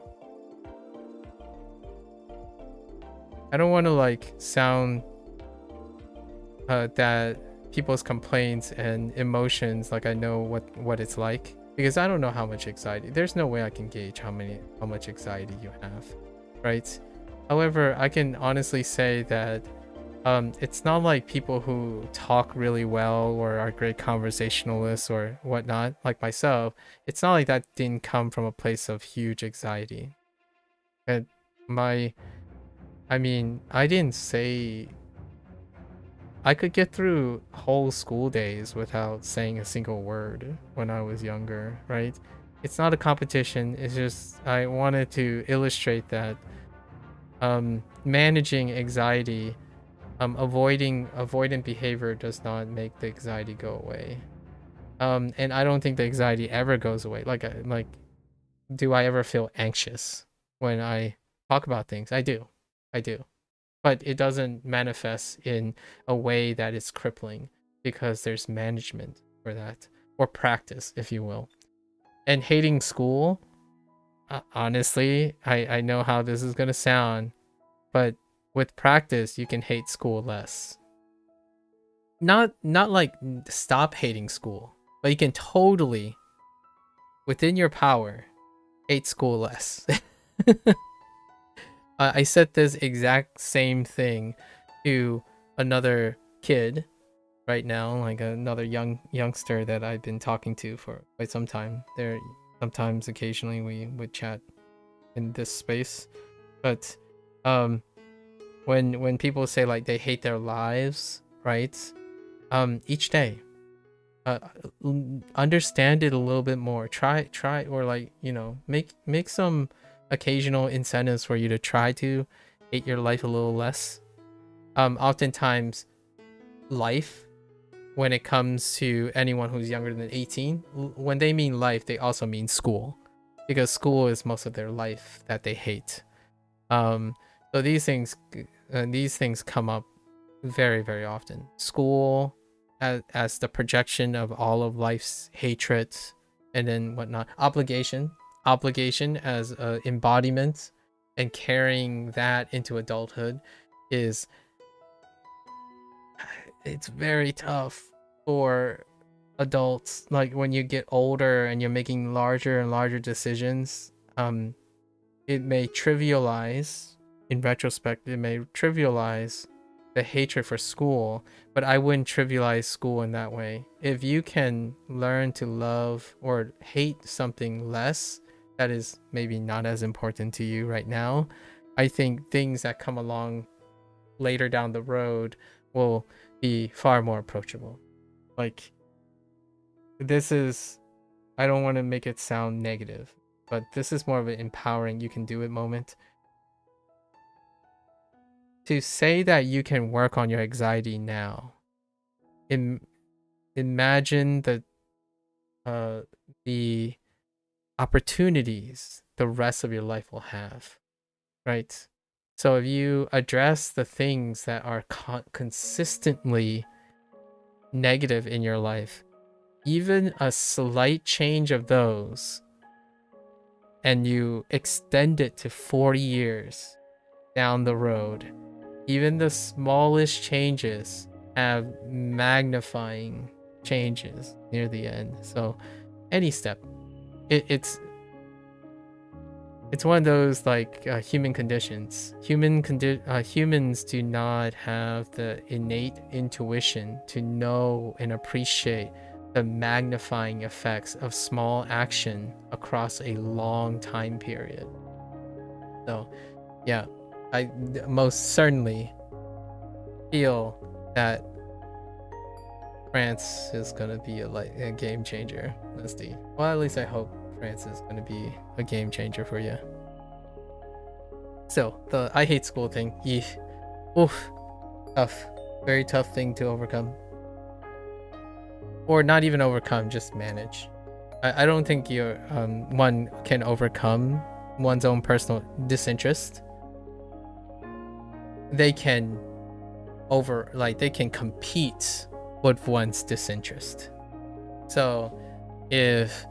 don't want to like sound that people's complaints and emotions like I know what it's like, because I don't know how much anxiety. There's no way I can gauge how much anxiety you have, right? However, I can honestly say that it's not like people who talk really well or are great conversationalists or whatnot, like myself. It's not like that didn't come from a place of huge anxiety. I didn't say I could get through whole school days without saying a single word when I was younger, right? It's not a competition. It's just I wanted to illustrate that managing anxiety, avoidant behavior does not make the anxiety go away. And I don't think the anxiety ever goes away. Like, do I ever feel anxious when I talk about things? I do. But it doesn't manifest in a way that is crippling because there's management for that, or practice, if you will. And hating school, honestly, I know how this is gonna sound, but with practice, you can hate school less. Not like stop hating school, but you can totally, within your power, hate school less. I said this exact same thing to another kid right now, like another youngster that I've been talking to for quite some time. Sometimes occasionally we would chat in this space, but when people say like they hate their lives, right? Each day, understand it a little bit more. Try, or like, you know, make some occasional incentives for you to try to hate your life a little less. Oftentimes, life, when it comes to anyone who's younger than 18, when they mean life, they also mean school, because school is most of their life that they hate. So these things come up very, very often. School as the projection of all of life's hatred, and then whatnot. Obligation as an embodiment, and carrying that into adulthood it's very tough for adults. Like when you get older and you're making larger and larger decisions, it may trivialize, in retrospect, it may trivialize the hatred for school, but I wouldn't trivialize school in that way. If you can learn to love or hate something less that is maybe not as important to you right now, I think things that come along later down the road will be far more approachable. Like, this is, I don't want to make it sound negative, but this is more of an empowering you can do it moment. To say that you can work on your anxiety now, imagine the opportunities the rest of your life will have, right? So if you address the things that are consistently negative in your life, even a slight change of those, and you extend it to 40 years down the road, even the smallest changes have magnifying changes near the end. So any step, it's one of those like human conditions. Humans do not have the innate intuition to know and appreciate the magnifying effects of small action across a long time period. So yeah, I most certainly feel that France is gonna be a game changer. Well, at least I hope France is gonna be a game changer for you. So the I hate school thing, oof, tough, very tough thing to overcome, or not even overcome, just manage. I don't think one can overcome one's own personal disinterest. They can compete with one's disinterest. So if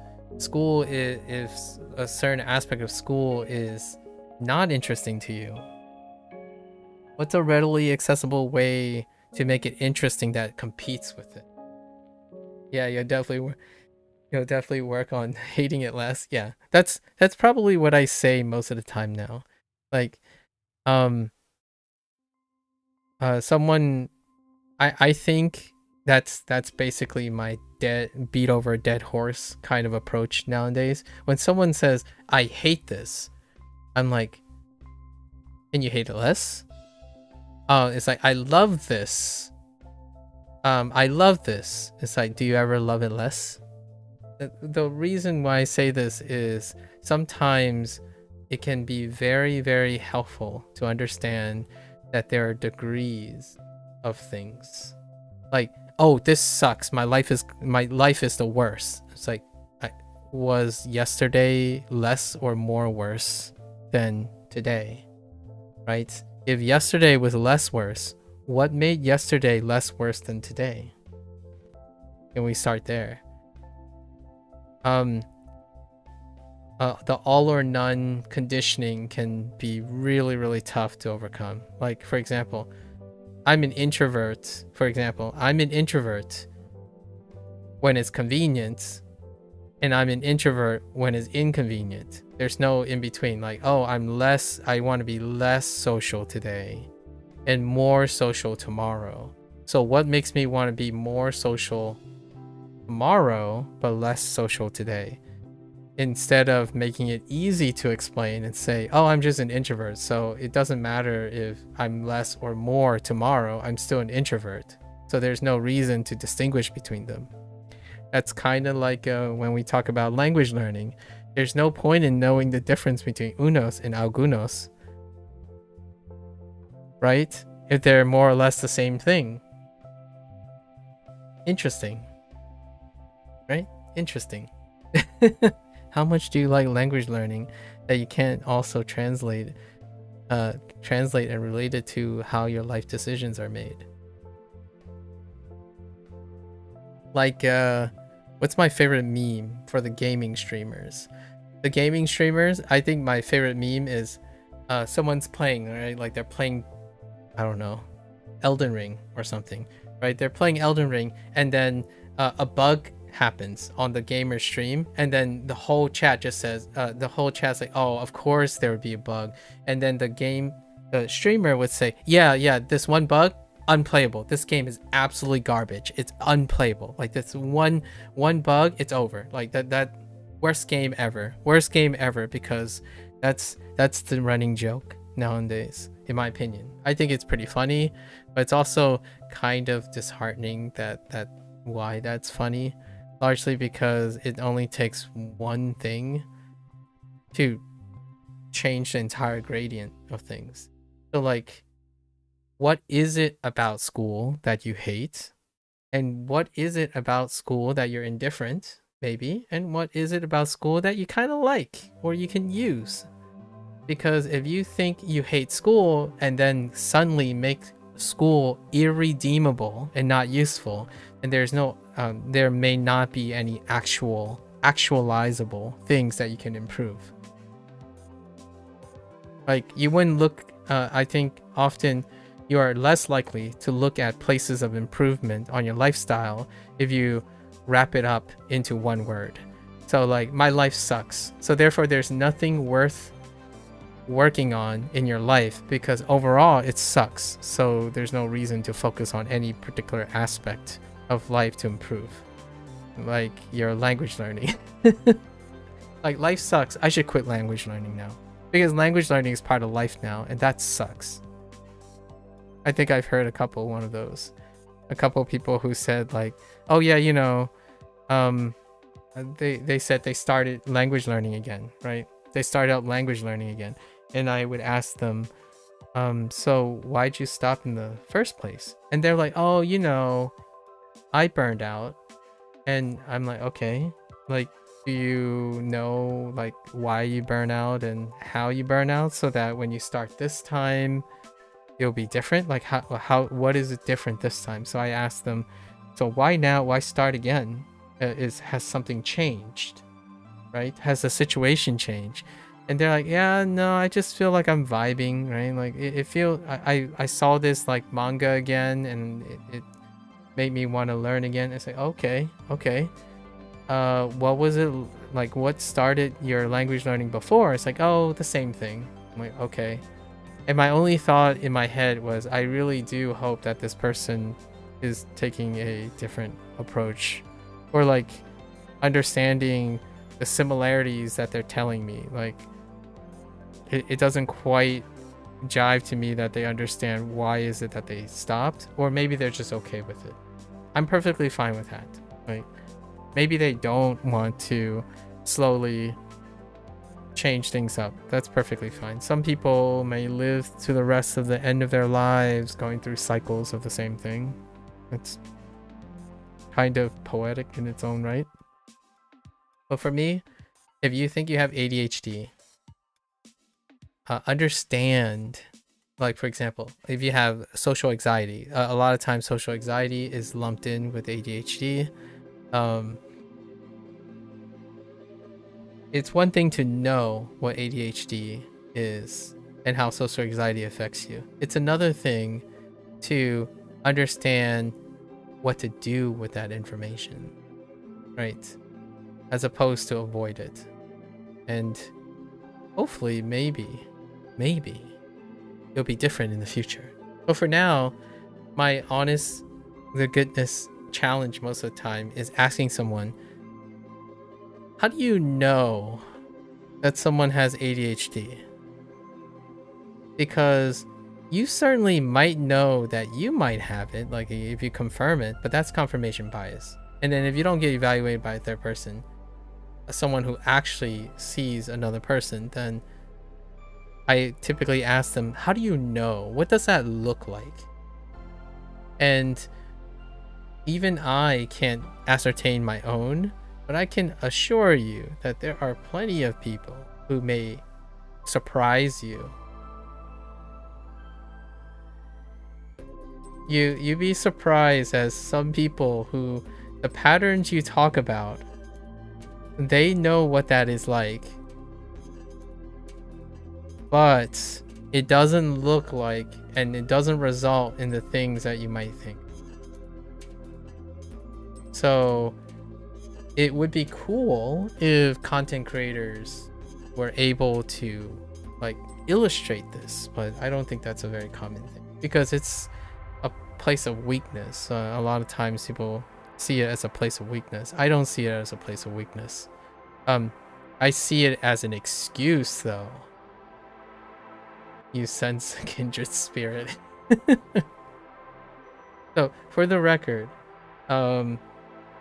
a certain aspect of school is not interesting to you, what's a readily accessible way to make it interesting that competes with it? Yeah, you'll definitely work on hating it less. Yeah, that's probably what I say most of the time now. Like, someone, I think that's basically my beat over a dead horse kind of approach nowadays. When someone says I hate this, I'm like, can you hate it less? It's like, I love this. I love this. It's like, do you ever love it less? The reason why I say this is sometimes it can be very, very helpful to understand that there are degrees of things. Like, oh, this sucks. My life is the worst. It's like, was yesterday less or more worse than today? Right? If yesterday was less worse, what made yesterday less worse than today? Can we start there? The all or none conditioning can be really, really tough to overcome. Like, for example, I'm an introvert. When it's convenient, and I'm an introvert when it's inconvenient. There's no in between. Like, oh, I want to be less social today and more social tomorrow. So what makes me want to be more social tomorrow but less social today? Instead of making it easy to explain and say, oh, I'm just an introvert, so it doesn't matter if I'm less or more tomorrow, I'm still an introvert. So there's no reason to distinguish between them. That's kind of like when we talk about language learning. There's no point in knowing the difference between unos and algunos, right? If they're more or less the same thing. Interesting, right? Interesting. How much do you like language learning that you can't also translate and relate it to how your life decisions are made? Like, what's my favorite meme for the gaming streamers? The gaming streamers, I think my favorite meme is someone's playing, right? Like they're playing, I don't know, Elden Ring or something, right? They're playing Elden Ring, and then a bug happens on the gamer stream, and then the whole chat just says, the whole chat's like, oh, of course there would be a bug. And then the streamer would say, yeah, this one bug, unplayable. This game is absolutely garbage. It's unplayable. Like, this one bug, it's over. Like that worst game ever, because that's the running joke nowadays, in my opinion. I think it's pretty funny, but it's also kind of disheartening that why that's funny, largely because it only takes one thing to change the entire gradient of things. So like, what is it about school that you hate? And what is it about school that you're indifferent, maybe? And what is it about school that you kind of like or you can use? Because if you think you hate school and then suddenly make school irredeemable and not useful, and there's no there may not be any actualizable things that you can improve. Like, you wouldn't look, I think often you are less likely to look at places of improvement on your lifestyle if you wrap it up into one word. So like, my life sucks. So therefore there's nothing worth working on in your life because overall it sucks. So there's no reason to focus on any particular aspect of life to improve. Like your language learning. Like, life sucks. I should quit language learning now. Because language learning is part of life now, and that sucks. I think I've heard one of those. A couple of people who said like, oh yeah, you know, they said they started language learning again, right? They started out language learning again. And I would ask them, so why'd you stop in the first place? And they're like, oh, you know, I burned out. And I'm like, okay, like, do you know like why you burn out and how you burn out so that when you start this time it'll be different? Like what is it different this time? So I asked them, so why now? Why start again? Has something changed, right? Has the situation changed? And they're like, yeah, no, I just feel like I'm vibing, right? Like I saw this like manga again and it made me want to learn again. It's like, okay. What was it like? What started your language learning before? It's like, oh, the same thing. I'm like, okay. And my only thought in my head was, I really do hope that this person is taking a different approach, or like understanding the similarities that they're telling me. Like, it doesn't quite jive to me that they understand why is it that they stopped, or maybe they're just okay with it. I'm perfectly fine with that. Like, maybe they don't want to slowly change things up. That's perfectly fine. Some people may live to the rest of the end of their lives going through cycles of the same thing. It's kind of poetic in its own right. But for me, if you think you have ADHD, understand, like, for example, if you have social anxiety, a lot of times social anxiety is lumped in with ADHD. It's one thing to know what ADHD is and how social anxiety affects you. It's another thing to understand what to do with that information, right? As opposed to avoid it. And hopefully, maybe it'll be different in the future. But for now, my honest the goodness challenge most of the time is asking someone, how do you know that someone has ADHD? Because you certainly might know that you might have it, like if you confirm it, but that's confirmation bias. And then if you don't get evaluated by a third person, someone who actually sees another person, then I typically ask them, how do you know? What does that look like? And even I can't ascertain my own, but I can assure you that there are plenty of people who may surprise you. You'd be surprised as some people who the patterns you talk about, they know what that is like. But it doesn't look like, and it doesn't result in the things that you might think. So it would be cool if content creators were able to like illustrate this, but I don't think that's a very common thing because it's a place of weakness. A lot of times people see it as a place of weakness. I don't see it as a place of weakness. I see it as an excuse though. You sense a kindred spirit. So for the record,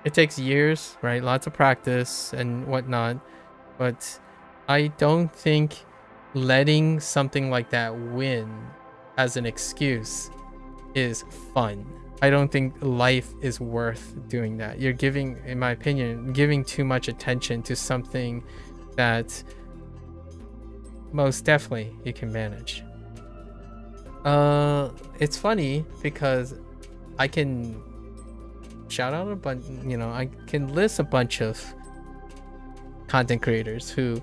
It takes years, right? Lots of practice and whatnot. But I don't think letting something like that win as an excuse is fun. I don't think life is worth doing that. You're giving, in my opinion, giving too much attention to something that most definitely you can manage. It's funny because I can shout out a bunch, I can list a bunch of content creators who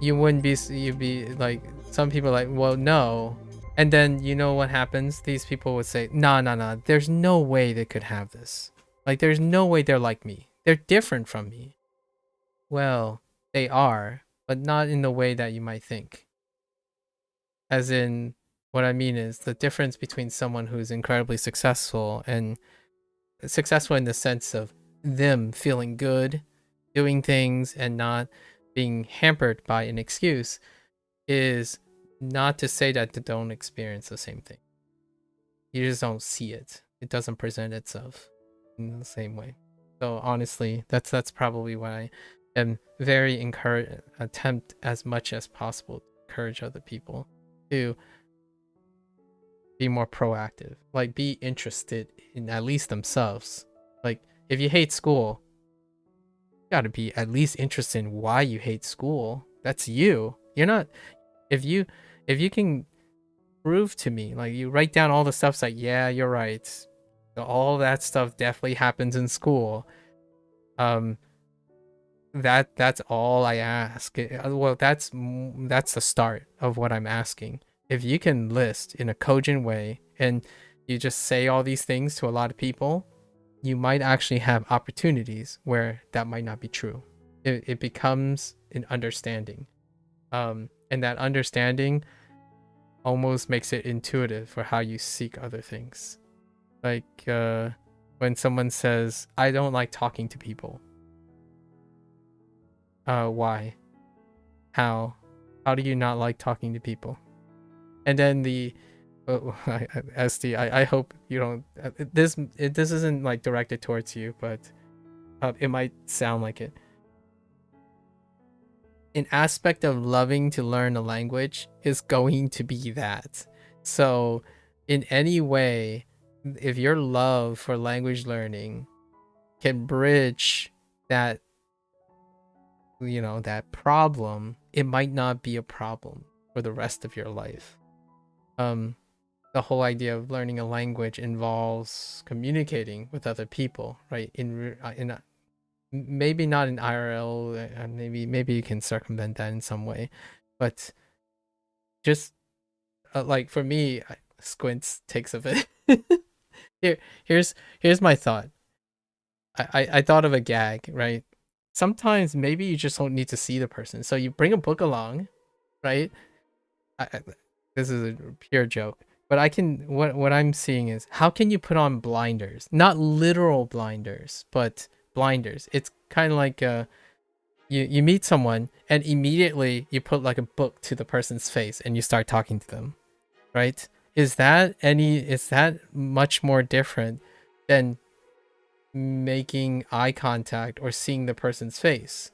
you'd be like, some people are like, well, no. And then you know what happens? These people would say, nah, there's no way they could have this. Like, there's no way they're like me. They're different from me. Well, they are, but not in the way that you might think. As in, what I mean is the difference between someone who's incredibly successful and successful in the sense of them feeling good, doing things, and not being hampered by an excuse is not to say that they don't experience the same thing. You just don't see it. It doesn't present itself in the same way. So honestly, that's probably why I am very attempt as much as possible to encourage other people to be more proactive, like be interested in at least themselves. Like, if you hate school, you gotta be at least interested in why you hate school. That's you. You're not, if you can prove to me, like, you write down all the stuff, it's like, yeah, you're right, all that stuff definitely happens in school, that's all I ask. Well, that's the start of what I'm asking. If you can list in a cogent way and you just say all these things to a lot of people, you might actually have opportunities where that might not be true. It becomes an understanding, and that understanding almost makes it intuitive for how you seek other things. Like when someone says, I don't like talking to people. Why? How do you not like talking to people? And then SD, I hope you don't, this isn't like directed towards you, but it might sound like it. An aspect of loving to learn a language is going to be that. So in any way, if your love for language learning can bridge that, that problem, it might not be a problem for the rest of your life. The whole idea of learning a language involves communicating with other people, right? Maybe not in IRL, maybe you can circumvent that in some way, but just like for me, Squints takes of it. Here's my thought. I thought of a gag, right? Sometimes maybe you just don't need to see the person, so you bring a book along, right? This is a pure joke, but what I'm seeing is, how can you put on blinders? Not literal blinders, but blinders. It's kind of like you meet someone and immediately you put like a book to the person's face and you start talking to them, right? Is that much more different than making eye contact or seeing the person's face?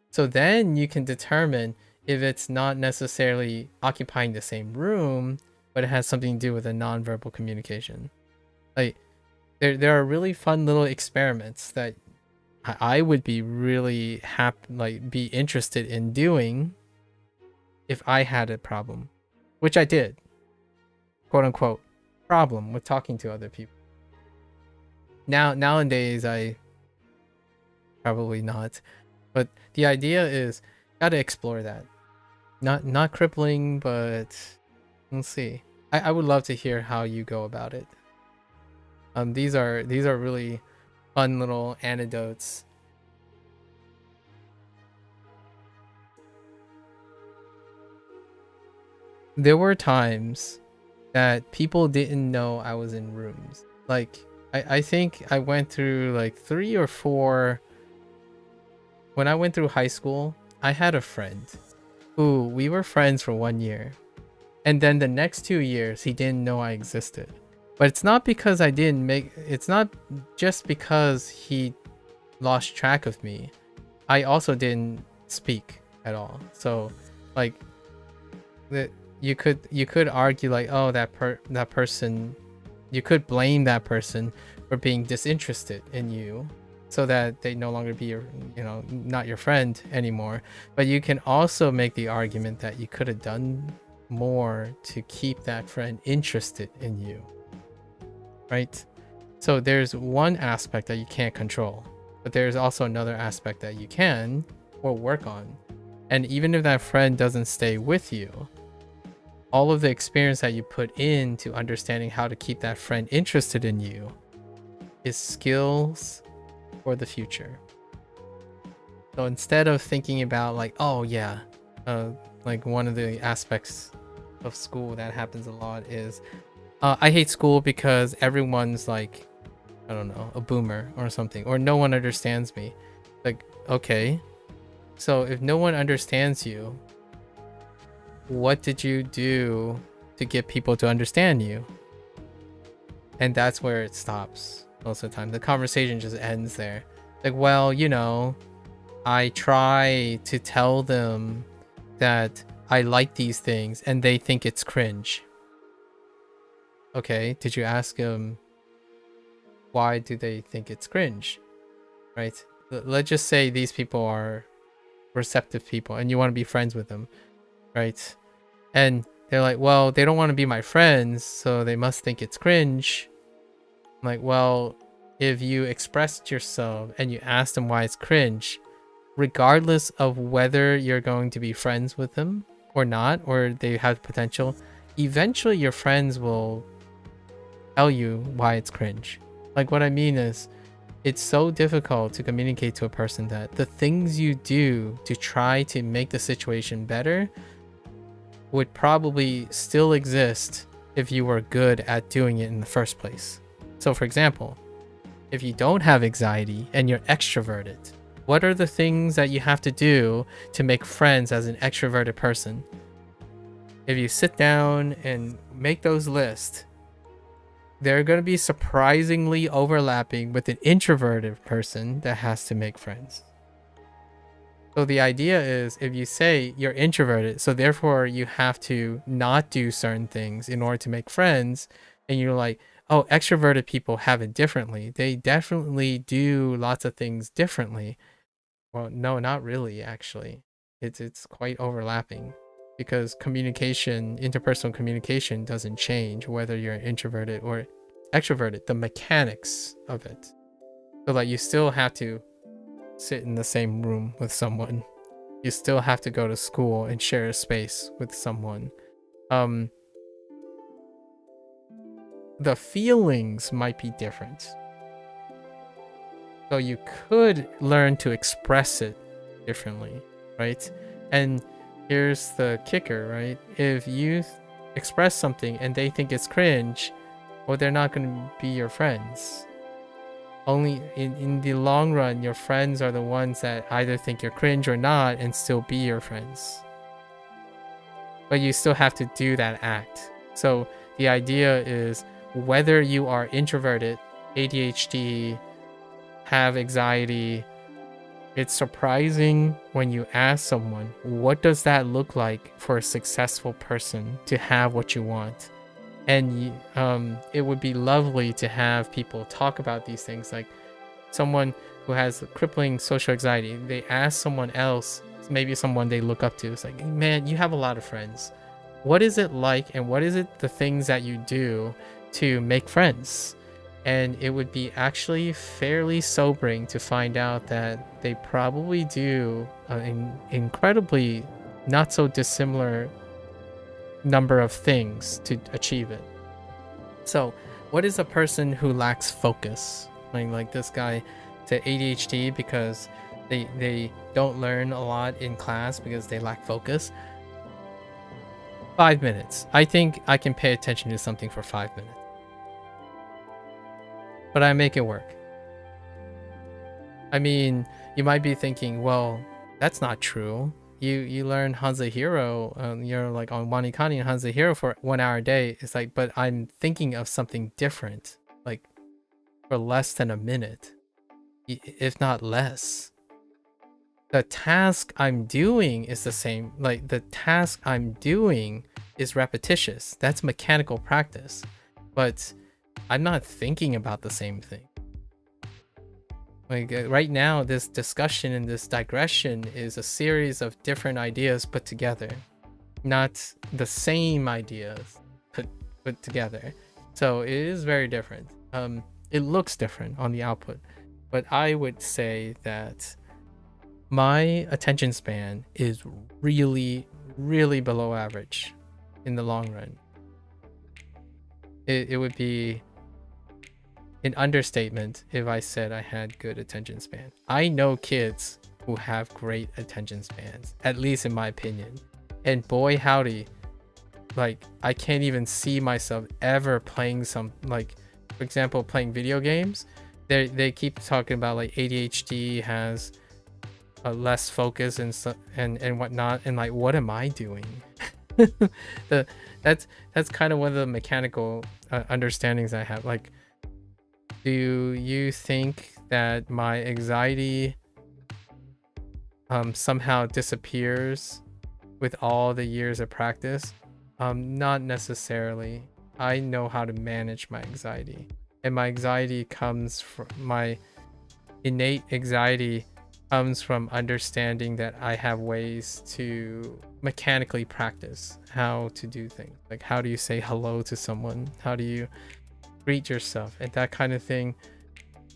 So then you can determine if it's not necessarily occupying the same room, but it has something to do with a nonverbal communication. Like, there are really fun little experiments that I would be really happy, like, be interested in doing if I had a problem, which I did, quote unquote, problem with talking to other people. Nowadays, I probably not, but the idea is, gotta explore that. Not crippling, but we'll see. I would love to hear how you go about it. These are really fun little anecdotes. There were times that people didn't know I was in rooms. Like, I think I went through like 3 or 4. When I went through high school, I had a friend who we were friends for 1 year. And then the next 2 years, he didn't know I existed. But it's not because it's not just because he lost track of me, I also didn't speak at all. So like you could argue like, oh, that person, you could blame that person for being disinterested in you so that they no longer be your, not your friend anymore. But you can also make the argument that you could have done more to keep that friend interested in you, right? So there's one aspect that you can't control, but there's also another aspect that you can or work on. And even if that friend doesn't stay with you, all of the experience that you put into understanding how to keep that friend interested in you is skills for the future. So instead of thinking about like, oh yeah, like one of the aspects of school that happens a lot is I hate school because everyone's like, I don't know, a boomer or something, or no one understands me. Like, okay, so if no one understands you, what did you do to get people to understand you? And that's where it stops most of the time. The conversation just ends there. Like, well, I try to tell them that I like these things and they think it's cringe. Okay, did you ask them why do they think it's cringe? Right? Let's just say these people are receptive people and you want to be friends with them, right? And they're like, well, they don't want to be my friends, so they must think it's cringe. I'm like, well, if you expressed yourself and you asked them why it's cringe, regardless of whether you're going to be friends with them or not, or they have potential, eventually your friends will tell you why it's cringe. Like, what I mean is, it's so difficult to communicate to a person that the things you do to try to make the situation better would probably still exist if you were good at doing it in the first place. So for example, if you don't have anxiety and you're extroverted, what are the things that you have to do to make friends as an extroverted person? If you sit down and make those lists, they're going to be surprisingly overlapping with an introverted person that has to make friends. So the idea is, if you say you're introverted, so therefore you have to not do certain things in order to make friends, and you're like, oh, extroverted people have it differently. They definitely do lots of things differently. Well, no, not really, actually. It's quite overlapping, because communication, interpersonal communication doesn't change whether you're introverted or extroverted, the mechanics of it. So like, you still have to sit in the same room with someone. You still have to go to school and share a space with someone. The feelings might be different. So you could learn to express it differently, right? And here's the kicker, right? If you express something and they think it's cringe, well, they're not going to be your friends. Only in the long run, your friends are the ones that either think you're cringe or not and still be your friends. But you still have to do that act. So the idea is, whether you are introverted, ADHD, have anxiety, it's surprising when you ask someone, what does that look like for a successful person to have what you want? And it would be lovely to have people talk about these things. Like someone who has crippling social anxiety, they ask someone else, maybe someone they look up to, it's like, man, you have a lot of friends. What is it like, and what is it, the things that you do to make friends? And it would be actually fairly sobering to find out that they probably do an incredibly not so dissimilar number of things to achieve it. So what is a person who lacks focus? Like this guy to ADHD because they don't learn a lot in class because they lack focus. 5 minutes. I think I can pay attention to something for 5 minutes. But I make it work. I mean, you might be thinking, well, that's not true. You learn HanziHero, you're like on WaniKani and HanziHero for 1 hour a day. It's like, but I'm thinking of something different, like for less than a minute. if not less. The task I'm doing is the same. Like, the task I'm doing is repetitious. That's mechanical practice. But I'm not thinking about the same thing. Like, right now, this discussion and this digression is a series of different ideas put together, not the same ideas put together. So it is very different. It looks different on the output, but I would say that my attention span is really, really below average in the long run. It would be an understatement if I said I had good attention span. I know kids who have great attention spans, at least in my opinion. And boy howdy, like, I can't even see myself ever playing some, like, for example, playing video games. They keep talking about like ADHD has a less focus and whatnot, and like, what am I doing? That's kind of one of the mechanical understandings I have. Like, do you think that my anxiety somehow disappears with all the years of practice? Not necessarily. I know how to manage my anxiety, and my anxiety comes from my innate anxiety comes from understanding that I have ways to mechanically practice how to do things. Like, how do you say hello to someone? How do you greet yourself? And that kind of thing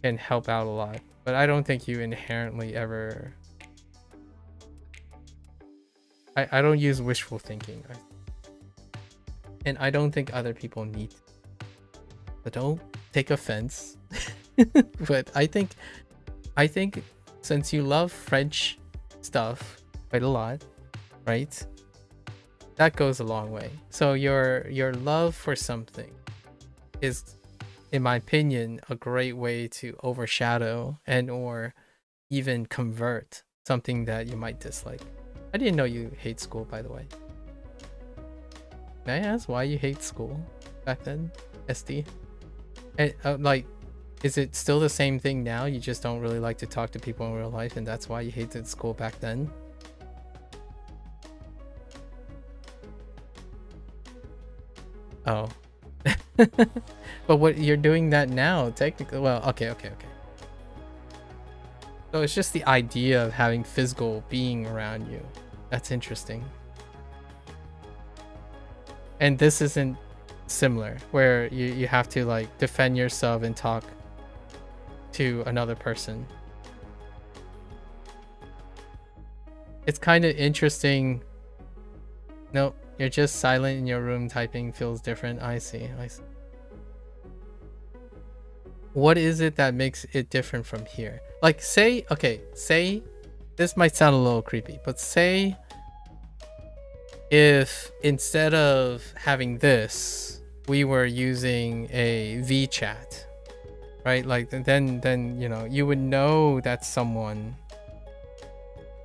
can help out a lot. But I don't think you inherently ever... I don't use wishful thinking. And I don't think other people need to. But don't take offense. But I think since you love French stuff quite a lot, right? That goes a long way. So your love for something is, in my opinion, a great way to overshadow and or even convert something that you might dislike. I didn't know you hate school, by the way. May I ask why you hate school back then, SD? And, like, is it still the same thing now? You just don't really like to talk to people in real life, and that's why you hated school back then? Oh. But what you're doing that now, technically. Well, okay. So it's just the idea of having physical being around you. That's interesting. And this isn't similar, where you have to like defend yourself and talk to another person. It's kind of interesting. No, you're just silent in your room, typing feels different. I see. What is it that makes it different from here? Like, say this might sound a little creepy, but say if instead of having this, we were using a VChat, right? Like, then you know, you would know that someone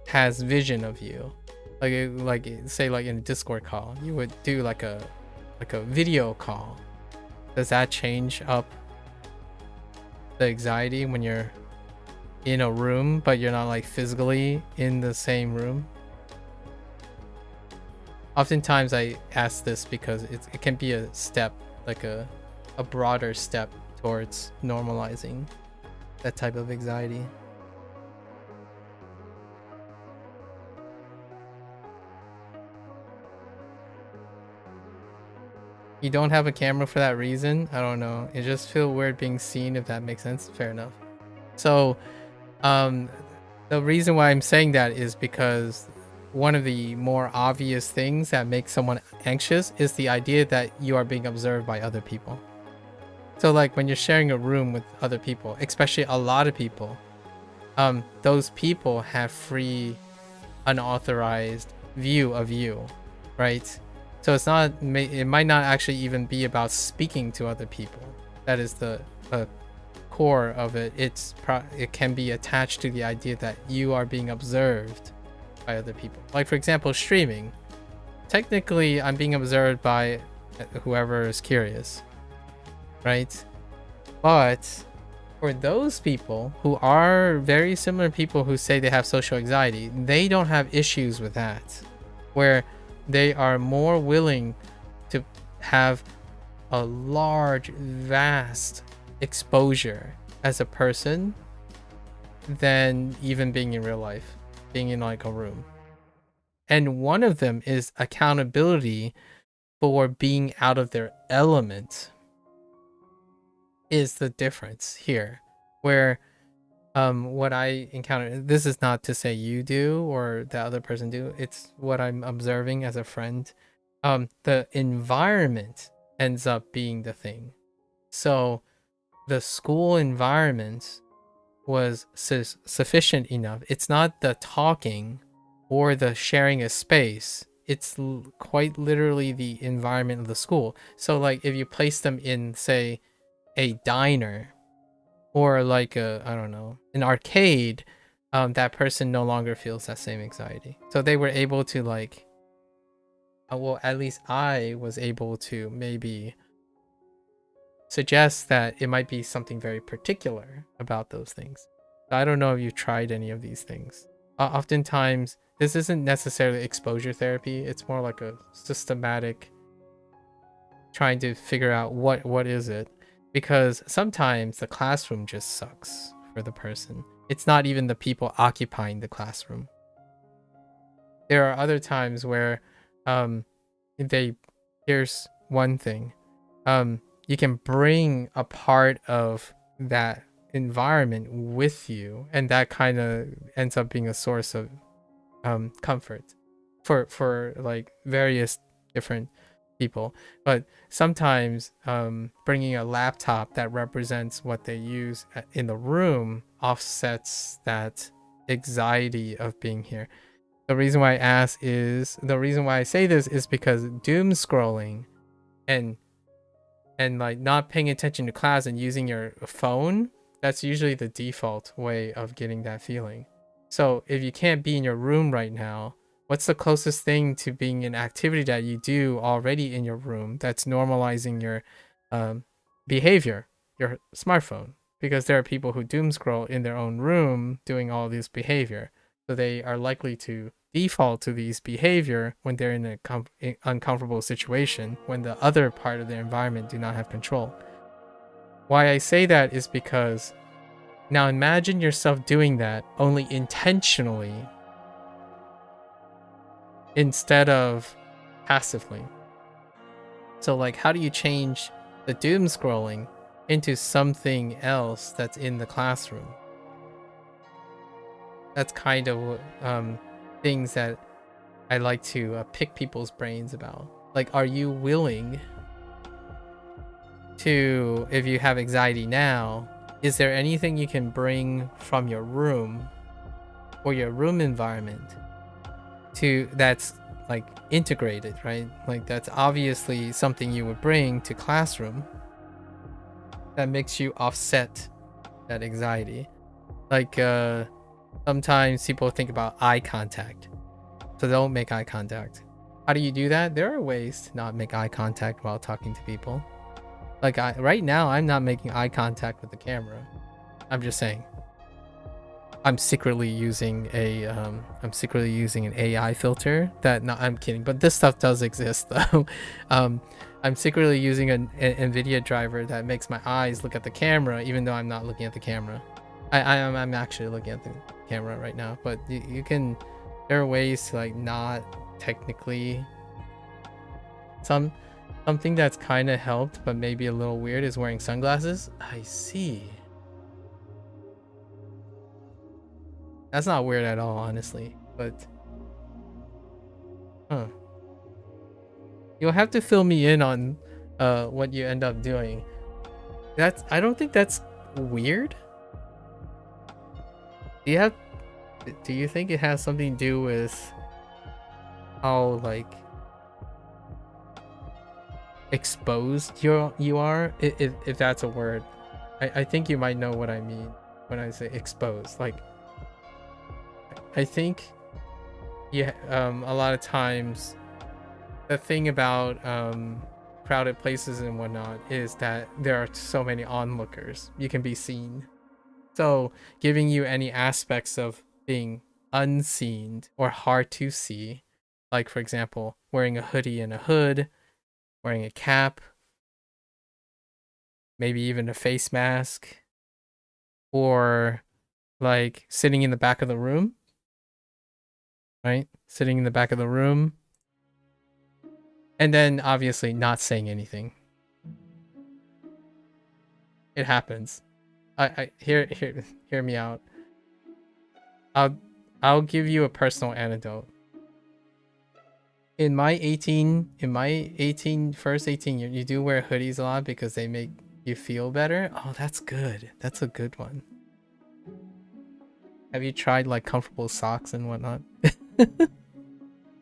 has vision of you. Like say like in a Discord call, you would do like a video call. Does that change up the anxiety when you're in a room but you're not like physically in the same room? Oftentimes I ask this because it can be a step, like a broader step towards normalizing that type of anxiety. You don't have a camera for that reason? I don't know. It just feels weird being seen, if that makes sense. Fair enough. So, the reason why I'm saying that is because one of the more obvious things that makes someone anxious is the idea that you are being observed by other people. So like when you're sharing a room with other people, especially a lot of people, those people have free, unauthorized view of you, right? So it's not, it might not actually even be about speaking to other people. That is the core of it. It can be attached to the idea that you are being observed by other people. Like for example, streaming. Technically, I'm being observed by whoever is curious, right? But for those people who are very similar people who say they have social anxiety, they don't have issues with that, where they are more willing to have a large, vast exposure as a person than even being in real life, being in like a room. And one of them is accountability for being out of their element is the difference here, where what I encounter, this is not to say you do or the other person do, it's what I'm observing as a friend. The environment ends up being the thing. So the school environment was sufficient enough. It's not the talking or the sharing a space. It's quite literally the environment of the school. So like if you place them in, say, a diner or like a, I don't know, an arcade, that person no longer feels that same anxiety. So they were able to like, well, at least I was able to maybe suggest that it might be something very particular about those things. I don't know if you've tried any of these things. Oftentimes, this isn't necessarily exposure therapy. It's more like a systematic trying to figure out what is it. Because sometimes the classroom just sucks for the person. It's not even the people occupying the classroom. There are other times where here's one thing. You can bring a part of that environment with you, and that kind of ends up being a source of comfort for like various different people. But sometimes bringing a laptop that represents what they use in the room offsets that anxiety of being here. The reason why I say this is because doom scrolling and like not paying attention to class and using your phone, that's usually the default way of getting that feeling. So if you can't be in your room right now, what's the closest thing to being an activity that you do already in your room that's normalizing your behavior? Your smartphone. Because there are people who doom scroll in their own room doing all this behavior. So they are likely to default to these behavior when they're in an uncomfortable situation, when the other part of their environment do not have control. Why I say that is because now imagine yourself doing that only intentionally instead of passively. So like, how do you change the doom scrolling into something else that's in the classroom? That's kind of things that I like to pick people's brains about. Like, are you willing to, if you have anxiety now, is there anything you can bring from your room or your room environment to that's like integrated, right? Like that's obviously something you would bring to classroom that makes you offset that anxiety. Like sometimes people think about eye contact, so don't make eye contact. How do you do that? There are ways to not make eye contact while talking to people. Like right now, I'm not making eye contact with the camera. I'm just saying. I'm secretly using an AI filter that, no, I'm kidding, but this stuff does exist though. I'm secretly using an NVIDIA driver that makes my eyes look at the camera even though I'm not looking at the camera. I'm actually looking at the camera right now, but you can, there are ways to like not technically, something that's kind of helped but maybe a little weird is wearing sunglasses. I see. That's not weird at all, honestly, but you'll have to fill me in on what you end up doing. I don't think that's weird. Do you think it has something to do with how like exposed you are, if that's a word? I think you might know what I mean when I say exposed. Like, I think a lot of times the thing about crowded places and whatnot is that there are so many onlookers. You can be seen. So giving you any aspects of being unseen or hard to see, like for example, wearing a hoodie and a hood, wearing a cap, maybe even a face mask, or like sitting in the back of the room, right? Sitting in the back of the room, and then obviously not saying anything. It happens. I hear me out. I'll give you a personal anecdote. In my first 18 years, you do wear hoodies a lot because they make you feel better. Oh, that's good. That's a good one. Have you tried like comfortable socks and whatnot?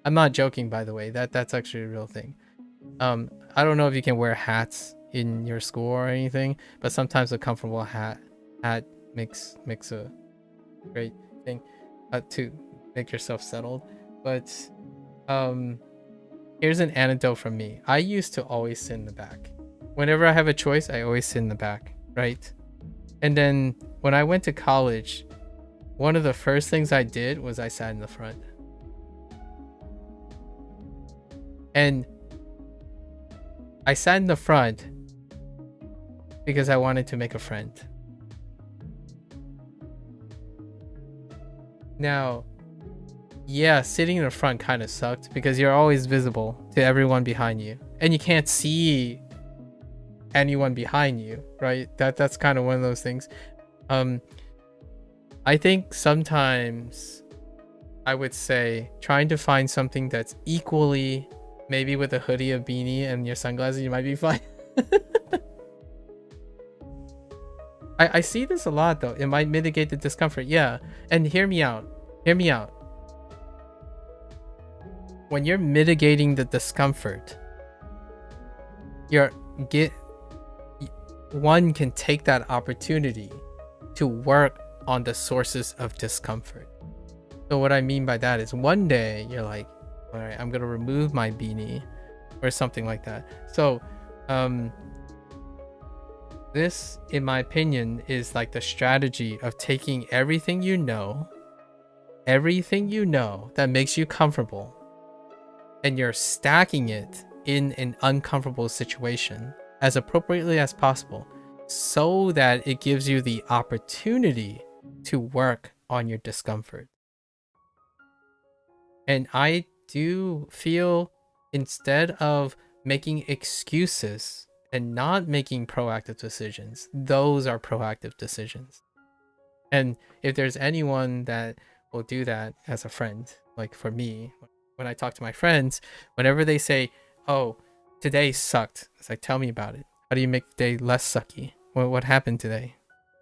I'm not joking, by the way. That's actually a real thing. I don't know if you can wear hats in your school or anything, but sometimes a comfortable hat makes a great thing to make yourself settled. But here's an anecdote from me. I used to always sit in the back. Whenever I have a choice, I always sit in the back, right? And then when I went to college, one of the first things I did was I sat in the front. And I sat in the front because I wanted to make a friend. Now, yeah, sitting in the front kind of sucked because you're always visible to everyone behind you, and you can't see anyone behind you, right? That's kind of one of those things. I think sometimes I would say trying to find something that's equally, maybe with a hoodie, a beanie, and your sunglasses, you might be fine. I see this a lot though. It might mitigate the discomfort. Yeah. And hear me out. Hear me out. When you're mitigating the discomfort, one can take that opportunity to work on the sources of discomfort. So what I mean by that is one day you're like, all right, I'm gonna remove my beanie or something like that. So this, in my opinion, is like the strategy of taking everything you know that makes you comfortable, and you're stacking it in an uncomfortable situation as appropriately as possible so that it gives you the opportunity to work on your discomfort. And I do feel, instead of making excuses and not making proactive decisions, those are proactive decisions. And if there's anyone that will do that as a friend, like for me, when I talk to my friends, whenever they say, oh, today sucked, it's like, tell me about it. How do you make the day less sucky? What happened today?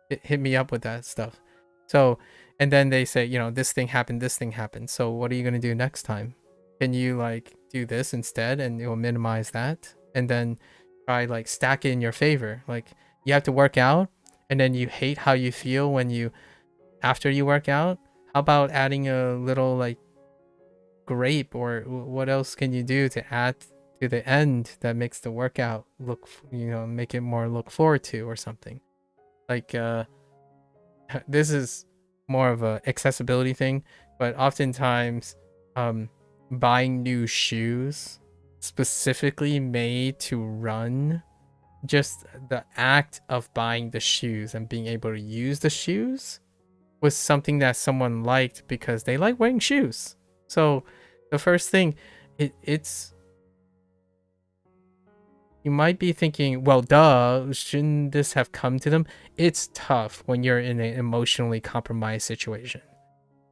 Hit me up with that stuff. So, and then they say, this thing happened. So what are you going to do next time? Can you like do this instead, and it will minimize that? And then try like stack it in your favor. Like you have to work out, and then you hate how you feel after you work out. How about adding a little like grape, or what else can you do to add to the end that makes the workout make it more look forward to, or something like this is more of a accessibility thing, but oftentimes buying new shoes specifically made to run, just the act of buying the shoes and being able to use the shoes was something that someone liked because they like wearing shoes. So the first thing, it's you might be thinking, well, duh, shouldn't this have come to them? It's tough when you're in an emotionally compromised situation.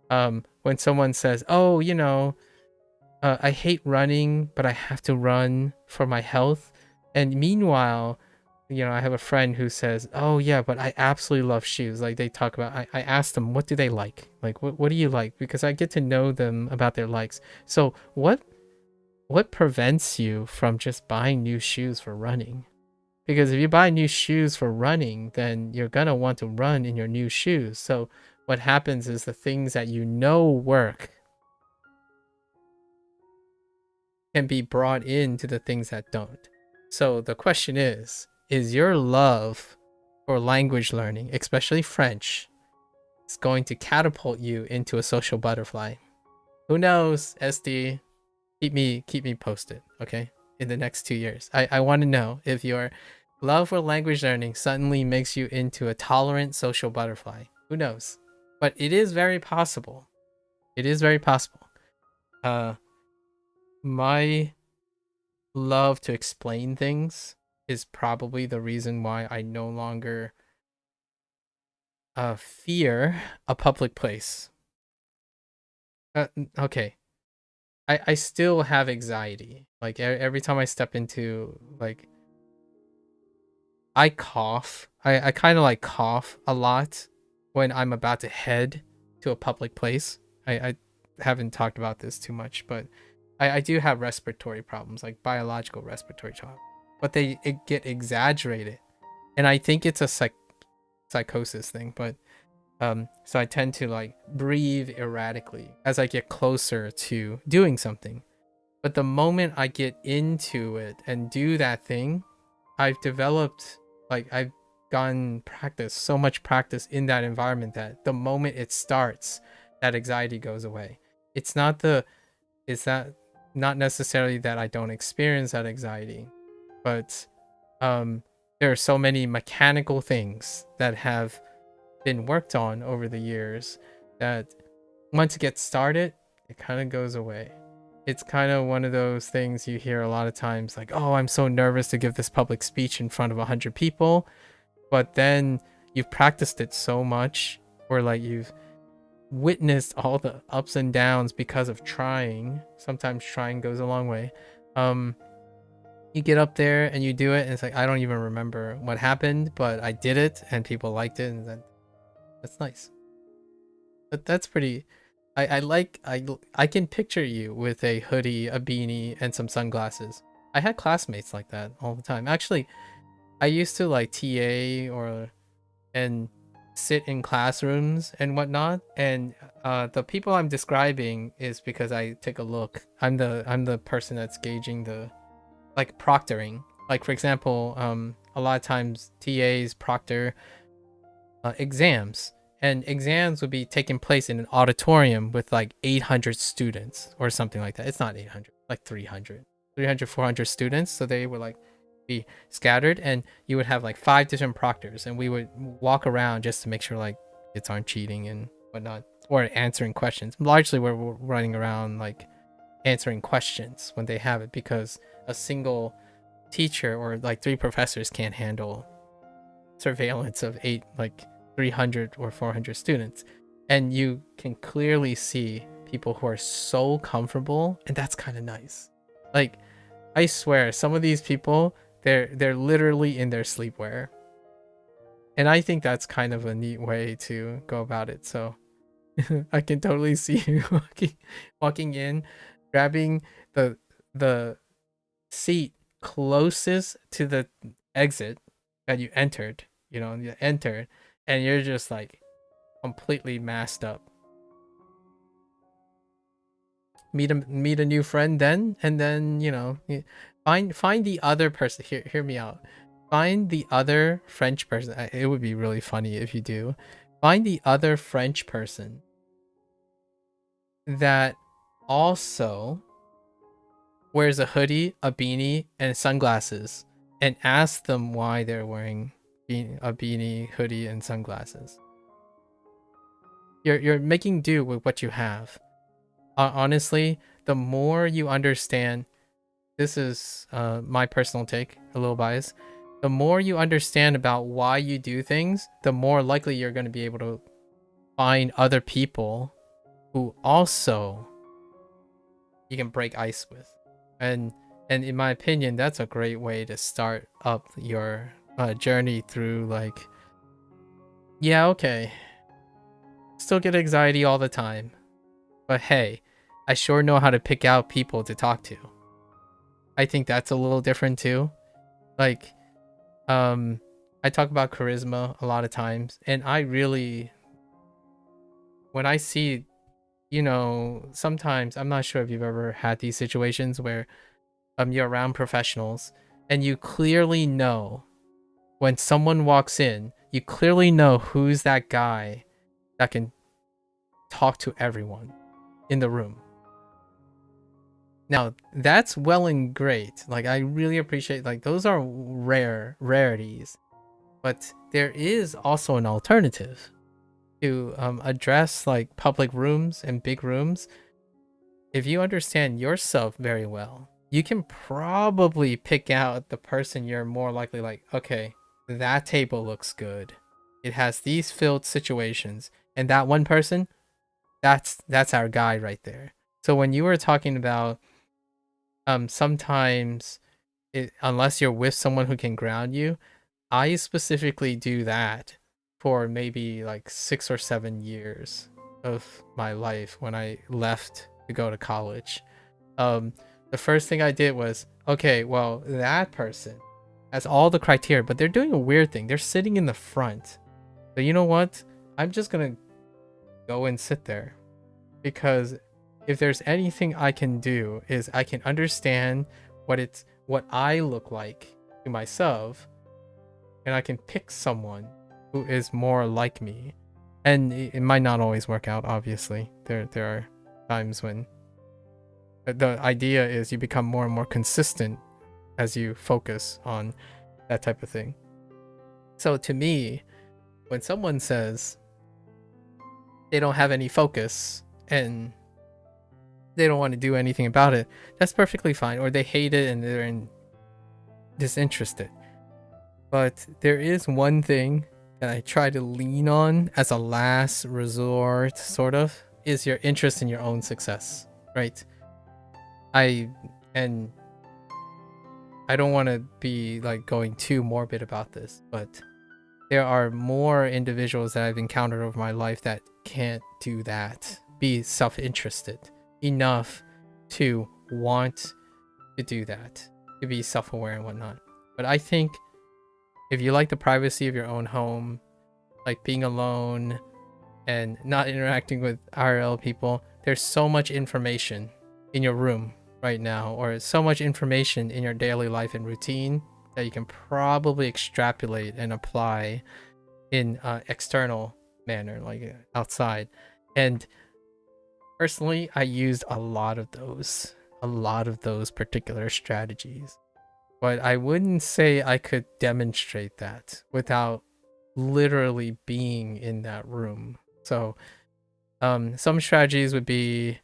When someone says, oh, I hate running, but I have to run for my health. And meanwhile, I have a friend who says, oh yeah, but I absolutely love shoes. Like they talk about, I asked them, what do they like? Like, what do you like? Because I get to know them about their likes. So what prevents you from just buying new shoes for running? Because if you buy new shoes for running, then you're gonna want to run in your new shoes. So what happens is the things that work can be brought into the things that don't. So the question is your love for language learning, especially French, is going to catapult you into a social butterfly? Who knows, SD? Keep me posted, okay? In the next 2 years. I want to know if your love for language learning suddenly makes you into a tolerant social butterfly. Who knows? But it is very possible. It is very possible. My love to explain things is probably the reason why I no longer fear a public place. Okay. I still have anxiety. Like every time I step into, like, I cough. I kind of like cough a lot when I'm about to head to a public place. I haven't talked about this too much, but I do have respiratory problems, like biological respiratory problems, but they get exaggerated, and I think it's a psychosis thing. But so I tend to like breathe erratically as I get closer to doing something. But the moment I get into it and do that thing, I've developed, like, I've gotten so much practice in that environment, that the moment it starts, that anxiety goes away. It's not necessarily that I don't experience that anxiety, but there are so many mechanical things that have been worked on over the years that once it gets started, it kind of goes away. It's kind of one of those things you hear a lot of times, like, oh, I'm so nervous to give this public speech in front of 100 people. But then you've practiced it so much, or like you've witnessed all the ups and downs because of trying. Sometimes trying goes a long way. You get up there and you do it, and it's like, I don't even remember what happened, but I did it and people liked it, and then that's nice. But that's pretty. I can picture you with a hoodie, a beanie, and some sunglasses. I had classmates like that all the time. Actually, I used to like TA and sit in classrooms and whatnot. And the people I'm describing is because I take a look. I'm the person that's gauging the, like, proctoring. Like, for example, a lot of times TAs proctor exams. And exams would be taking place in an auditorium with like 800 students or something like that. It's not 800, like 300, 400 students. So they would like be scattered, and you would have like 5 different proctors, and we would walk around just to make sure like kids aren't cheating and whatnot, or answering questions. Largely we're running around like answering questions when they have it, because a single teacher or like 3 professors can't handle surveillance of 300 or 400 students. And you can clearly see people who are so comfortable, and that's kind of nice. Like, I swear, some of these people, they're literally in their sleepwear, and I think that's kind of a neat way to go about it. So I can totally see you walking in, grabbing the seat closest to the exit that you entered, you entered, and you're just like completely masked up. Meet a new friend then, and then find the other person. Hear me out. Find the other French person. It would be really funny if you do. Find the other French person that also wears a hoodie, a beanie, and sunglasses, and ask them why they're wearing a beanie, hoodie, and sunglasses. You're making do with what you have. Honestly, the more you understand, this is my personal take, a little biased. The more you understand about why you do things, the more likely you're going to be able to find other people who also you can break ice with. And in my opinion, that's a great way to start up your journey through, like, yeah, okay, still get anxiety all the time, but hey, I sure know how to pick out people to talk to. I think that's a little different too. Like, I talk about charisma a lot of times, and I really, when I see, sometimes, I'm not sure if you've ever had these situations where you're around professionals and you clearly know when someone walks in, you clearly know who's that guy that can talk to everyone in the room. Now, that's well and great. Like, I really appreciate, like, those are rarities. But there is also an alternative to address, like, public rooms and big rooms. If you understand yourself very well, you can probably pick out the person you're more likely like, okay, that table looks good. It has these filled situations. And that one person, that's our guy right there. So when you were talking about sometimes unless you're with someone who can ground you, I specifically do that for maybe like 6 or 7 years of my life when I left to go to college. The first thing I did was, okay, well, that person has all the criteria, but they're doing a weird thing. They're sitting in the front. So you know what? I'm just gonna go and sit there, because if there's anything I can do is I can understand what I look like to myself, and I can pick someone who is more like me. And it might not always work out, obviously. There are times when the idea is you become more and more consistent as you focus on that type of thing. So to me, when someone says they don't have any focus and they don't want to do anything about it, that's perfectly fine. Or they hate it and they're disinterested. But there is one thing that I try to lean on as a last resort, sort of, is your interest in your own success, right? I don't want to be like going too morbid about this, but there are more individuals that I've encountered over my life that can't do that, be self-interested enough to want to do that, to be self-aware and whatnot. But I think if you like the privacy of your own home, like being alone and not interacting with IRL people, there's so much information in your room right now, or so much information in your daily life and routine that you can probably extrapolate and apply in external manner, like outside. And personally, I used a lot of those particular strategies, but I wouldn't say I could demonstrate that without literally being in that room. So some strategies would be,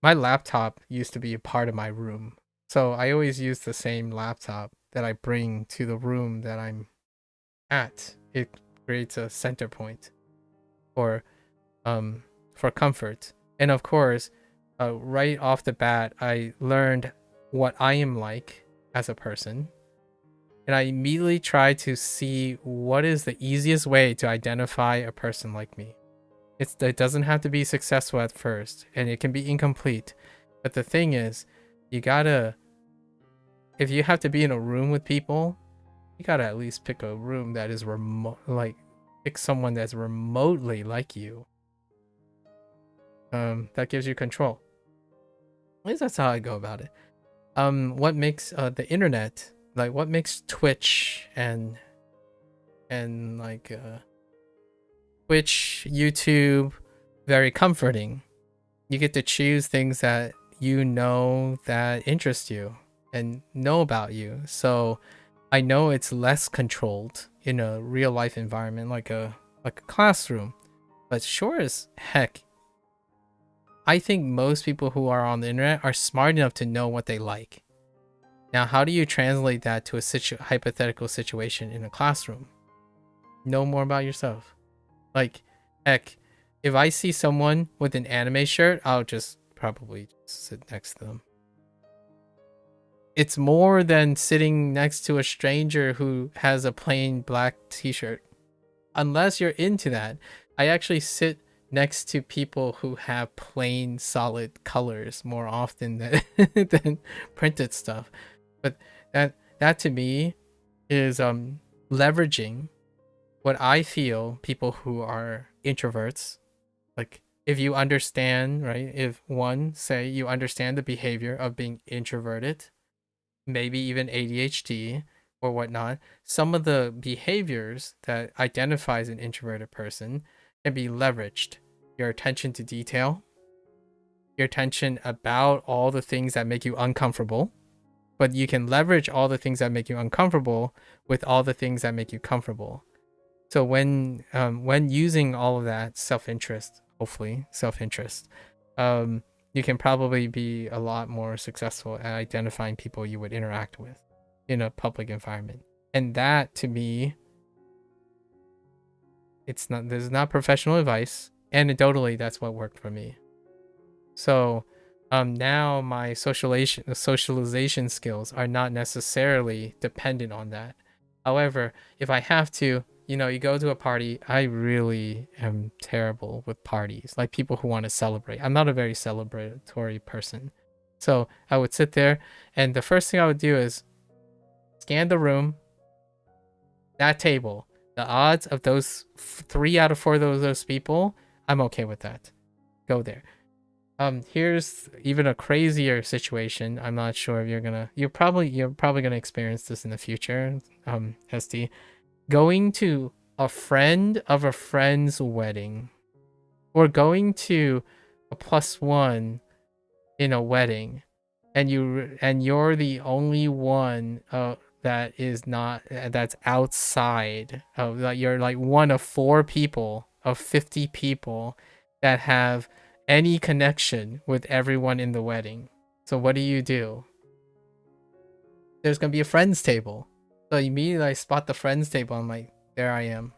my laptop used to be a part of my room, so I always use the same laptop that I bring to the room that I'm at. It creates a center point for comfort. And of course, right off the bat, I learned what I am like as a person, and I immediately try to see what is the easiest way to identify a person like me. It doesn't have to be successful at first, and it can be incomplete. But the thing is, you gotta, if you have to be in a room with people, you gotta at least pick a room that is pick someone that's remotely like you. That gives you control. At least that's how I go about it. What makes the internet, like what makes Twitch and like Twitch, YouTube very comforting. You get to choose things that you know that interest you and know about you. So I know it's less controlled in a real life environment, like a classroom. But sure as heck, I think most people who are on the internet are smart enough to know what they like. Now, how do you translate that to a hypothetical situation in a classroom? Know more about yourself. Like, heck, if I see someone with an anime shirt, I'll just probably sit next to them. It's more than sitting next to a stranger who has a plain black t-shirt. Unless you're into that, I actually sit next to people who have plain solid colors more often than printed stuff. But that to me is leveraging what I feel people who are introverts, like if you understand, right? If say you understand the behavior of being introverted, maybe even ADHD or whatnot, some of the behaviors that identifies an introverted person can be leveraged. Your attention to detail, your attention about all the things that make you uncomfortable, but you can leverage all the things that make you uncomfortable with all the things that make you comfortable. So when using all of that self-interest, hopefully self-interest, you can probably be a lot more successful at identifying people you would interact with in a public environment. And that, to me, this is not professional advice. Anecdotally, that's what worked for me. So now my socialization skills are not necessarily dependent on that. However, if I have to, you go to a party, I really am terrible with parties, like people who want to celebrate. I'm not a very celebratory person. So I would sit there, and the first thing I would do is scan the room, that table, the odds of those 3 out of 4 of those people, I'm okay with that. Go there. Here's even a crazier situation. I'm not sure if you're probably gonna experience this in the future, SD. Going to a friend of a friend's wedding, or going to a +1 in a wedding, and you're the only one that's outside of, like, you're like one of 4 people of 50 people that have any connection with everyone in the wedding. So what do? There's gonna be a friends table. So immediately I spot the friends table. I'm like, there I am.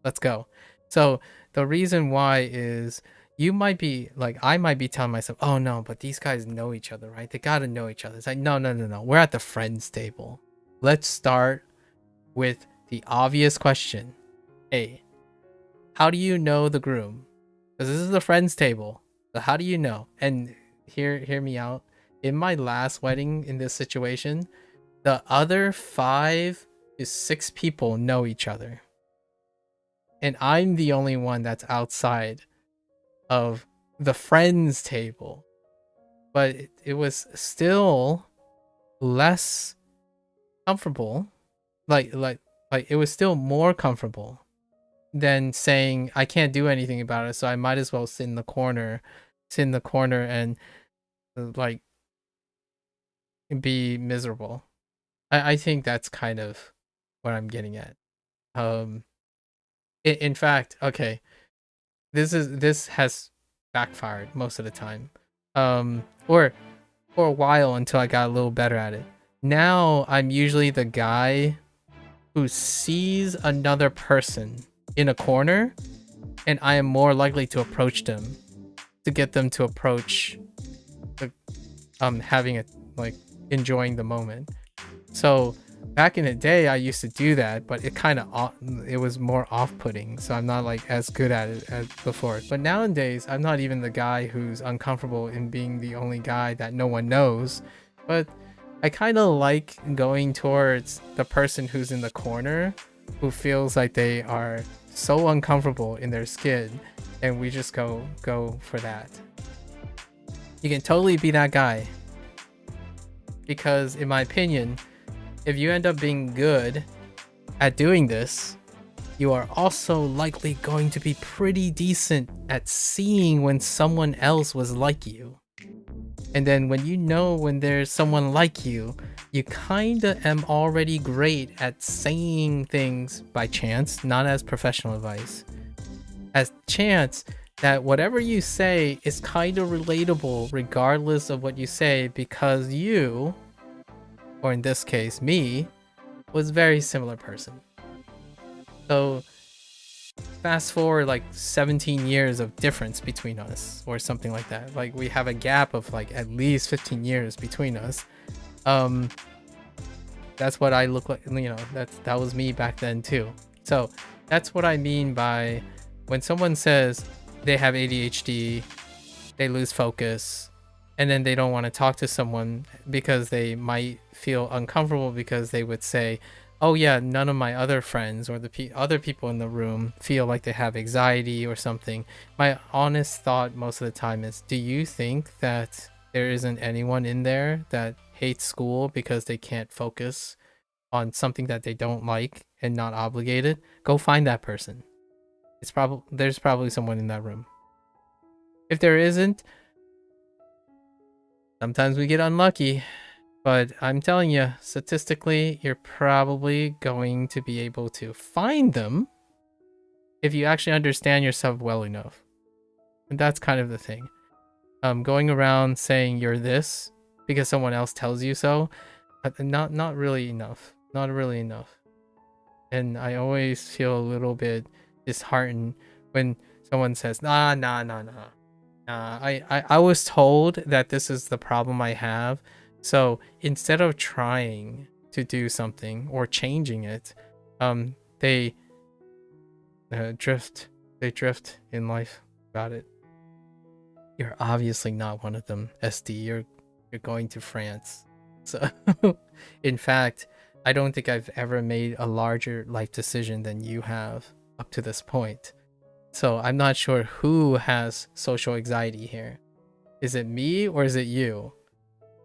Let's go. So the reason why is I might be telling myself, oh no, but these guys know each other, right? They gotta know each other. It's like, no. We're at the friends table. Let's start with the obvious question. Hey, how do you know the groom? Because this is the friends table. So how do you know? And hear me out. In my last wedding, in this situation, the other 5 to 6 people know each other. And I'm the only one that's outside of the friends table. But it was still less comfortable. Like it was still more comfortable than saying I can't do anything about it, so I might as well sit in the corner and like be miserable. I think that's kind of what I'm getting at. In fact, okay, this has backfired most of the time. Or for a while until I got a little better at it. Now I'm usually the guy who sees another person in a corner, and I am more likely to approach them, to get them to approach having it, like, enjoying the moment. So back in the day I used to do that, but it was more off-putting, so I'm not like as good at it as before. But nowadays I'm not even the guy who's uncomfortable in being the only guy that no one knows, but I kind of like going towards the person who's in the corner, who feels like they are so uncomfortable in their skin, and we just go for that. You can totally be that guy, because in my opinion, if you end up being good at doing this, you are also likely going to be pretty decent at seeing when someone else was like you. And then when there's someone like you, you kinda am already great at saying things by chance, not as professional advice, as chance, that whatever you say is kind of relatable regardless of what you say, because you, or in this case me, was a very similar person. So fast forward like 17 years of difference between us, or something like that. Like, we have a gap of like at least 15 years between us. That's what I look like, that was me back then too. So that's what I mean by when someone says they have ADHD, they lose focus, and then they don't want to talk to someone because they might feel uncomfortable because they would say, oh yeah, none of my other friends or the other people in the room feel like they have anxiety or something. My honest thought most of the time is, do you think that there isn't anyone in there that hate school because they can't focus on something that they don't like and not obligated, go find that person. There's probably someone in that room. If there isn't, sometimes we get unlucky, but I'm telling you, statistically, you're probably going to be able to find them if you actually understand yourself well enough. And that's kind of the thing. Going around saying you're this because someone else tells you so, not really enough. Not really enough. And I always feel a little bit disheartened when someone says, nah. I was told that this is the problem I have. So instead of trying to do something or changing it, they drift in life about it. You're obviously not one of them, SD. You're going to France. So in fact, I don't think I've ever made a larger life decision than you have up to this point. So I'm not sure who has social anxiety here. Is it me or is it you?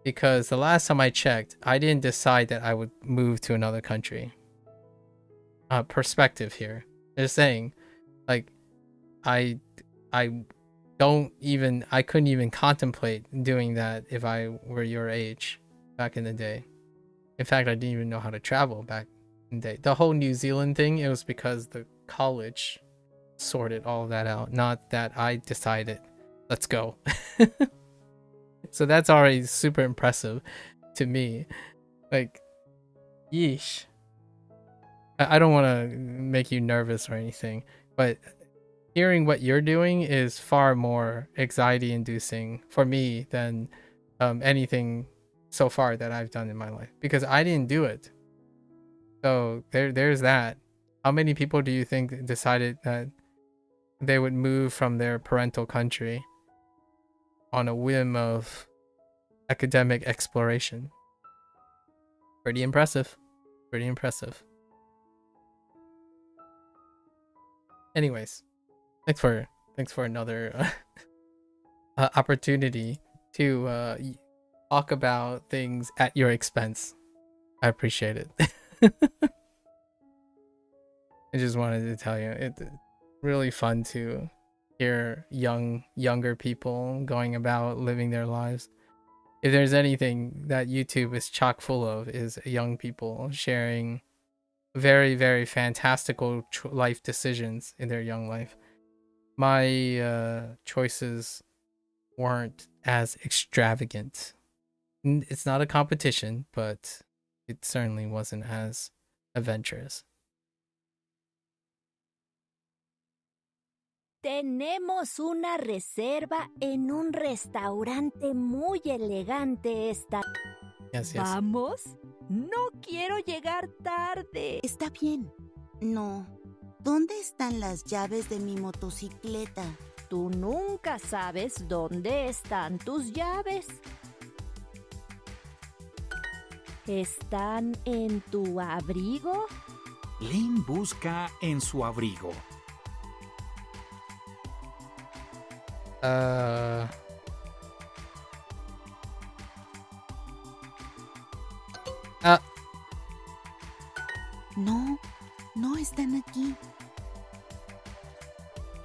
Because the last time I checked, I didn't decide that I would move to another country. Perspective here. They're saying, like, I couldn't even contemplate doing that if I were your age back in the day. In fact, I didn't even know how to travel back in the day. The whole New Zealand thing, it was because the college sorted all of that out, not that I decided, let's go. So that's already super impressive to me. Like, yeesh. I don't want to make you nervous or anything, but hearing what you're doing is far more anxiety inducing for me than anything so far that I've done in my life, because I didn't do it. So there's that. How many people do you think decided that they would move from their parental country on a whim of academic exploration? Pretty impressive. Pretty impressive. Anyways, thanks for another opportunity to talk about things at your expense. I appreciate it. I just wanted to tell you, it's really fun to hear younger people going about living their lives. If there's anything that YouTube is chock full of, is young people sharing very, very fantastical life decisions in their young life. My choices weren't as extravagant. It's not a competition, but it certainly wasn't as adventurous. Tenemos una reserva en un restaurante muy elegante esta. Yes. ¿Vamos? No quiero llegar tarde. Está bien. No. ¿Dónde están las llaves de mi motocicleta? Tú nunca sabes dónde están tus llaves. ¿Están en tu abrigo? Lynn busca en su abrigo. No están aquí.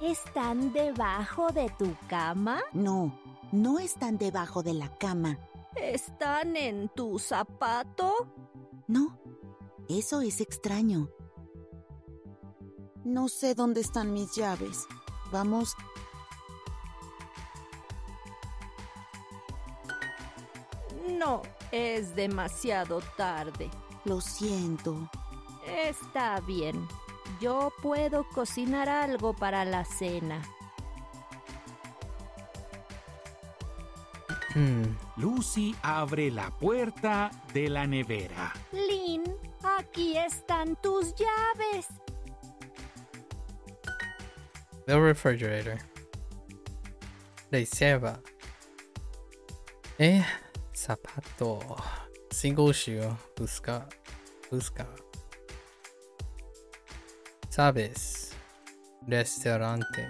¿Están debajo de tu cama? No están debajo de la cama. ¿Están en tu zapato? No, eso es extraño. No sé dónde están mis llaves. Vamos. No, es demasiado tarde. Lo siento. Está bien. Yo puedo cocinar algo para la cena. Lucy abre la puerta de la nevera. Lynn, aquí están tus llaves. The refrigerator. Reserva. Zapato. Single shoe. Busca. Sabes. Restaurante.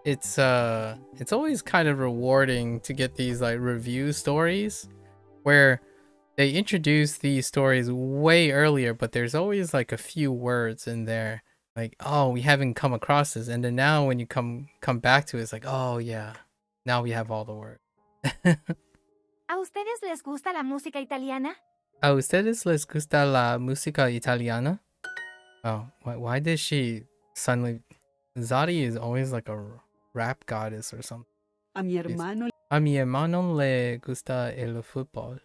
it's always kind of rewarding to get these like review stories where they introduce these stories way earlier, but there's always like a few words in there like, oh, we haven't come across this, and then now when you come back to it, it's like, oh yeah, now we have all the words. ¿A ustedes les gusta la música italiana? ¿A ustedes les gusta la música italiana? Oh, why did she suddenly... Zadi is always like a rap goddess or something. A mi hermano. A mi hermano le gusta el fútbol.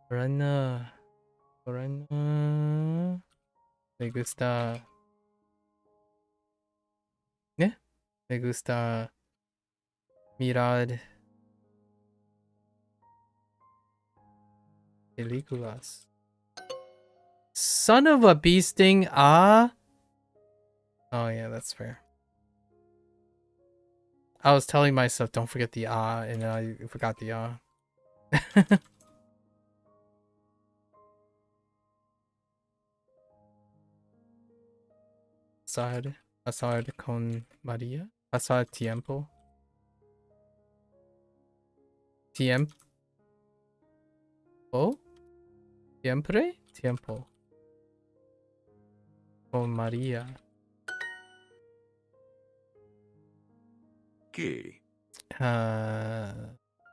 Rana le gusta... ¿Eh? Le gusta mirar películas. Son of a bee sting, ah? Oh yeah, that's fair. I was telling myself, don't forget the ah, and I forgot the ah. Pasar con María. Pasar tiempo. Tiempo. Siempre. Tiempo. Con María. ¿Qué?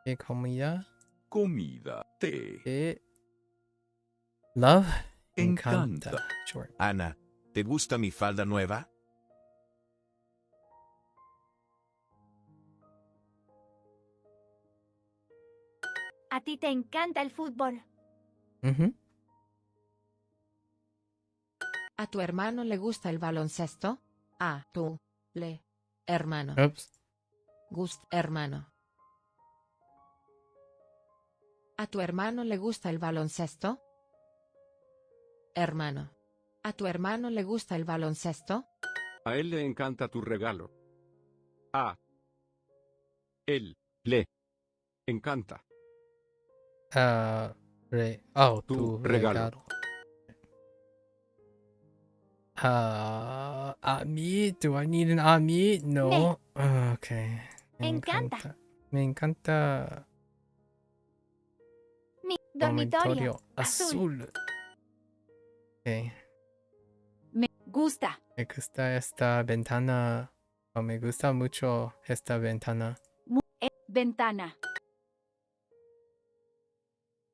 ¿Qué comida? Comida. Te. Love. Encanta. Sure. Ana, ¿te gusta mi falda nueva? A ti te encanta el fútbol. ¿A tu hermano le gusta el baloncesto? A tu le hermano. Oops. Gust hermano. ¿A tu hermano le gusta el baloncesto? Hermano. ¿A tu hermano le gusta el baloncesto? A él le encanta tu regalo. A él le encanta. Tu regalo. A mí, do I need an a mí? No. Okay. Me encanta. Me encanta. Mi dormitorio azul. Okay. Me gusta. Me gusta esta ventana. Oh, me gusta mucho esta ventana. Ventana.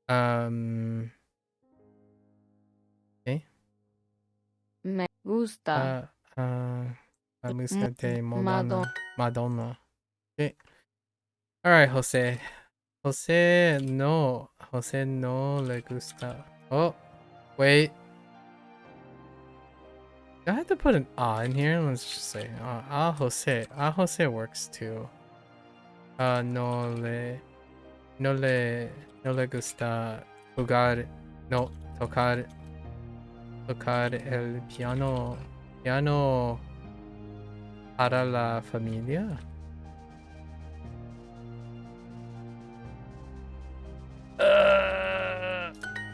Okay. Me gusta. La música de Madonna. Okay. All right, Jose. Jose no le gusta. Oh, wait. Do I have to put an in here? Let's just say Jose. Jose works too. No le gusta jugar. No, tocar el piano para la familia.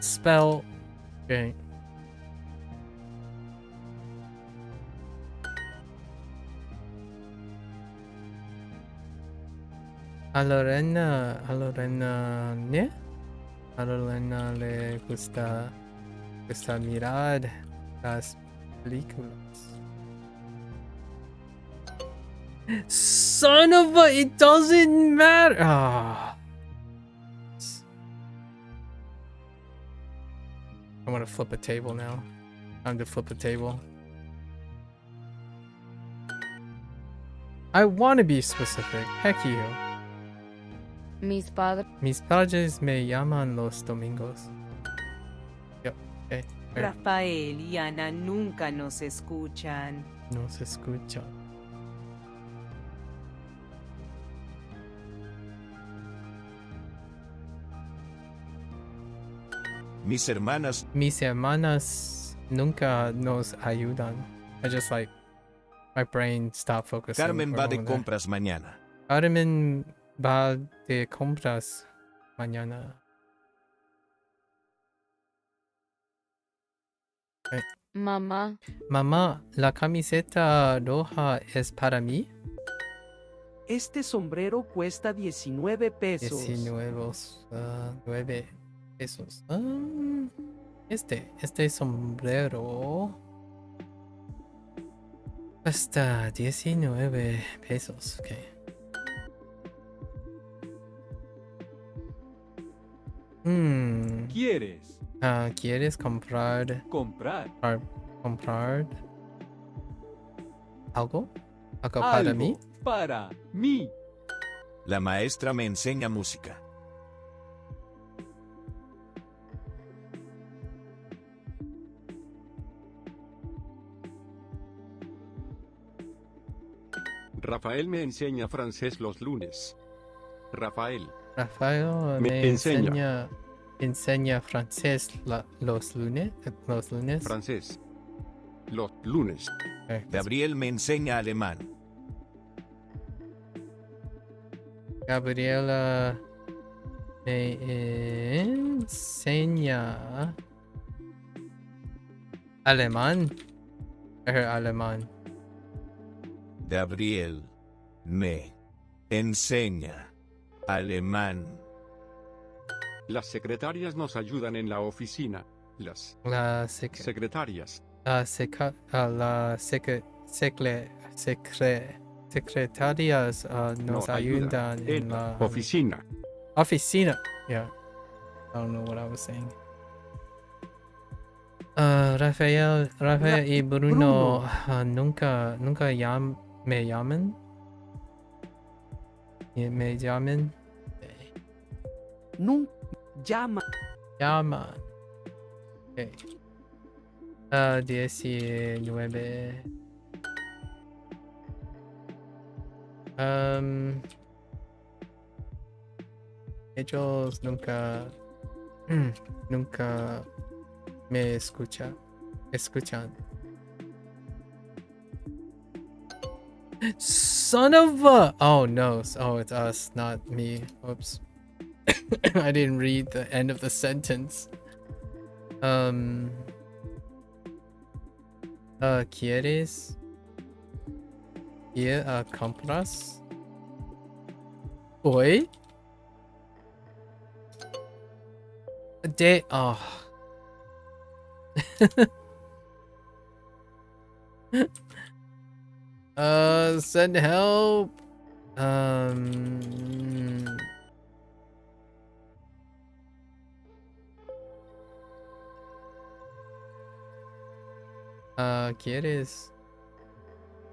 Spell. Okay. A Lorena, ¿ne? A Lorena le gusta mirar las películas. Son of a, it doesn't matter. I want to flip a table now. Time to flip a table. I want to be specific. Heck you. Mis padres me llaman los domingos. Yep. Okay. Rafael y Ana nunca nos escuchan. No se escucha. Mis hermanas nunca nos ayudan. I just like, my brain stopped focusing. Carmen va de compras mañana. Carmen va de compras mañana. Okay. Mamá, Mamá, ¿la camiseta roja es para mí? Este sombrero cuesta 19 pesos. 9 pesos. Este sombrero cuesta 19 pesos. Ok. ¿Quieres? ¿Quieres comprar Comprar. comprar algo? ¿Algo para mí? Para mí. La maestra me enseña música. Rafael me enseña francés los lunes. Rafael Me enseña francés los lunes. Francés. Los lunes. Gabriel me enseña alemán. Gabriela me enseña alemán. Alemán. Gabriel me enseña alemán. Las secretarias nos ayudan en la oficina. Las secretarias. Secretarias nos ayudan en la oficina. Oficina. Yeah. I don't know what I was saying. Rafael y Bruno nunca me llaman. Me llaman. Nunca llama. Okay. 19. Ellos nunca me escuchan. Son of a... Oh no. Oh, it's us, not me. Oops. I didn't read the end of the sentence. ¿Quieres ir a compras hoy? Send help. ¿Quieres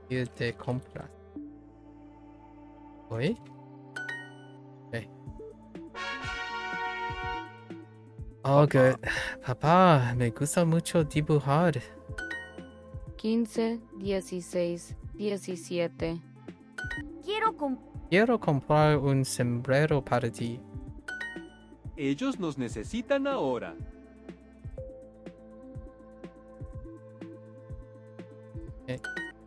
ir de compras hoy? Okay. Oh, good. Papá, me gusta mucho dibujar. 15, 16, 17. Quiero comprar un sombrero para ti. Ellos nos necesitan ahora.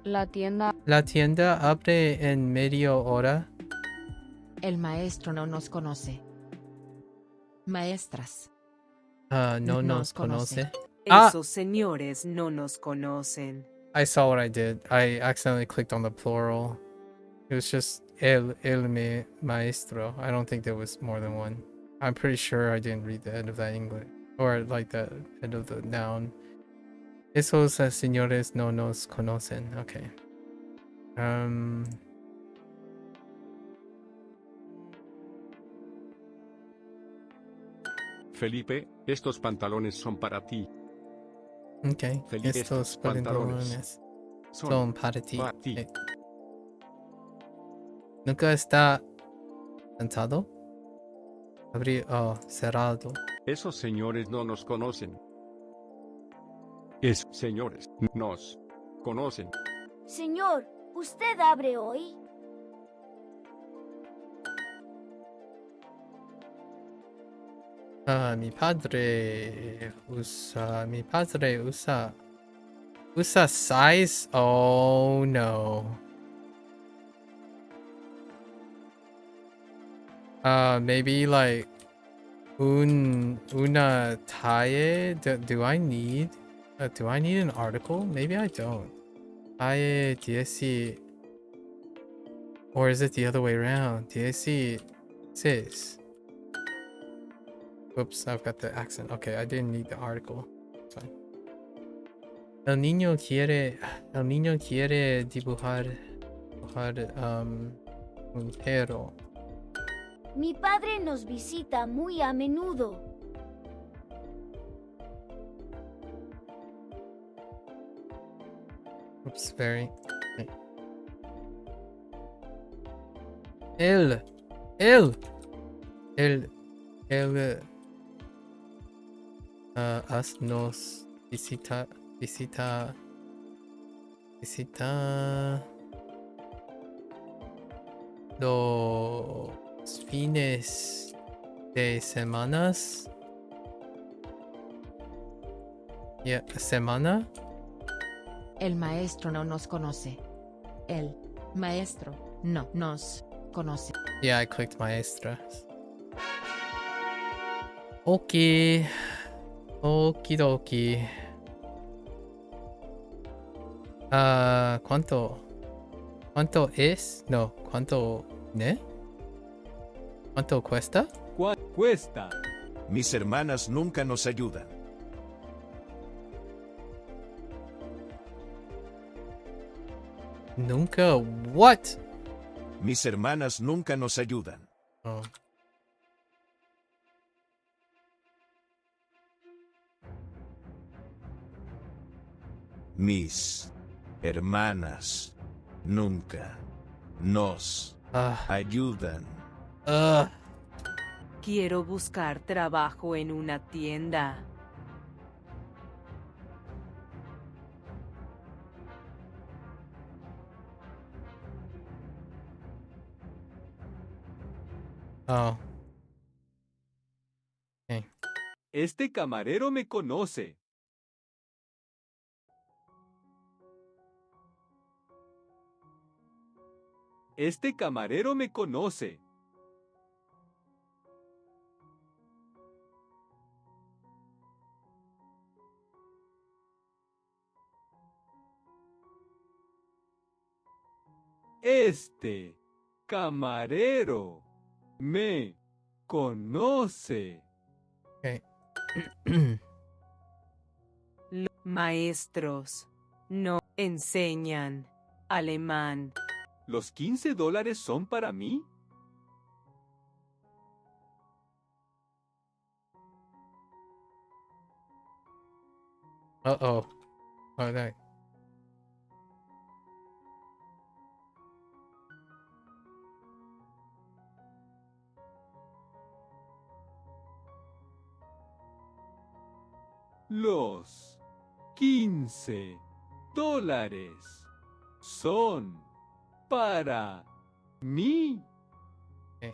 La tienda abre en media hora. El maestro no nos conoce. Maestras. No nos conoce. Esos señores no nos conocen. I saw what I did. I accidentally clicked on the plural. It was just el maestro. I don't think there was more than one. I'm pretty sure I didn't read the end of that English. Or like the end of the noun. Esos señores no nos conocen. Okay. Felipe, estos pantalones son para ti. Okay. Felipe, estos pantalones son para ti. Okay. Nunca está cansado. Cerrado. Esos señores no nos conocen. Señores nos conocen. Señor, ¿usted abre hoy? Mi padre usa size. Oh no. Maybe like una talla. Do I need Do I need an article? Maybe I don't. Aye, DSC. Or is it the other way around? DSC says. Whoops, I've got the accent. Okay, I didn't need the article. It's fine. El niño quiere dibujar un perro. Mi padre nos visita muy a menudo. Oops, very. Él nos visita los fines de semanas. Yeah, semana. El maestro no nos conoce. El maestro no nos conoce. Yeah, I clicked maestras. Okay. Okie dokie. ¿Cuánto es? No, ¿cuánto ne? ¿Cuánto cuesta? Cuesta. Mis hermanas nunca nos ayudan. Nunca what? Mis hermanas nunca nos ayudan. Oh. Mis hermanas nunca nos ayudan. Quiero buscar trabajo en una tienda. Oh. Okay. Este camarero me conoce. Este camarero me conoce. Este camarero me conoce. Okay. Los maestros no enseñan alemán. ¿Los $15 son para mí? Uh-oh. Oh, no. Los $15 son para mí. Okay.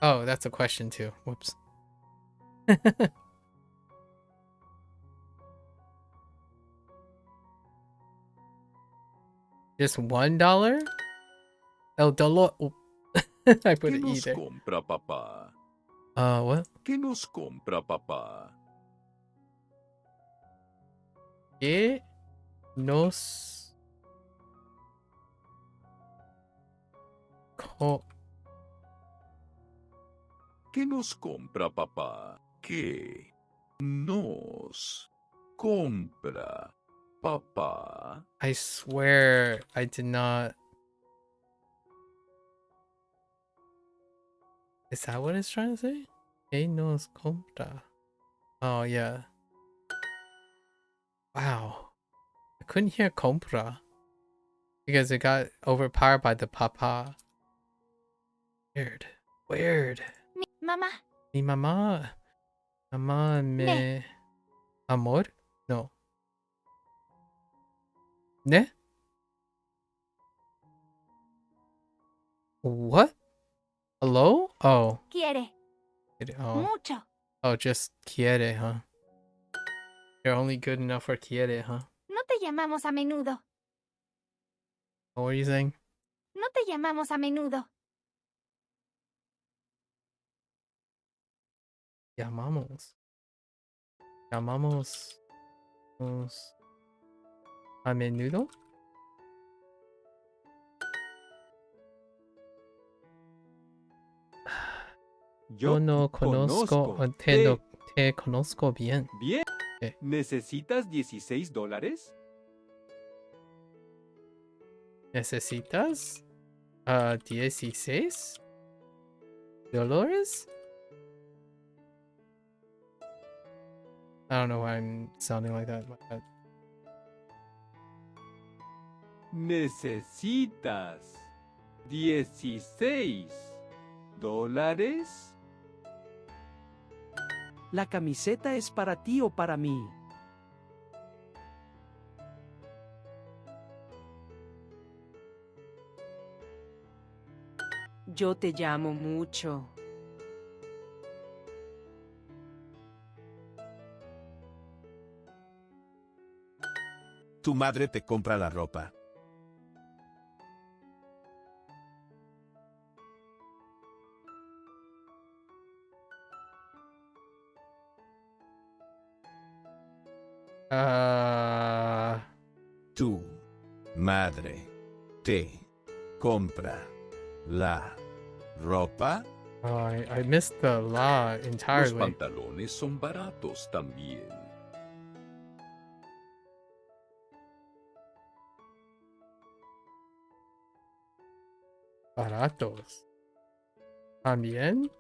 Oh, that's a question too. Whoops. Just $1? El dolor. I put it ¿Qué nos either. compra papá? What? ¿Qué nos compra papá? ¿Qué nos ¿Qué nos compra papá? ¿Qué nos compra papá? I swear I did not. Is that what it's trying to say? ¿Qué nos compra? Oh, yeah. Wow. I couldn't hear compra because it got overpowered by the papa. Weird. Weird. Mamá. Mi mamá. Mamá me... Amor? No. ¿Ne? What? Hello? Oh. Quiere. Oh. Mucho. Oh, just quiere, huh? You're only good enough for quiere, huh? No te llamamos a menudo. What were you saying? No te llamamos a menudo. Llamamos. Llamamos. a menudo. Yo no conozco, te conozco bien. Bien. ¿Necesitas $16? ¿Necesitas 16 dólares? I don't know why I'm sounding like that. ¿Necesitas $16? ¿La camiseta es para ti o para mí? Yo te llamo mucho. Tu madre te compra la ropa. Tu madre te compra la ropa. Oh, I missed the la Los entirely. pantalones son baratos también. Baratos. ¿También?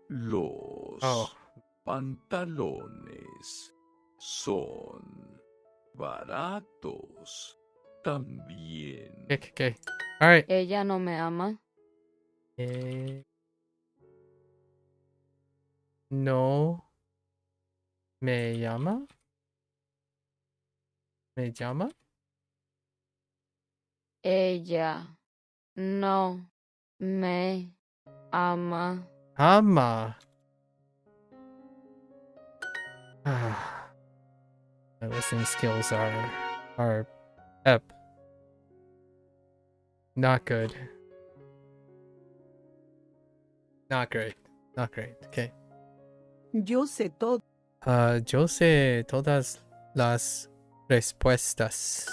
Los pantalones son baratos también. Okay. All right. Ella no me ama. No me llama. ¿Me llama? Ella no me ama. Ama. My listening skills are not good. Not great. Okay. Yo sé todo. Yo sé todas las respuestas.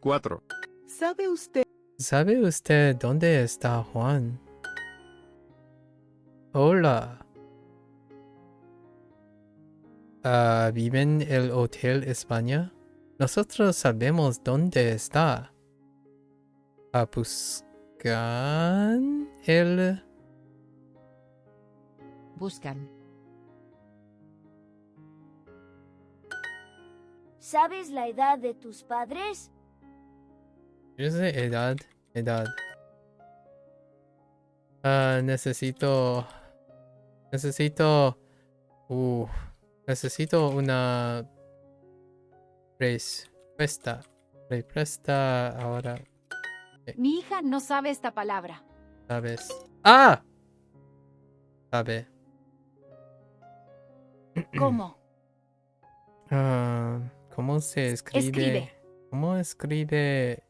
4. ¿Sabe usted dónde está Juan? Hola. ¿Vive en el Hotel España? Nosotros sabemos dónde está. ¿Buscan el...? Buscan. ¿Sabes la edad de tus padres? Yo sé edad. Necesito una respuesta ahora. Mi hija no sabe esta palabra. ¿Sabes? ¡Ah! Sabe. ¿Cómo? ¿Cómo se escribe? ¿Cómo escribe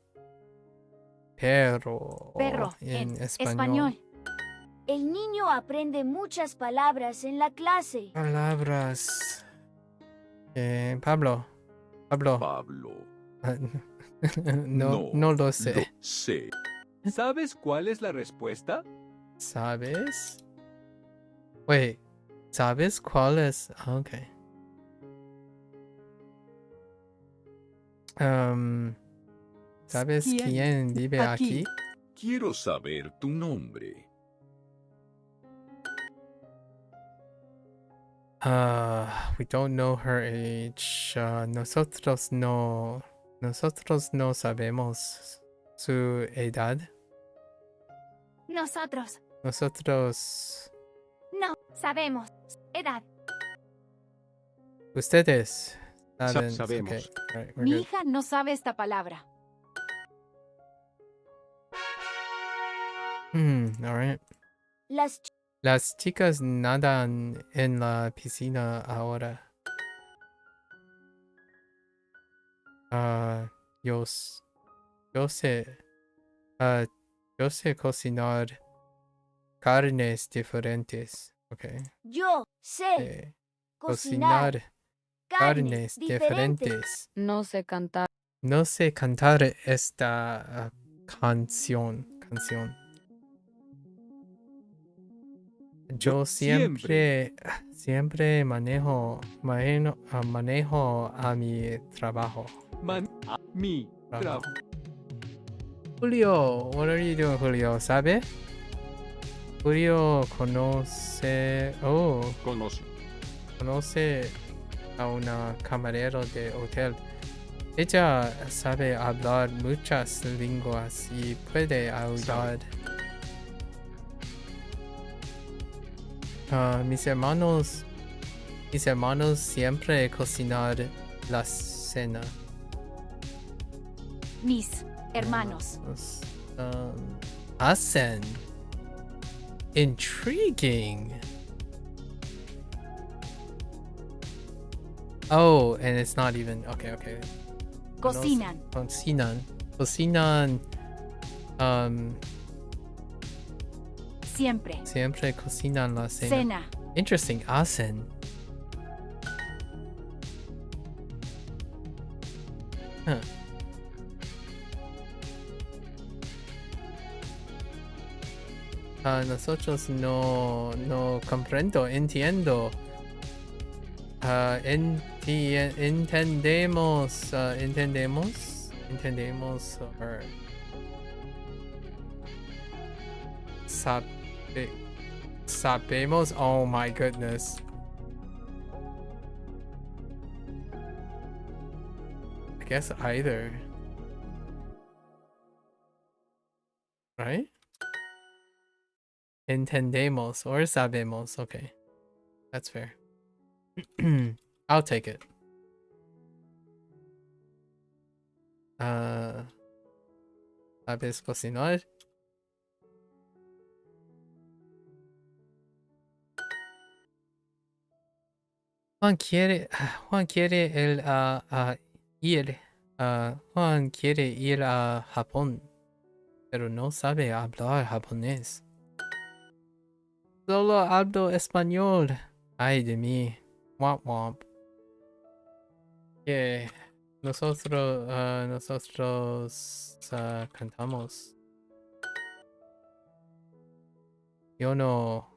perro en español? El niño aprende muchas palabras en la clase. Palabras. Pablo. No lo sé. ¿Sabes cuál es la respuesta? ¿Sabes? Wait. ¿Sabes cuál es? Okay. ¿Sabes quién vive aquí? Quiero saber tu nombre. We don't know her age. Nosotros no sabemos su edad. Nosotros no sabemos edad. Ustedes saben. Sabemos. Okay. All right, we're Mi good. hija no sabe esta palabra. All right. Las chicas nadan en la piscina ahora. Yo sé cocinar carnes diferentes. Okay. Yo sé cocinar carnes diferentes. No sé cantar. No sé cantar esta canción. Yo siempre manejo a mi trabajo. Trabajo. Julio, what are you doing, Julio? ¿Sabe? Julio conoce a una camarero de hotel. Ella sabe hablar muchas lenguas y puede ayudar. Mis hermanos siempre cocinar la cena. Mis hermanos. Hacen. Intriguing. Oh, and it's not even okay. Cocinan. Cocinan. Siempre cocinan la cena. Cena. Interesting. Hacen. Huh. Nosotros no entiendo. Entendemos. Or sabemos. Oh my goodness. I guess either. Right? Entendemos or sabemos. Okay. That's fair. I'll take it. ¿Sabes cocinar? Juan quiere ir a Japón, pero no sabe hablar japonés. Solo hablo español. Ay de mí. Womp womp. Yeah. Nosotros cantamos. Yo no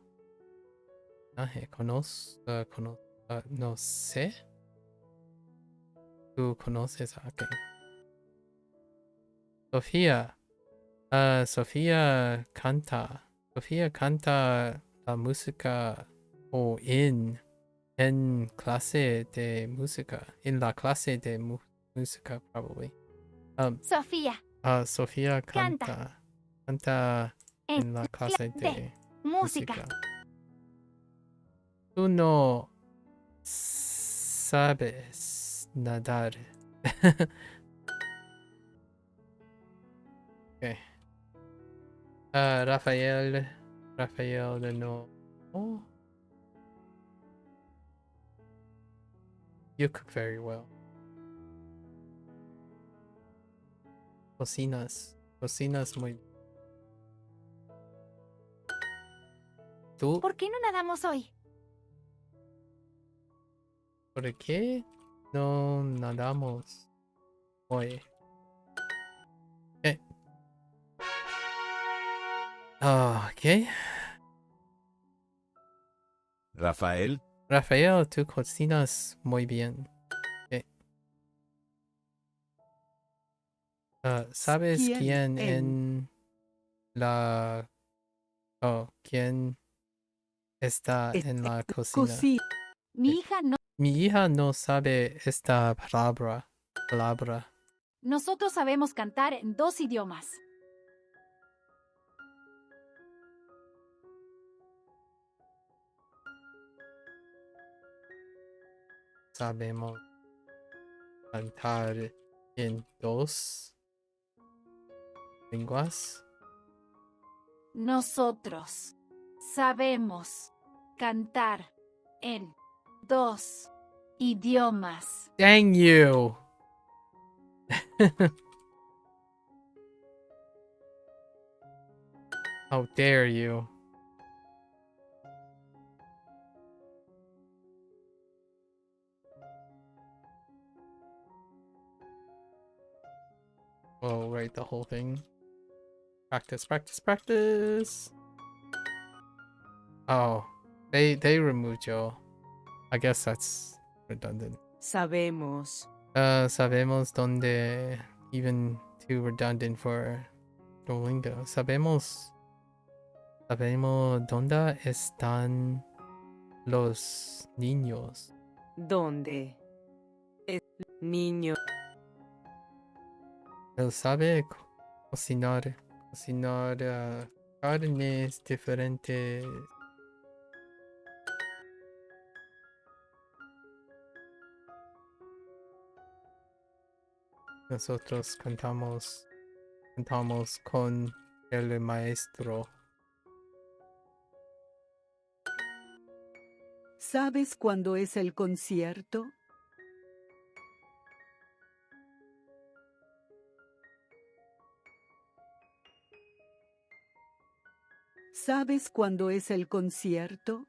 no sé. Tú conoces a alguien. Sofía canta la música en clase de música. En la clase de música, probably. Sofía. Sofía canta en la clase de música. Tú no sabes nadar. Okay. Rafael no. Oh. You cook very well. Cocinas muy bien. ¿Tú? ¿Por qué no nadamos hoy? ¿Por qué no nadamos hoy? Okay. Rafael, tú cocinas muy bien. Okay. ¿Sabes quién en la... quién está en la cocina? Mi hija no sabe esta palabra. Nosotros sabemos cantar en 2 idiomas. Sabemos cantar en 2 lenguas. Nosotros sabemos cantar en 2 idiomas. Dang you. How dare you. we'll write the whole thing. Practice, practice, practice. Oh, they removed Joe. I guess that's redundant. Sabemos. Sabemos donde, even too redundant for Duolingo. Sabemos dónde están los niños. ¿Dónde? Es niño. Él sabe cocinar carnes diferentes. Nosotros cantamos con el maestro. ¿Sabes cuándo es el concierto? ¿Sabes cuándo es el concierto?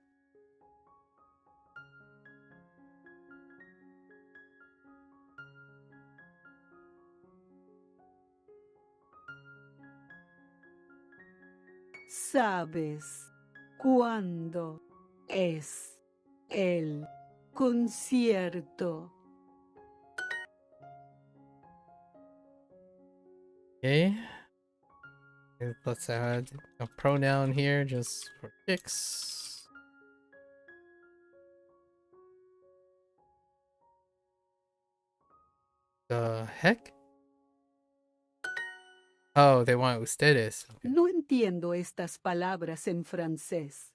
¿Sabes cuándo es el concierto? Okay. Let's add a pronoun here just for kicks. The heck? Oh, they want ustedes. Okay. No entiendo estas palabras en francés.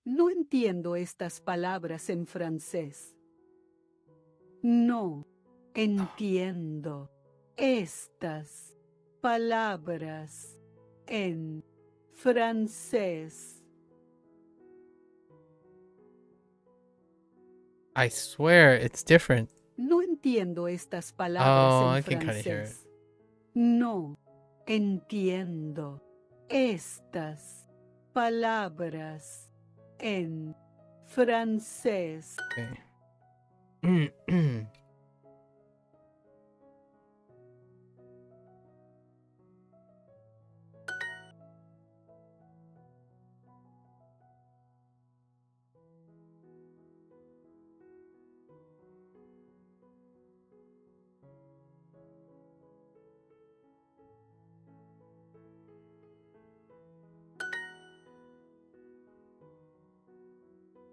No entiendo estas palabras en francés. No entiendo estas palabras en francés. I swear it's different. No entiendo estas palabras Oh, en I can kind of hear it. francés. No entiendo estas palabras en francés. Okay.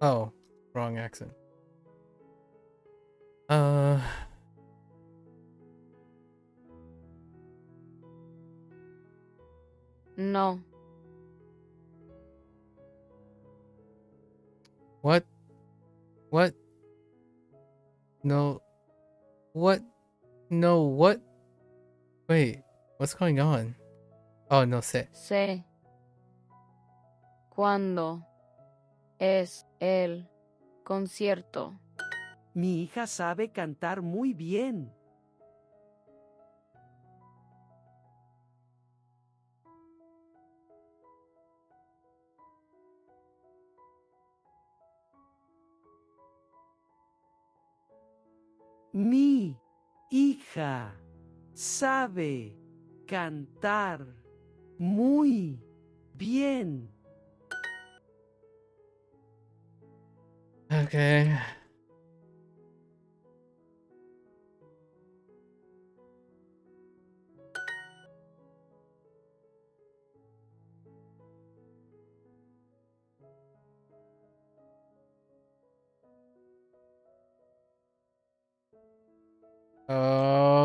Oh, wrong accent. No. What? What? No. What? No, what? Wait, what's going on? Oh, no sé. Sé cuándo es el concierto. Mi hija sabe cantar muy bien. Mi hija sabe cantar muy bien. Okay.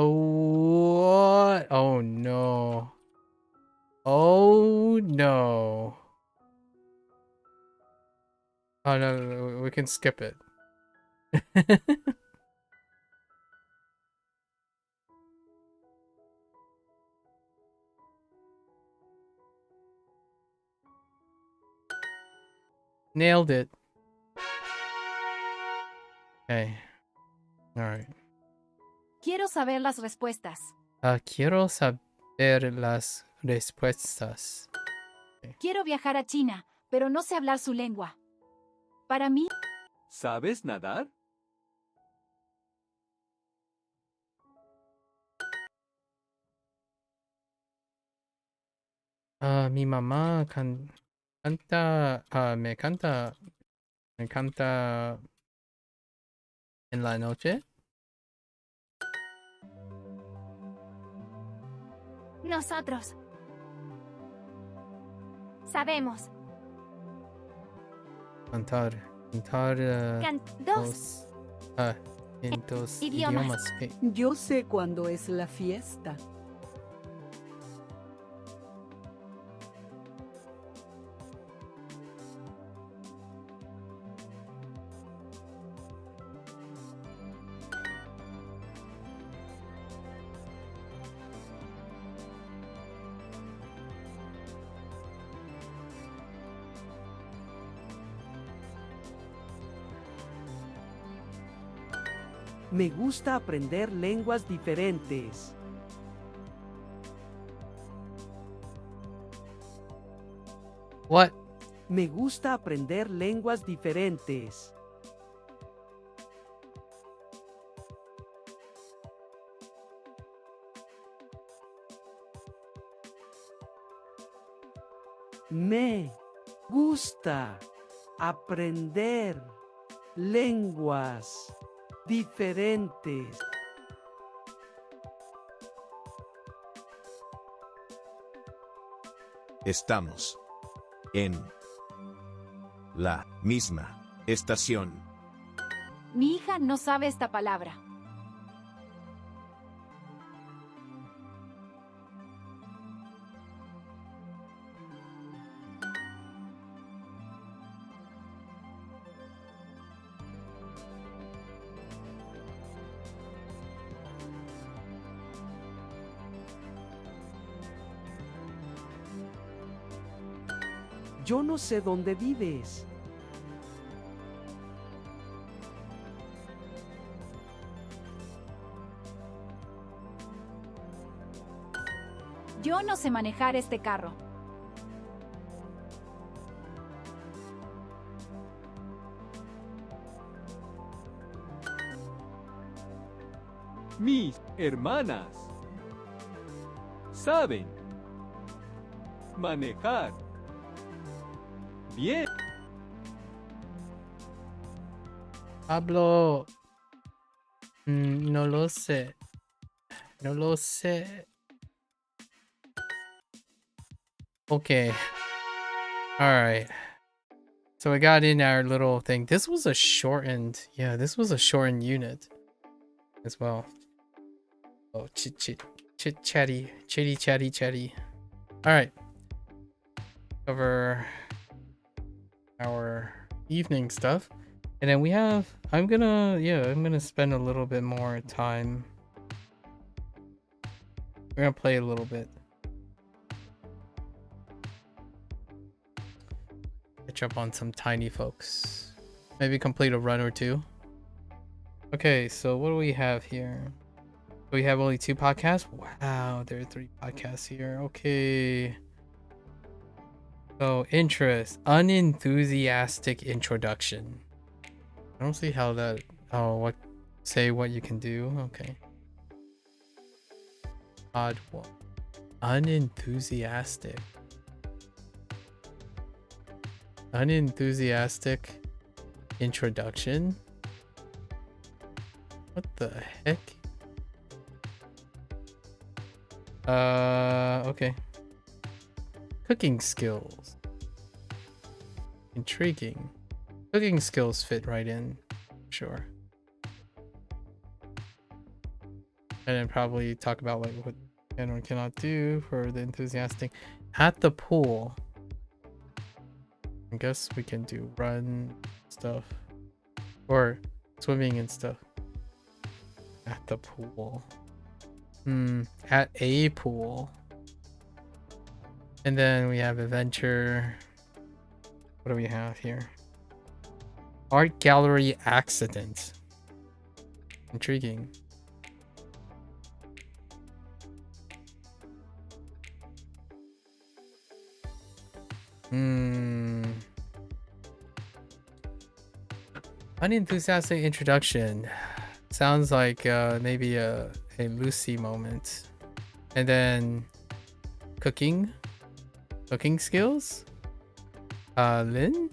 What? Oh no. Oh no. Oh no, we can skip it. Nailed it. Okay. Alright. Quiero saber las respuestas. Quiero saber las respuestas. Okay. Quiero viajar a China, pero no sé hablar su lengua. Para mí... ¿Sabes nadar? Mi mamá me canta en la noche. Nosotros sabemos. Cantar Dos en dos idiomas. Yo sé cuándo es la fiesta. Me gusta aprender lenguas diferentes. What? Me gusta aprender lenguas diferentes. Me gusta aprender lenguas diferentes. Estamos en la misma estación. Mi hija no sabe esta palabra. Yo no sé dónde vives. Yo no sé manejar este carro. Mis hermanas saben manejar bien. Pablo, no lo sé. No lo sé. Okay. All right. So we got in our little thing. This was a shortened, yeah, this was a shortened unit as well. Oh, chitty chatty. All right. Cover our evening stuff. And then we have, I'm gonna spend a little bit more time. We're gonna play a little bit. Catch up on some Tinyfolks. Maybe complete a run or two. Okay, so what do we have here? We have only 2 podcasts? Wow, there are 3 podcasts here. Okay. So, interest. Unenthusiastic introduction. I don't see how that... Oh, say what you can do. Okay. Odd one. Unenthusiastic. Unenthusiastic introduction? What the heck? Okay. Cooking skills. Intriguing. Cooking skills fit right in. Sure. And then probably talk about like what can or cannot do for the enthusiastic. At the pool. I guess we can do run stuff. Or swimming and stuff. At the pool. At a pool. And then we have adventure. What do we have here? Art gallery accident. Intriguing. Unenthusiastic introduction. Sounds like maybe a Lucy moment. And then cooking. cooking skills. Lynn?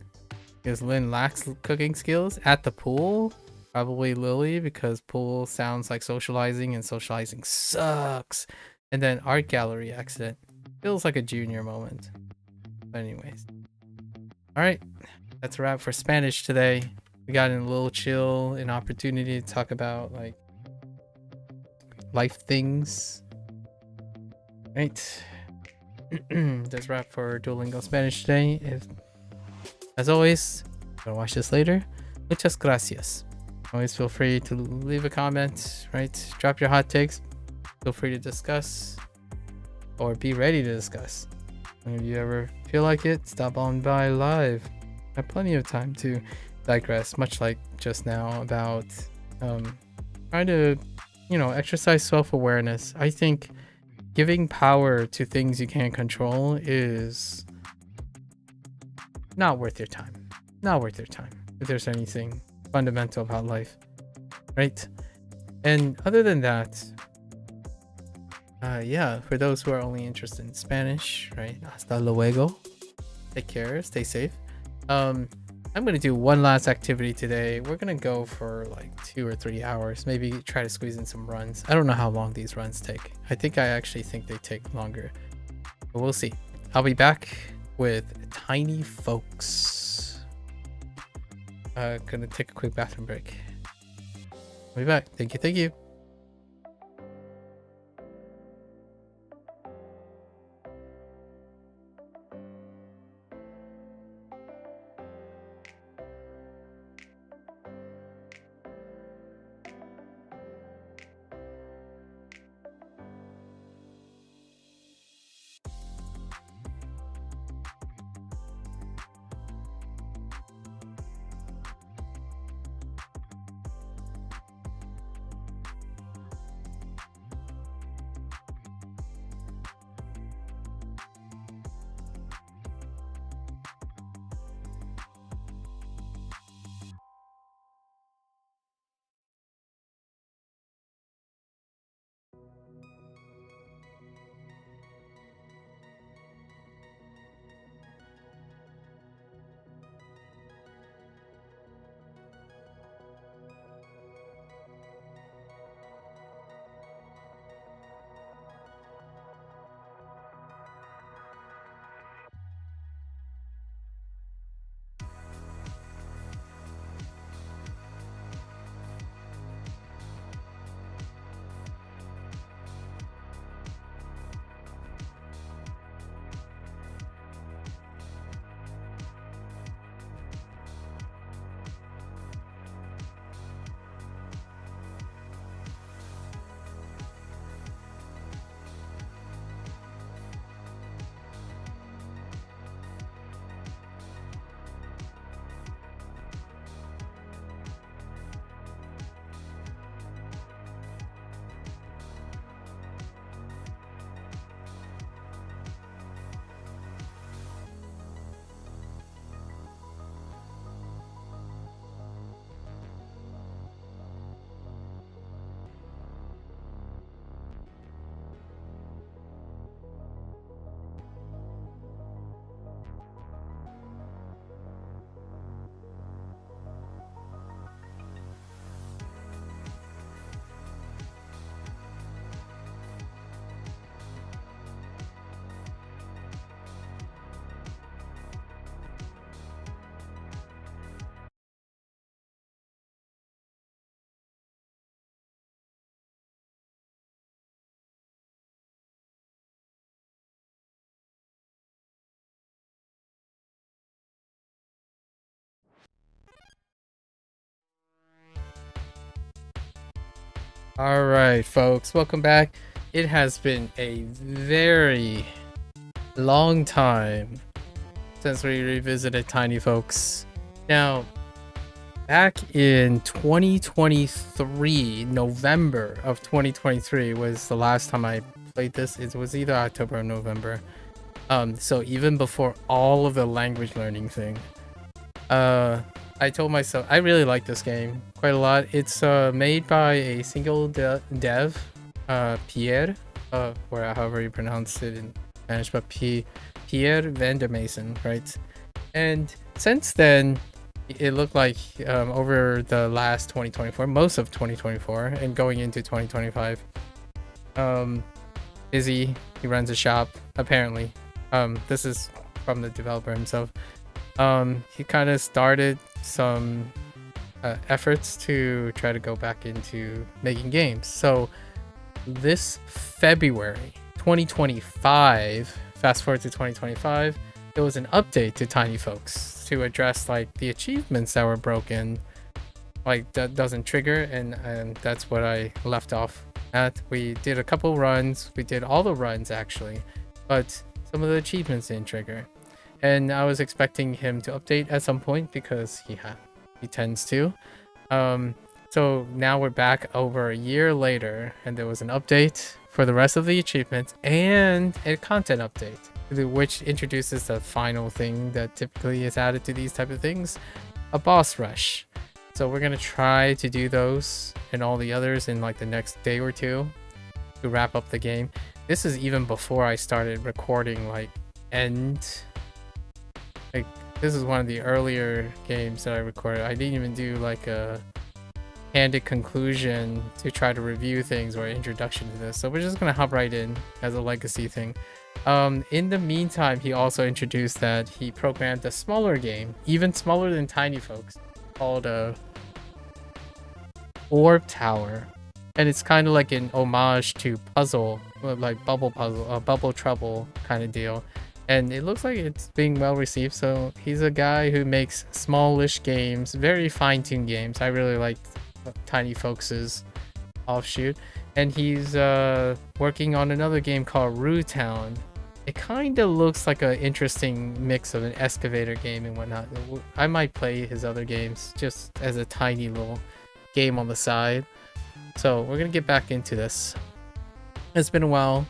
Because Lynn lacks cooking skills. At the pool, probably Lily, because pool sounds like socializing and socializing sucks. And then art gallery accident. Feels like a junior moment. But anyways. Alright, that's a wrap for Spanish today. We got in a little chill, an opportunity to talk about like life things. Right. That's a wrap for Duolingo Spanish today. As always, gonna watch this later. Muchas gracias. Always feel free to leave a comment, right? Drop your hot takes. Feel free to discuss or be ready to discuss. And if you ever feel like it, stop on by live. I have plenty of time to digress, much like just now, about trying to, exercise self-awareness. I think giving power to things you can't control is not worth your time. Not worth your time if there's anything fundamental about life, right? And other than that, yeah, for those who are only interested in Spanish, right? Hasta luego. Take care, stay safe. I'm gonna do one last activity today. We're gonna go for like 2 or 3 hours, maybe try to squeeze in some runs. I don't know how long these runs take. I actually think they take longer, but we'll see. I'll be back with Tinyfolks. Gonna take a quick bathroom break. I'll be back. Thank you. All right, folks, welcome back. It has been a very long time since we revisited Tinyfolks. Now, back in 2023, November of 2023 was the last time I played this. It was either October or November. So even before all of the language learning thing, I told myself I really like this game quite a lot. It's made by a single dev, Pierre, or however you pronounce it in Spanish, but Pierre Vandermaesen, right? And since then, it looked like over the last 2024, most of 2024, and going into 2025, Izzy, he runs a shop, apparently. This is from the developer himself. He kind of started some efforts to try to go back into making games. So this February 2025, fast forward to 2025, there was an update to Tinyfolks to address like the achievements that were broken, like that doesn't trigger, and that's what I left off at. We did a couple runs, we did all the runs actually, but some of the achievements didn't trigger, and I was expecting him to update at some point because he tends to. So now we're back over a year later, and there was an update for the rest of the achievements and a content update, which introduces the final thing that typically is added to these type of things, a boss rush. So we're gonna try to do those and all the others in like the next day or two to wrap up the game. This is even before I started recording like this is one of the earlier games that I recorded. I didn't even do like a candid conclusion to try to review things or introduction to this. So we're just gonna hop right in as a legacy thing. In the meantime, he also introduced that he programmed a smaller game, even smaller than Tinyfolks, called Orb Tower, and it's kind of like an homage to puzzle, like bubble trouble kind of deal, and it looks like it's being well received. So he's a guy who makes smallish games, very fine-tuned games. I really like Tinyfolks's offshoot, and he's working on another game called Rue Town. It kind of looks like an interesting mix of an excavator game and whatnot. I might play his other games just as a tiny little game on the side. So we're gonna get back into this. It's been a while,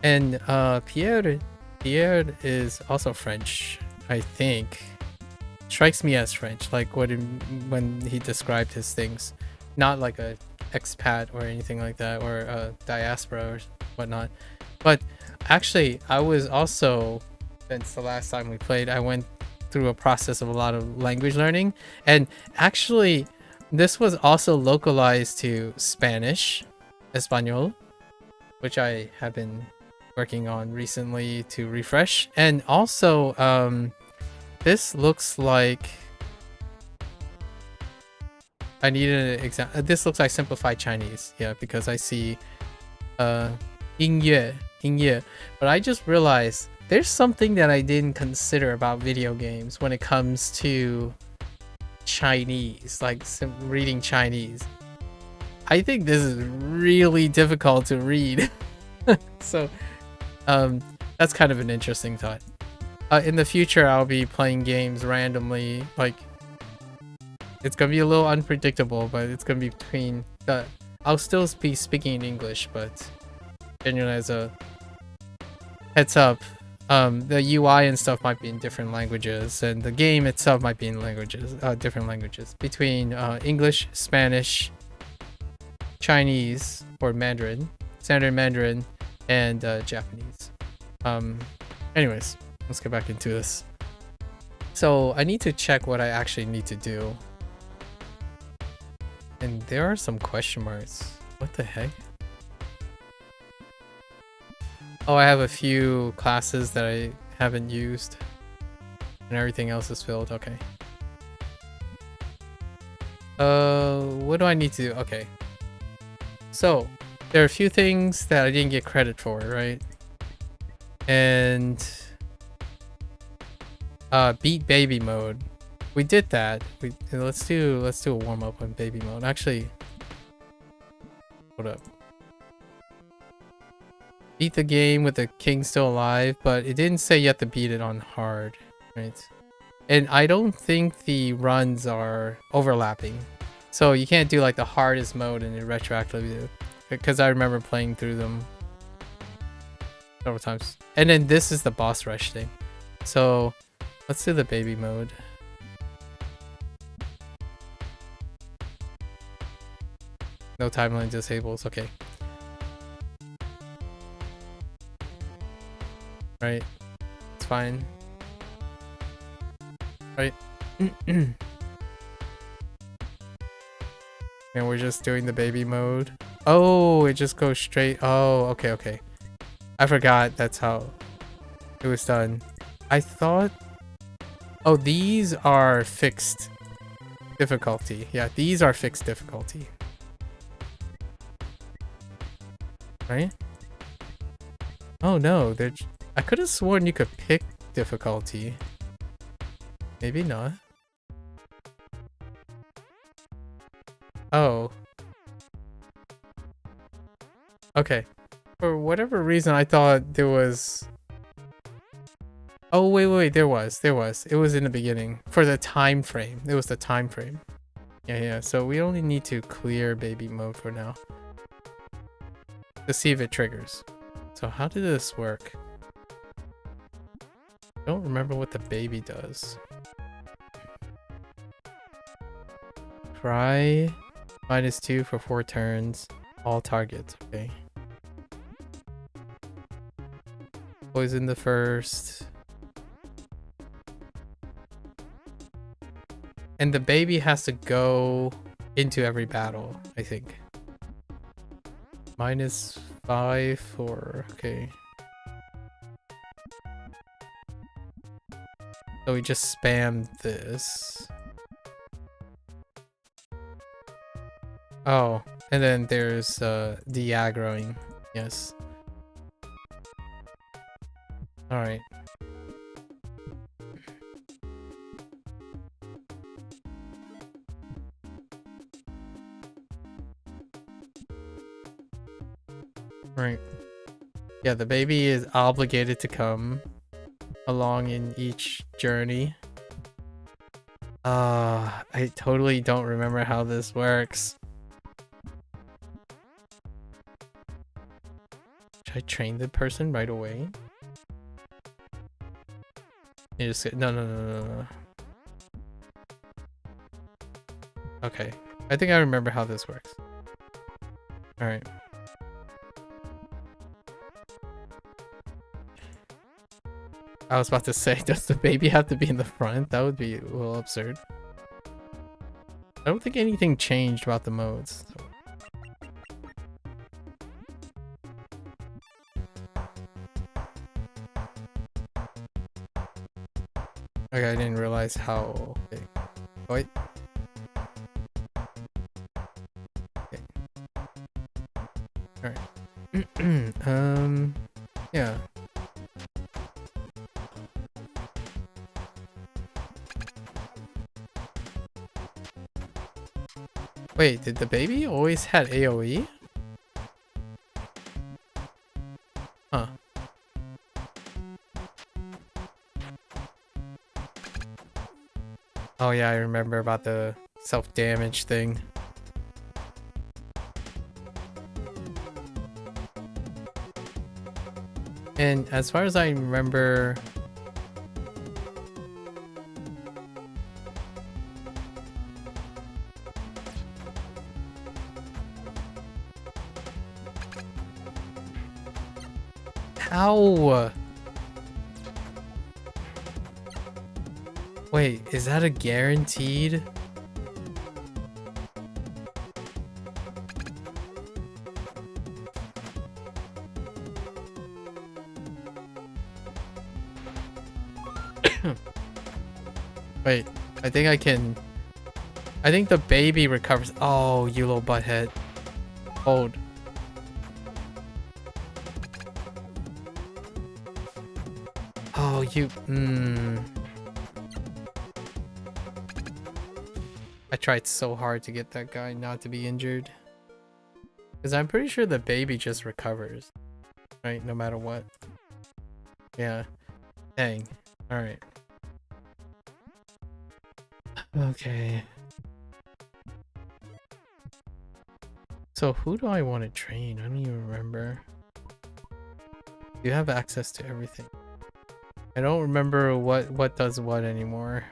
and Pierre is also French, I think. Strikes me as French, like when he described his things, not like a expat or anything like that, or a diaspora or whatnot. But actually, I was also, since the last time we played, I went through a process of a lot of language learning, and actually this was also localized to Spanish, Espanol, which I have been working on recently to refresh. And also this looks like I need an example. This looks like simplified Chinese, yeah, because I see 音乐, but I just realized there's something that I didn't consider about video games when it comes to Chinese, like reading Chinese. I think this is really difficult to read. So that's kind of an interesting thought. In the future, I'll be playing games randomly, like it's gonna be a little unpredictable, but it's gonna be between I'll still be speaking in English, but generally as a heads up, the UI and stuff might be in different languages, and the game itself might be in different languages, between English, Spanish, Chinese or Mandarin, Standard Mandarin, and Japanese. Anyways, let's get back into this. So I need to check what I actually need to do, and there are some question marks. What the heck? Oh, I have a few classes that I haven't used, and everything else is filled. Okay. What do I need to do? Okay. So there are a few things that I didn't get credit for, right? And beat baby mode. We did that. Let's do a warm up on baby mode. Actually, hold up. Beat the game with the king still alive, but it didn't say you have to beat it on hard, right? And I don't think the runs are overlapping, so you can't do like the hardest mode and it retroactively, because I remember playing through them several times. And then this is the boss rush thing, so let's do the baby mode. No timeline disables. Okay. Right? It's fine. Right? And we're just doing the baby mode. Oh, it just goes straight. Oh, okay, okay. I forgot that's how it was done. I thought... Oh, these are fixed difficulty. Yeah, these are fixed difficulty. Right? Oh no, they're... I could have sworn you could pick difficulty. Maybe not. Oh. Okay. For whatever reason, I thought there was... Oh, wait, there was. It was in the beginning. For the time frame. It was the time frame. Yeah, so we only need to clear baby mode for now. To see if it triggers. So how did this work? I don't remember what the baby does. Cry -2 for 4 turns. All targets. Okay. Poison the first. And the baby has to go into every battle, I think. -5 for... Okay. So we just spam this. Oh, and then there's the aggroing. Yes. Alright. Right. Yeah, the baby is obligated to come along in each journey. I totally don't remember how this works. Should I train the person right away? You just no. Okay. I think I remember how this works. Alright. I was about to say, does the baby have to be in the front? That would be a little absurd. I don't think anything changed about the modes. So. Okay, I didn't realize how... Okay. Wait. Okay. Alright. Yeah. Wait, did the baby always had AoE? Huh. Oh yeah, I remember about the self-damage thing. And as far as I remember... How? Wait, is that a guaranteed? Wait, I think I can... I think the baby recovers. Oh, you little butthead. Hold. Oh, you... I tried so hard to get that guy not to be injured. Because I'm pretty sure the baby just recovers. Right? No matter what. Yeah. Dang. Alright. Okay. So who do I want to train? I don't even remember. You have access to everything. I don't remember what does what anymore.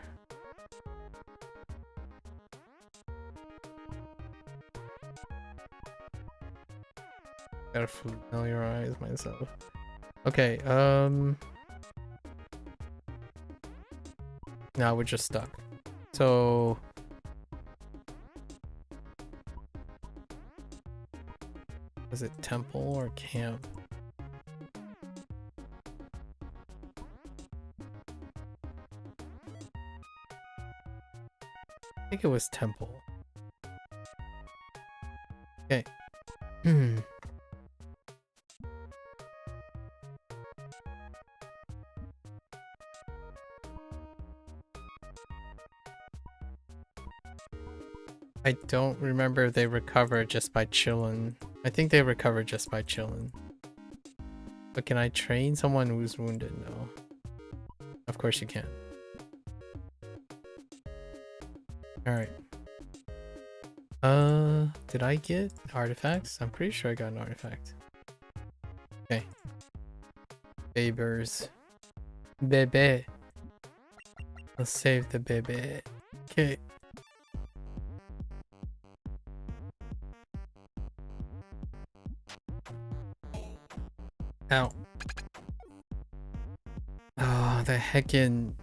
Gotta familiarize myself. Okay, Now we're just stuck. So was it temple or camp? I think it was temple. Okay. I don't remember if they recover just by chilling. I think they recover just by chilling. But can I train someone who's wounded? No. Of course you can't. Alright. Did I get artifacts? I'm pretty sure I got an artifact. Okay. Babers. Bebe. Let's save the bebe. Okay. Ow. Oh, the heckin'.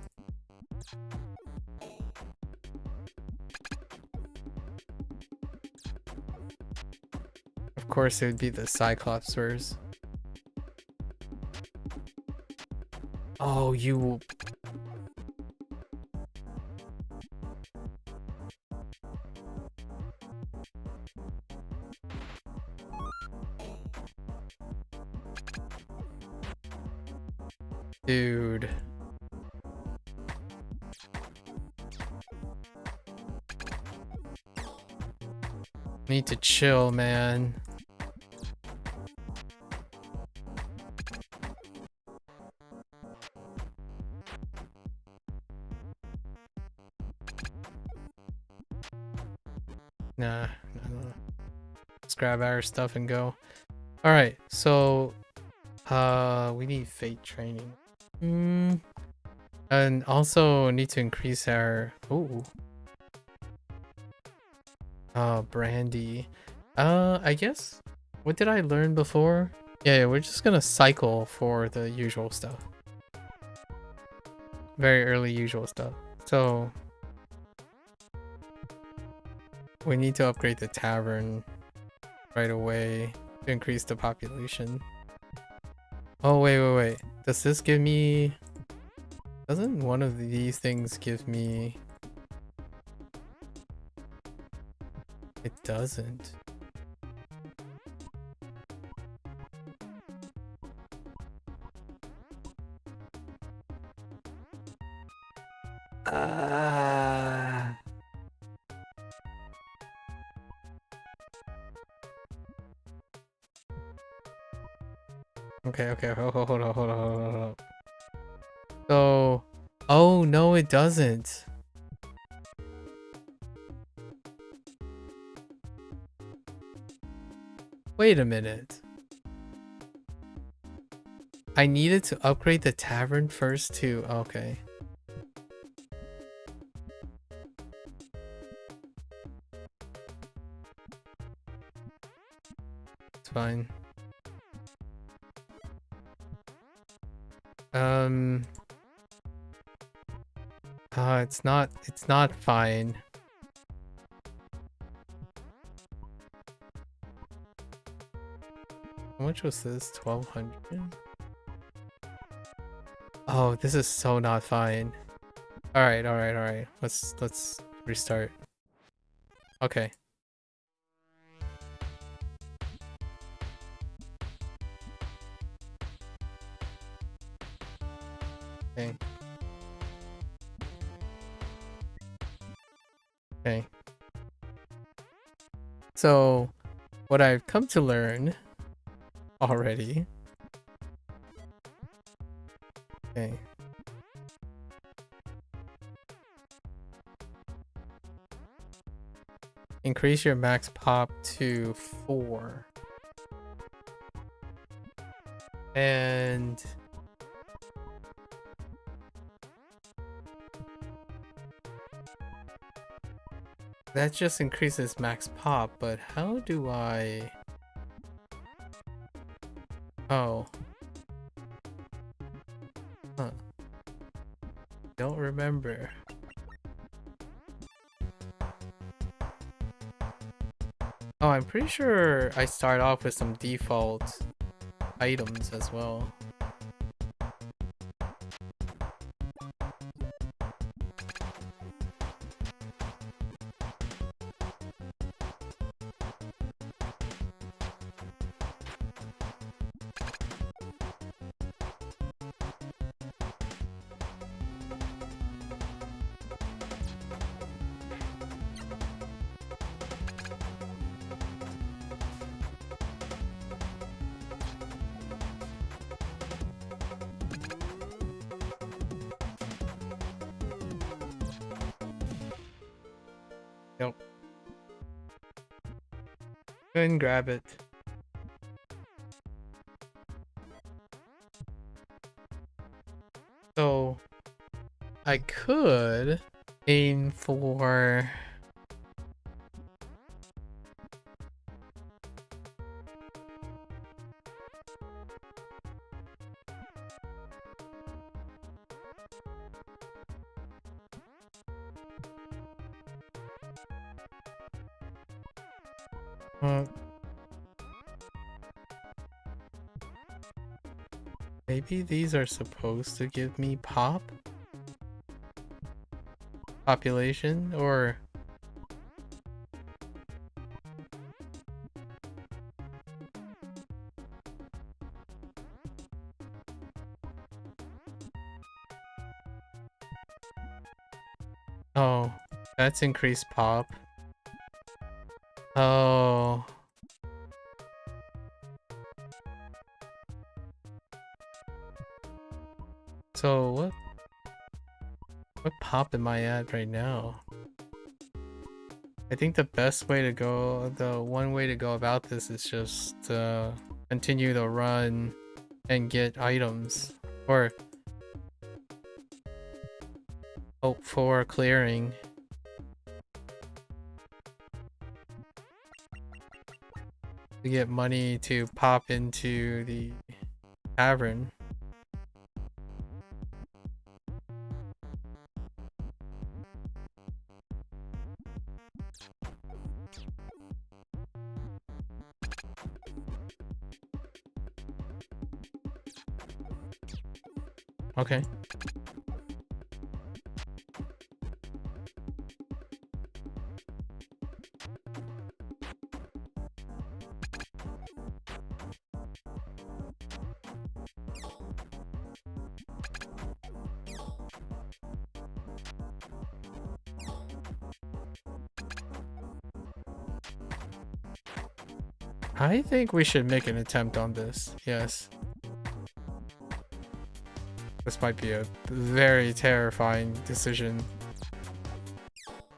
Of course it would be the Cyclops verse. Oh, you... Dude. Need to chill, man. Nah, no. Let's grab our stuff and go. Alright, so we need fate training. And also need to increase our brandy. I guess, what did I learn before? Yeah, we're just gonna cycle for the usual stuff. Very early usual stuff. So we need to upgrade the tavern right away to increase the population. Oh, wait. Does this give me... Doesn't one of these things give me... It doesn't. Okay, hold on. So, oh no, it doesn't. Wait a minute. I needed to upgrade the tavern first too. Okay. It's fine. It's not fine. How much was this? 1200? Oh, this is so not fine. Alright. Let's restart. Okay. Okay. So, what I've come to learn already. Okay. Increase your max pop to 4. And that just increases max pop, but how do I... Oh. Huh. Don't remember. Oh, I'm pretty sure I start off with some default items as well. Yep. Go ahead and grab it. So I could aim for maybe these are supposed to give me population, or oh, that's increased pop. Oh. So what pop am I at right now? I think the best way to go, the one way to go about this is just continue to run and get items, or hope for clearing. To get money to pop into the tavern. Okay. I think we should make an attempt on this. Yes. This might be a very terrifying decision.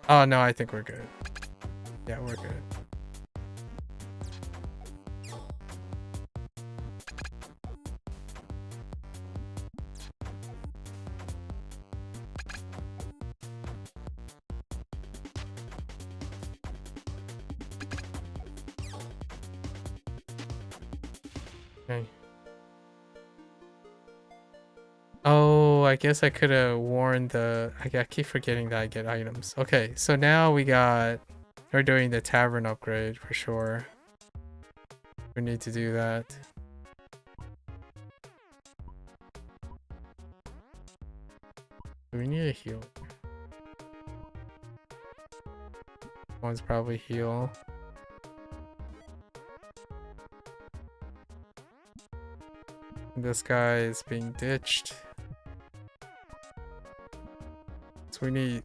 Oh no, I think we're good. Yeah, we're good. Okay. Oh, I guess I could have warned the... I keep forgetting that I get items. Okay, so now we're doing the tavern upgrade for sure. We need to do that. Do we need a heal? One's probably heal. This guy is being ditched. So we need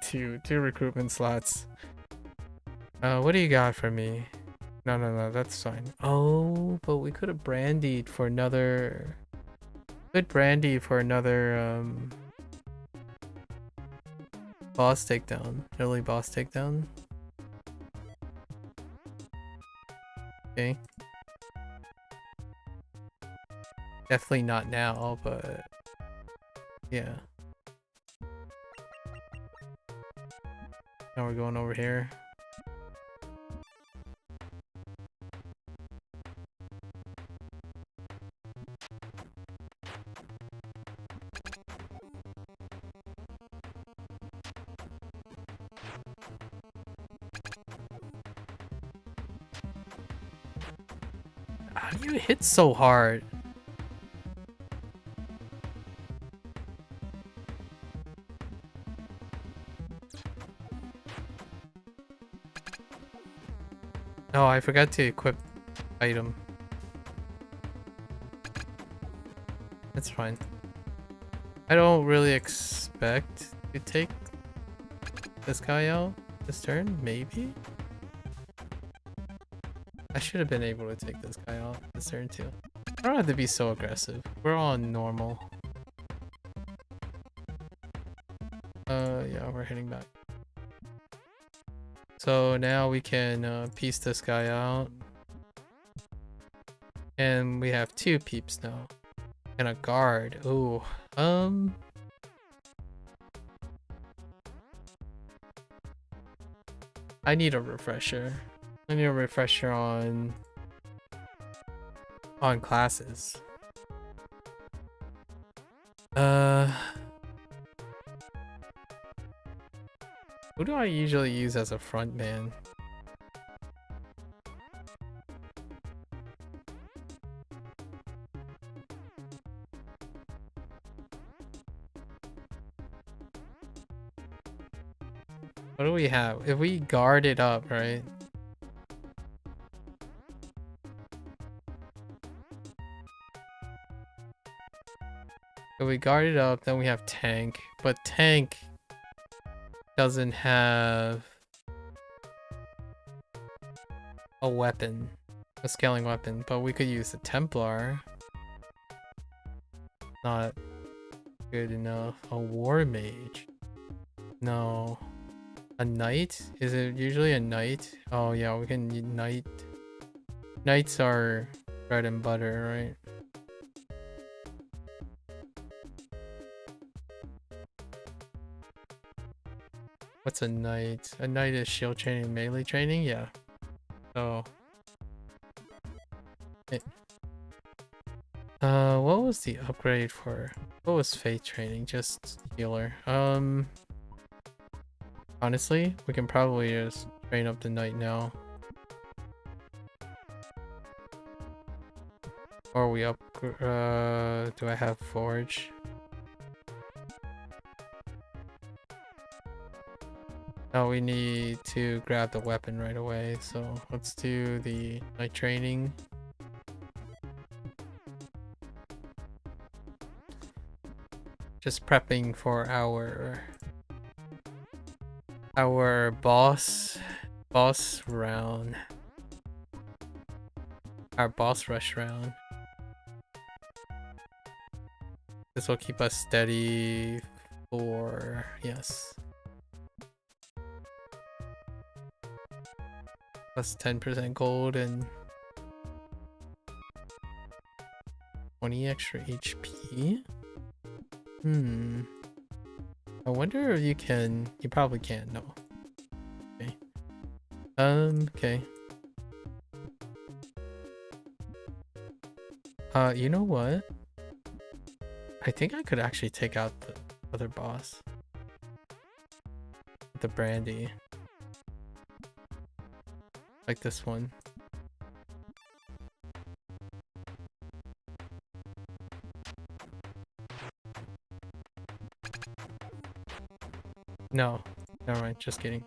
two recruitment slots. What do you got for me? No, that's fine. Oh, but we could have brandied for another... boss takedown. Early boss takedown. Okay. Definitely not now, but yeah. Now we're going over here. How do you hit so hard? Oh, I forgot to equip item. That's fine. I don't really expect to take this guy out this turn, maybe? I should have been able to take this guy out this turn too. I don't have to be so aggressive. We're on normal. Yeah, we're heading back. So now we can piece this guy out. And we have 2 peeps now. And a guard. Ooh. I need a refresher. I need a refresher on classes. Who do I usually use as a front man? What do we have? If we guard it up, right? If we guard it up, then we have tank. But tank doesn't have a weapon, a scaling weapon. But we could use the Templar. Not good enough. A war mage. No. A knight? Is it usually a knight? Oh yeah, we can knight. Knights are bread and butter, right? What's a knight? A knight is shield training, melee training? Yeah. So what was the upgrade for? What was faith training? Just healer. Honestly, we can probably just train up the knight now. Or we up do I have forge? No, we need to grab the weapon right away, so let's do the knight training. Just prepping for our boss round. Our boss rush round. This will keep us steady for, yes. Plus 10% gold and 20 extra HP. I wonder if you can. You probably can't. No. Okay. Okay. You know what? I think I could actually take out the other boss. The brandy. Like this one. No, never mind, just kidding.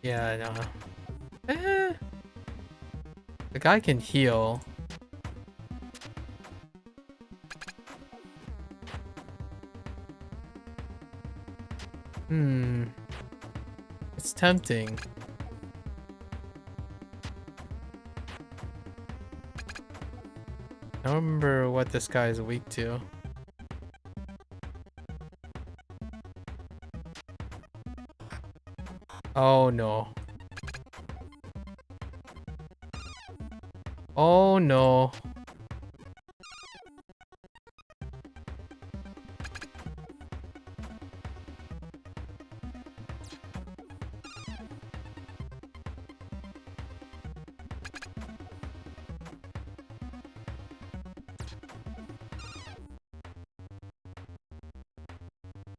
Yeah, I know. The guy can heal. It's tempting. I don't remember what this guy is weak to. Oh no. Oh no.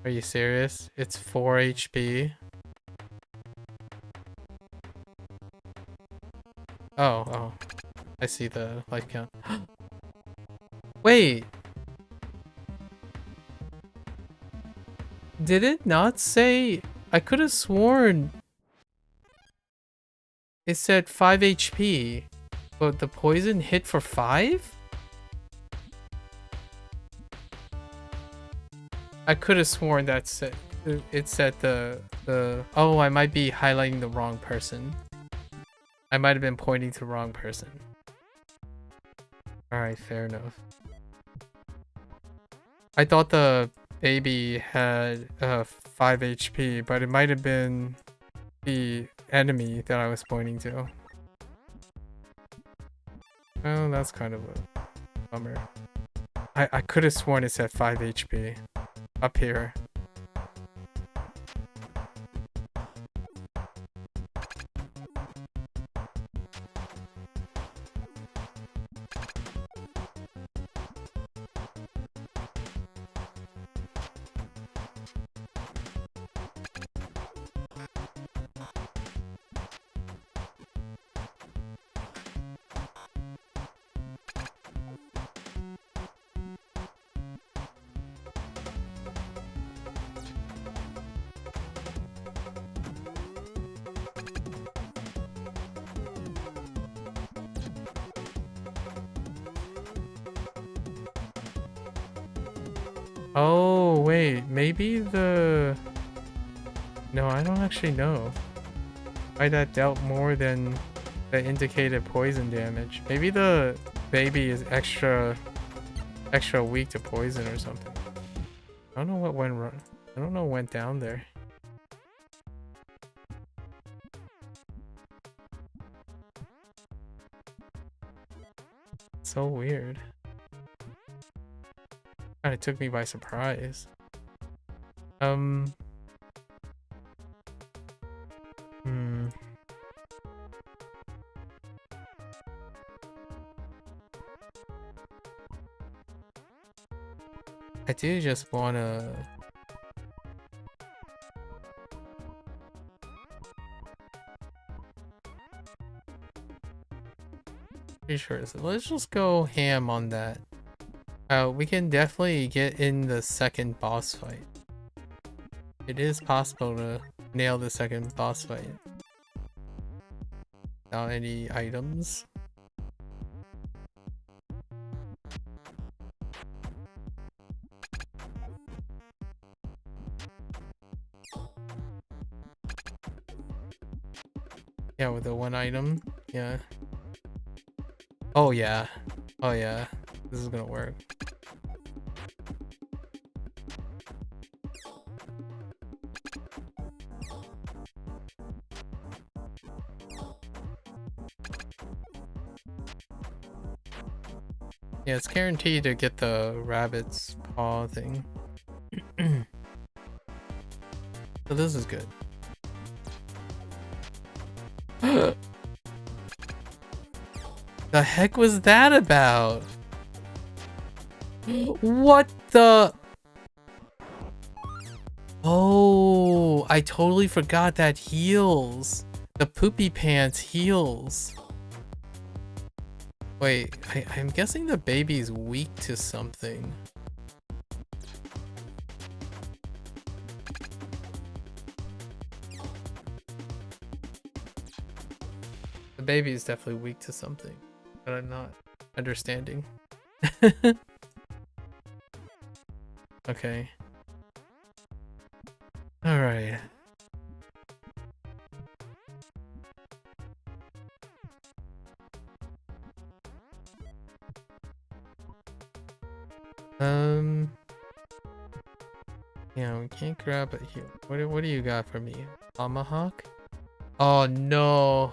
Are you serious? It's 4 HP. Oh. I see the life count. Wait. Did it not say? I could have sworn it said 5 HP, but the poison hit for 5? I could have sworn that said it said the oh, I might be highlighting the wrong person. I might have been pointing to the wrong person. Alright, fair enough. I thought the baby had 5 HP, but it might have been the enemy that I was pointing to. Well, that's kind of a bummer. I could have sworn it said 5 HP up here. Oh, wait, maybe the... No, I don't actually know why that dealt more than the indicated poison damage. Maybe the baby is extra weak to poison or something. I don't know what went wrong. I don't know what went down there. So weird. Kinda took me by surprise. I do just wanna... Pretty sure, so let's just go ham on that. We can definitely get in the second boss fight. It is possible to nail the second boss fight without any items. Yeah, with the one item. Yeah. Oh yeah. Oh yeah. This is gonna work. Yeah, it's guaranteed to get the rabbit's paw thing. So this is good. The heck was that about? What the? Oh, I totally forgot that heals. The poopy pants heals. Wait, I'm guessing the baby's weak to something. The baby is definitely weak to something, but I'm not understanding. Okay. All right. Yeah, we can't grab it here. What do you got for me? Tomahawk? Oh no.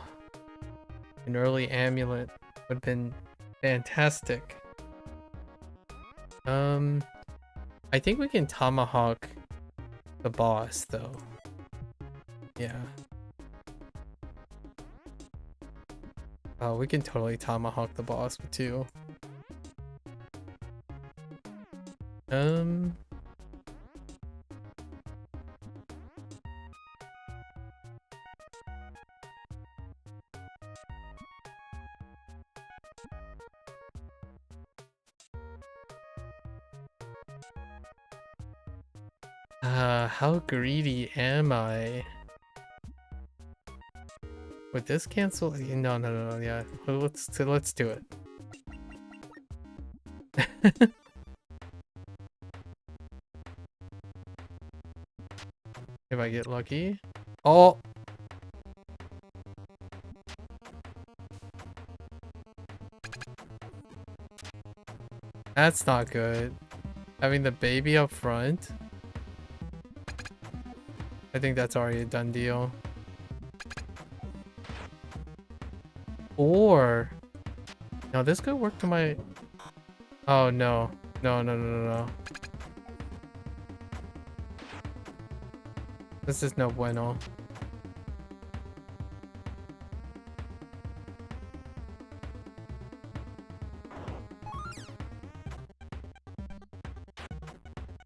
An early amulet would have been fantastic. I think we can tomahawk the boss though. Yeah. Oh, we can totally tomahawk the boss too. How greedy am I? Would this cancel? No, no, no, no. Yeah, let's do it. If I get lucky. Oh. That's not good. Having the baby up front. I think that's already a done deal. Or no, this could work to my. Oh no. No, no, no, no, no. This is no bueno.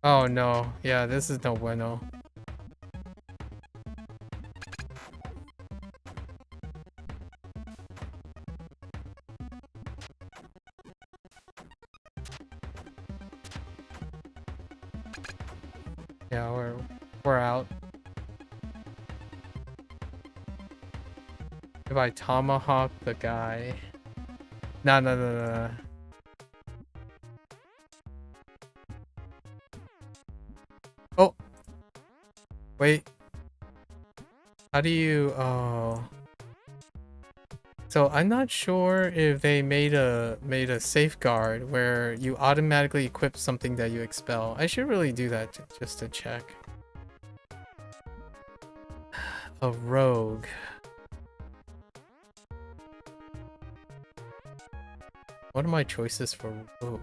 Oh no. Yeah, this is no bueno. Yeah, we're out. If I tomahawk the guy. No, no, no, no, no. Oh. Wait. How do you So I'm not sure if they made a safeguard where you automatically equip something that you expel. I should really do that just to check. A rogue. What are my choices for rogue?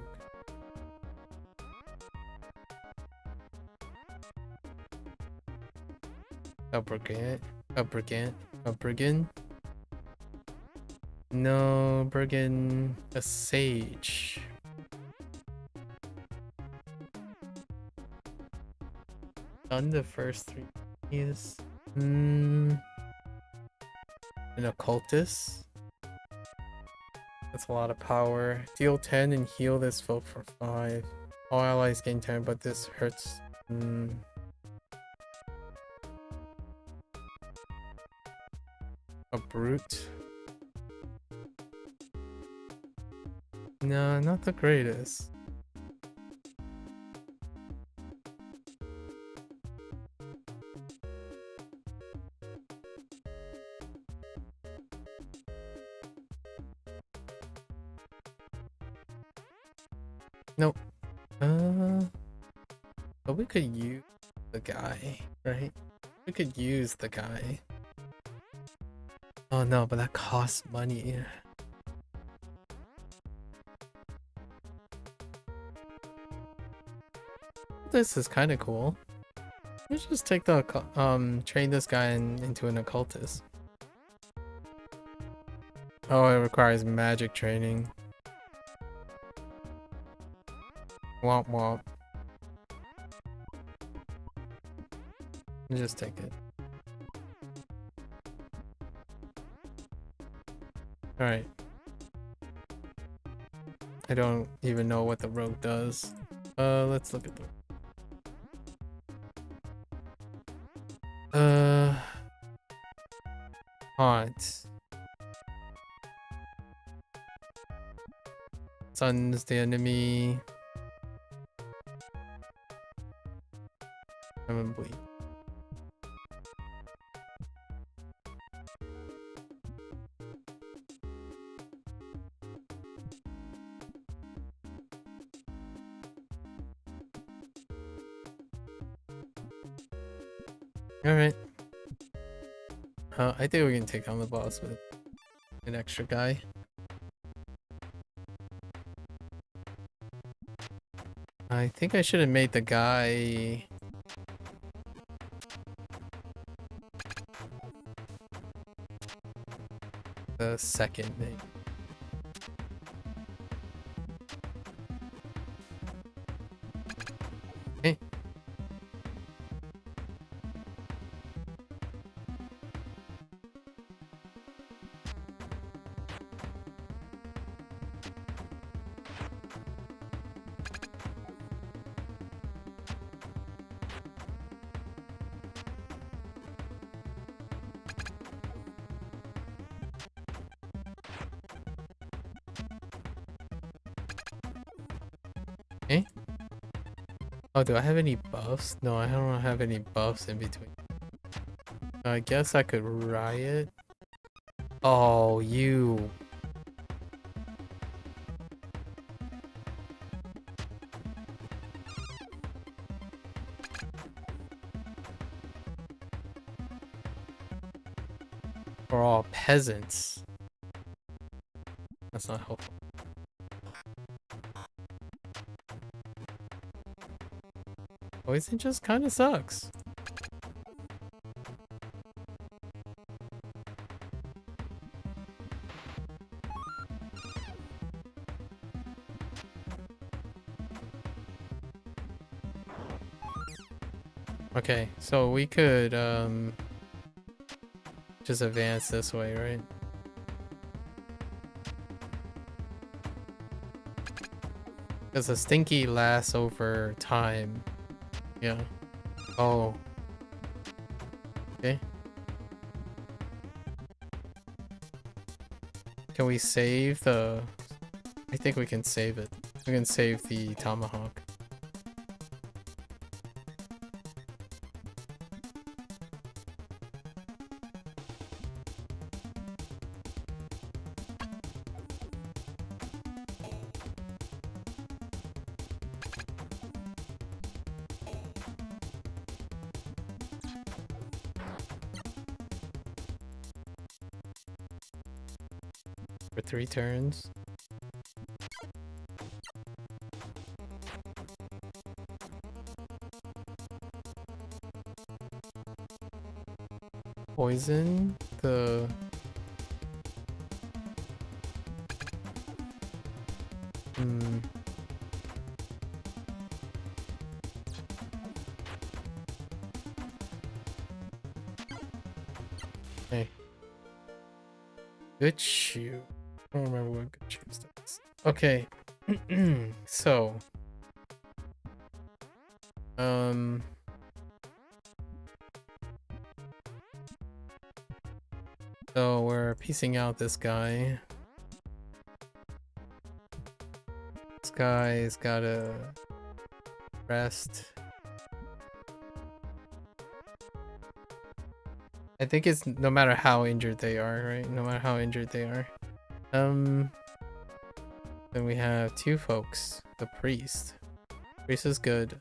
A brigand? A brigand? A brigand? No, brigand. A sage. Done the first 3 keys. An occultist. That's a lot of power. Deal 10 and heal this folk for 5. All allies gain 10, but this hurts. A brute. No, not the greatest. Nope. But we could use the guy, right? We could use the guy. Oh no, but that costs money. This is kind of cool. Let's just take the train this guy into an occultist. Oh, it requires magic training. Womp womp. Just take it. Alright. I don't even know what the rogue does. Let's look at the haunt. Sun's the enemy. I'm bleed. Alright. I think we can take on the boss with an extra guy. I think I should have made the guy the second name. Okay. Oh, do I have any buffs? No, I don't have any buffs in between. I guess I could riot. Oh, you. We're all peasants. That's not helpful. Poison just kind of sucks. Okay, so we could just advance this way, right? Because the stinky lasts over time. Yeah. Oh. Okay. Can we save the... I think we can save it. We can save the tomahawk. For 3 turns. Poison the... Hey. Good shoe. I don't remember what good shoes does. Okay. So. So we're piecing out this guy. This guy's gotta rest. I think it's no matter how injured they are, right? No matter how injured they are. Then we have Tinyfolks, the priest. Priest is good.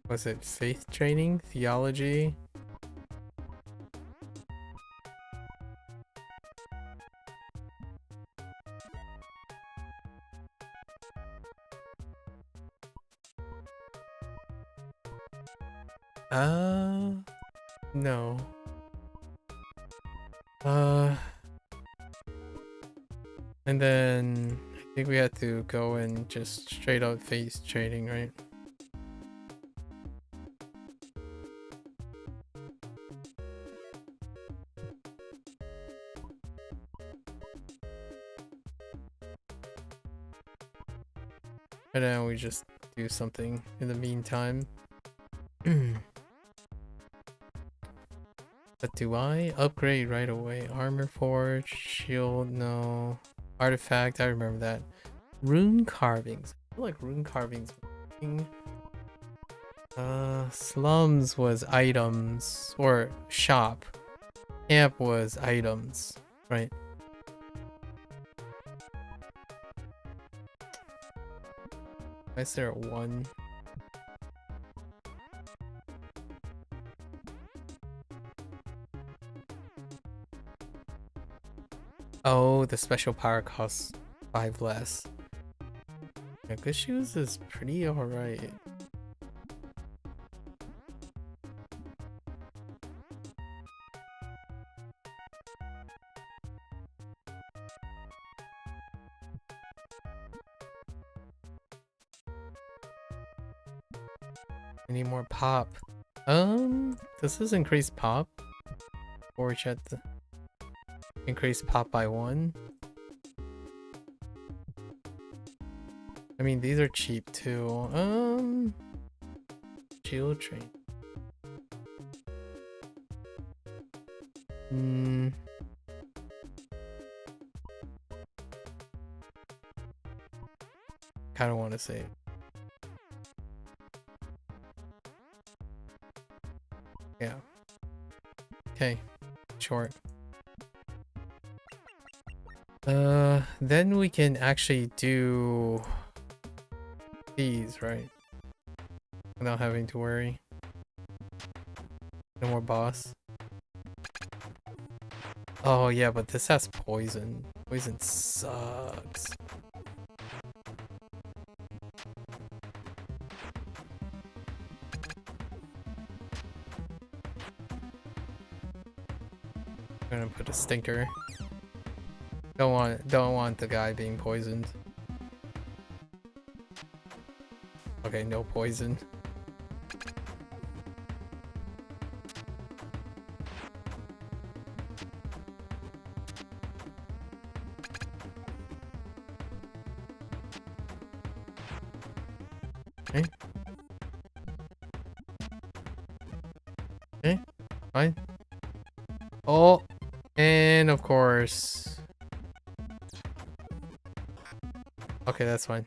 Was it faith training? Theology? No. And then I think we had to go and just straight up face trading, right? And then we just do something in the meantime. But do I upgrade right away? Armor forge, shield, no. Artifact, I remember that. Rune carvings. I feel like rune carvings. Slums was items or shop. Camp was items, right? Why is there a 1? Oh, the special power costs 5 less. Yeah, good shoes is pretty alright. I need more pop. Does this increase pop? Or at the increase pop by 1? I mean, these are cheap too. Shield train. Kind of want to say it. Yeah. Okay. Short. Then we can actually do these, right? Without having to worry. No more boss. Oh yeah, but this has poison. Poison sucks. I'm gonna put a stinker. Don't want the guy being poisoned. Okay, no poison. Okay. Okay, fine. Oh, and of course. Okay, that's fine.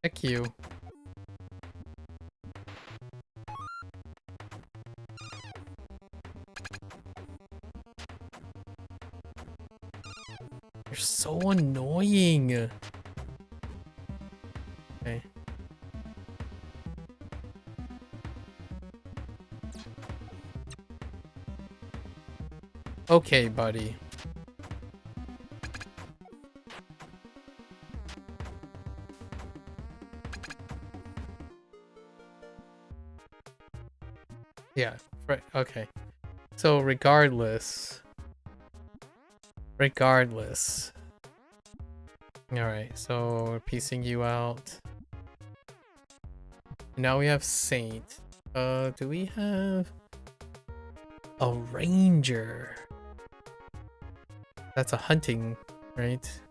Thank you. You're so annoying. Okay. Okay, buddy. Yeah, right. Okay. So regardless. Alright, so we're piecing you out. Now we have Saint. Do we have a ranger? That's a hunting, right?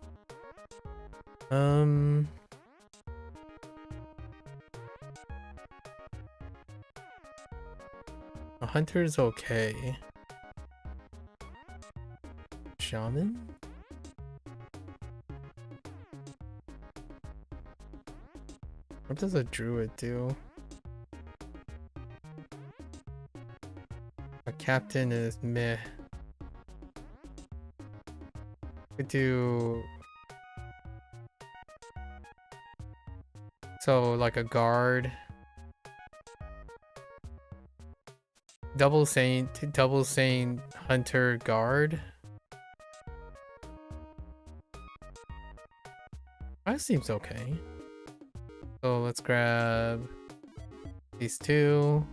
A hunter's okay. Shaman? What does a druid do? A captain is meh. We do... So, like a guard. Double saint, hunter, guard. That seems okay. So let's grab these two.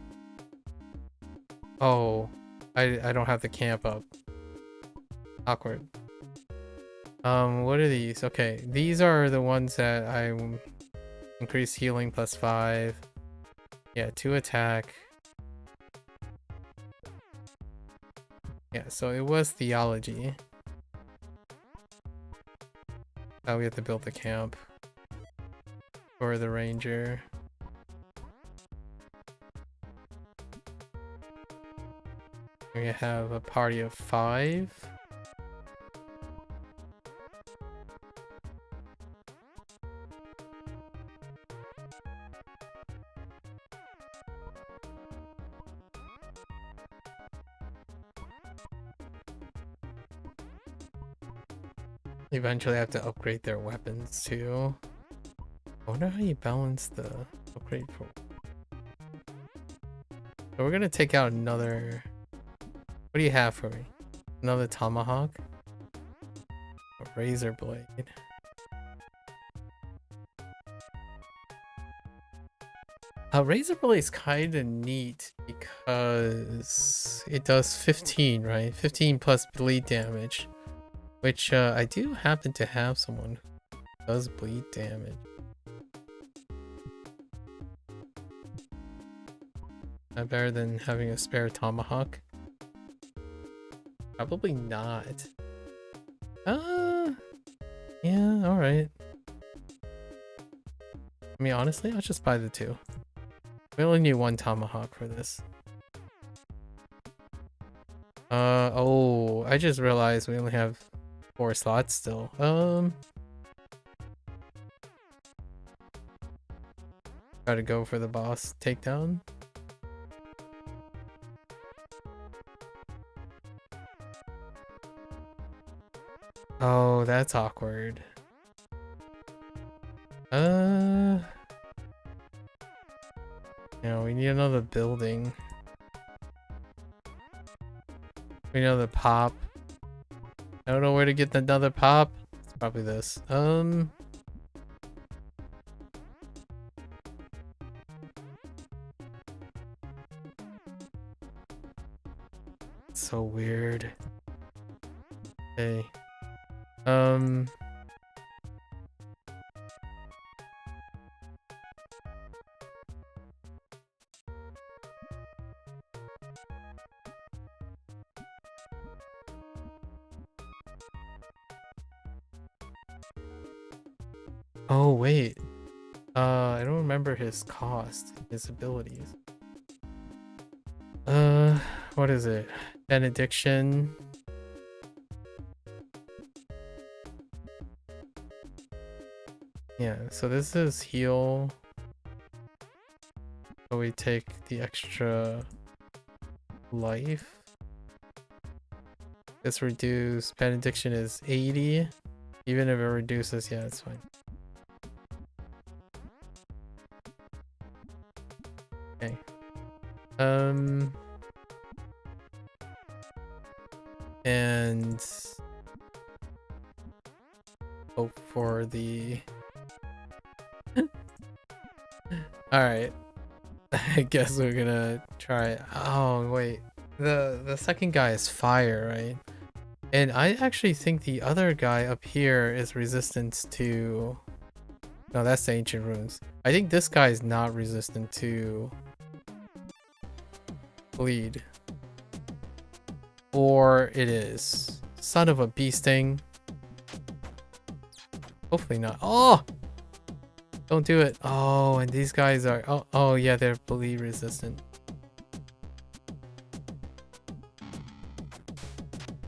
Oh, I don't have the camp up. Awkward. What are these? Okay, these are the ones that I increase healing +5. Yeah, 2 attack. Yeah, so it was theology. Now we have to build the camp for the ranger. We have a party of 5. Eventually I have to upgrade their weapons too. I wonder how you balance the upgrade for. So we're gonna take out another. What do you have for me? Another tomahawk? A razor blade. A razor blade is kind of neat because it does 15, right? 15 plus bleed damage. Which I do happen to have someone who does bleed damage. that better than having a spare tomahawk? Probably not. Yeah, alright. I mean, honestly, I'll just buy the 2. We only need 1 tomahawk for this. Oh, I just realized we only have 4 slots still. Try to go for the boss takedown. Oh, that's awkward. Yeah, we need another building. We need another pop. I don't know where to get another pop. It's probably this. It's so weird. Okay. Oh, wait. I don't remember his cost, his abilities. What is it? Benediction. Yeah, so this is heal. So we take the extra life. This reduce benediction is 80. Even if it reduces, yeah, it's fine. Okay. And hope for the Alright. I guess we're gonna try. Oh wait. The second guy is fire, right? And I actually think the other guy up here is resistant to... No, that's the ancient runes. I think this guy is not resistant to bleed. Or it is. Son of a bee sting. Hopefully not. Oh! Don't do it. Oh, and these guys are... Oh yeah, they're bleed resistant.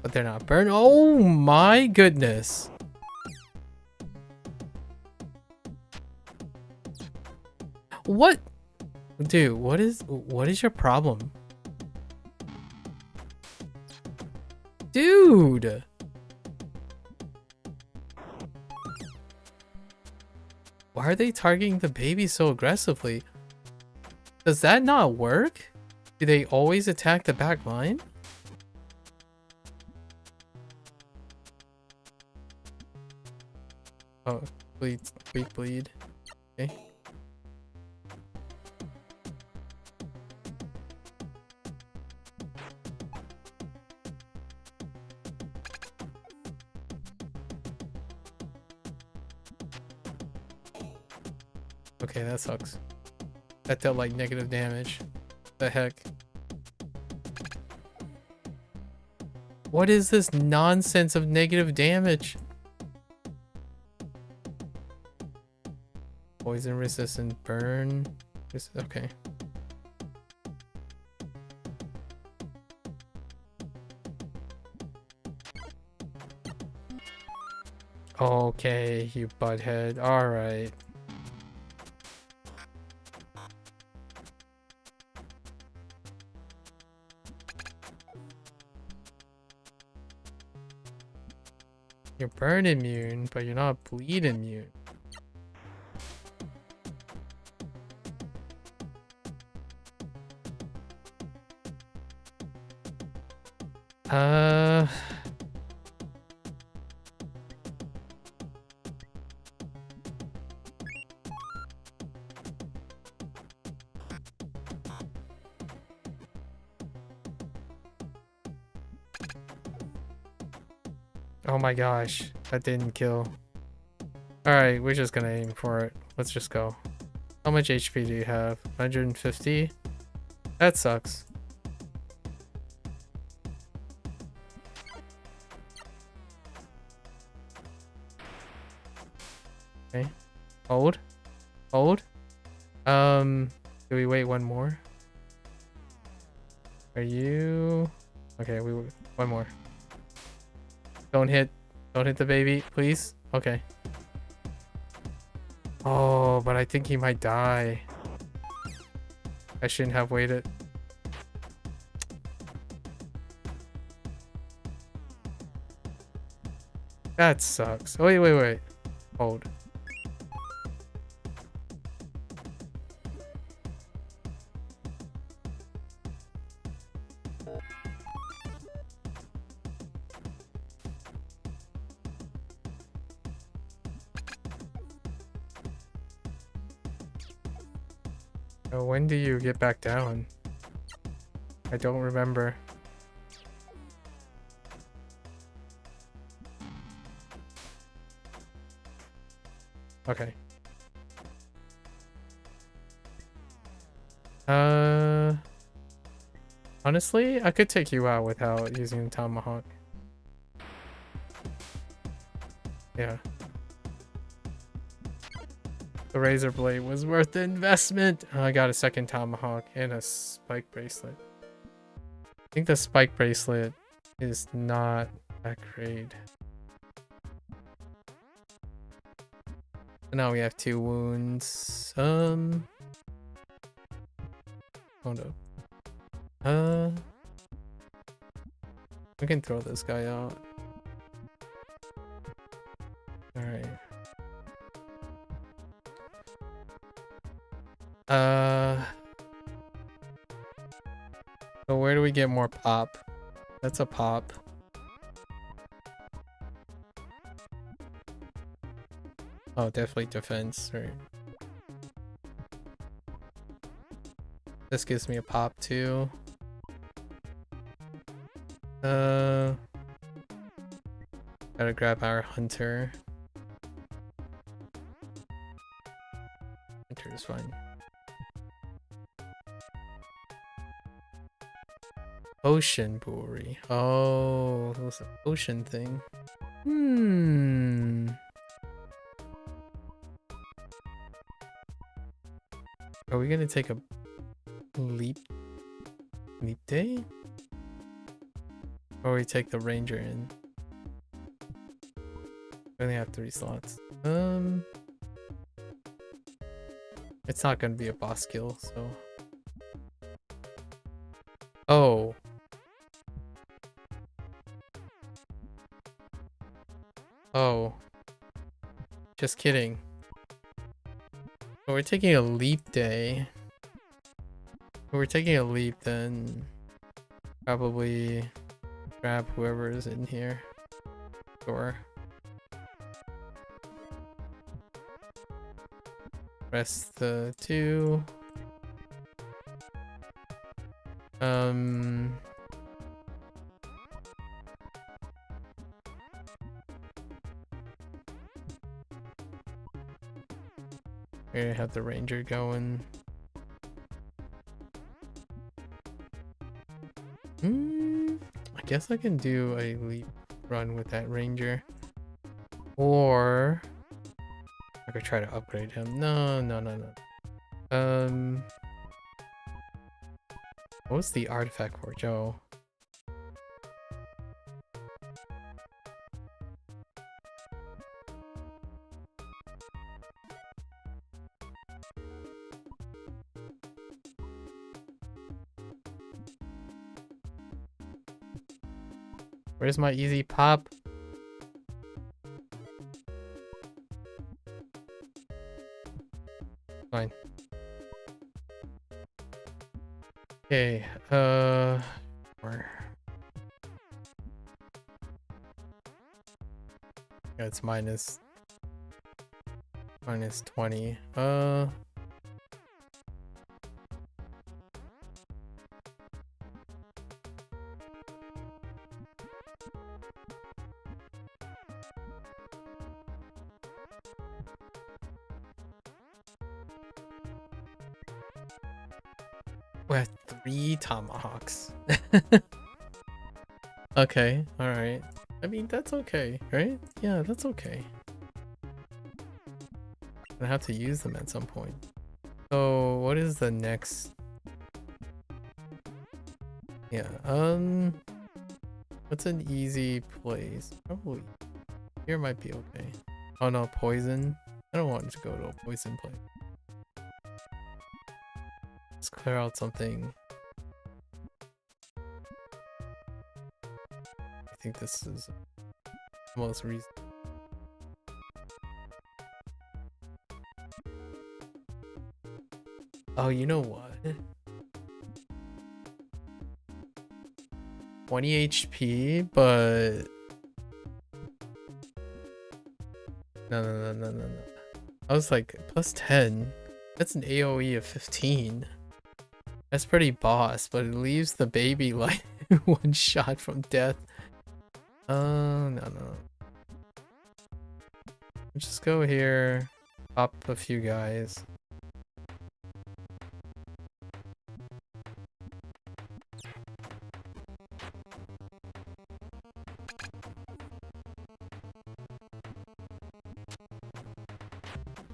But they're not burned. Oh my goodness. What? Dude, what is your problem? Dude! Why are they targeting the baby so aggressively? Does that not work? Do they always attack the back line? Oh, bleed, weak bleed. Okay. Okay, that sucks. That dealt like negative damage. The heck? What is this nonsense of negative damage? Poison resistant, burn. Okay. Okay, you butthead. Alright. You're burn immune, but you're not bleed immune. Oh my gosh, that didn't kill. Alright, we're just gonna aim for it. Let's just go. How much HP do you have? 150? That sucks. Okay. Hold. Hold. Do we wait one more? Are you... Okay, one more. Don't hit the baby, please. Okay. Oh, but I think he might die. I shouldn't have waited. That sucks. Oh, wait. Hold. Oh, when do you get back down? I don't remember. Okay. Honestly, I could take you out without using the tomahawk. Yeah. The razor blade was worth the investment. Oh, I got a second tomahawk and a spike bracelet. I think the spike bracelet is not that great. So now we have 2 wounds. Hold up. We can throw this guy out. Alright. So where do we get more pop? That's a pop. Oh, definitely defense, right? This gives me a pop too. Gotta grab our hunter. Hunter is fine. Ocean brewery. Oh, it was an ocean thing. Are we gonna take a leap day? Or we take the ranger in? We only have 3 slots. It's not gonna be a boss kill, so. Oh. Oh. Just kidding. We're taking a leap day. If we're taking a leap, then probably grab whoever is in here. Sure. Rest the 2. We're gonna have the ranger going. I guess I can do a leap run with that ranger. Or I could try to upgrade him. No. What's the artifact for Joe? Where's my easy pop? Fine. Okay, where? Yeah, it's minus 20. We have 3 tomahawks. Okay, alright. I mean, that's okay, right? Yeah, that's okay. I have to use them at some point. So, what is the next? Yeah, what's an easy place? Probably here might be okay. Oh no, poison. I don't want to go to a poison place. Let's clear out something. I think this is the most reasonable. Oh, you know what? 20 HP, but no. I was like plus 10. That's an AoE of 15. That's pretty boss, but it leaves the baby like 1 shot from death. No. Just go here, pop a few guys.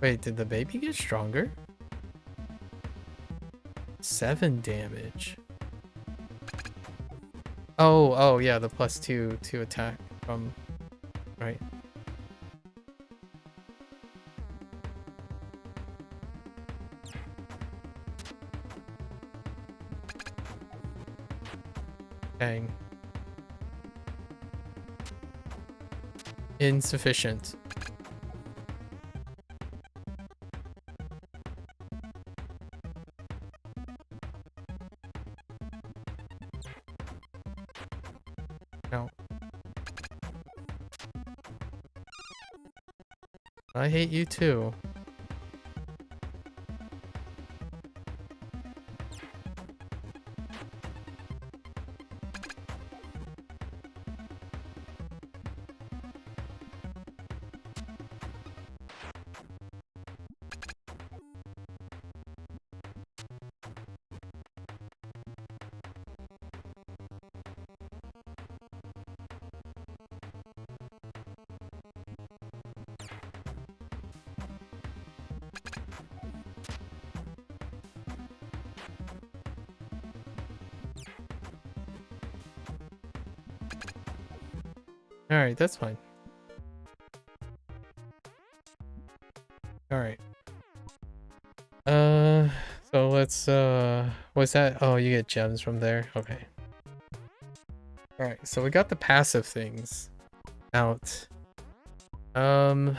Wait, did the baby get stronger? 7 damage. Oh yeah, the +2 to attack from, right. Dang. Insufficient. No. I hate you too. Alright, that's fine. Alright. So let's, what's that? Oh, you get gems from there? Okay. Alright, so we got the passive things out. I'm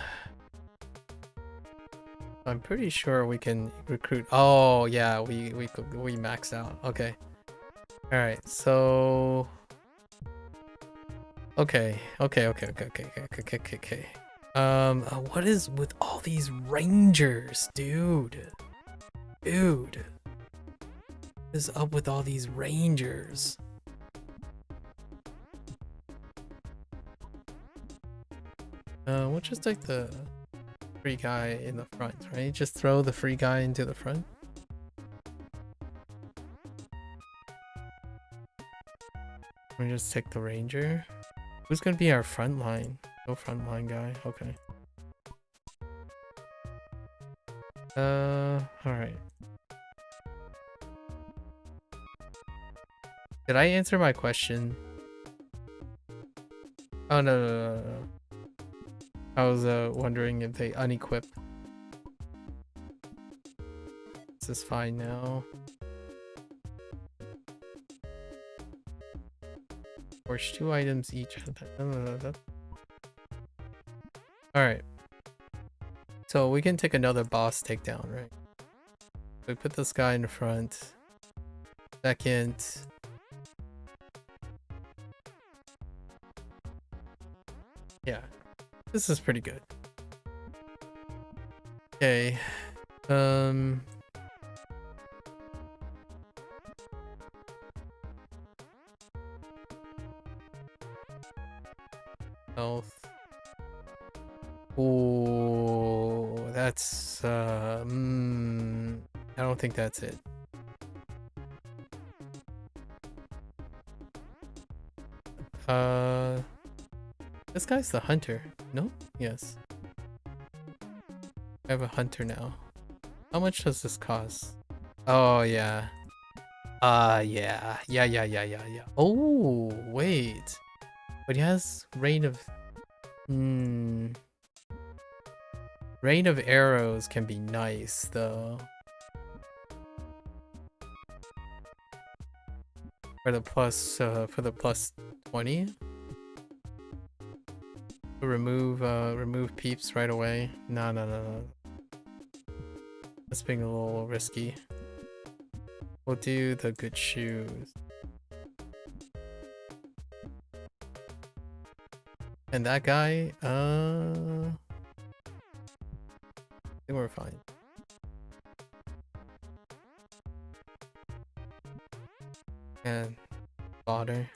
pretty sure we can recruit. Oh, yeah, we maxed out. Okay. Alright, so... Okay. What is with all these rangers, dude? What is up with all these rangers? We'll just take the free guy in the front, right? Just throw the free guy into the front. We just take the ranger. Who's gonna be our front line? No front line guy. Okay. Alright. Did I answer my question? Oh, no. I was wondering if they unequip. This is fine now. Forge 2 items each. Alright. So we can take another boss takedown, right? We put this guy in the front. Second. Yeah. This is pretty good. Okay. Health. Oh, that's I don't think that's it. This guy's the hunter. No? Yes. I have a hunter now. How much does this cost? Oh, yeah. Yeah. Yeah. Oh, wait. But he has rain of... Rain of arrows can be nice, though. For the plus 20? Remove peeps right away. No. That's being a little risky. We'll do the good shoes. And that guy, I think we're fine. And fodder.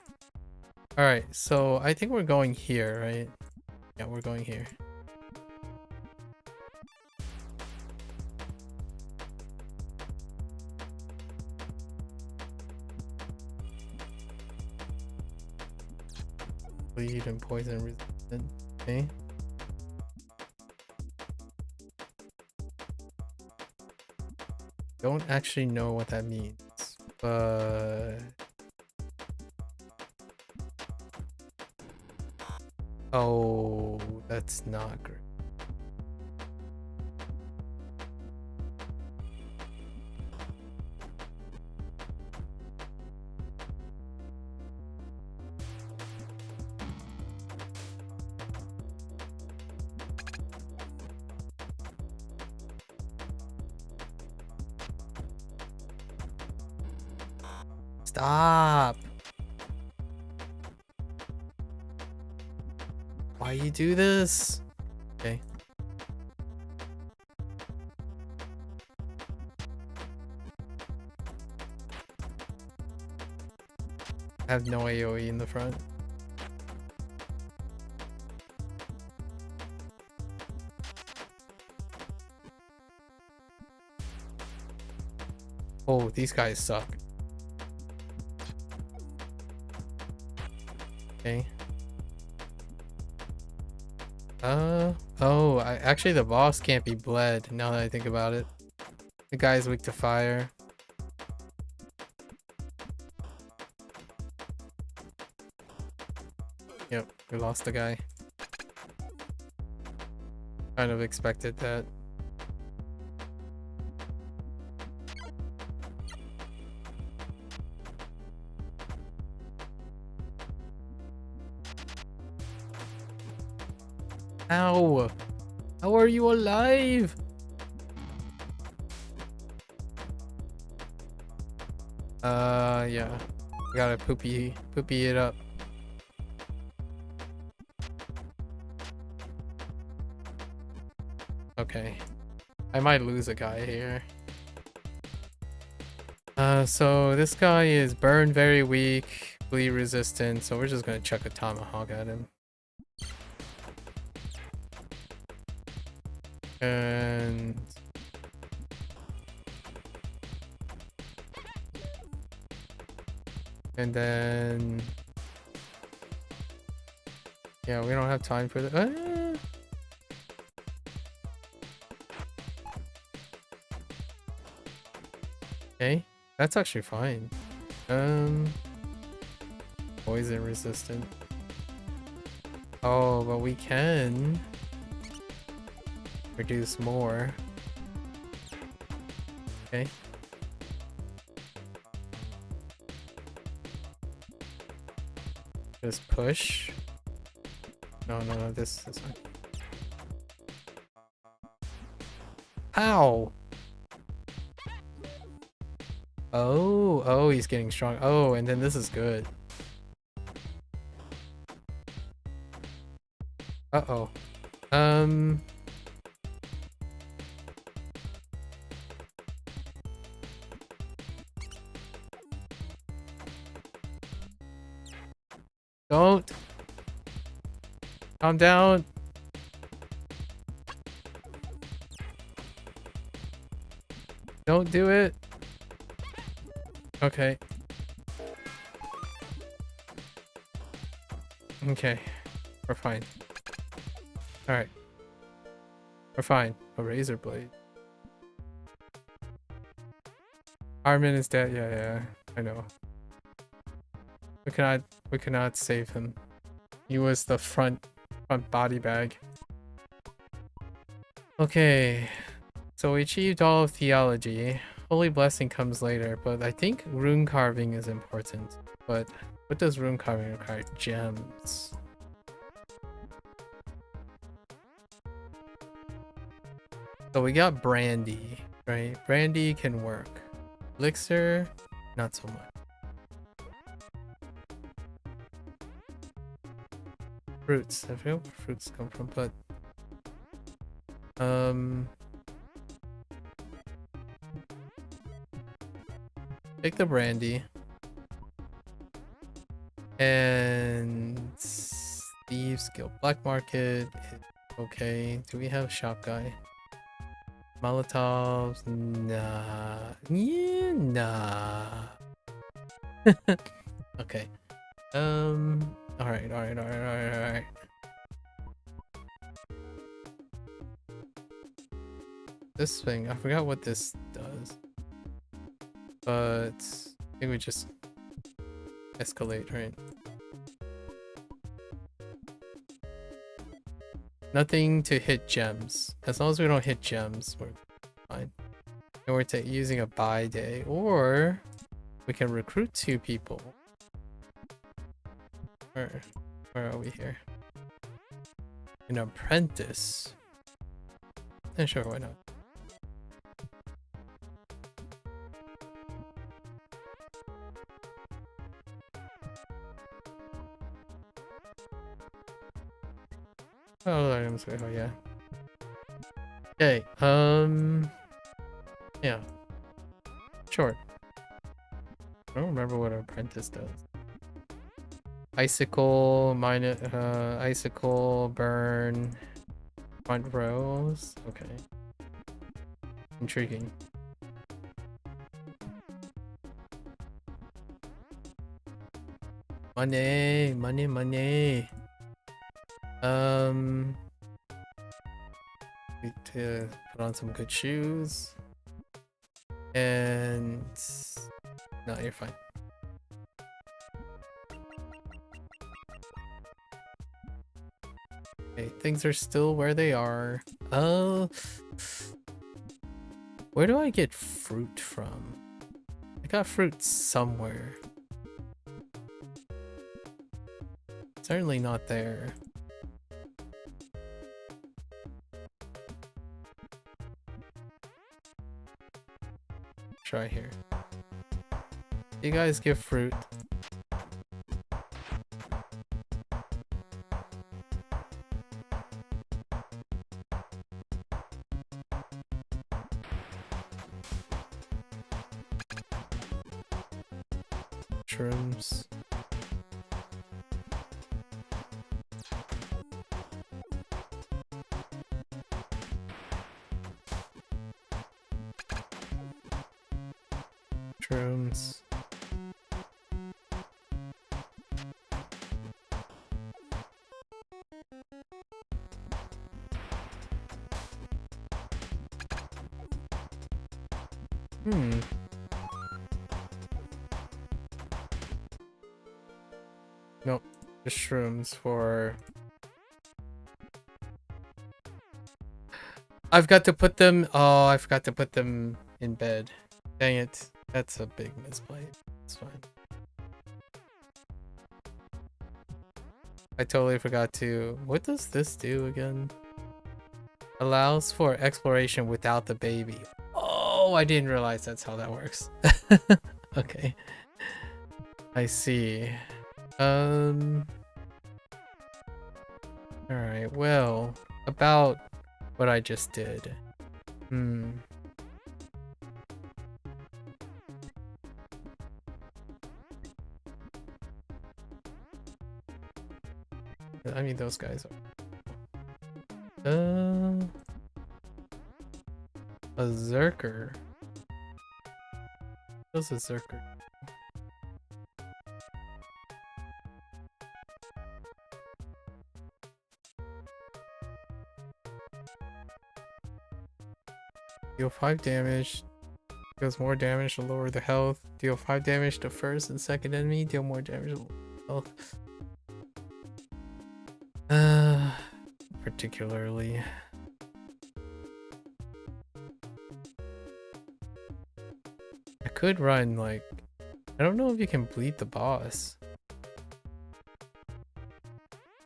Alright, so I think we're going here, right? Yeah, we're going here. Bleed and poison resistant. Okay. Don't actually know what that means, but oh, that's not great. Stop! Why you do this? Okay. I have no AoE in the front. Oh, these guys suck. Okay. Oh, actually the boss can't be bled now that I think about it. The guy's weak to fire. Yep, we lost the guy. Kind of expected that. Ow! How are you alive? Yeah. I gotta poopy it up. Okay. I might lose a guy here. So this guy is burn very weak, bleed resistant, so we're just gonna chuck a tomahawk at him. And then yeah, we don't have time for that. Okay, that's actually fine. Poison resistant. Oh, but we can reduce more. Okay. Just push. No, this one. Ow! Oh, he's getting strong. Oh, and then this is good. Uh-oh. Don't. Calm down. Don't do it. Okay. Okay, we're fine. Alright. We're fine. A razor blade. Armin is dead. Yeah, I know. We cannot save him. He was the front body bag. Okay. So we achieved all of theology. Holy blessing comes later, but I think rune carving is important. But what does rune carving require? Gems. So we got brandy, right? Brandy can work. Elixir, not so much. Fruits. I forget where fruits come from, but take the brandy. And Thieves Guild Black Market. Okay. Do we have a shop guy? Molotovs? Nah. Yeah, nah. Okay. Alright. This thing, I forgot what this does. But I think we just escalate, right? Nothing to hit gems. As long as we don't hit gems, we're fine. And we're using a buy day, or we can recruit 2 people. Where are we here? An apprentice. Yeah, sure, why not? Oh, items. Oh, yeah. Okay. Yeah. Sure. I don't remember what an apprentice does. Icicle, icicle, burn, front rows. Okay. Intriguing. Money. Need to put on some good shoes. And no, you're fine. Okay, things are still where they are. Where do I get fruit from? I got fruit somewhere. Certainly not there. Try here. You guys give fruit. Shrooms. Shrooms. Nope, just shrooms for... I've got to put them... Oh, I forgot to put them in bed. Dang it. That's a big misplay. It's fine. I totally forgot to... What does this do again? Allows for exploration without the baby. Oh, I didn't realize that's how that works. Okay. I see. Alright, well, about what I just did. I mean, those guys are... A Zerker. What's a Zerker? Deal 5 damage. Deals more damage to lower the health. Deal 5 damage to first and second enemy. Deal more damage to health. Particularly. I could run like, I don't know if you can bleed the boss.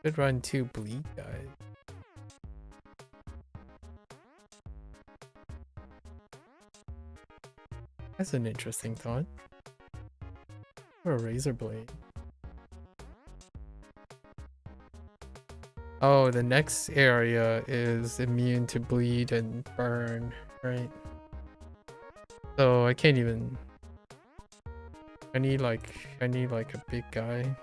Could run 2 bleed guys. That's an interesting thought. Or a razor blade. Oh, the next area is immune to bleed and burn, right? So I can't even. I need like a big guy.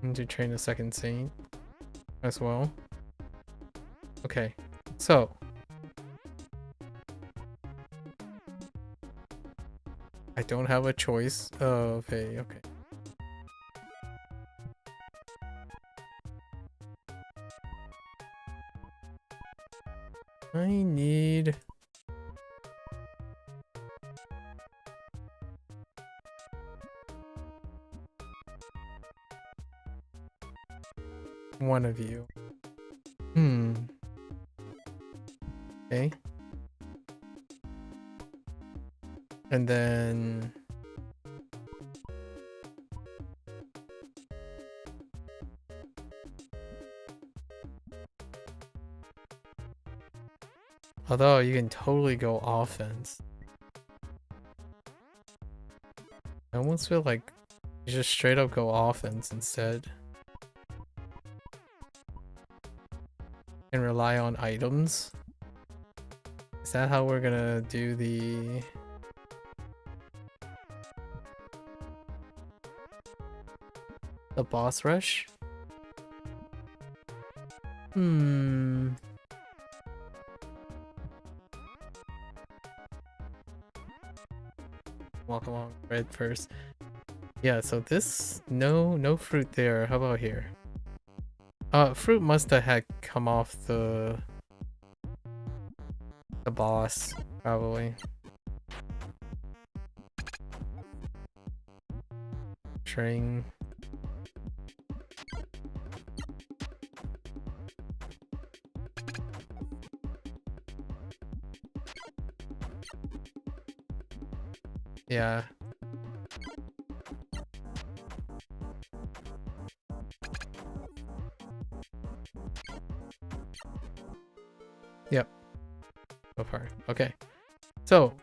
Need to train a second saint as well. Okay, so I don't have a choice of a okay. I need one of you. Okay. And then although you can totally go offense. I almost feel like you just straight up go offense instead. And rely on items. Is that how we're gonna do the boss rush? Walk along red first. Yeah, so this no fruit there. How about here? Fruit must have had come off the boss, probably. Train. Yeah. Yep. So far. Okay. So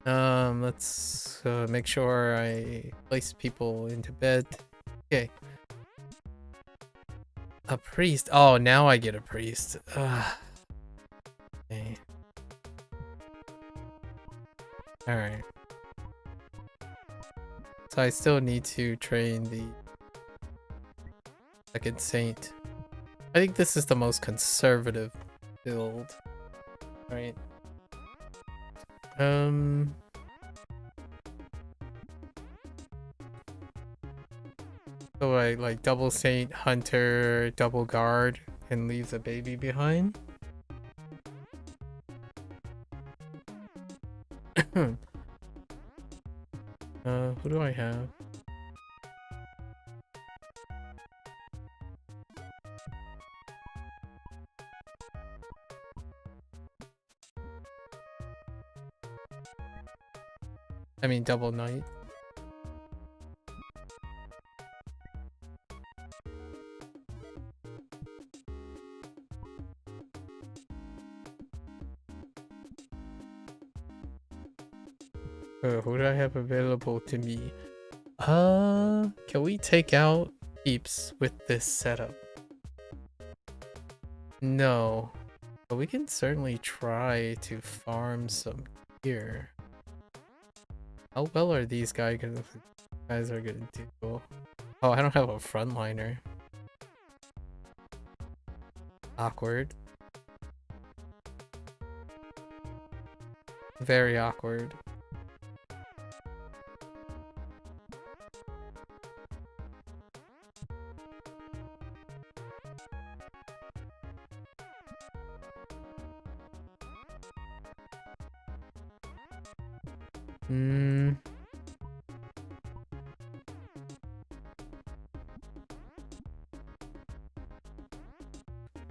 let's make sure I place people into bed. Okay. A priest. Oh, now I get a priest. Okay. Alright. So I still need to train the second saint. I think this is the most conservative build. Right. So I like double saint, hunter, double guard, and leave the baby behind. Who do I have? I mean, double knight. Who do I have available to me? Can we take out peeps with this setup? No. But we can certainly try to farm some gear. How well are these guys gonna do? Oh, I don't have a frontliner. Awkward. Very awkward.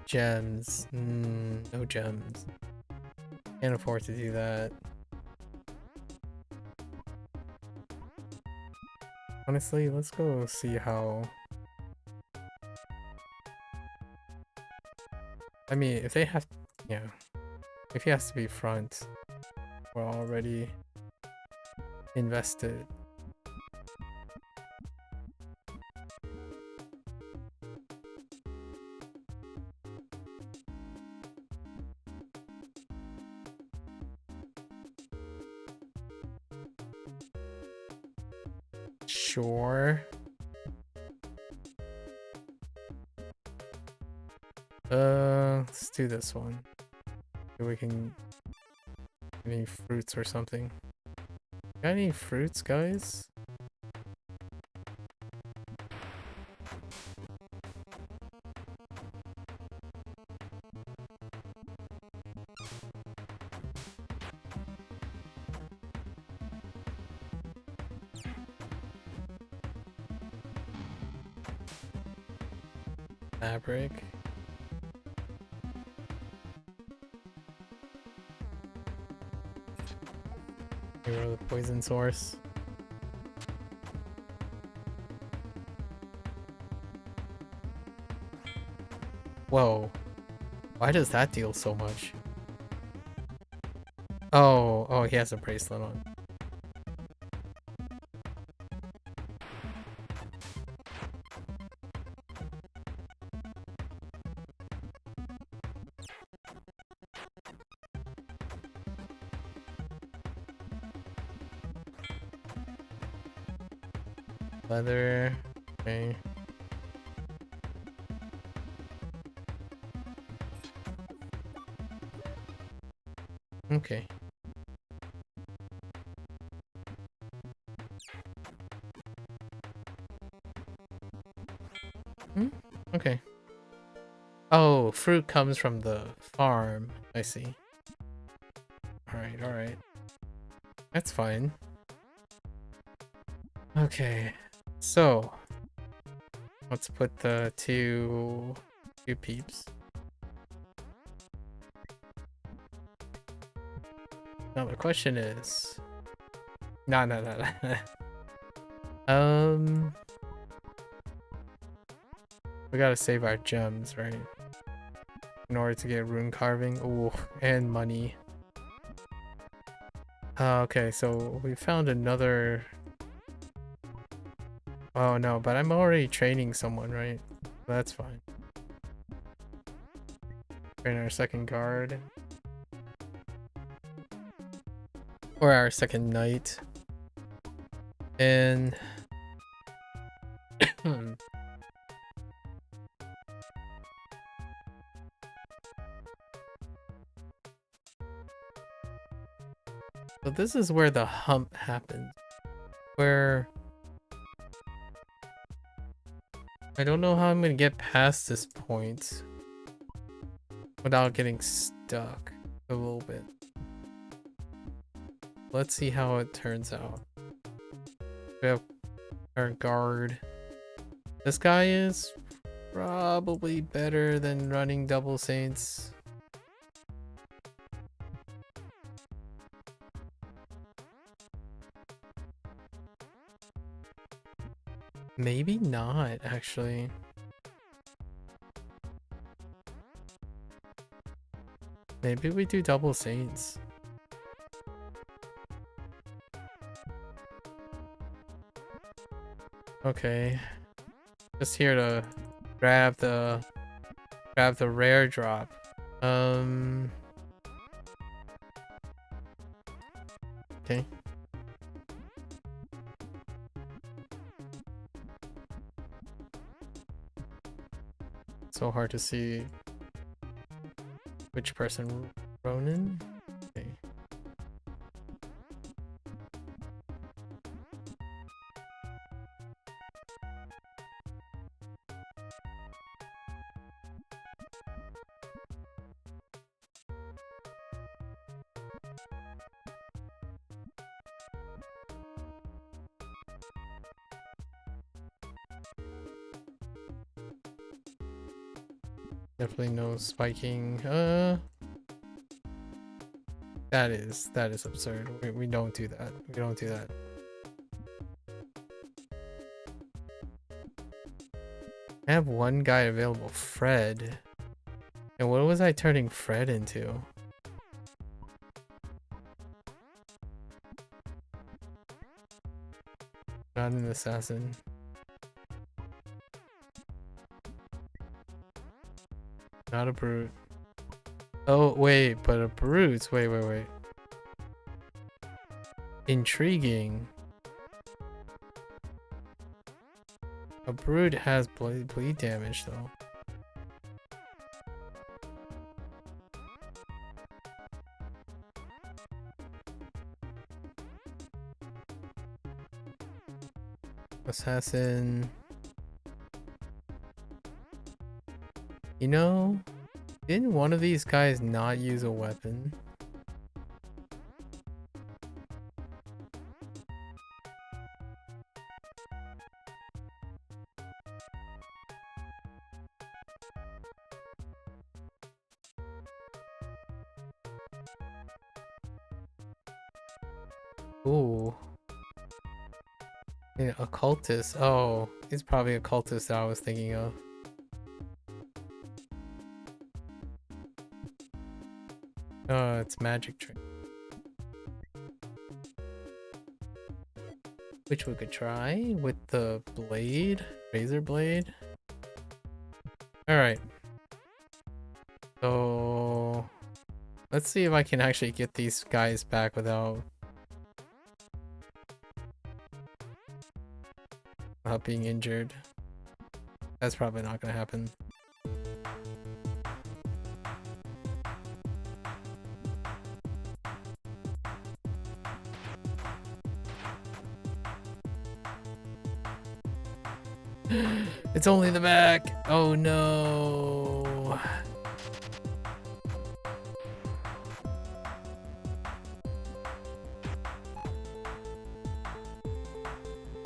Gems. No gems. Can't afford to do that. Honestly, let's go see how... I mean, if they have... Yeah. If he has to be front, we're already invested. Sure. Let's do this one. Maybe we can get any fruits or something. Got any fruits, guys? Fabric. Here are the poison source. Whoa. Why does that deal so much? Oh, he has a bracelet on. Leather. Okay. Okay. Okay. Oh, fruit comes from the farm. I see. Alright, alright. That's fine. Okay. So let's put the two peeps. Now the question is... No. We gotta save our gems, right? In order to get rune carving. Ooh, and money. Okay, so we found another... Oh no, but I'm already training someone, right? That's fine. Train our second guard. Or our second knight. And... So this is where the hump happens. Where... I don't know how I'm gonna get past this point without getting stuck a little bit. Let's see how it turns out. We have our guard. This guy is probably better than running double saints. Maybe not, actually. Maybe we do double saints. Okay. Just here to grab the rare drop. Okay. So hard to see which person. Ronin? Okay. Definitely no spiking. That is absurd. We don't do that. We don't do that. I have one guy available, Fred. And what was I turning Fred into? Not an assassin. Not a brute. Oh, wait, but a brute. Wait. Intriguing. A brute has bleed damage, though. Assassin. You know, didn't one of these guys not use a weapon? Ooh. Yeah, occultist. Oh, he's probably a cultist that I was thinking of. It's magic trick. Which we could try with the blade, razor blade. Alright. So let's see if I can actually get these guys back without being injured. That's probably not gonna happen. It's only the back. Oh no.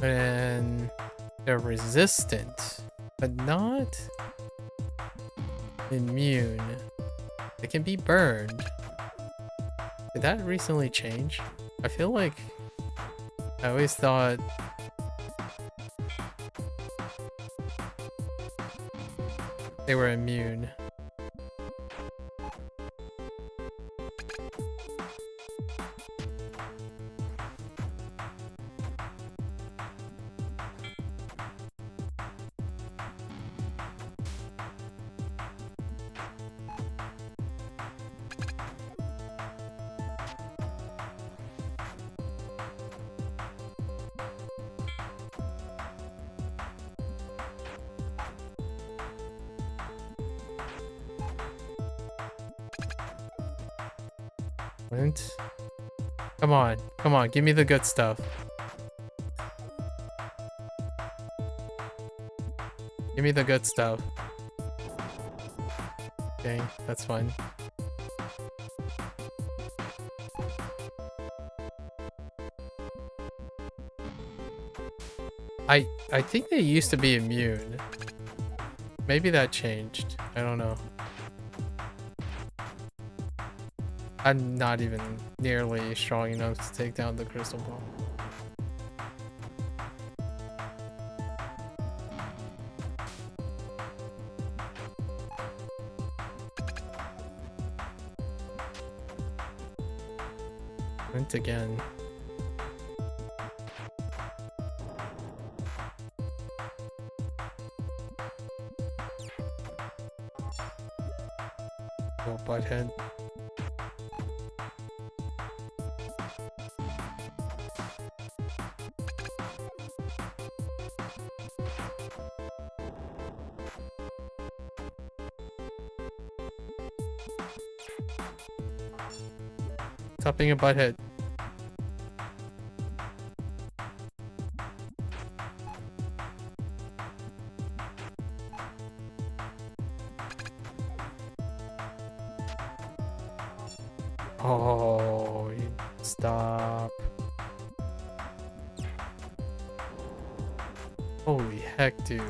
And they're resistant, but not immune. They can be burned. Did that recently change? I feel like I always thought they were immune. Come on, give me the good stuff. Give me the good stuff. Okay, that's fine. I think they used to be immune. Maybe that changed. I don't know. I'm not even nearly strong enough to take down the crystal ball. Went again. Oh, butthead. Stop being a butthead. Oh, stop. Holy heck, dude.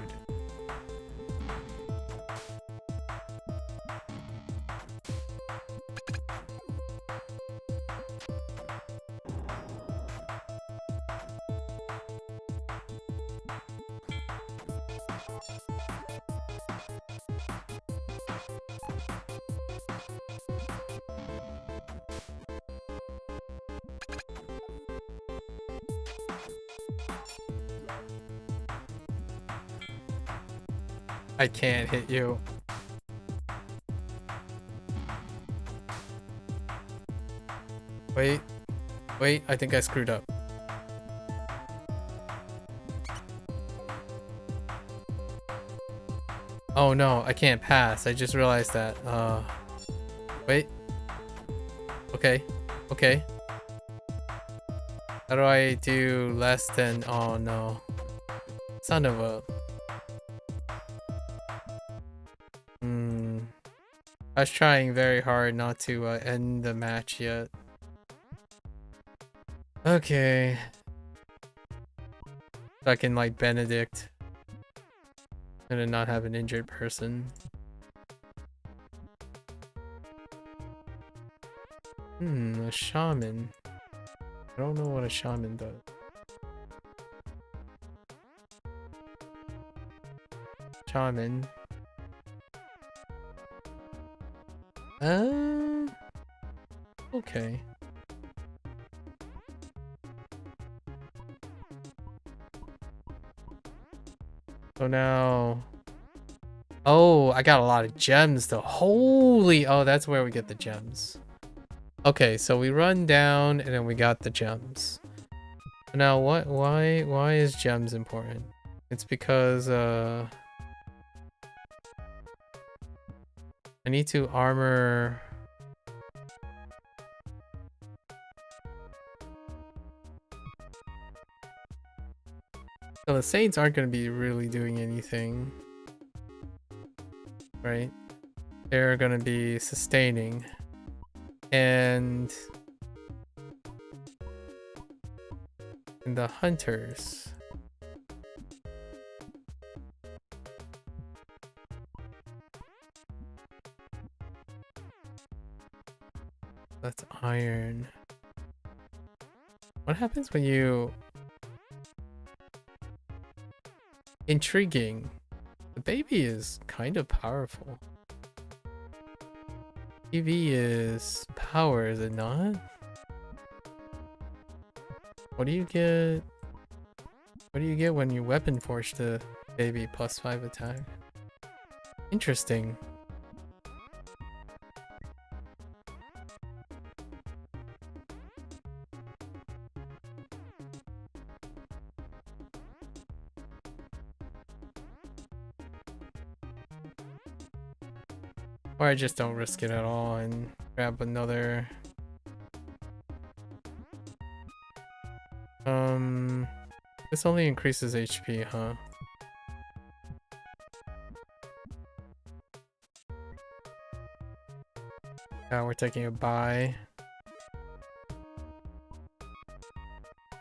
I can't hit you. Wait. Wait, I think I screwed up. Oh no, I can't pass. I just realized that. Wait. Okay. Okay. How do I do less than... Oh no. Son of a... I was trying very hard not to end the match yet. Okay. So I can like Benedict. And then not have an injured person. A shaman. I don't know what a shaman does. Shaman. Okay. So now... Oh, I got a lot of gems though. Holy... Oh, that's where we get the gems. Okay, so we run down and then we got the gems. Now what... Why is gems important? It's because, I need to armor... So the Saints aren't going to be really doing anything. Right? They're going to be sustaining. And the hunters. That's iron. What happens when you... Intriguing. The baby is kind of powerful. TV is power, is it not? What do you get? What do you get when you weapon forge the baby +5 attack? Interesting. Or I just don't risk it at all and grab another. This only increases HP, huh? Now we're taking a buy.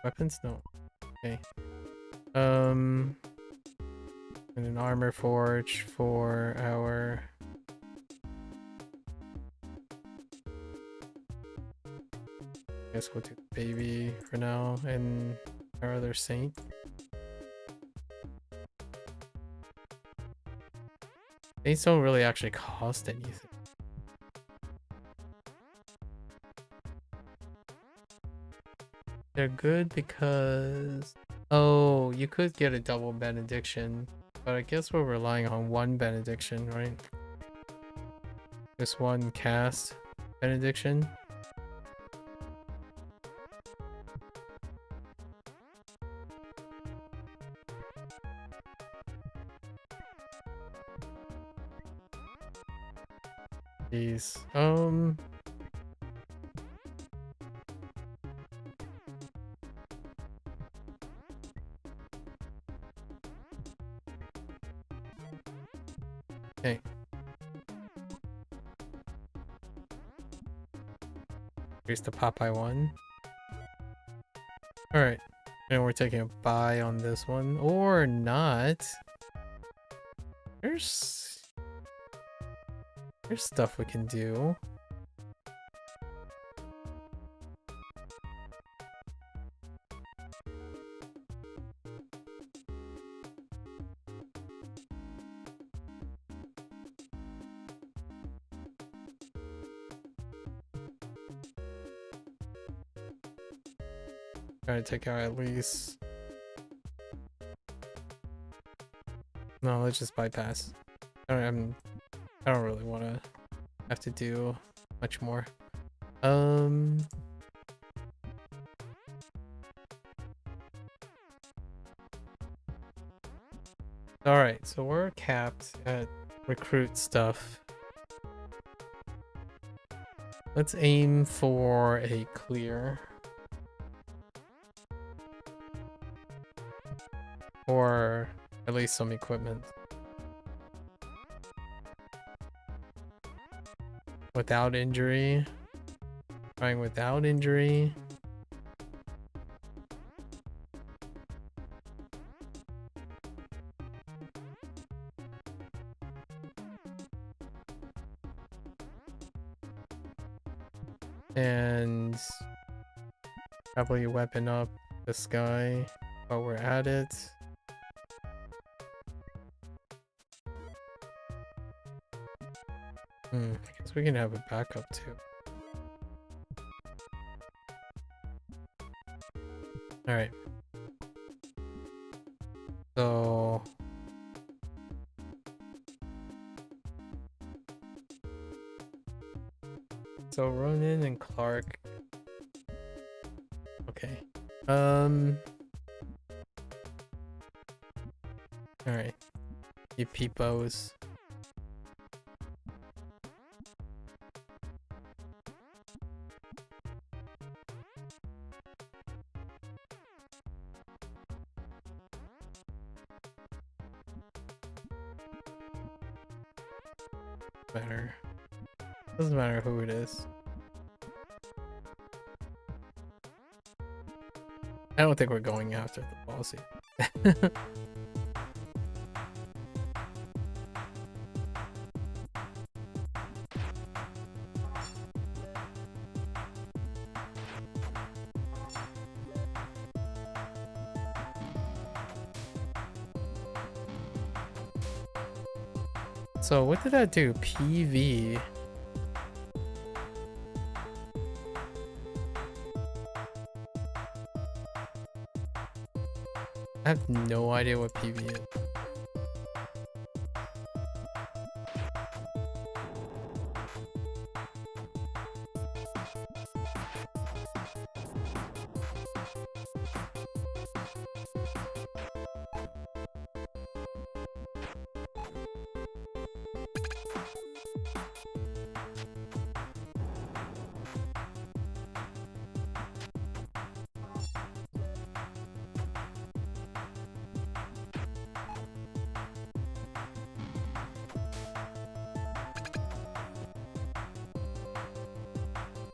Weapons? No. Okay. And an armor forge for our... Guess we'll do baby for now and our other saint. Saints don't really actually cost anything. They're good because... Oh, you could get a double benediction, but I guess we're relying on one benediction, right? Just one cast benediction. Jeez. Okay. Here's the Popeye one. Alright. And we're taking a buy on this one. Or not. There's stuff we can do. Try to take out at least. No, let's just bypass. I don't really want to have to do much more. Alright, so we're capped at recruit stuff. Let's aim for a clear. Or at least some equipment. Without injury. Trying without injury. And probably weapon up this guy while we're at it. I guess we can have a backup too. Alright. So Ronan and Clark. Okay. Alright. You peepos. Doesn't matter who it is. I don't think we're going after the policy. So what did that do? PV. I have no idea what PV is.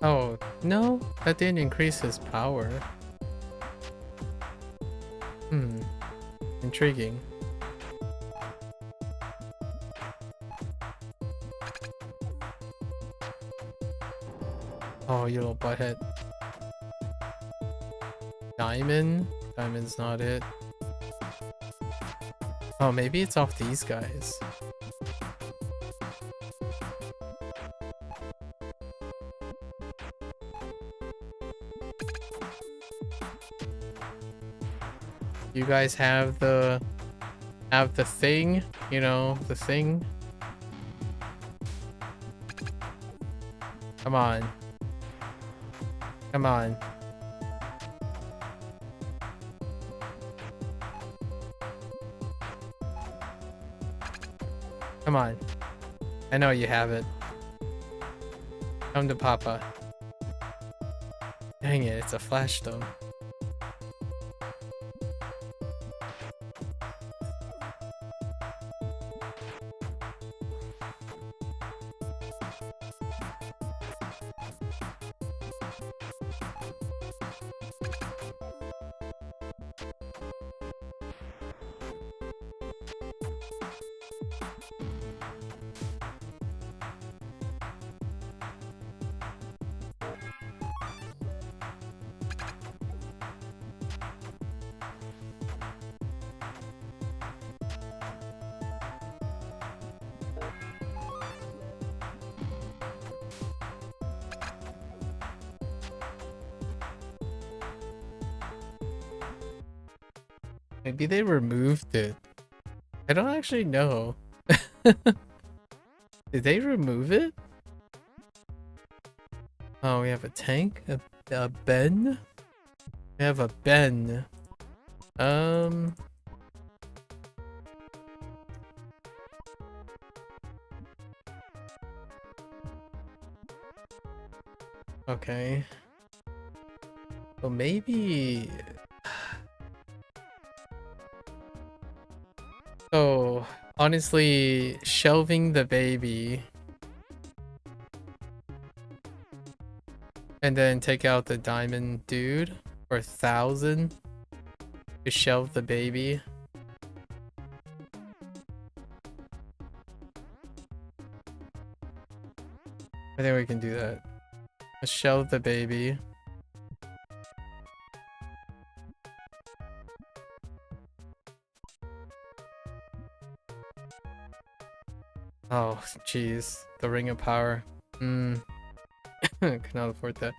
Oh, no, that didn't increase his power. Intriguing. Oh, you little butthead. Diamond? Diamond's not it. Oh, maybe it's off these guys. You guys have the thing, you know, the thing. Come on. Come on. Come on. I know you have it. Come to Papa. Dang it, it's a flash stone. Maybe they removed it. I don't actually know. Did they remove it? Oh, we have a tank, a Ben. We have a Ben. Okay. Well, maybe. So, honestly, shelving the baby. And then take out the diamond dude for 1,000 to shelve the baby. I think we can do that. Let's shelve the baby. Oh, jeez. The Ring of Power. Cannot afford that.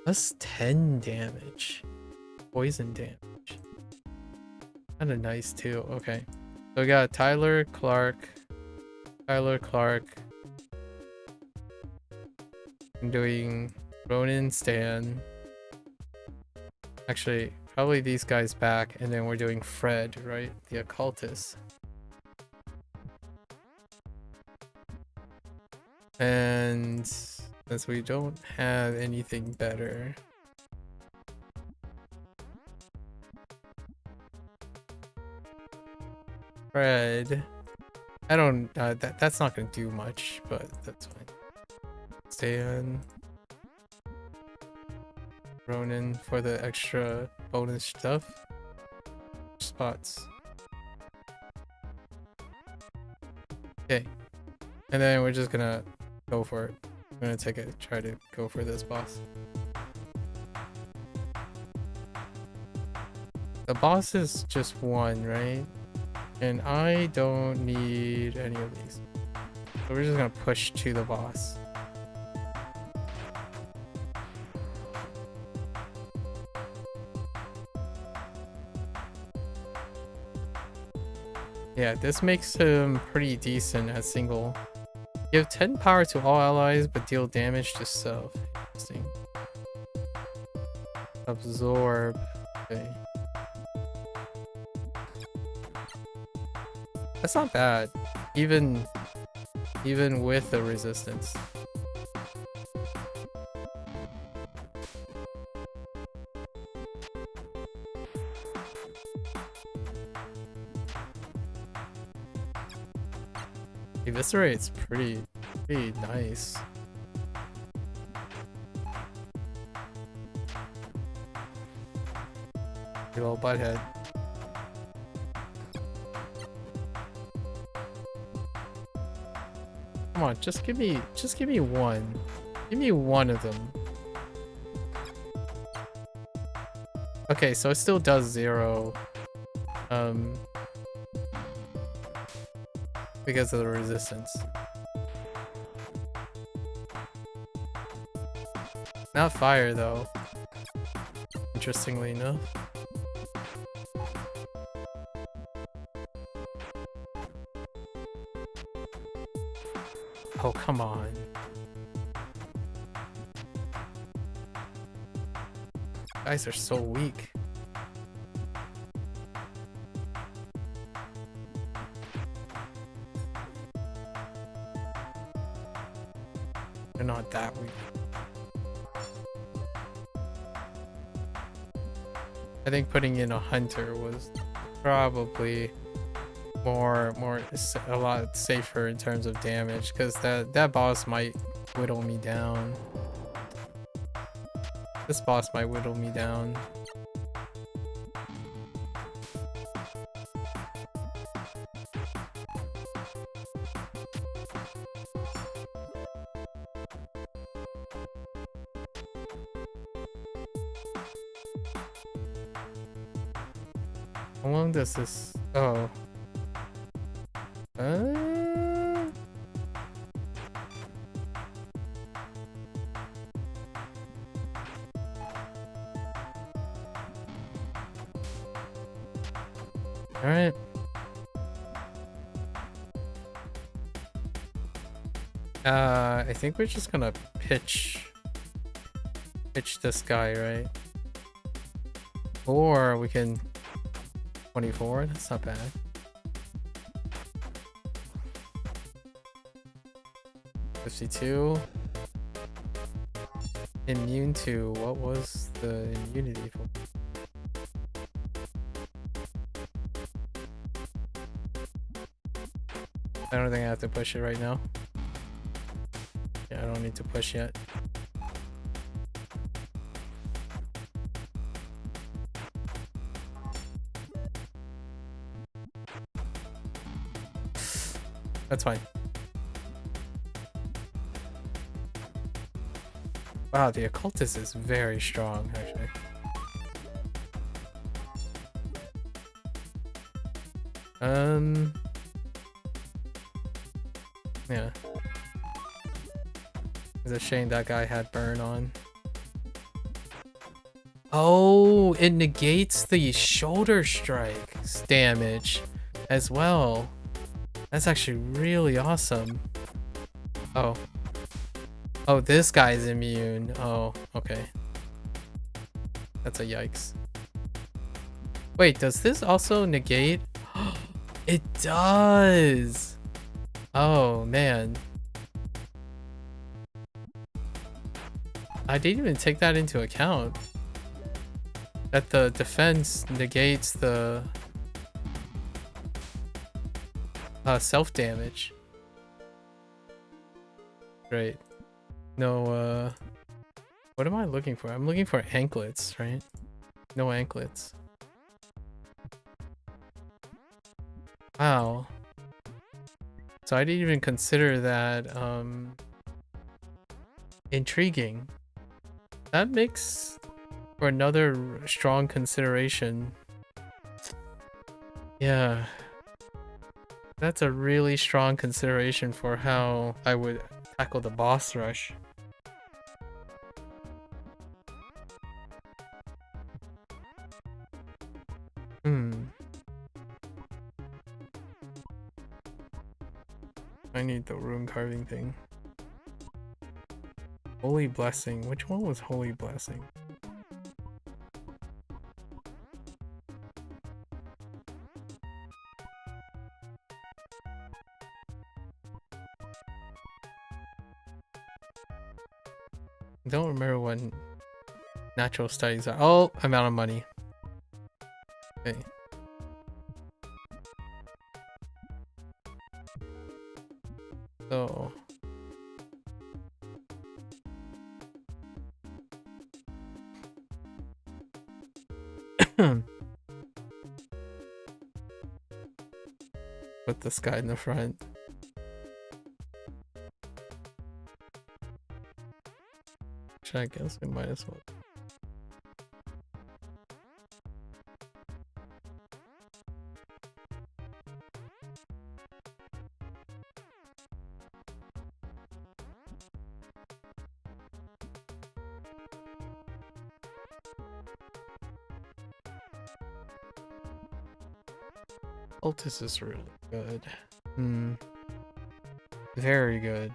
Plus 10 damage. Poison damage. Kinda nice too. Okay. So we got Tyler Clark. I'm doing Ronan Stan. Actually, probably these guys back, and then we're doing Fred, right? The occultist. And since we don't have anything better, Fred, I don't, that's not gonna do much, but that's fine. Stan, Ronan for the extra bonus stuff. Spots. Okay, and then we're just gonna go for it. I'm gonna try to go for this boss. The boss is just one, right? And I don't need any of these. So we're just gonna push to the boss. Yeah, this makes him pretty decent at single. Give 10 power to all allies, but deal damage to self. Interesting. Absorb. Okay. That's not bad. Even with the resistance. Eviscerate's pretty nice. Good old butthead. Come on, just give me one. Give me one of them. Okay, so it still does 0. Because of the resistance. Not fire though. Interestingly enough. Oh, come on. Guys are so weak. They're not that weak. I think putting in a hunter was probably a lot safer in terms of damage, because that boss might whittle me down. This boss might whittle me down. How long does this... Oh. Alright. I think we're just gonna pitch this guy, right? Or we can 24. That's not bad. $52. Immune to what was the immunity for? I don't think I have to push it right now. Yeah, I don't need to push yet. That's fine. Wow, the occultist is very strong, actually. Yeah. It's a shame that guy had burn on. Oh, it negates the shoulder strikes damage as well. That's actually really awesome. Oh. Oh, this guy's immune. Oh, okay. That's a yikes. Wait, does this also negate? It does! Oh, man. I didn't even take that into account. That the defense negates the self-damage. Great. No, what am I looking for? I'm looking for anklets, right? No anklets. Wow. So I didn't even consider that, intriguing. That makes for another strong consideration. Yeah. That's a really strong consideration for how I would tackle the boss rush. I need the rune carving thing. Holy Blessing. Which one was Holy Blessing? I don't remember what natural studies are. Oh, I'm out of money. Okay. So put this guy in the front. I guess we might as well. Cultist is really good. Very good.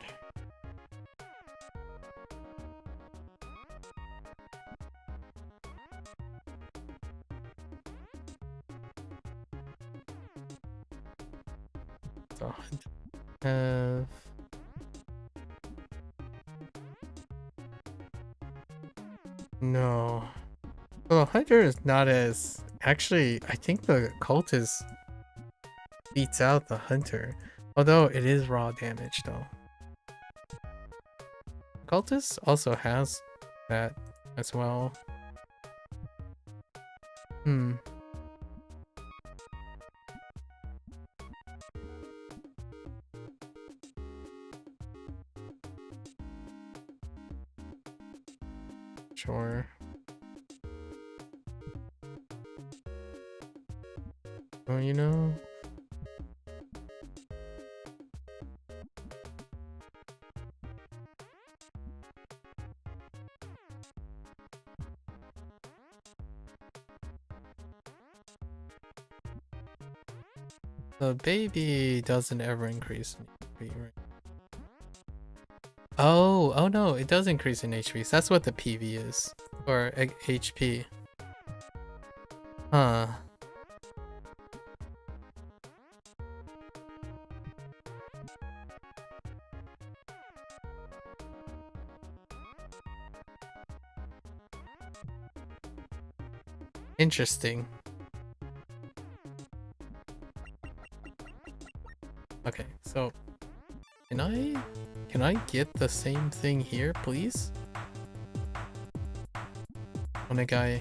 No. Well, Hunter is not as... Actually, I think the cultist beats out the Hunter. Although it is raw damage, though. Cultist also has that as well. Sure. Well, you know... The baby doesn't ever increase in HP, right? Oh no, it does increase in HP. So that's what the PV is. Or HP. Huh. Interesting. Okay, so can I get the same thing here, please? Onegai.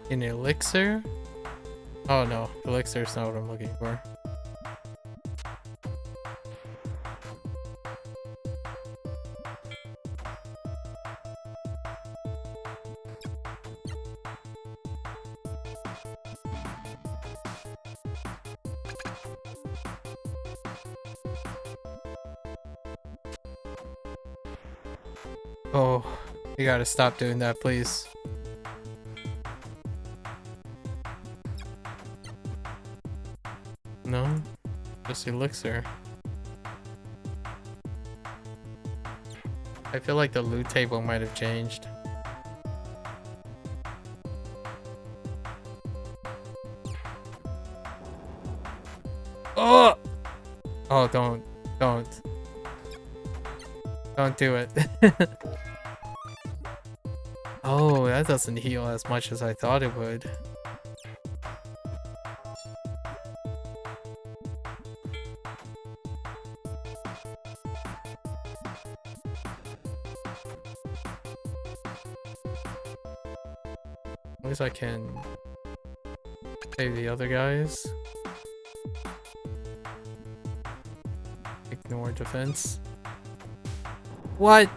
An elixir? Oh no, elixir is not what I'm looking for. Oh, you gotta stop doing that, please. No, just elixir. I feel like the loot table might have changed. Oh! Oh, don't do it. Oh, that doesn't heal as much as I thought it would. At least I can save the other guys. Ignore defense. What?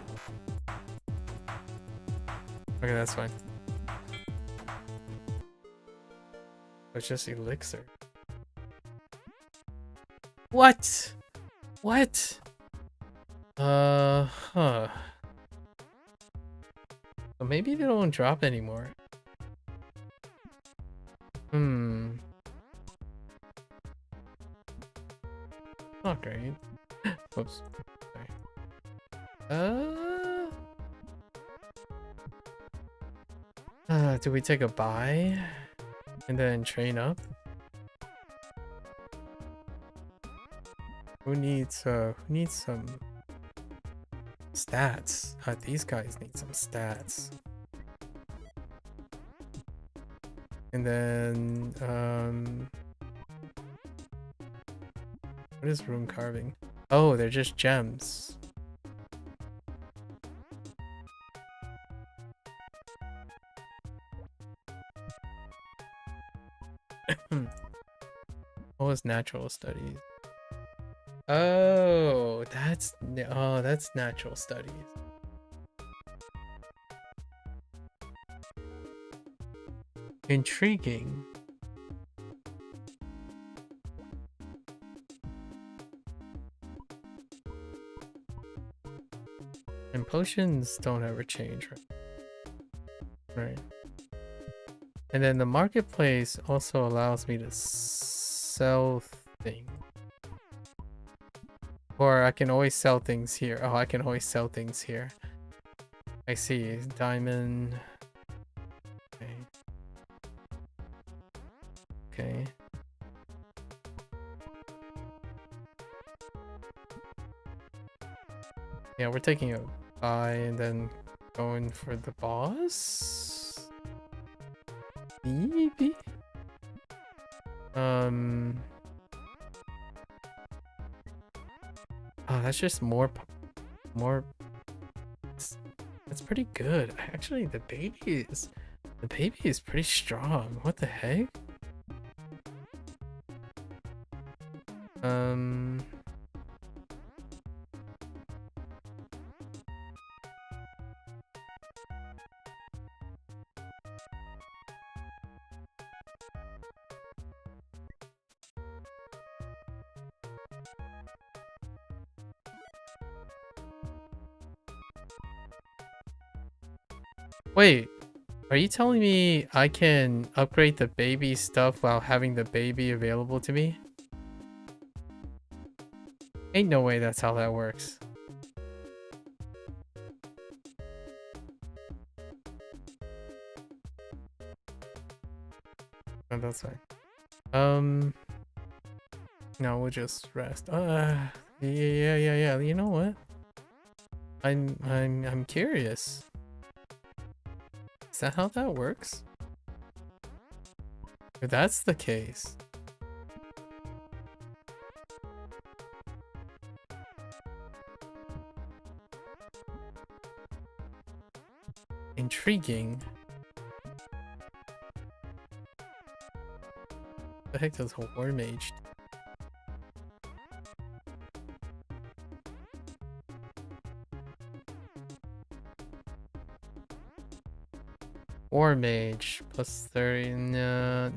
Okay, that's fine. It's just elixir. What? What? Huh. So maybe they don't drop anymore. Not great. Whoops. Sorry. Do we take a buy and then train up? Who needs some stats? These guys need some stats. And then what is rune carving? Oh, they're just gems. What was natural studies? Oh, that's natural studies. Intriguing. And potions don't ever change, right? And then the marketplace also allows me to sell things. Or I can always sell things here. Oh, I can always sell things here. I see. Diamond. Okay. Okay. Yeah, we're taking a bye and then going for the boss. Maybe. Oh, that's just more. That's pretty good. Actually, the baby is pretty strong. What the heck? Wait, are you telling me I can upgrade the baby stuff while having the baby available to me? Ain't no way that's how that works. Oh, that's fine. No, we'll just rest. Yeah. You know what? I'm curious. Is that how that works? If that's the case. Intriguing. What the heck does a war mage? War mage plus 30. Nah.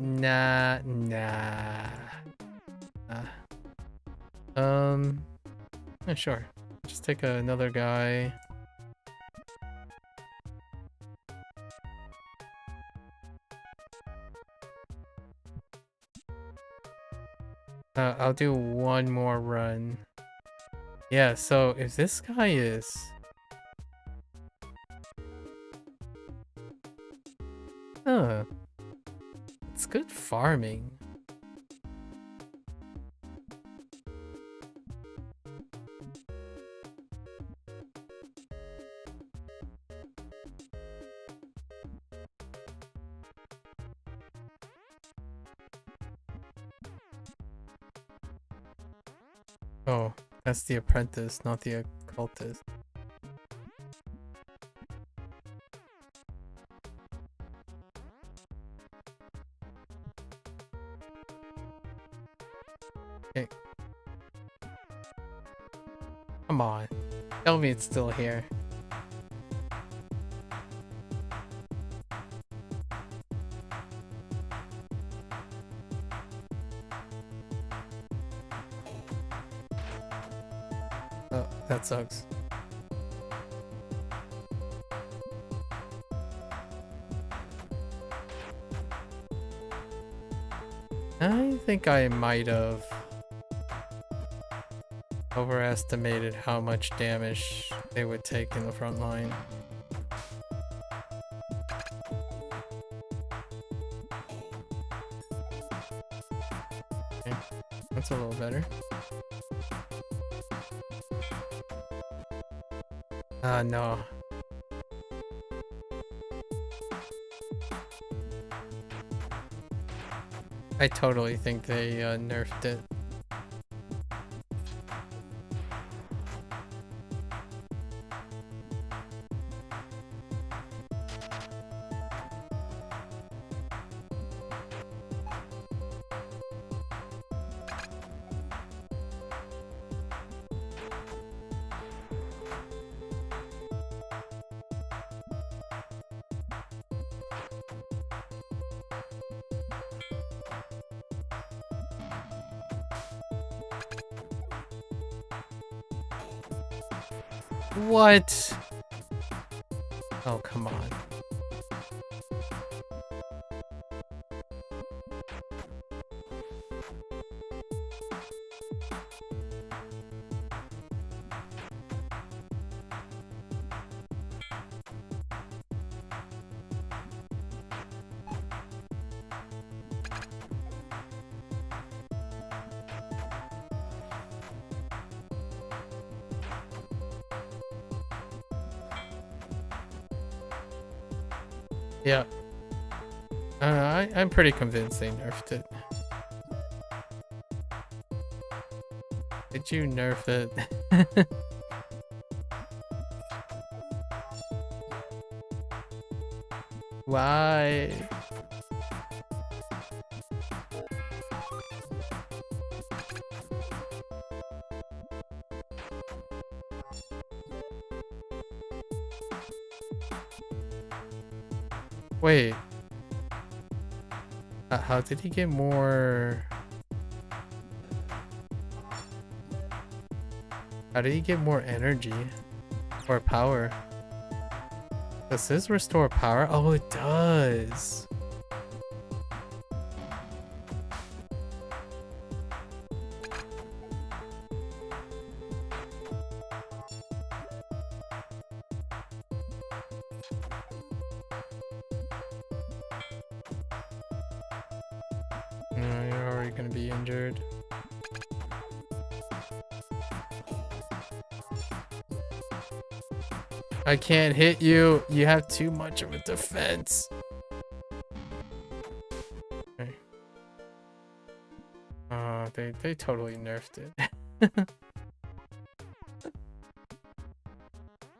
Yeah, sure. Just take another guy. I'll do one more run. Yeah, so if this guy is... Huh. It's good farming. Oh, that's the apprentice, not the occultist. Okay. Come on. Tell me it's still here. Oh, that sucks. I think I might have overestimated how much damage they would take in the front line. Okay, that's a little better. No. I totally think they nerfed it. What? Oh, come on. Yeah. I'm pretty convinced they nerfed it. Did you nerf it? Why? Wait. How did he get more? How did he get more energy or power? Does this restore power? Oh, it does. You're already gonna be injured. I can't hit you. You have too much of a defense. Okay. They totally nerfed it.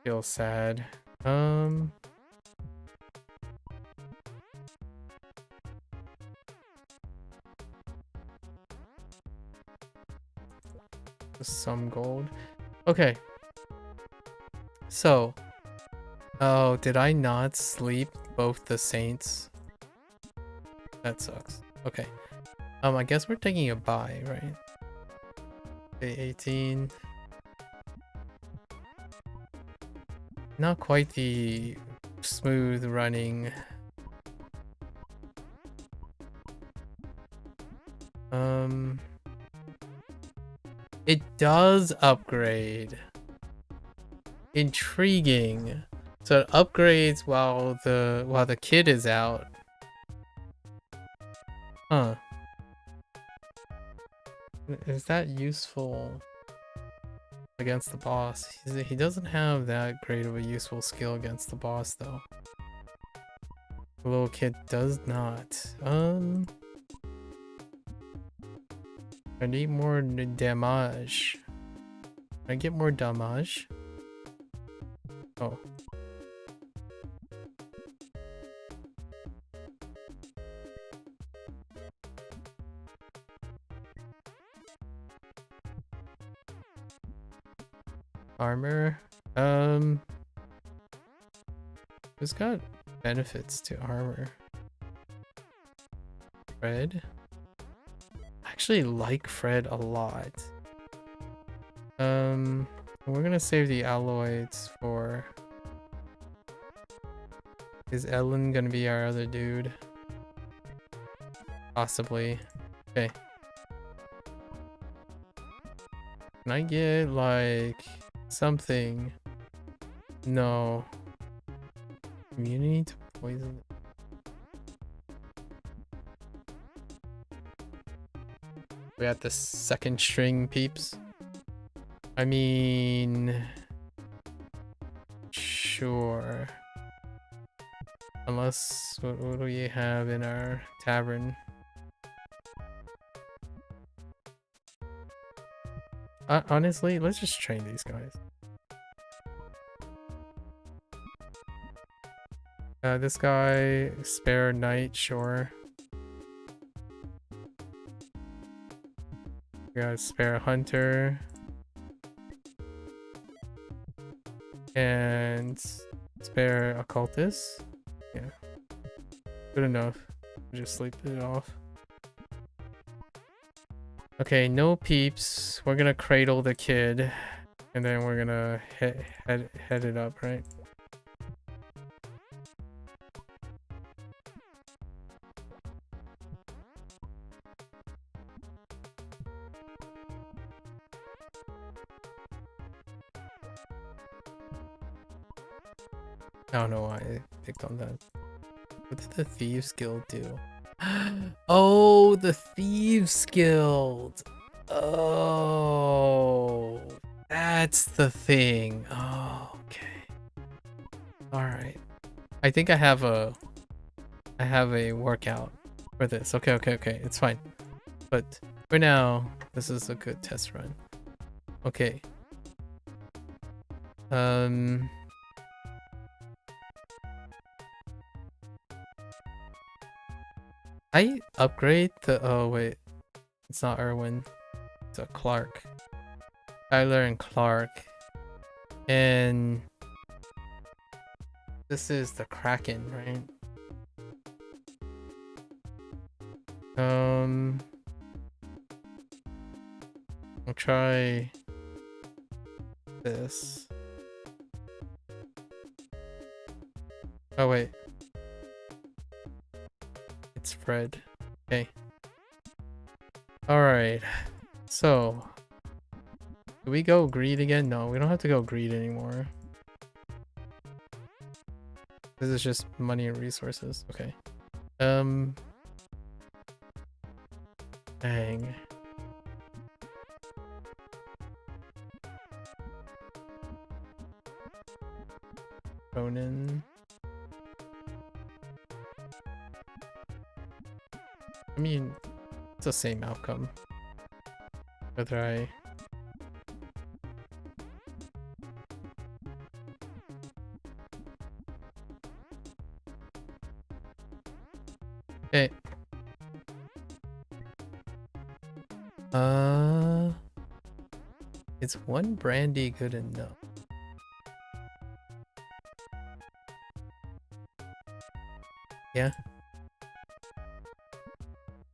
Feel sad. Some gold. Okay. So. Oh, did I not sleep both the saints? That sucks. Okay. I guess we're taking a bye, right? Day 18. Not quite the smooth running. It does upgrade. Intriguing. So it upgrades while the kid is out. Huh. Is that useful against the boss? He doesn't have that great of a useful skill against the boss though. The little kid does not. I need more damage. Can I get more damage? Oh. Armor. Who's got benefits to armor? Fred? I actually like Fred a lot. We're gonna save the alloys for... Is Ellen gonna be our other dude? Possibly. Okay. Can I get like something? No. Immunity to poison. We got the second string peeps. I mean, sure. Unless, what do we have in our tavern? Honestly, let's just train these guys. This guy, spare knight, sure. We got spare hunter. And spare occultist. Yeah. Good enough. Just sleep it off. Okay, no peeps. We're gonna cradle the kid. And then we're gonna head it up, right? I don't know why I picked on that. What did the Thieves Guild do? Oh, the Thieves Guild! Oh, that's the thing. Oh, okay. Alright. I think I have a I have a workout for this. Okay, it's fine. But for now, this is a good test run. Okay. I upgrade the, oh wait, it's not Irwin, it's a Clark. Tyler and Clark. And this is the Kraken, right? I'll try this. Oh wait. It's Fred. Okay. Alright. So do we go greed again? No, we don't have to go greed anymore. This is just money and resources. Okay. Dang. Ronan. I mean, it's the same outcome. Whether I... Okay. Is one brandy good enough? Yeah.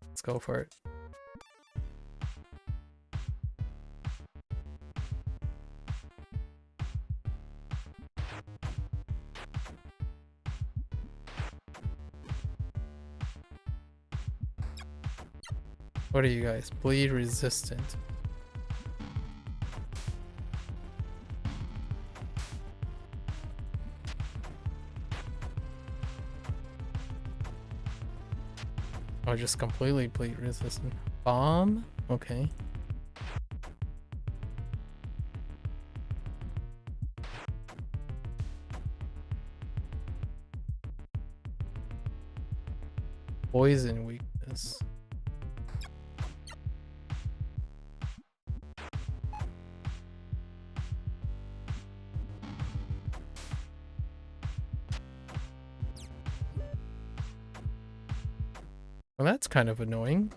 Let's go for it. What are you guys? Bleed resistant. Oh, just completely bleed resistant. Bomb? Okay. Poison weakness. Well, that's kind of annoying.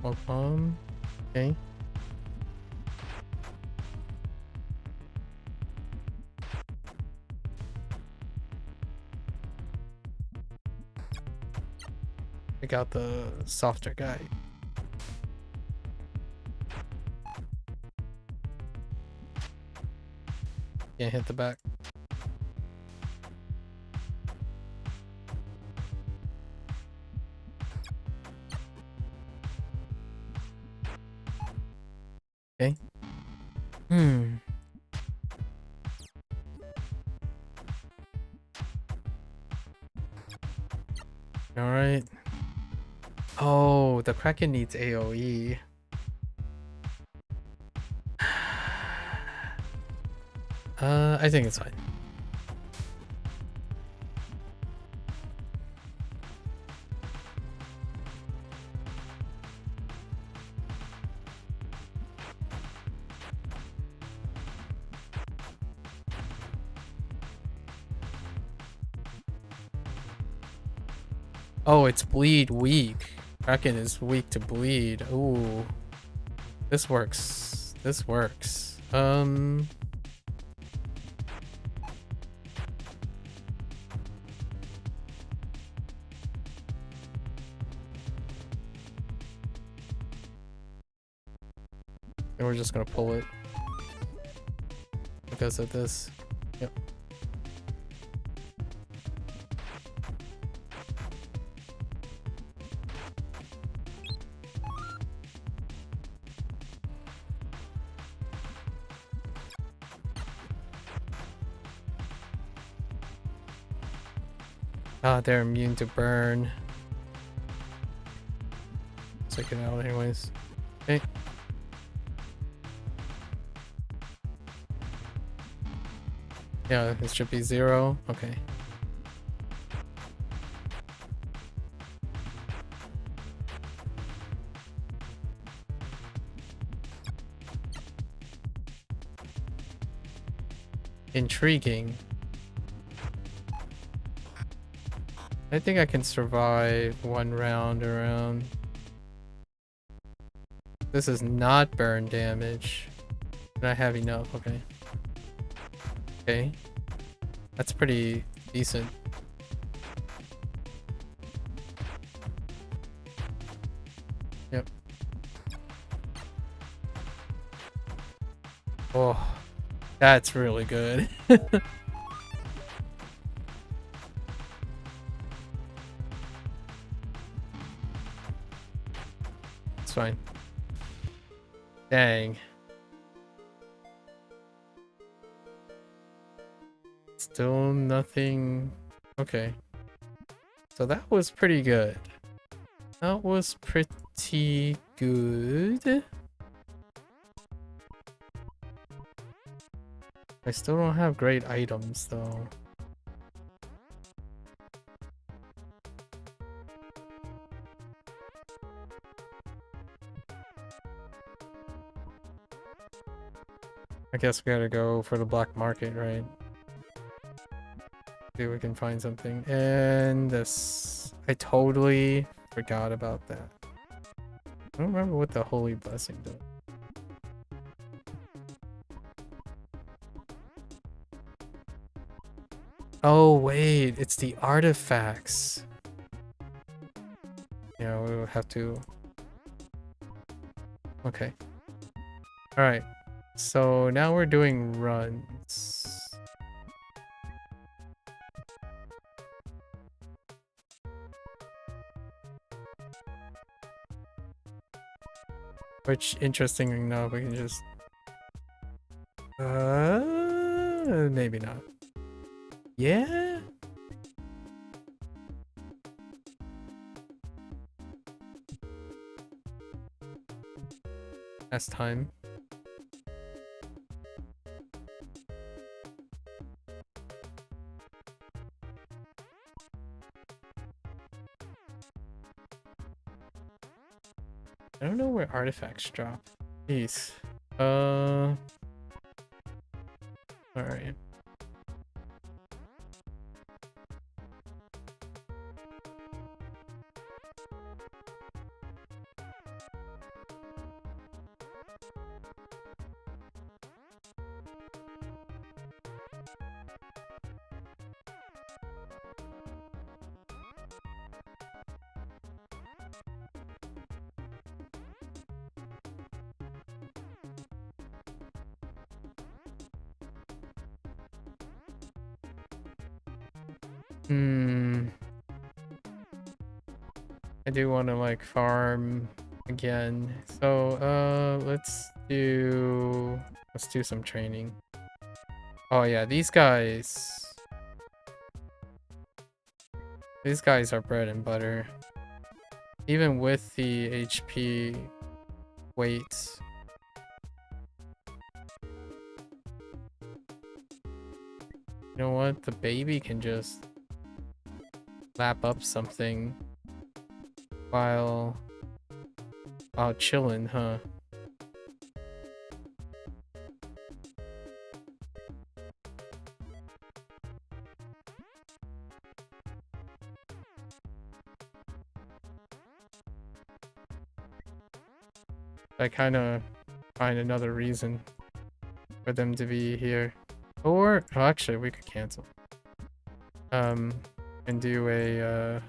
More bomb. Okay. Pick out the softer guy. Can't hit the back. Okay. All right. Oh, the Kraken needs AoE. I think it's fine. Oh, it's bleed weak. Kraken is weak to bleed. Ooh. This works. This works. And we're just gonna pull it because of this. Yep. Ah, they're immune to burn. Check it out anyways. Okay. Yeah, it should be 0. Okay. Intriguing. I think I can survive 1 round around. This is not burn damage. And I have enough, okay. Okay. That's pretty decent. Yep. Oh, that's really good. It's fine. Dang. Still nothing. Okay. So that was pretty good. That was pretty good. I still don't have great items though. I guess we gotta go for the black market, right? See if we can find something. And this, I totally forgot about that. I don't remember what the holy blessing does. Oh wait, it's the artifacts. Yeah, we will have to. Okay. All right. So now we're doing runs. Which, interesting enough, we can just... maybe not. Yeah? Last time. I don't know where artifacts drop. Jeez. Alright. I do want to like farm again. So let's do some training. Oh yeah, these guys are bread and butter. Even with the HP weights. You know what? The baby can just lap up something while chilling, huh? I kind of find another reason for them to be here. Or, oh, actually, we could cancel. And do a,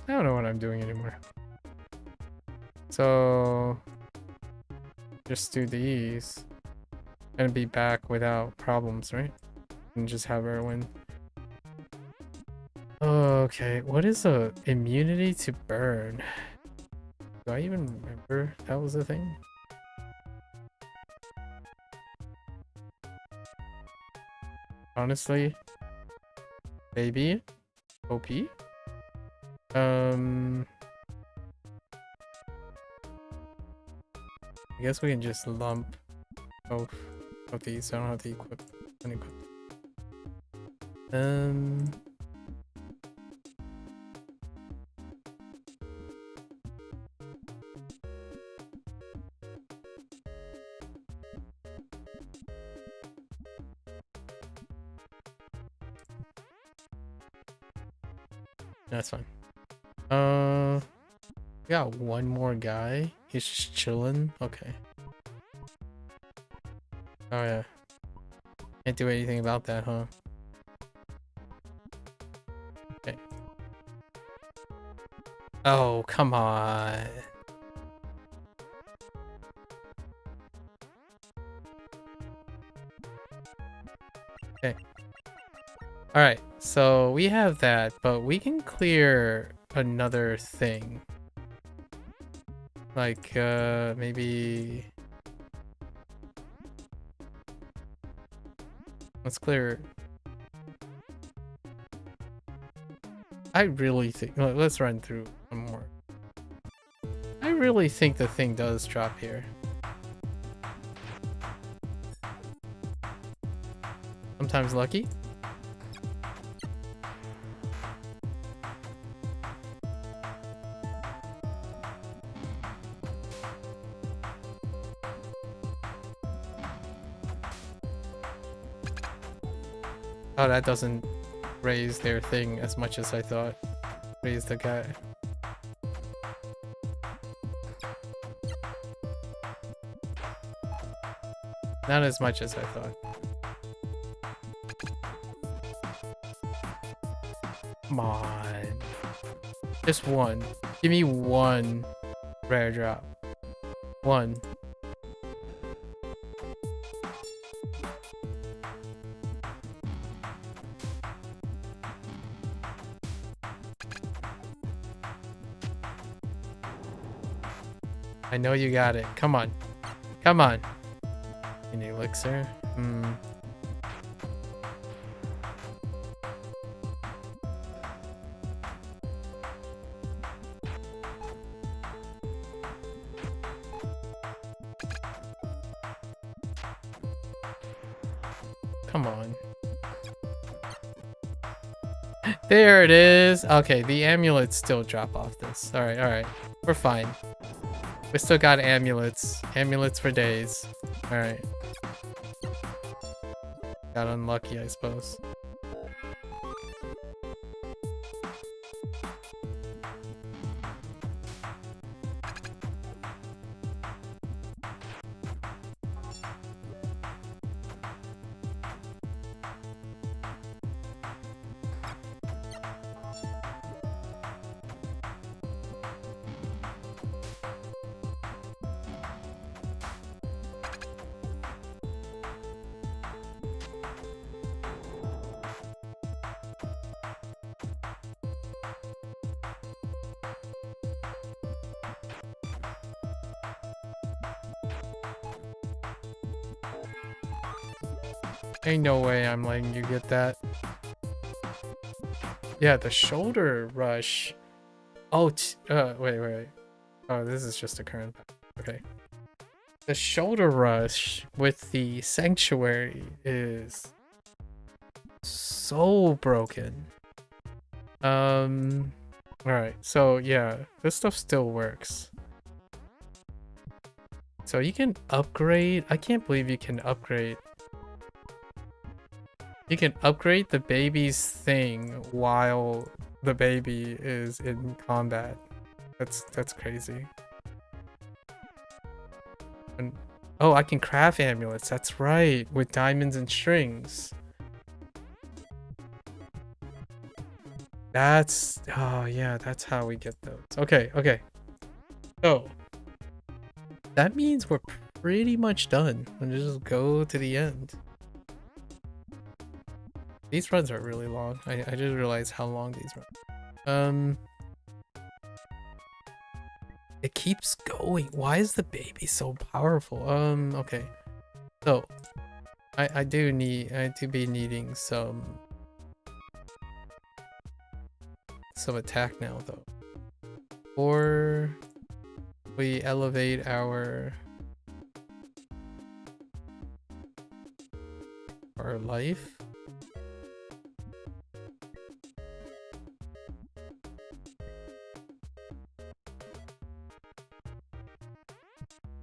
I don't know what I'm doing anymore. So, just do these. And be back without problems, right? And just have her win. Okay, what is a immunity to burn? Do I even remember that was a thing? Honestly, maybe OP. I guess we can just lump both of these. I don't have to equip unequip. That's fine. We got one more guy. He's just chilling. Okay. Oh yeah. Can't do anything about that, huh? Okay. Oh, come on. Okay. Alright, so we have that, but we can clear another thing. Like, maybe... Let's clear... I really think... Let's run through one more. I really think the thing does drop here. Sometimes lucky. Oh, that doesn't raise their thing as much as I thought. Raise the guy. Not as much as I thought. Come on. Just one. Give me one rare drop. One. I know you got it. Come on. Come on. An elixir? Come on. There it is. Okay, the amulets still drop off this. Alright, alright. We're fine. We still got amulets. Amulets for days. Alright. Got unlucky, I suppose. Ain't no way I'm letting you get that. Yeah, the shoulder rush. Oh, wait. Oh, this is just a current. Okay. The shoulder rush with the sanctuary is so broken. Alright, so yeah, this stuff still works. So you can upgrade. I can't believe you can upgrade. You can upgrade the baby's thing while the baby is in combat. That's crazy. And, oh, I can craft amulets. That's right, with diamonds and strings. That's, oh yeah, that's how we get those. Okay. So that means we're pretty much done. We'll just go to the end. These runs are really long. I just realized how long these runs are. It keeps going. Why is the baby so powerful? Okay. So I do be needing some attack now though. Or we elevate our life.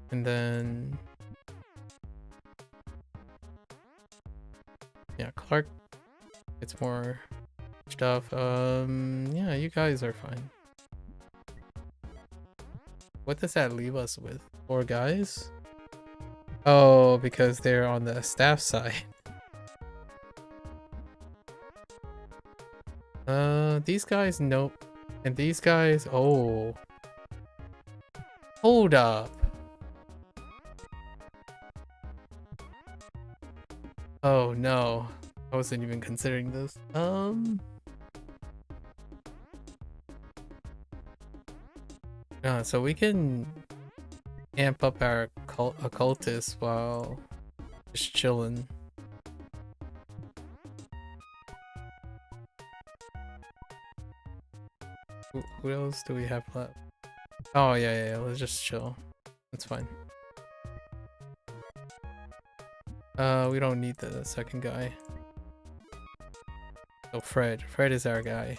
And then yeah, Clark gets more stuff. Yeah, you guys are fine. What does that leave us with? 4 guys? Oh, because they're on the staff side. These guys, nope. And these guys, oh. Hold up. Oh no. I wasn't even considering this. So we can amp up our occultists while just chilling. Who else do we have left? Oh yeah, let's just chill. That's fine. We don't need the second guy. So Fred is our guy.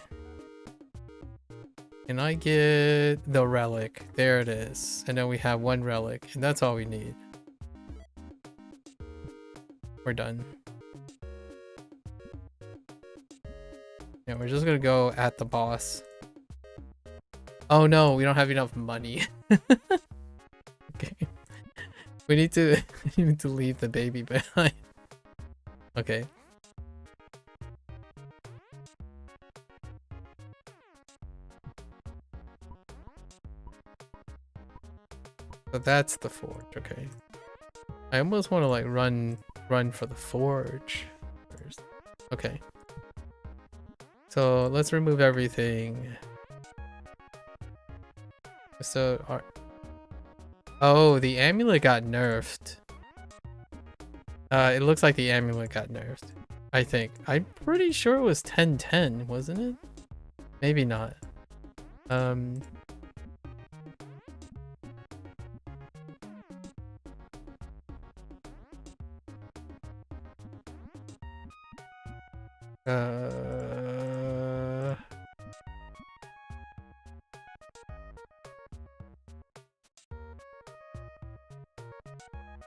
Can I get the relic? There it is. And then we have 1 relic, and that's all we need. We're done. Yeah, we're just gonna go at the boss. Oh no, we don't have enough money. Okay. We need to leave the baby behind. Okay. So that's the forge, okay. I almost want to like run for the forge first. Okay. So let's remove everything. So oh, the amulet got nerfed. It looks like the amulet got nerfed. I think. I'm pretty sure it was 1010, wasn't it? Maybe not.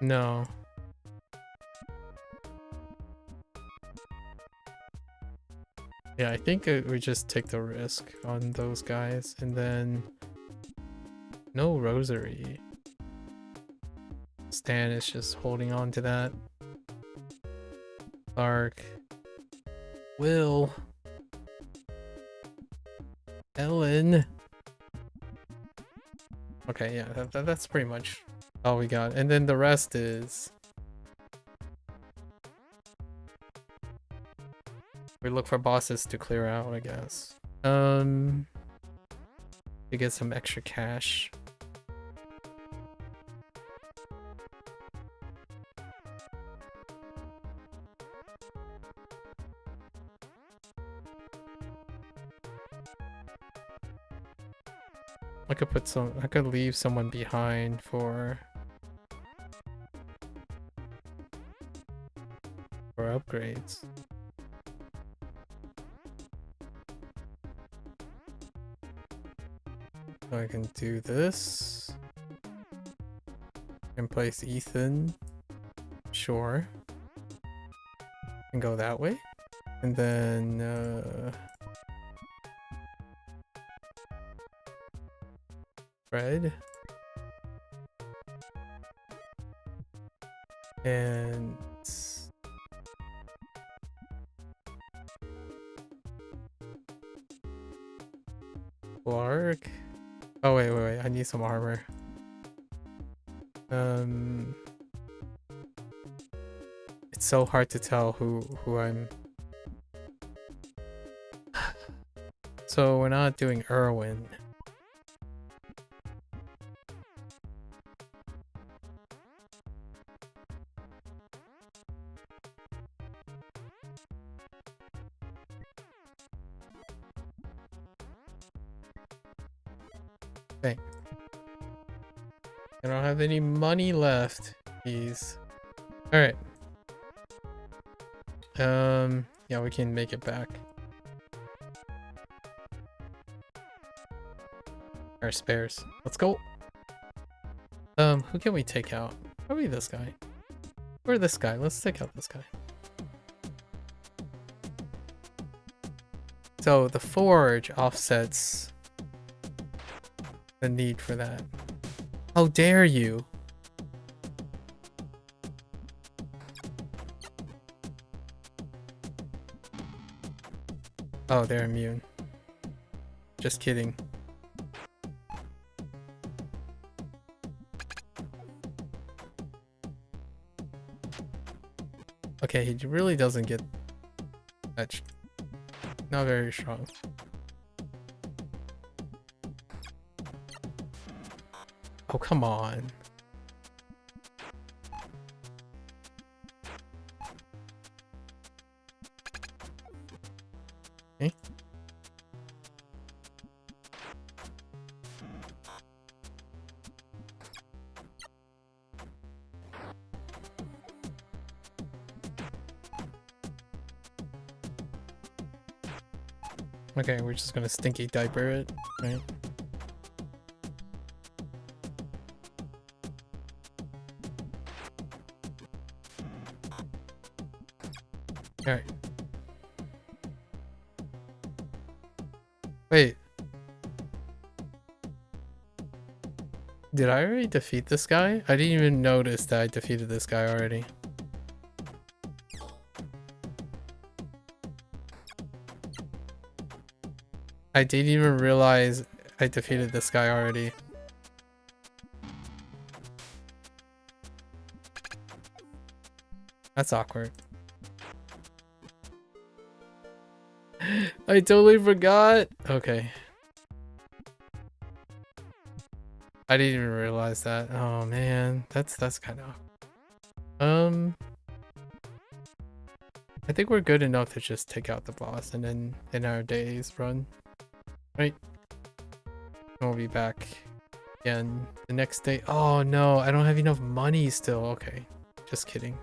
No. Yeah, I think we just take the risk on those guys, and then no rosary. Stan is just holding on to that. Clark. Will. Ellen. Okay, yeah, that's pretty much all we got. And then the rest is... we look for bosses to clear out, I guess. To get some extra cash. I could leave someone behind for upgrades. So I can do this and place Ethan. Sure. And go that way. And then Fred. And Clark. Oh wait, I need some armor. It's so hard to tell who I'm So we're not doing Irwin. Okay. I don't have any money left. Jeez. Alright. Yeah, we can make it back. Our spares. Let's go. Who can we take out? Probably this guy. Or this guy. Let's take out this guy. So the forge offsets the need for that. How dare you? Oh, they're immune. Just kidding. Okay, he really doesn't get that. Not very strong. Oh, come on. Okay. Okay, we're just gonna stinky diaper it, right? Alright. Wait. Did I already defeat this guy? I didn't even notice that I defeated this guy already. I didn't even realize I defeated this guy already. That's awkward. I totally forgot. Okay. I didn't even realize that. Oh man, that's kind of. I think we're good enough to just take out the boss and then in our days run. Right? We'll be back again the next day. Oh no, I don't have enough money still. Okay, just kidding.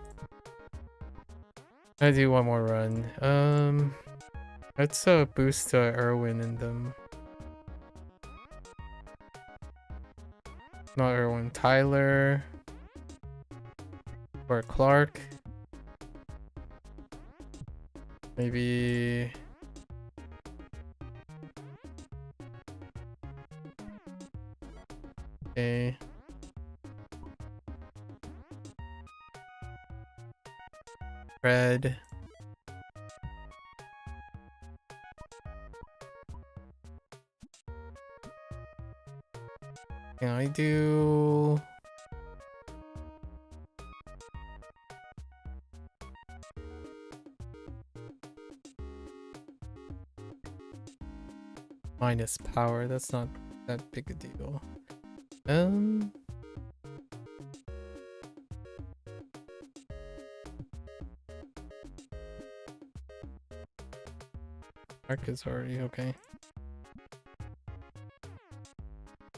I do one more run. Let's boost Irwin and them. Not Irwin, Tyler or Clark. Maybe. Okay. Red. Can I do... minus power? That's not that big a deal. Mark is already okay.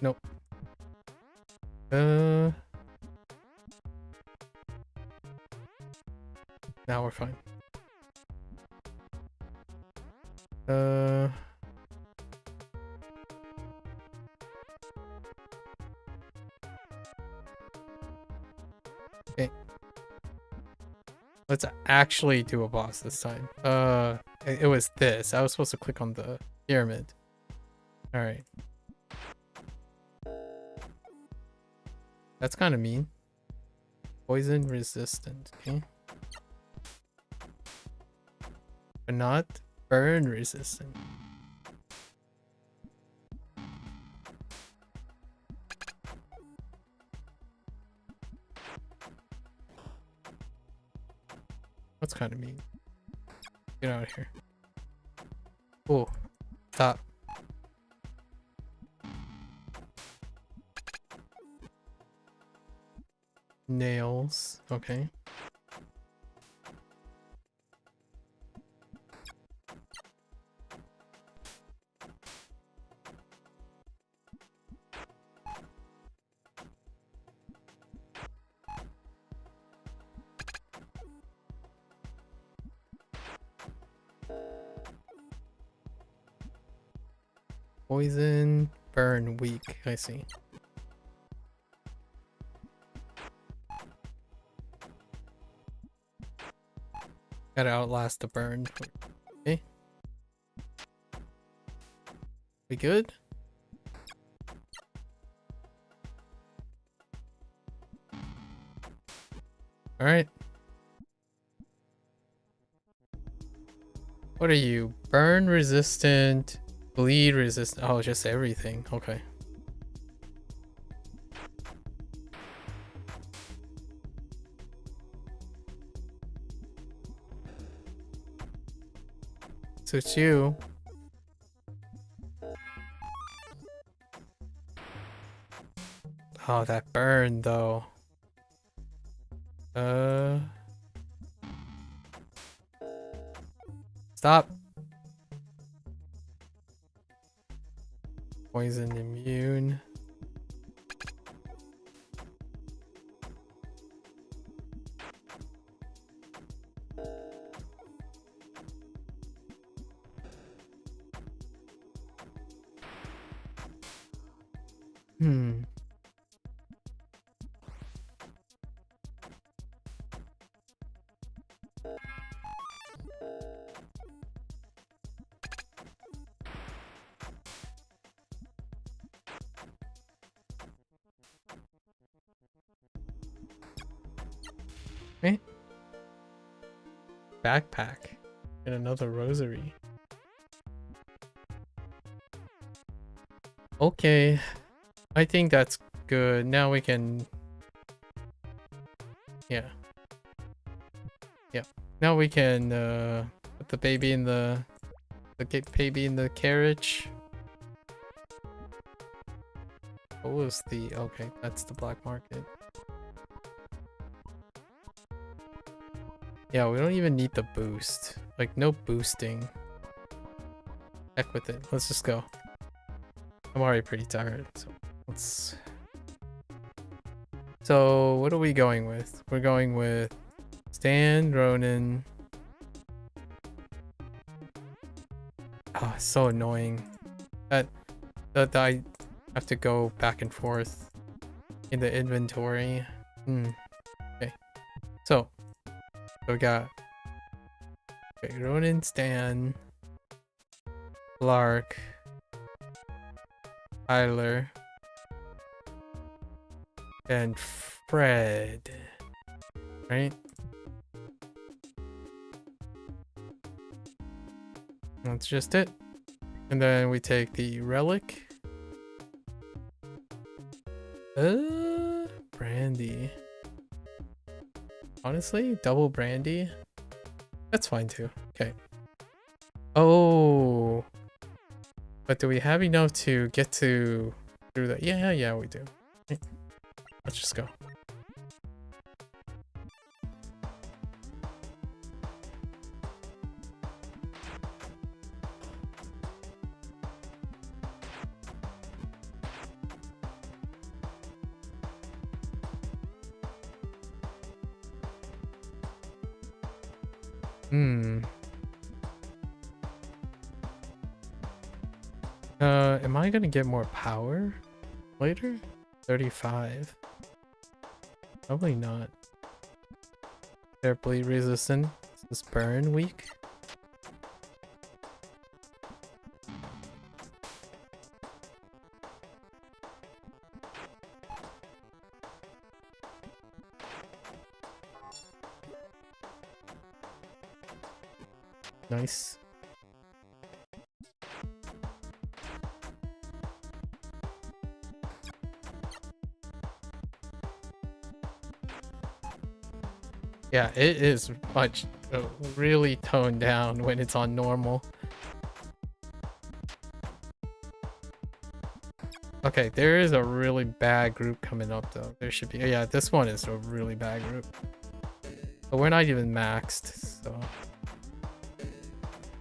Nope. Now we're fine. Okay. Let's actually do a boss this time. It was this. I was supposed to click on the pyramid. All right. That's kind of mean. Poison resistant, okay? But not burn resistant. That's kind of mean. Get out of here. Oh, stop. nails. Okay. Poison, burn, weak. I see. Gotta outlast the burn. Okay. We good? Alright. What are you? Burn resistant, bleed resistant. Oh, just everything. Okay. Suits you. Oh, that burn though. Stop. Poison immune. Okay. Backpack and another rosary. Okay, I think that's good. Now we can, yeah. Now we can put the baby in the baby in the carriage. What was the, okay, that's the black market. Yeah, we don't even need the boost. Like, no boosting. Heck with it. Let's just go. I'm already pretty tired, so let's... So, what are we going with? We're going with Stan, Ronan. Oh, it's so annoying. That I have to go back and forth in the inventory. Okay. So we got Ronan, Stan, Lark, Tyler, and Fred, right? That's just it. And then we take the relic. Brandy. Honestly, double brandy? That's fine too. Okay. Oh. But do we have enough to get to through that? Yeah, we do. Okay. Let's just go. Am I gonna get more power later? 35. Probably not. They're bleed resistant. Is this burn weak? Nice. Yeah, it is much really toned down when it's on normal. Okay, there is a really bad group coming up though. There should be. Yeah, this one is a really bad group. But we're not even maxed, so.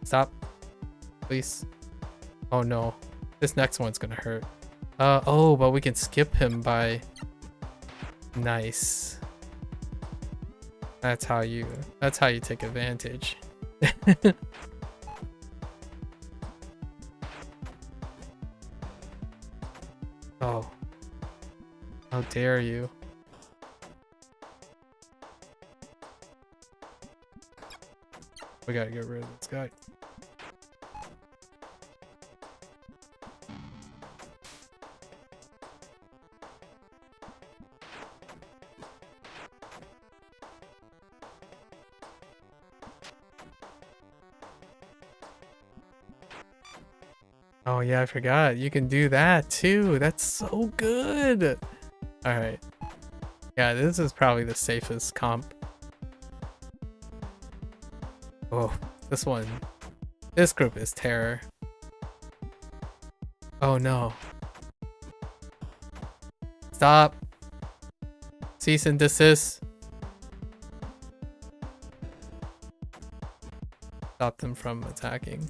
Stop. Please. Oh no. This next one's gonna hurt. Oh, but we can skip him by... Nice. That's how you take advantage. Oh. How dare you. We gotta get rid of this guy. Oh yeah, I forgot. You can do that too. That's so good. All right. Yeah, this is probably the safest comp. Oh, this one. This group is terror. Oh no. Stop. Cease and desist. Stop them from attacking.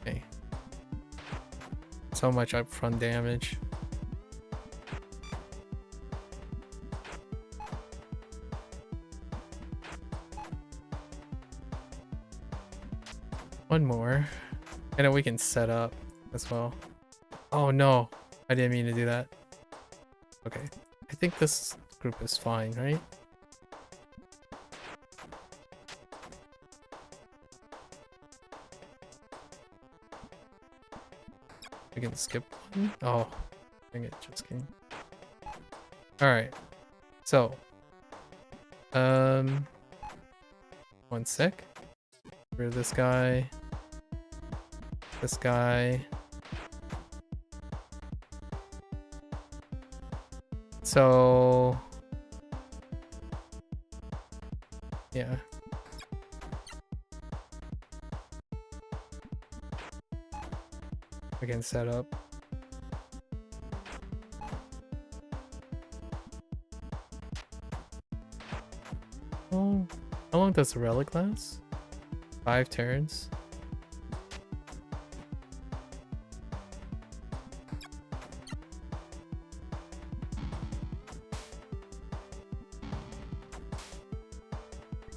Okay. So much upfront damage. One more. And then we can set up as well. Oh no. I didn't mean to do that. Okay. I think this group is fine, right? We can skip one. Oh, I think it just came. Alright. So. 1 sec. Get rid of this guy. This guy. So yeah. We can set up. Oh, how long does the relic last? 5 turns.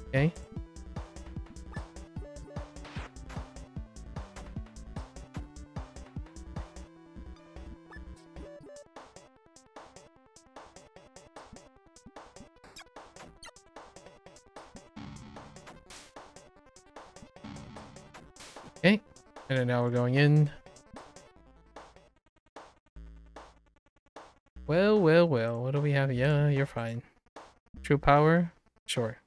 Okay. Okay, and then now we're going in. Well, well, well, what do we have? Yeah, you're fine. True power? Sure.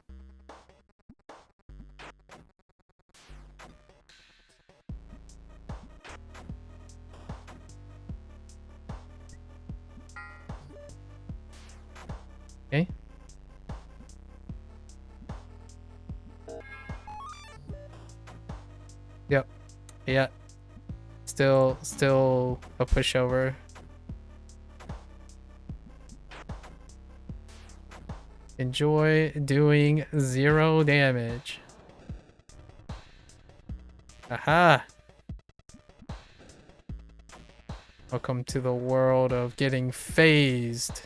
Okay. Yep. Yeah. Still a pushover. Enjoy doing 0 damage. Aha! Welcome to the world of getting phased.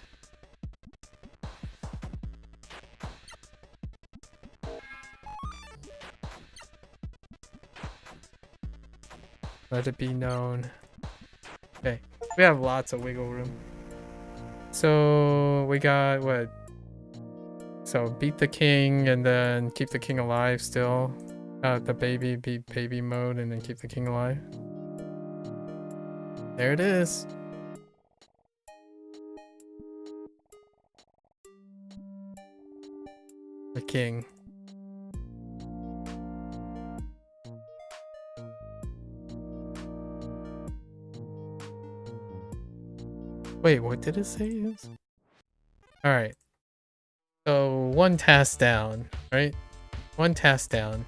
Let it be known. Okay, we have lots of wiggle room. So we got what? So beat the king and then keep the king alive still. The baby, beat baby mode and then keep the king alive. There it is. The king. Wait, what did it say? Alright. So 1 task down, right? 1 task down.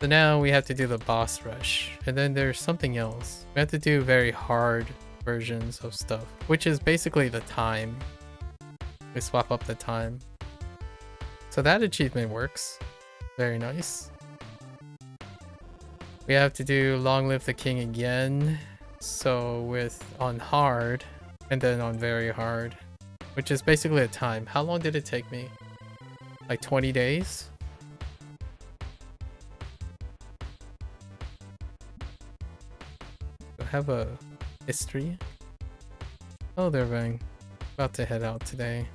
So now we have to do the boss rush, and then there's something else. We have to do very hard versions of stuff, which is basically the time. We swap up the time. So that achievement works. Very nice. We have to do Long Live the King again. So with on hard, and then on very hard, which is basically a time. How long did it take me? Like 20 days? Do I have a history? Oh, there, Vang. About to head out today.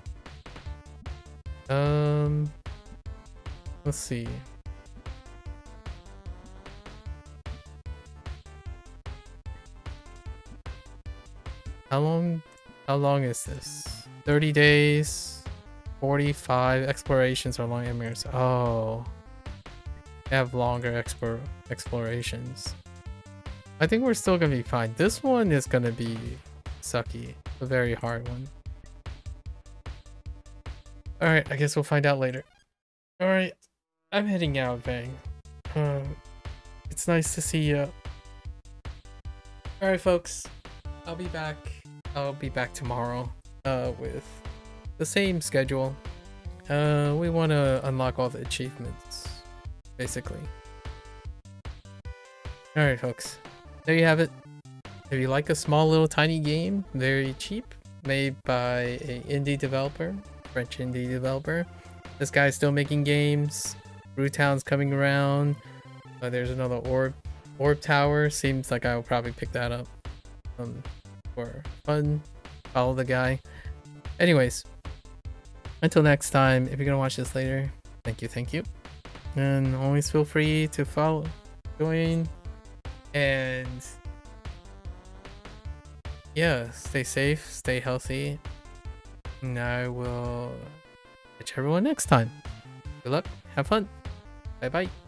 Let's see. How long is this? 30 days, 45 explorations or long emirs. Oh, they have longer explorations. I think we're still gonna be fine. This one is gonna be sucky, a very hard one. Alright, I guess we'll find out later. Alright, I'm heading out, Vang. It's nice to see you. Alright, folks. I'll be back. I'll be back tomorrow with the same schedule. We want to unlock all the achievements, basically. Alright, folks. There you have it. If you like a small little tiny game, very cheap, made by an indie developer, French indie developer. This guy's still making games. Brewtown's coming around. There's another orb tower. Seems like I will probably pick that up for fun. Follow the guy. Anyways, until next time, if you're gonna watch this later, thank you. And always feel free to follow, join, and yeah, stay safe, stay healthy, and I will catch everyone next time. Good luck, have fun, bye bye.